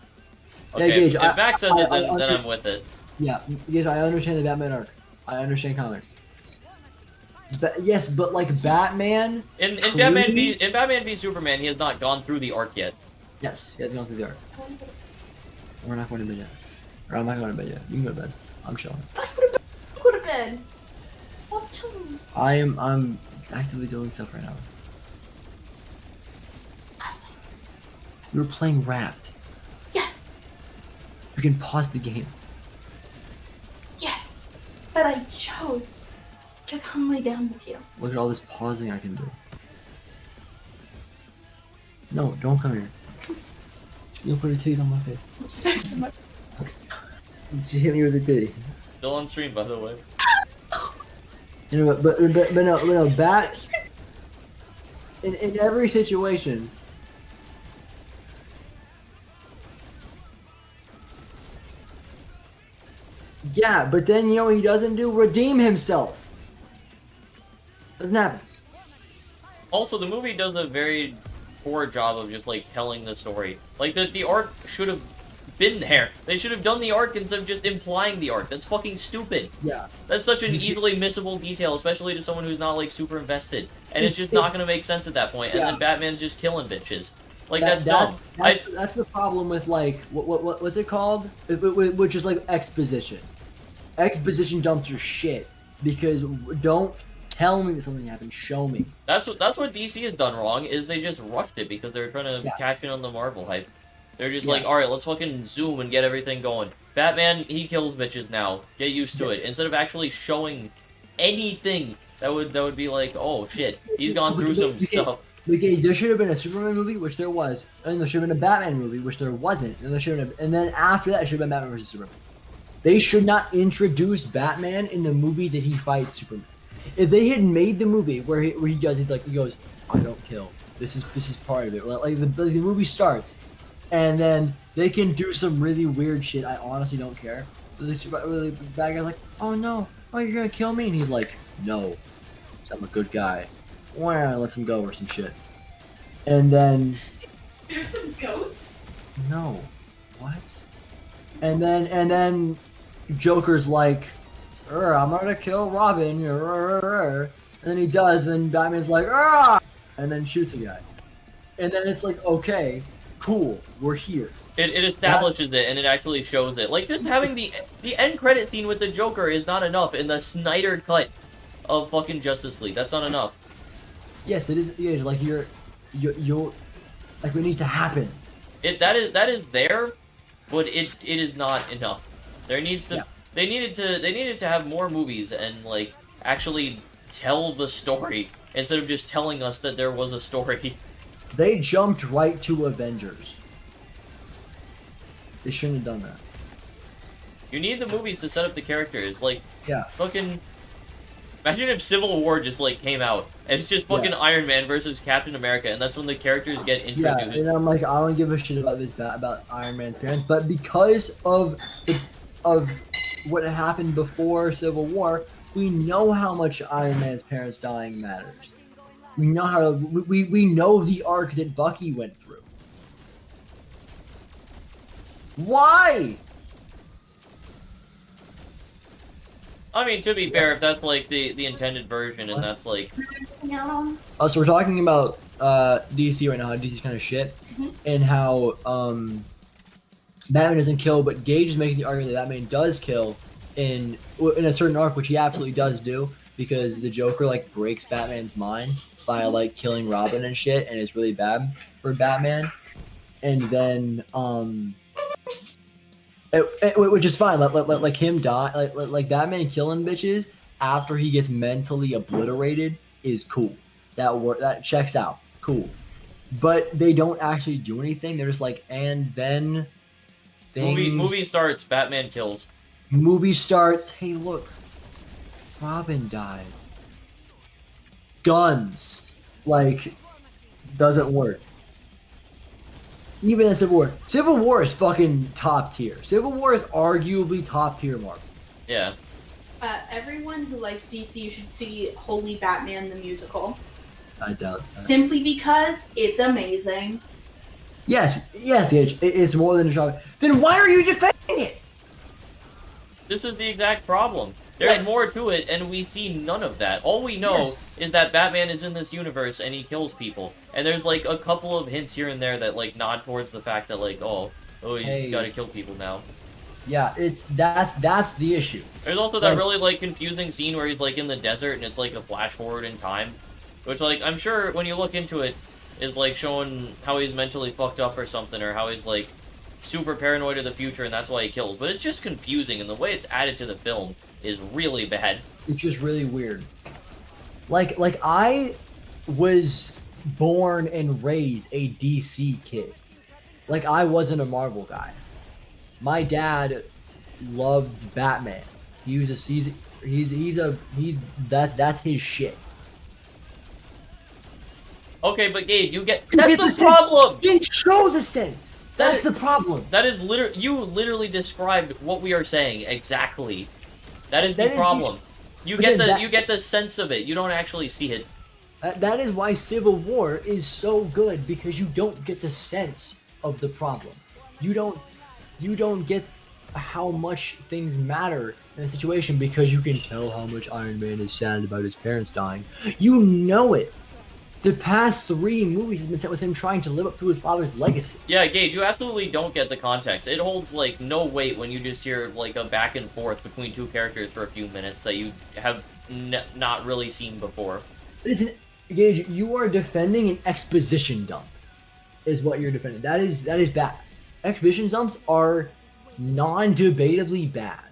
Okay. Yeah, Gage, if Max says it, then I'm with it. Yeah, yes, I understand the Batman arc. I understand comics. Yes, but like Batman. In clearly- Batman v Superman, he has not gone through the arc yet. Yes, he has gone through the arc. We're not going to bed yet. Or I'm not going to bed yet. You can go to bed. I'm chilling. I would have been. What time? I'm actively doing stuff right now. Last night. We were playing Raft. Yes. You can pause the game. Yes. But I chose to come lay down with you. Look at all this pausing I can do. No, don't come here. You'll put your titties on my face. Respect my. She hit me with a titty. Still on stream, by the way. You know, but no, Bat. In every situation. Yeah, but then you know what he doesn't do? Redeem himself. Doesn't happen. Also, the movie does a very poor job of just like telling the story. Like the arc should have been there. They should have done the arc instead of just implying the arc. That's fucking stupid. Yeah. That's such an easily missable detail, especially to someone who's not like super invested. And it's just not gonna make sense at that point. And Yeah. then Batman's just killing bitches. Like that's dumb. That's the problem with like what's it called? Which is like exposition. Exposition dumps your shit because don't tell me that something happened. Show me. That's what DC has done wrong. Is they just rushed it because they're trying to Yeah. cash in on the Marvel hype. They're just Yeah. like, all right, let's fucking zoom and get everything going. Batman, he kills bitches now. Get used to it. Instead of actually showing anything That would be like, oh shit, he's gone through some stuff. Okay, there should have been a Superman movie, which there was, and there should have been a Batman movie, which there wasn't, and there should have, and then after that, it should have been Batman versus Superman. They should not introduce Batman in the movie that he fights Superman. If they had made the movie where he goes, I don't kill. This is part of it. Like the movie starts, and then they can do some really weird shit. I honestly don't care. The bad guy's like, oh no, oh you're gonna kill me, and he's like, no, I'm a good guy. Wow, lets him go or some shit. And then There's some goats? no. What? And then Joker's like, I'm gonna kill Robin. And then he does, and then Batman's like, and then shoots a guy. And then it's like, okay, cool, we're here. It establishes it and it actually shows it. Like just having the end credit scene with the Joker is not enough in the Snyder cut of fucking Justice League. That's not enough. Yes, it is. Yeah, like you're like it needs to happen. That is there, but it is not enough. There needs to they needed to have more movies and like actually tell the story instead of just telling us that there was a story. They jumped right to Avengers. They shouldn't have done that. You need the movies to set up the characters. Like Yeah. fucking imagine if Civil War just like came out and it's just fucking Iron Man versus Captain America, and that's when the characters get introduced. Yeah, and I'm like, I don't give a shit about about Iron Man's parents, but because of what happened before Civil War, we know how much Iron Man's parents dying matters. We know how we know the arc that Bucky went through. Why? I mean, to be fair, if that's like the intended version, and that's like Oh, so we're talking about DC right now. How DC's kind of shit, and how Batman doesn't kill, but Gage is making the argument that Batman does kill in a certain arc, which he absolutely does do, because the Joker like breaks Batman's mind by like killing Robin and shit, and it's really bad for Batman. And then which is fine, like him die, like Batman killing bitches after he gets mentally obliterated is cool. That checks out, cool. But they don't actually do anything. They're just like, and then things. movie starts, Batman kills. Movie starts. Hey, look, Robin died. Guns, like, doesn't work. Even in Civil War. Civil War is fucking top tier. Civil War is arguably top tier, Mark. Yeah. Everyone who likes DC should see Holy Batman the musical. I doubt that. Simply because it's amazing. Yes, it's more than a shock. Then why are you defending it? This is the exact problem. There's more to it, and we see none of that. All we know is that Batman is in this universe, and he kills people. And there's, like, a couple of hints here and there that, like, nod towards the fact that, like, he's gotta kill people now. Yeah, that's the issue. There's also that really, like, confusing scene where he's, like, in the desert, and it's, like, a flash forward in time. Which, like, I'm sure when you look into it, is, like, showing how he's mentally fucked up or something, or how he's, like, super paranoid of the future, and that's why he kills. But it's just confusing, and the way it's added to the film is really bad. It's just really weird. Like I was born and raised a DC kid. Like I wasn't a Marvel guy. My dad loved Batman. That's his shit. Okay, but Gabe, that's the problem. You didn't show the sense. That's the problem. That is you literally described what we are saying exactly. That is the problem. You get the sense of it. You don't actually see it. That is why Civil War is so good, because you don't get the sense of the problem. You don't get how much things matter in a situation, because you can tell how much Iron Man is sad about his parents dying. You know it. The past 3 movies has been set with him trying to live up to his father's legacy. Yeah, Gage, you absolutely don't get the context. It holds, like, no weight when you just hear, like, a back and forth between 2 characters for a few minutes that you have not really seen before. Listen, Gage, you are defending an exposition dump, is what you're defending. That is bad. Exposition dumps are non-debatably bad.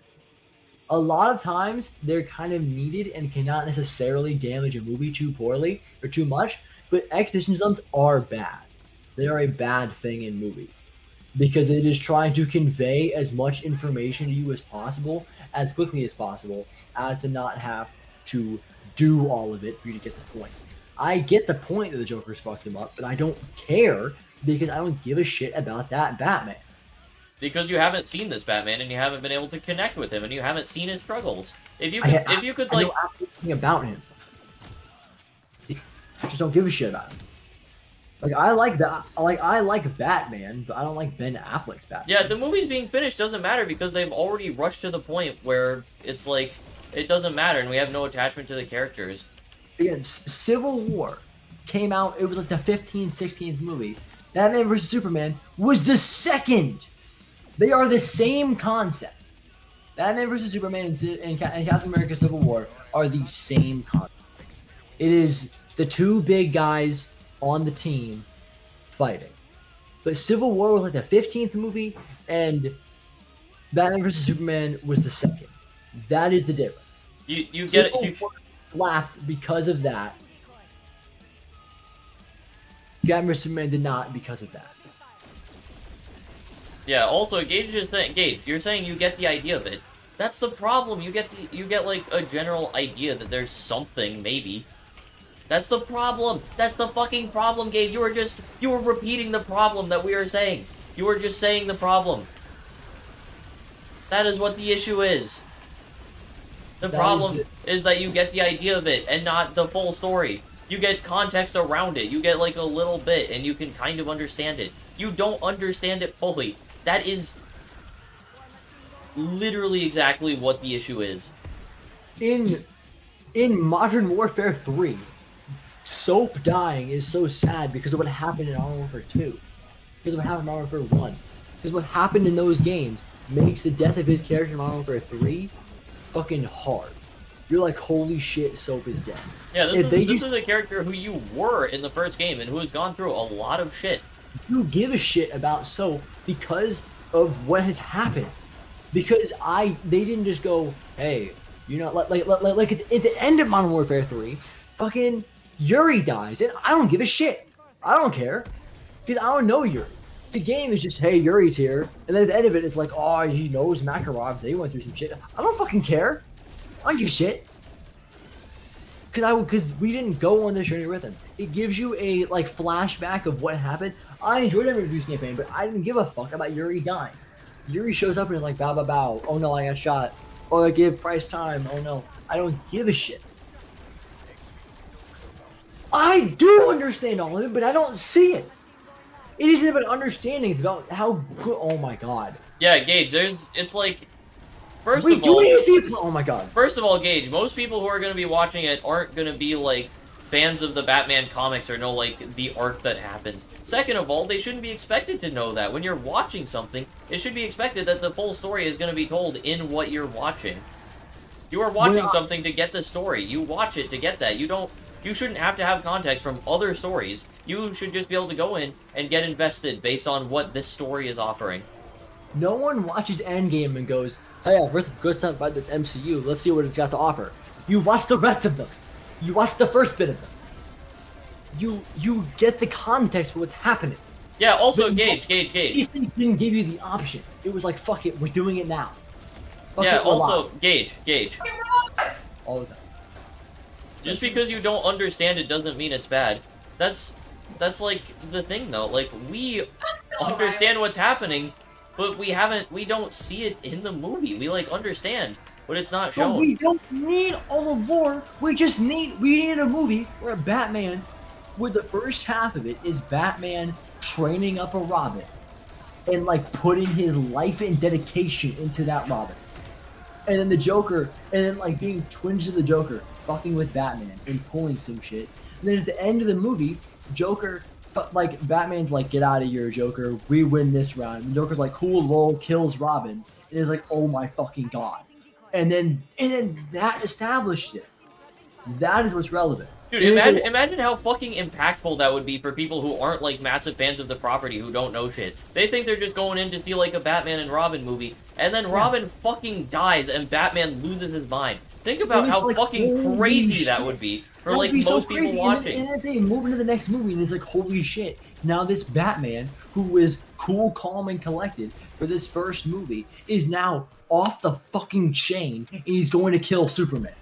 A lot of times they're kind of needed and cannot necessarily damage a movie too poorly or too much, but exposition dumps are bad. They are a bad thing in movies because it is trying to convey as much information to you as possible, as quickly as possible, as to not have to do all of it for you to get the point. I get the point that the Joker's fucked him up, but I don't care because I don't give a shit about that Batman. Because you haven't seen this Batman and you haven't been able to connect with him and you haven't seen his struggles. If you could I like know absolutely about him. I just don't give a shit about him. Like I like that. I like Batman, but I don't like Ben Affleck's Batman. Yeah, the movie's being finished doesn't matter because they've already rushed to the point where it's like it doesn't matter and we have no attachment to the characters. Again, Civil War came out. It was like the 15th, 16th movie. Batman vs Superman was the second. They are the same concept. Batman vs Superman and Captain America: Civil War are the same concept. It is the two big guys on the team fighting. But Civil War was like the 15th movie, and Batman vs Superman was the second. That is the difference. You get it. War lapped because of that. Batman vs Superman did not because of that. Yeah. Also, Gage is saying, Gage, you're saying you get the idea of it. That's the problem. You get like a general idea that there's something maybe. That's the problem. That's the fucking problem, Gage. You were repeating the problem that we are saying. You were just saying the problem. That is what the issue is. The problem is that you get the idea of it and not the full story. You get context around it. You get like a little bit and you can kind of understand it. You don't understand it fully. That is literally exactly what the issue is. In Modern Warfare 3, Soap dying is so sad because of what happened in Modern Warfare 2. Because of what happened in Modern Warfare 1. Because what happened in those games makes the death of his character in Modern Warfare 3 fucking hard. You're like, holy shit, Soap is dead. Yeah, this is a character who you were in the first game and who has gone through a lot of shit. You give a shit about Soap because of what has happened. Because they didn't just go, hey, you know, like at the end of Modern Warfare 3, fucking Yuri dies, and I don't give a shit. I don't care. Because I don't know Yuri. The game is just, hey, Yuri's here, and then at the end of it, it's like, oh, he knows Makarov, they went through some shit. I don't fucking care. I don't give a shit. Because we didn't go on this journey with him. It gives you a, like, flashback of what happened. I enjoyed every Reduce campaign, but I didn't give a fuck about Yuri dying. Yuri shows up and is like, bow, bow, bow. Oh no, I got shot. Oh, I gave Price time. Oh no. I don't give a shit. I do understand all of it, but I don't see it. It isn't about understanding, it's about how good. Oh my god. Yeah, Gage, it's like, first Wait, of all, do you see it? Oh my god. First of all, Gage, most people who are going to be watching it aren't going to be, like, fans of the Batman comics or know, like, the arc that happens. Second of all, they shouldn't be expected to know that. When you're watching something, it should be expected that the full story is going to be told in what you're watching. You are watching something to get the story. You watch it to get that. You shouldn't have to have context from other stories. You should just be able to go in and get invested based on what this story is offering. No one watches Endgame and goes, hey, let's go something about this MCU. Let's see what it's got to offer. You watch the rest of them. You watch the first bit of them. You get the context for what's happening. Yeah, also, But Gage. These things didn't give you the option. It was like, fuck it, we're doing it now. Fuck Yeah, it, we're also, live. Gage. All the time. Just because you don't understand it doesn't mean it's bad. That's like the thing though. Like we understand what's happening, but we don't see it in the movie. We like understand, but it's not But shown. we don't need all the lore. We need a movie where Batman, where the first half of it is Batman training up a Robin and like putting his life and dedication into that Robin. And then the Joker, and then like being twins of the Joker, fucking with Batman and pulling some shit. And then at the end of the movie, Joker, like Batman's like, get out of here, Joker. We win this round. And Joker's like, cool, lol, kills Robin. And it's like, oh my fucking god. And then that established it. That is what's relevant. Dude, imagine how fucking impactful that would be for people who aren't like massive fans of the property who don't know shit. They think they're just going in to see like a Batman and Robin movie, and then Robin fucking dies, and Batman loses his mind. Think about how like, fucking holy crazy that shit. would be for That would like be so most people crazy. watching. And then they move into the next movie, and it's like, holy shit! Now this Batman, who was cool, calm, and collected for this first movie, is now off the fucking chain, and he's going to kill Superman.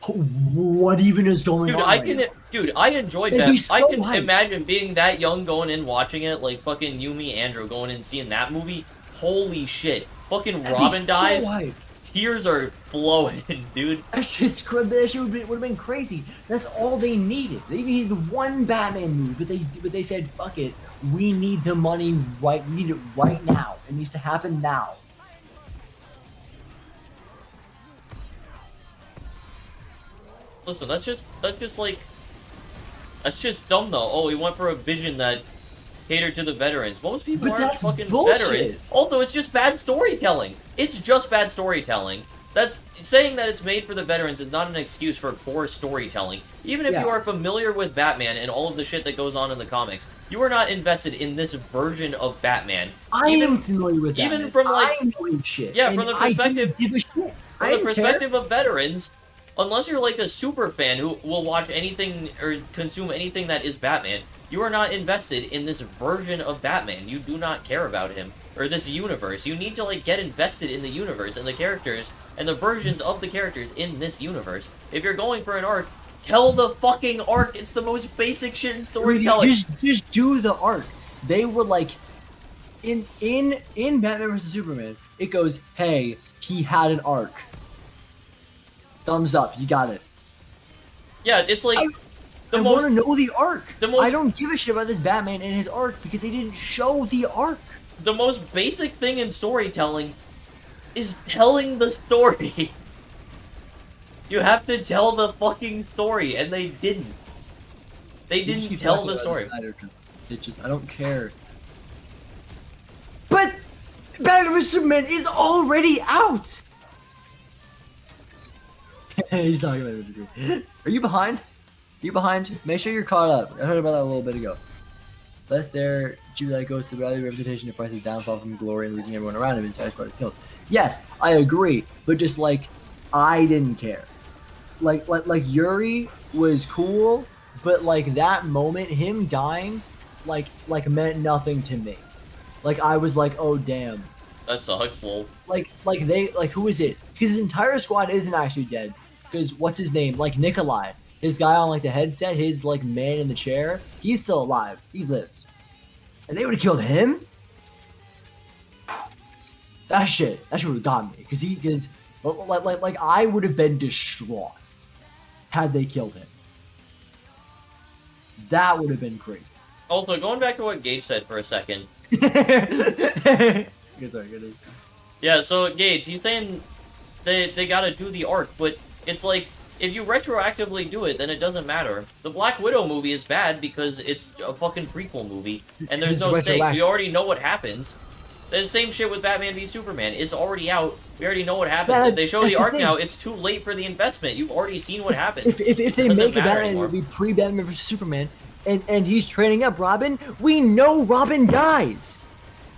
What even is going on? Dude, I enjoyed It'd that. be so I can hype. imagine being that young, going in, watching it, like fucking Yumi Andrew going in, seeing that movie. Holy shit! Fucking That'd be Robin so dies. hype. Tears are flowing, dude. That shit would have been crazy. That's all they needed. They needed one Batman movie, but they said, "Fuck it, we need the money right. We need it right now. It needs to happen now." Listen, that's just dumb though. Oh, he went for a vision that catered to the veterans. Most people But aren't that's fucking bullshit. veterans. Also, it's just bad storytelling. It's just bad storytelling. That's saying that it's made for the veterans is not an excuse for poor storytelling. Even if you are familiar with Batman and all of the shit that goes on in the comics, you are not invested in this version of Batman. I am familiar with that. Even from like, I know shit. yeah, and from the I perspective, don't give a shit. from the perspective of veterans, unless you're like a super fan who will watch anything or consume anything that is Batman, you are not invested in this version of Batman. You do not care about him or this universe. You need to like get invested in the universe and the characters and the versions of the characters in this universe. If you're going for an arc, tell the fucking arc. It's the most basic shit in storytelling. Just do the arc. They were like, in Batman vs Superman, it goes, hey, he had an arc. Thumbs up, you got it. Yeah, it's like I want to know the arc. the most- I don't give a shit about this Batman and his arc because they didn't show the arc. the most basic thing in storytelling is telling the story. You have to tell the fucking story, and they didn't. They You just didn't keep tell talking the about story. this matter. It just, I don't care. But Batman vs Superman is already out. He's talking about it. Are you behind? You behind? Make sure you're caught up. I heard about that a little bit ago. Lest there, Judah goes to the value representation of Price's downfall from glory and losing everyone around him and satisfied his skills. Yes, I agree, but just like, I didn't care. Like Yuri was cool, but like that moment, him dying, like meant nothing to me. Like I was like, oh damn. That sucks, lol. Like who is it? Because his entire squad isn't actually dead. Because what's his name? Like Nikolai, his guy on like the headset, his like man in the chair, he's still alive. He lives. And they would have killed him? That shit would have got me. Because like I would have been distraught had they killed him. That would have been crazy. Also, going back to what Gage said for a second. Okay, sorry, good. Yeah, so Gage, he's saying they gotta do the arc, but it's like, if you retroactively do it, then it doesn't matter. The Black Widow movie is bad because it's a fucking prequel movie, and there's no stakes. You already know what happens. The same shit with Batman v Superman. It's already out. We already know what happens. Yeah, if they show the that's the arc thing. now, it's too late for the investment. You've already seen what happens. If they Doesn't make a matter Batman anymore. movie pre-Batman vs Superman, and he's training up Robin, we know Robin dies.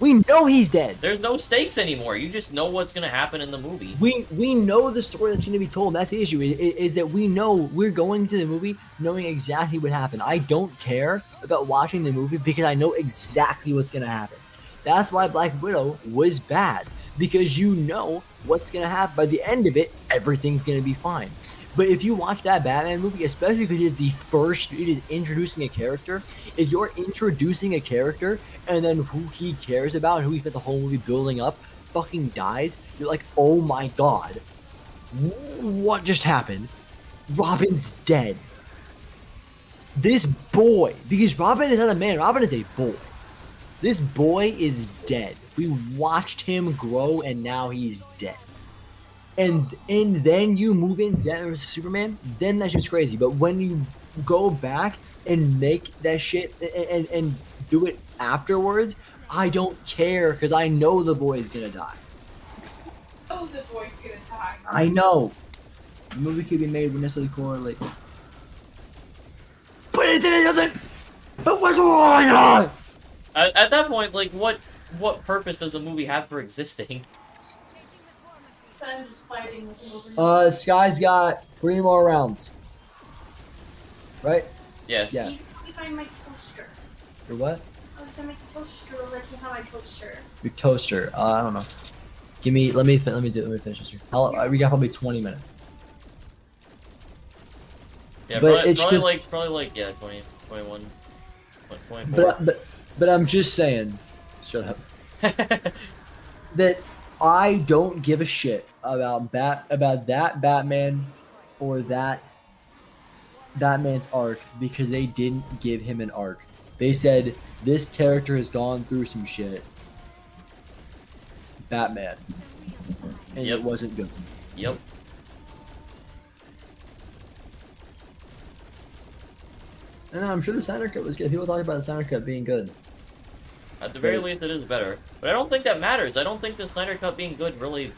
We know he's dead. There's no stakes anymore. You just know what's gonna happen in the movie. We know the story that's going to be told. That's the issue. Is that we know we're going to the movie knowing exactly what happened. I don't care about watching the movie because I know exactly what's going to happen. That's why Black Widow was bad, because you know what's going to happen. By the end of it, everything's going to be fine. But if you watch that Batman movie, especially because it is introducing a character, if you're introducing a character and then who he cares about, who he spent the whole movie building up, fucking dies, you're like, oh my god, what just happened? Robin's dead. This boy, because Robin is not a man, Robin is a boy. This boy is dead. We watched him grow and now he's dead. And then you move into Batman vs Superman, then that's just crazy. But when you go back and make that shit and do it afterwards, I don't care because I know the boy's gonna die. Oh, the boy's gonna die. I know. The movie could be made with necessarily correlate. But it doesn't. But what's going on? At that point, like, what purpose does a movie have for existing? I'm just fighting with him over Sky's got 3 more rounds. Right? Yeah. Yeah. Let me find my toaster. Your what? I was gonna make a toaster. Let me have my toaster. Your toaster. I don't know. Let me finish this here. We got probably 20 minutes. Yeah, But probably, it's just- probably like, yeah, 20, 21, 24. But I'm just saying, shut up. That I don't give a shit about that Batman or that Batman's arc because they didn't give him an arc. They said this character has gone through some shit. Batman. And Yep. it wasn't good. Yep. And then I'm sure the Snyder Cut was good. People talk about the Snyder Cut being good. At the very least, it is better. But I don't think that matters. I don't think the Snyder Cut being good really...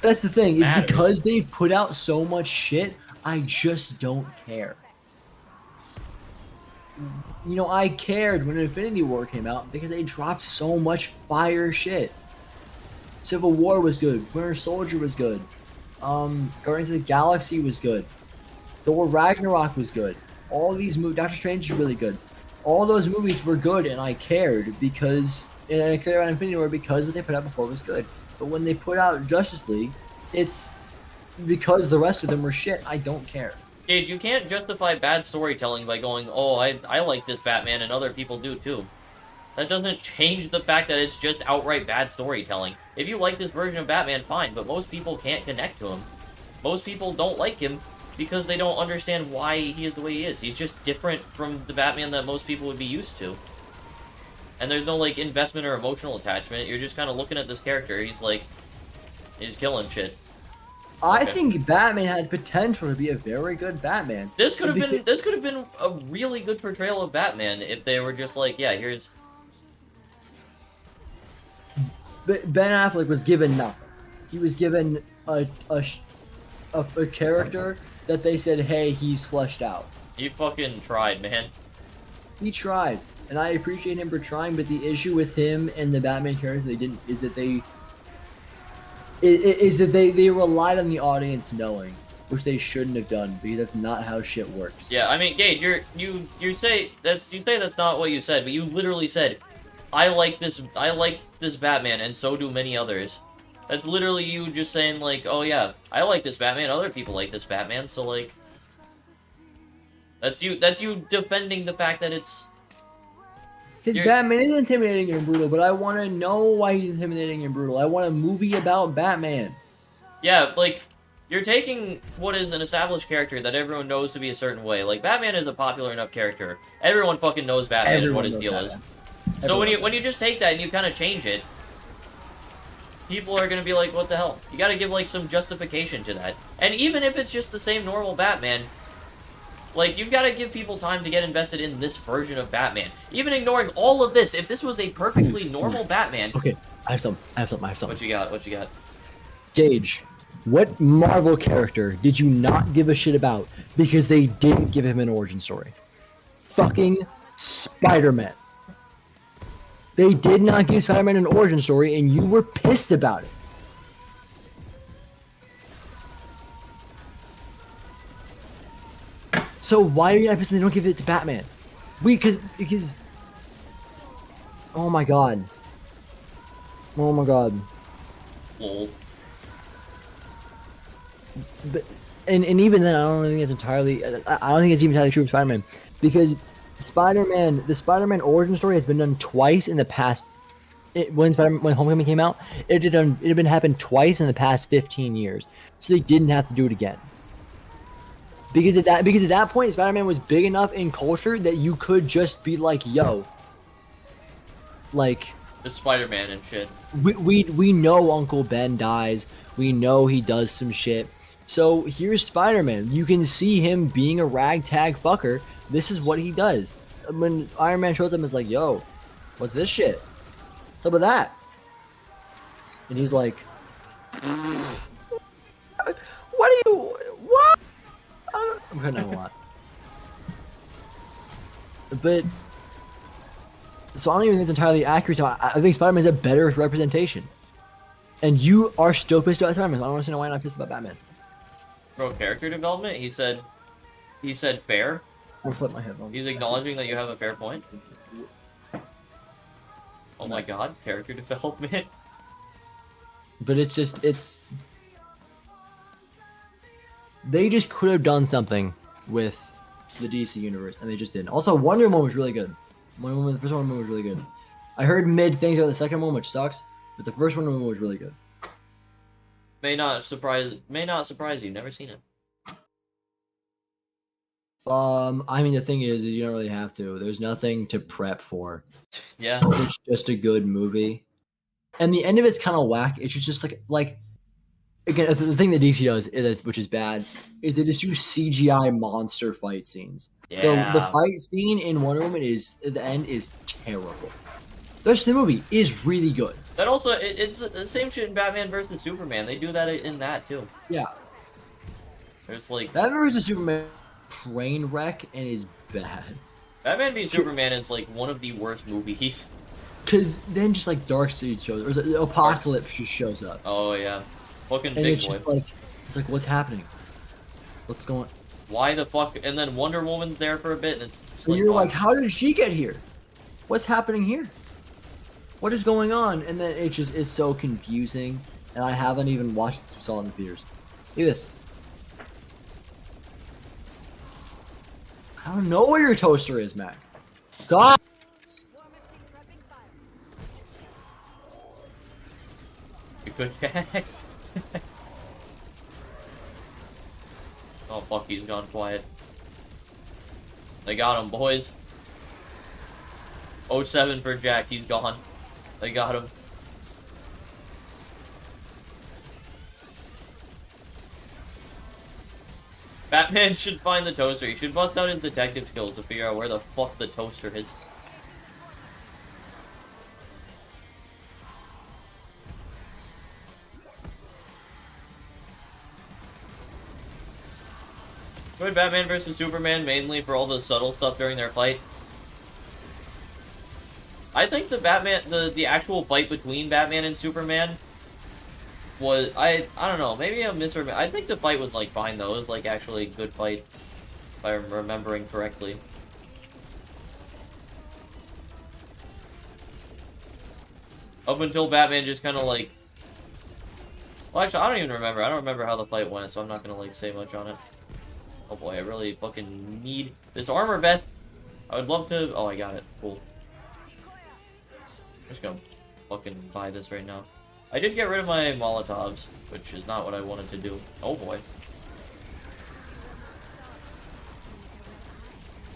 That's the thing, is matters. because they've put out so much shit, I just don't care. You know, I cared when Infinity War came out because they dropped so much fire shit. Civil War was good. Winter Soldier was good. Guardians of the Galaxy was good. Thor Ragnarok was good. All these movies, Doctor Strange is really good. All those movies were good, and I cared because, and I cared about Infinity War because what they put out before was good. But when they put out Justice League, it's because the rest of them were shit. I don't care. Gage, you can't justify bad storytelling by going, oh, I like this Batman and other people do too. That doesn't change the fact that it's just outright bad storytelling. If you like this version of Batman, fine, but most people can't connect to him. Most people don't like him because they don't understand why he is the way he is. He's just different from the Batman that most people would be used to. And there's no, like, investment or emotional attachment. You're just kind of looking at this character. He's, like, he's killing shit. I Okay. think Batman had potential to be a very good Batman. This could have been a really good portrayal of Batman if they were just like, yeah, here's... But Ben Affleck was given nothing. He was given a character that they said, hey, he's fleshed out. You fucking tried, man. He tried, and I appreciate him for trying. But the issue with him and the Batman character is that they relied on the audience knowing, which they shouldn't have done because that's not how shit works. Yeah, I mean, Gage, you say that's not what you said, but you literally said, I like this Batman, and so do many others. That's literally you just saying, like, oh yeah, I like this Batman, other people like this Batman, so, like... That's you defending the fact that it's... His Batman is intimidating and brutal, but I want to know why he's intimidating and brutal. I want a movie about Batman. Yeah, like, you're taking what is an established character that everyone knows to be a certain way. Like, Batman is a popular enough character. Everyone fucking knows Batman and what his deal is. So when you just take that and you kind of change it, people are gonna be like, what the hell? You gotta give, like, some justification to that. And even if it's just the same normal Batman, like, you've gotta give people time to get invested in this version of Batman. Even ignoring all of this, if this was a perfectly normal Batman... Okay, I have something. What you got? Gage, what Marvel character did you not give a shit about because they didn't give him an origin story? Fucking Spider-Man. They did not give Spider-Man an origin story, and you were pissed about it. So why are you not pissed they don't give it to Batman? Because... Oh my god. Oh my god. Lol. But and even then, I don't think it's entirely. I don't think it's even entirely true of Spider-Man because the Spider-Man origin story has been done twice in the past. When Homecoming came out, it had been happened twice in the past 15 years, so they didn't have to do it again. Because at that point, Spider-Man was big enough in culture that you could just be like, yo, like. The Spider-Man and shit. We know Uncle Ben dies. We know he does some shit. So here's Spider-Man. You can see him being a ragtag fucker. This is what he does. When Iron Man shows up, it's like, yo, what's this shit? What's up with that? And he's like, what? I'm cutting out a lot. But, so I don't even think it's entirely accurate. So I think Spider-Man's a better representation. And you are still pissed about Batman. I don't understand why you're not pissed about Batman. Bro, character development. He said fair. I'm gonna put my headphones. He's acknowledging that you have a fair point. Oh my god, character development. But it's they just could have done something with the DC universe, and they just didn't. Also, Wonder Woman was really good. The first Wonder Woman was really good. I heard mid things about the second one, which sucks, but the first Wonder Woman was really good. May not surprise you. Never seen it. I mean, the thing is you don't really have to. There's nothing to prep for. Yeah. It's just a good movie, and the end of it's kind of whack. It's just like again, the thing that DC does, which is bad, is they just use CGI monster fight scenes. Yeah. The fight scene in Wonder Woman at the end is terrible. The rest of the movie is really good. That also, it's the same shit in Batman vs Superman. They do that in that too. Yeah. There's like Batman vs Superman train wreck and is bad. Batman v Superman is like one of the worst movies. Cause then just like Darkseid shows, or the Apocalypse just shows up. Oh yeah, fucking And big it's boy. just like what's happening? What's going? Why the fuck? And then Wonder Woman's there for a bit, and it's just And you're oh, like, how did she get here? What's happening here? What is going on? And then it's so confusing, and I haven't even watched it, saw it in the theaters. Look at this. I don't know where your toaster is, Mac. God. you could check. Oh fuck, he's gone quiet. They got him, boys. 07 for Jack, he's gone. They got him. Batman should find the toaster. He should bust out his detective skills to figure out where the fuck the toaster is. Enjoyed Batman vs Superman mainly for all the subtle stuff during their fight. I think the actual fight between Batman and Superman was, I don't know, maybe I'm misremembering. I think the fight was like fine though. It was like actually a good fight, if I'm remembering correctly. Up until Batman just kind of like, well actually I don't even remember. I don't remember how the fight went, so I'm not gonna like say much on it. Oh boy, I really fucking need this armor vest. I would love to. Oh, I got it. Cool. I'm just gonna fucking buy this right now. I did get rid of my Molotovs, which is not what I wanted to do. Oh boy. I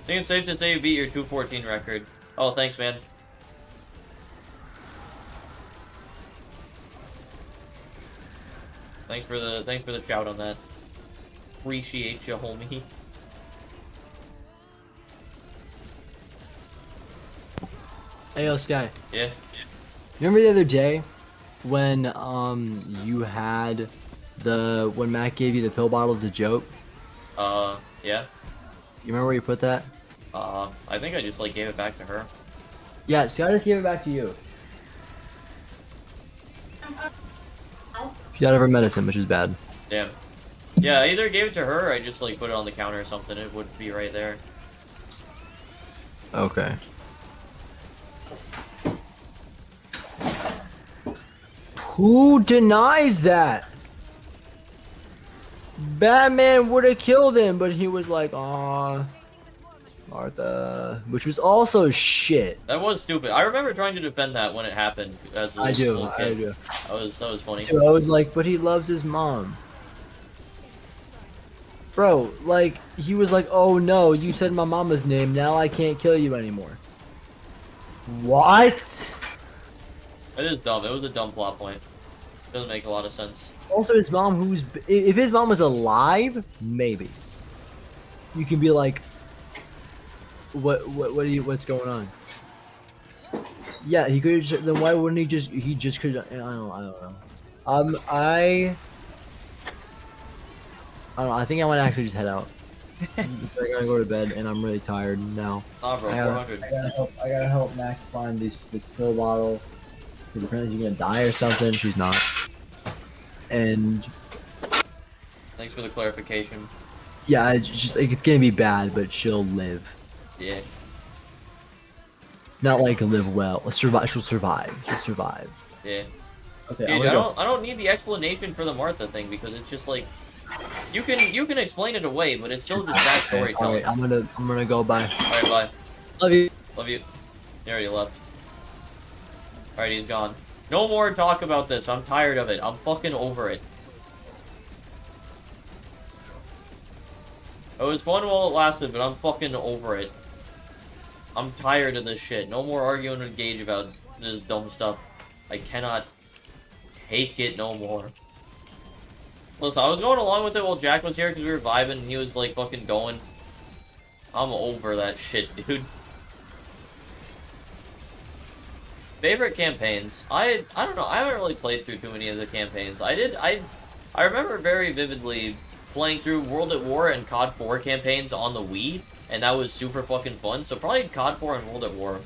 think it's safe to say you beat your 214 record. Oh, thanks, man. Thanks for the shout on that. Appreciate you, homie. Hey, yo, Sky. Yeah. Remember the other day when you had when Matt gave you the pill bottle as a joke? Yeah. You remember where you put that? I think I just like gave it back to her. Yeah, Sky just gave it back to you. She got her medicine, which is bad. Damn. Yeah, I either gave it to her or I just like put it on the counter or something. It would be right there. Okay. Who denies that? Batman would have killed him, but he was like, "Aw, Martha," which was also shit. That was stupid. I remember trying to defend that when it happened as a little kid. I do. That was funny. Dude, I was like, but he loves his mom. Bro, like, he was like, "Oh no, you said my mama's name, now I can't kill you anymore." What? It is dumb. It was a dumb plot point. Doesn't make a lot of sense. Also, his mom, if his mom was alive, maybe you can be like, what's going on? Yeah, he could. Then why wouldn't he just? He just could. I don't know. I don't know. I think I might actually just head out. I gotta go to bed, and I'm really tired now. Nah, bro, 400. I gotta help Max find this pill bottle. Because apparently she's gonna die or something. She's not. and Thanks for the clarification. yeah, it's just like it's gonna be bad, but she'll live. Yeah. Not like live well. Survive. She'll survive. She'll survive. Yeah. Okay, Dude, I'm gonna go. I don't need the explanation for the Martha thing because it's just like you can explain it away, but it's still just bad storytelling. Alright, I'm gonna go. Bye. Alright, bye. Love you. Love you. He already left. Alright, he's gone. No more talk about this. I'm tired of it. I'm fucking over it. It was fun while it lasted, but I'm fucking over it. I'm tired of this shit. No more arguing with Gage about this dumb stuff. I cannot take it no more. Listen, I was going along with it while Jack was here because we were vibing and he was like fucking going. I'm over that shit, dude. Favorite campaigns? I don't know. I haven't really played through too many of the campaigns. I remember very vividly playing through World at War and COD 4 campaigns on the Wii, and that was super fucking fun. So probably COD 4 and World at War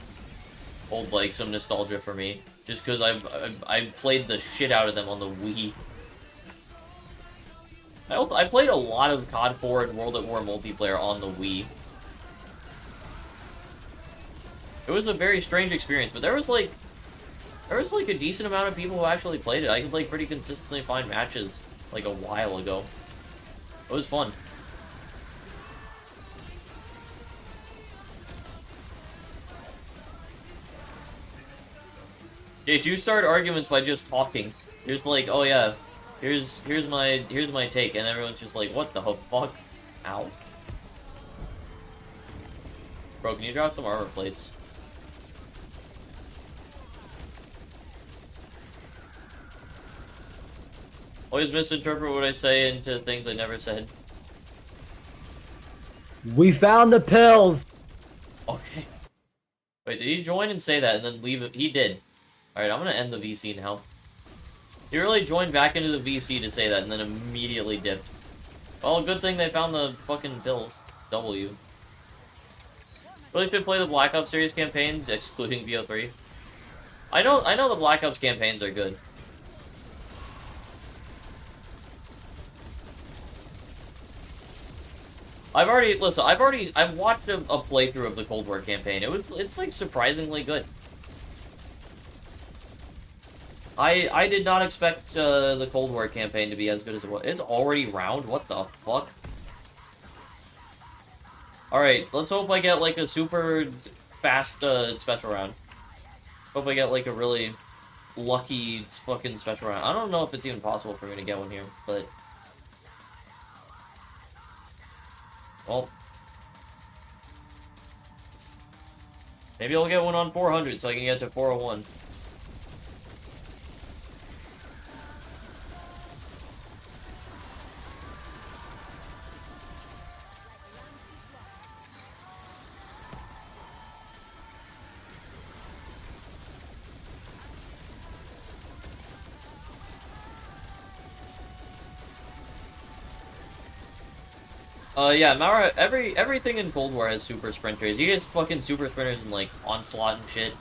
hold like some nostalgia for me, just because I've played the shit out of them on the Wii. I played a lot of COD 4 and World at War multiplayer on the Wii. It was a very strange experience, but there was like a decent amount of people who actually played it. I could like pretty consistently find matches like a while ago. It was fun. Did you start arguments by just talking? Just like, oh yeah, here's my take, and everyone's just like, what the fuck? Ow. Bro, can you drop some armor plates? Always misinterpret what I say into things I never said. We found the pills. Okay. Wait, did he join and say that and then leave it? He did. Alright, I'm gonna end the VC now. He really joined back into the VC to say that and then immediately dipped. Well, good thing they found the fucking pills. W. Really should play the Black Ops series campaigns, excluding VO3. I know the Black Ops campaigns are good. I've watched a playthrough of the Cold War campaign. It's like surprisingly good. I did not expect the Cold War campaign to be as good as it was. It's already round? What the fuck? Alright, let's hope I get like a super fast special round. Hope I get like a really lucky fucking special round. I don't know if it's even possible for me to get one here, but... Well, maybe I'll get one on 400 so I can get to 401. Yeah, Mara, everything in Cold War has super sprinters. You get fucking super sprinters in, like, Onslaught and shit.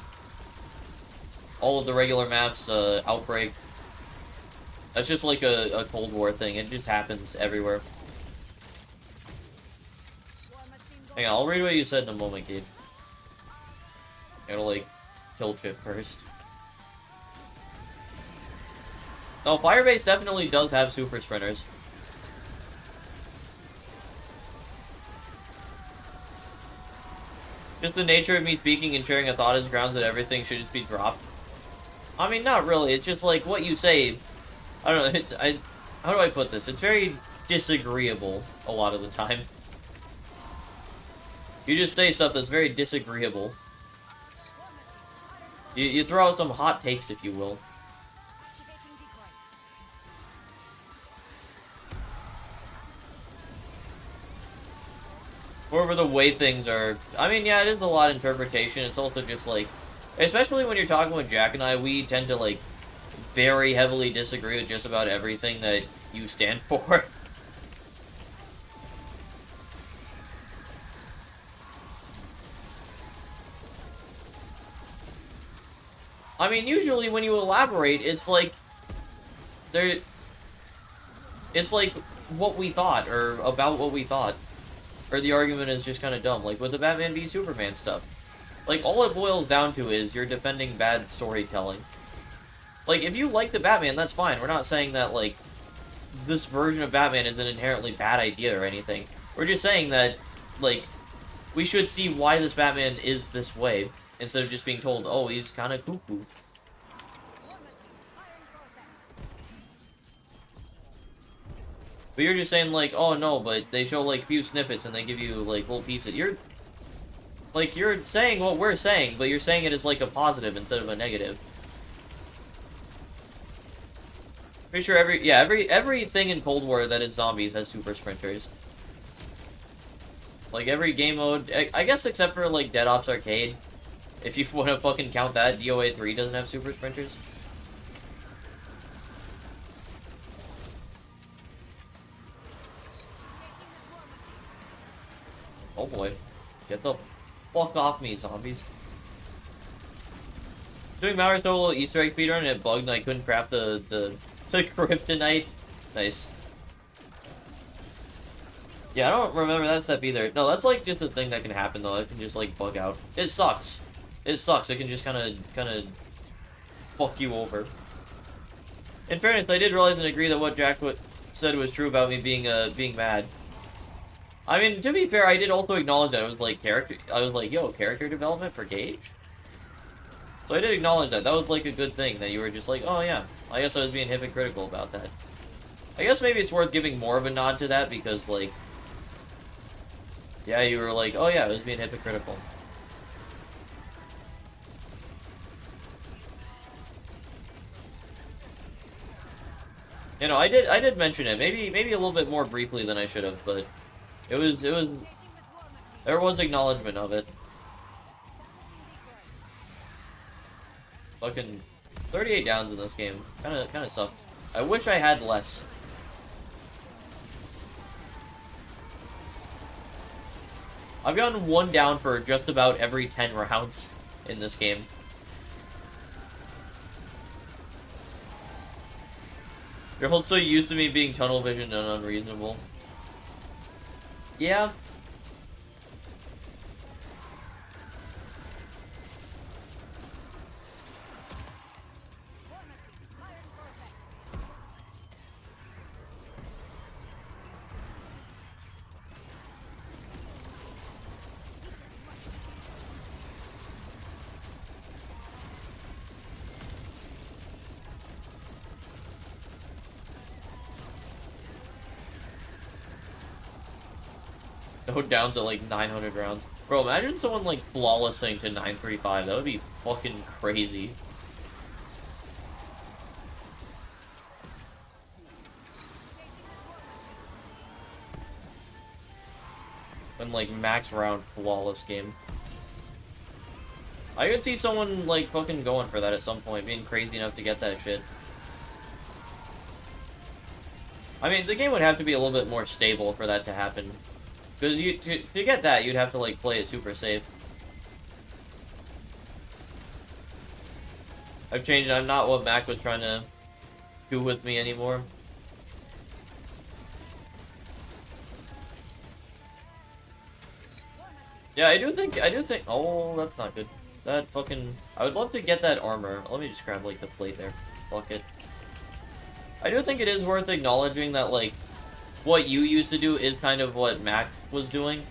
All of the regular maps, Outbreak. That's just, like, a Cold War thing. It just happens everywhere. Hang on, I'll read what you said in a moment, Gabe. I gotta, like, kill Chip first. No, Firebase definitely does have super sprinters. Just the nature of me speaking and sharing a thought is grounds that everything should just be dropped. I mean, not really. It's just like what you say. I don't know. How do I put this? It's very disagreeable a lot of the time. You just say stuff that's very disagreeable. You throw out some hot takes, if you will. Whatever the way things are... I mean, yeah, it is a lot of interpretation. It's also just, like... Especially when you're talking with Jack and I, we tend to, like, very heavily disagree with just about everything that you stand for. I mean, usually when you elaborate, it's like... it's like what we thought, or about what we thought. Or the argument is just kind of dumb, like with the Batman v Superman stuff. Like, all it boils down to is you're defending bad storytelling. Like, if you like the Batman, that's fine. We're not saying that, like, this version of Batman is an inherently bad idea or anything. We're just saying that, like, we should see why this Batman is this way, instead of just being told, oh, he's kind of cuckoo. But you're just saying, like, oh, no, but they show, like, few snippets and they give you, like, little pieces. You're saying what we're saying, but you're saying it as, like, a positive instead of a negative. Pretty sure everything in Cold War that is zombies has super sprinters. Like, every game mode, I guess except for, like, Dead Ops Arcade. If you want to fucking count that, DOA 3 doesn't have super sprinters. Oh boy. Get the fuck off me, zombies. Doing Mauer's little Easter egg speedrun and it bugged and I couldn't craft the kryptonite. Nice. Yeah, I don't remember that step either. No, that's like just a thing that can happen though. It can just like bug out. It sucks. It sucks. It can just kind of fuck you over. In fairness, I did realize and agree that what Jack said was true about me being mad. I mean, to be fair, I did also acknowledge that I was like yo, character development for Gage. So I did acknowledge that. That was like a good thing that you were just like, oh yeah, I guess I was being hypocritical about that. I guess maybe it's worth giving more of a nod to that because like, yeah, you were like, oh yeah, I was being hypocritical. You know, I did mention it, maybe a little bit more briefly than I should have, but it was there was acknowledgement of it. Fucking 38 downs in this game. Kinda sucks. I wish I had less. I've gotten 1 down for just about every 10 rounds in this game. You're also used to me being tunnel vision and unreasonable. Yeah. No downs at like 900 rounds. Bro, imagine someone like flawlessing to 935. That would be fucking crazy. And like max round flawless game. I could see someone like fucking going for that at some point, being crazy enough to get that shit. I mean, the game would have to be a little bit more stable for that to happen. Because to get that, you'd have to, like, play it super safe. I've changed. I'm not what Mac was trying to do with me anymore. Yeah, I do think, oh, that's not good. Is that fucking, I would love to get that armor. Let me just grab, like, the plate there. Fuck it. I do think it is worth acknowledging that, like, what you used to do is kind of what Mac was doing.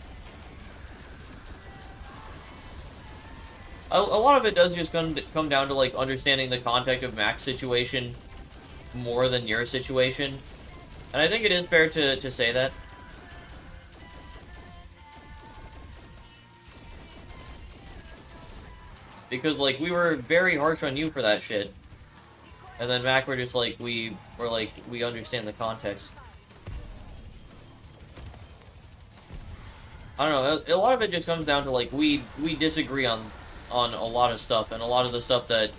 A lot of it does just come down to, like, understanding the context of Mac's situation more than your situation. And I think it is fair to say that. Because, like, we were very harsh on you for that shit. And then Mac were just like, we understand the context. I don't know, a lot of it just comes down to, like, we disagree on a lot of stuff, and a lot of the stuff that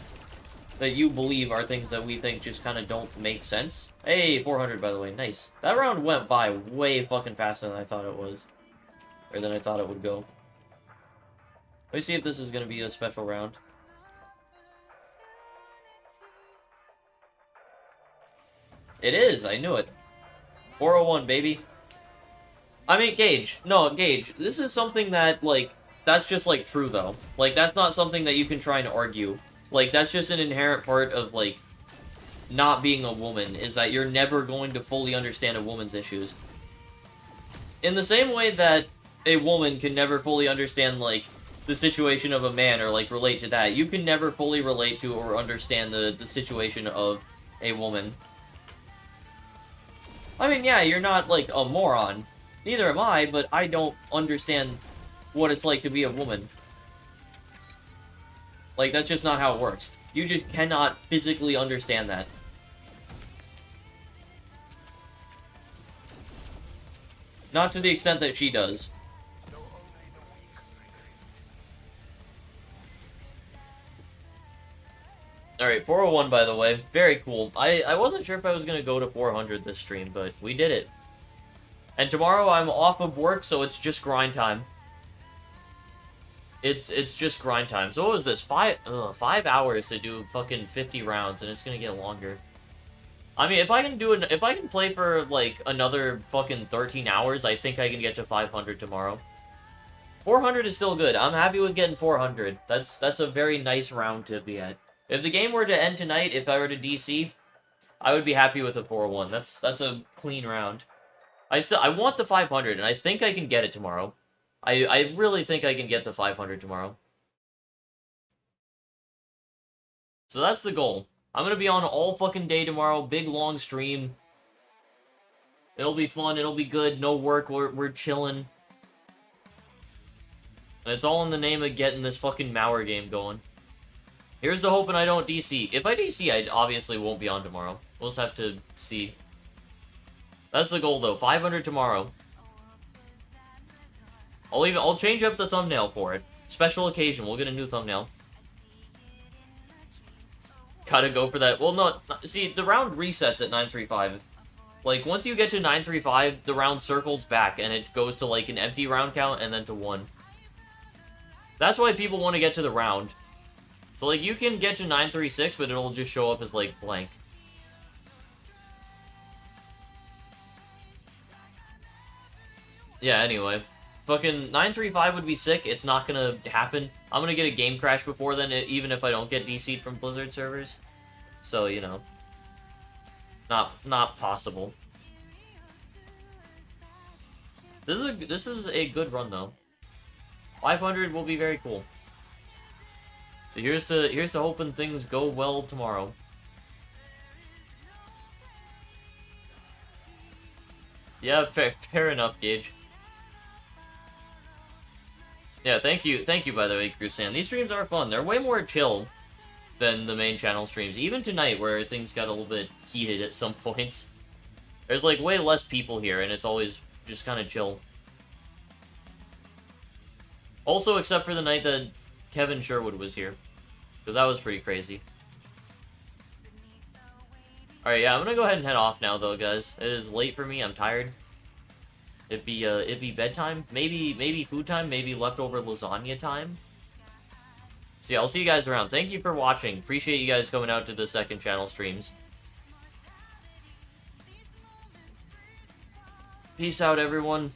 you believe are things that we think just kind of don't make sense. Hey, 400, by the way, nice. That round went by way fucking faster than I thought it was. Or than I thought it would go. Let me see if this is going to be a special round. It is, I knew it. 401, baby. I mean, Gage. No, Gage. This is something that, like, that's just, like, true, though. Like, that's not something that you can try and argue. Like, that's just an inherent part of, like, not being a woman, is that you're never going to fully understand a woman's issues. In the same way that a woman can never fully understand, like, the situation of a man or, like, relate to that, you can never fully relate to or understand the situation of a woman. I mean, yeah, you're not, like, a moron. Neither am I, but I don't understand what it's like to be a woman. Like, that's just not how it works. You just cannot physically understand that. Not to the extent that she does. Alright, 401 by the way. Very cool. I wasn't sure if I was gonna go to 400 this stream, but we did it. And tomorrow I'm off of work, so it's just grind time. It's just grind time. So what was this? 5 hours to do fucking 50 rounds, and it's gonna get longer. I mean, if I can play for like another fucking 13 hours, I think I can get to 500 tomorrow. 400 is still good. I'm happy with getting 400. That's a very nice round to be at. If the game were to end tonight, if I were to DC, I would be happy with a 401. That's a clean round. I want the 500, and I think I can get it tomorrow. I really think I can get the 500 tomorrow. So that's the goal. I'm gonna be on all fucking day tomorrow. Big long stream. It'll be fun. It'll be good. No work. We're chilling. And it's all in the name of getting this fucking Mauer game going. Here's the hoping I don't DC. If I DC, I obviously won't be on tomorrow. We'll just have to see. That's the goal, though. 500 tomorrow. I'll change up the thumbnail for it. Special occasion. We'll get a new thumbnail. Gotta go for that. Well, no. See, the round resets at 935. Like, once you get to 935, the round circles back, and it goes to, like, an empty round count, and then to 1. That's why people want to get to the round. So, like, you can get to 936, but it'll just show up as, like, blank. Yeah, anyway. Fucking 935 would be sick. It's not gonna happen. I'm gonna get a game crash before then, even if I don't get DC'd from Blizzard servers. So, you know. Not possible. This is a good run, though. 500 will be very cool. So here's to hoping things go well tomorrow. Yeah, fair enough, Gage. Yeah, thank you, by the way, Crusan. These streams are fun. They're way more chill than the main channel streams. Even tonight, where things got a little bit heated at some points. There's, like, way less people here, and it's always just kind of chill. Also, except for the night that Kevin Sherwood was here. Because that was pretty crazy. Alright, yeah, I'm gonna go ahead and head off now, though, guys. It is late for me. I'm tired. It'd be bedtime. Maybe food time. Maybe leftover lasagna time. So yeah, I'll see you guys around. Thank you for watching. Appreciate you guys coming out to the second channel streams. Peace out, everyone.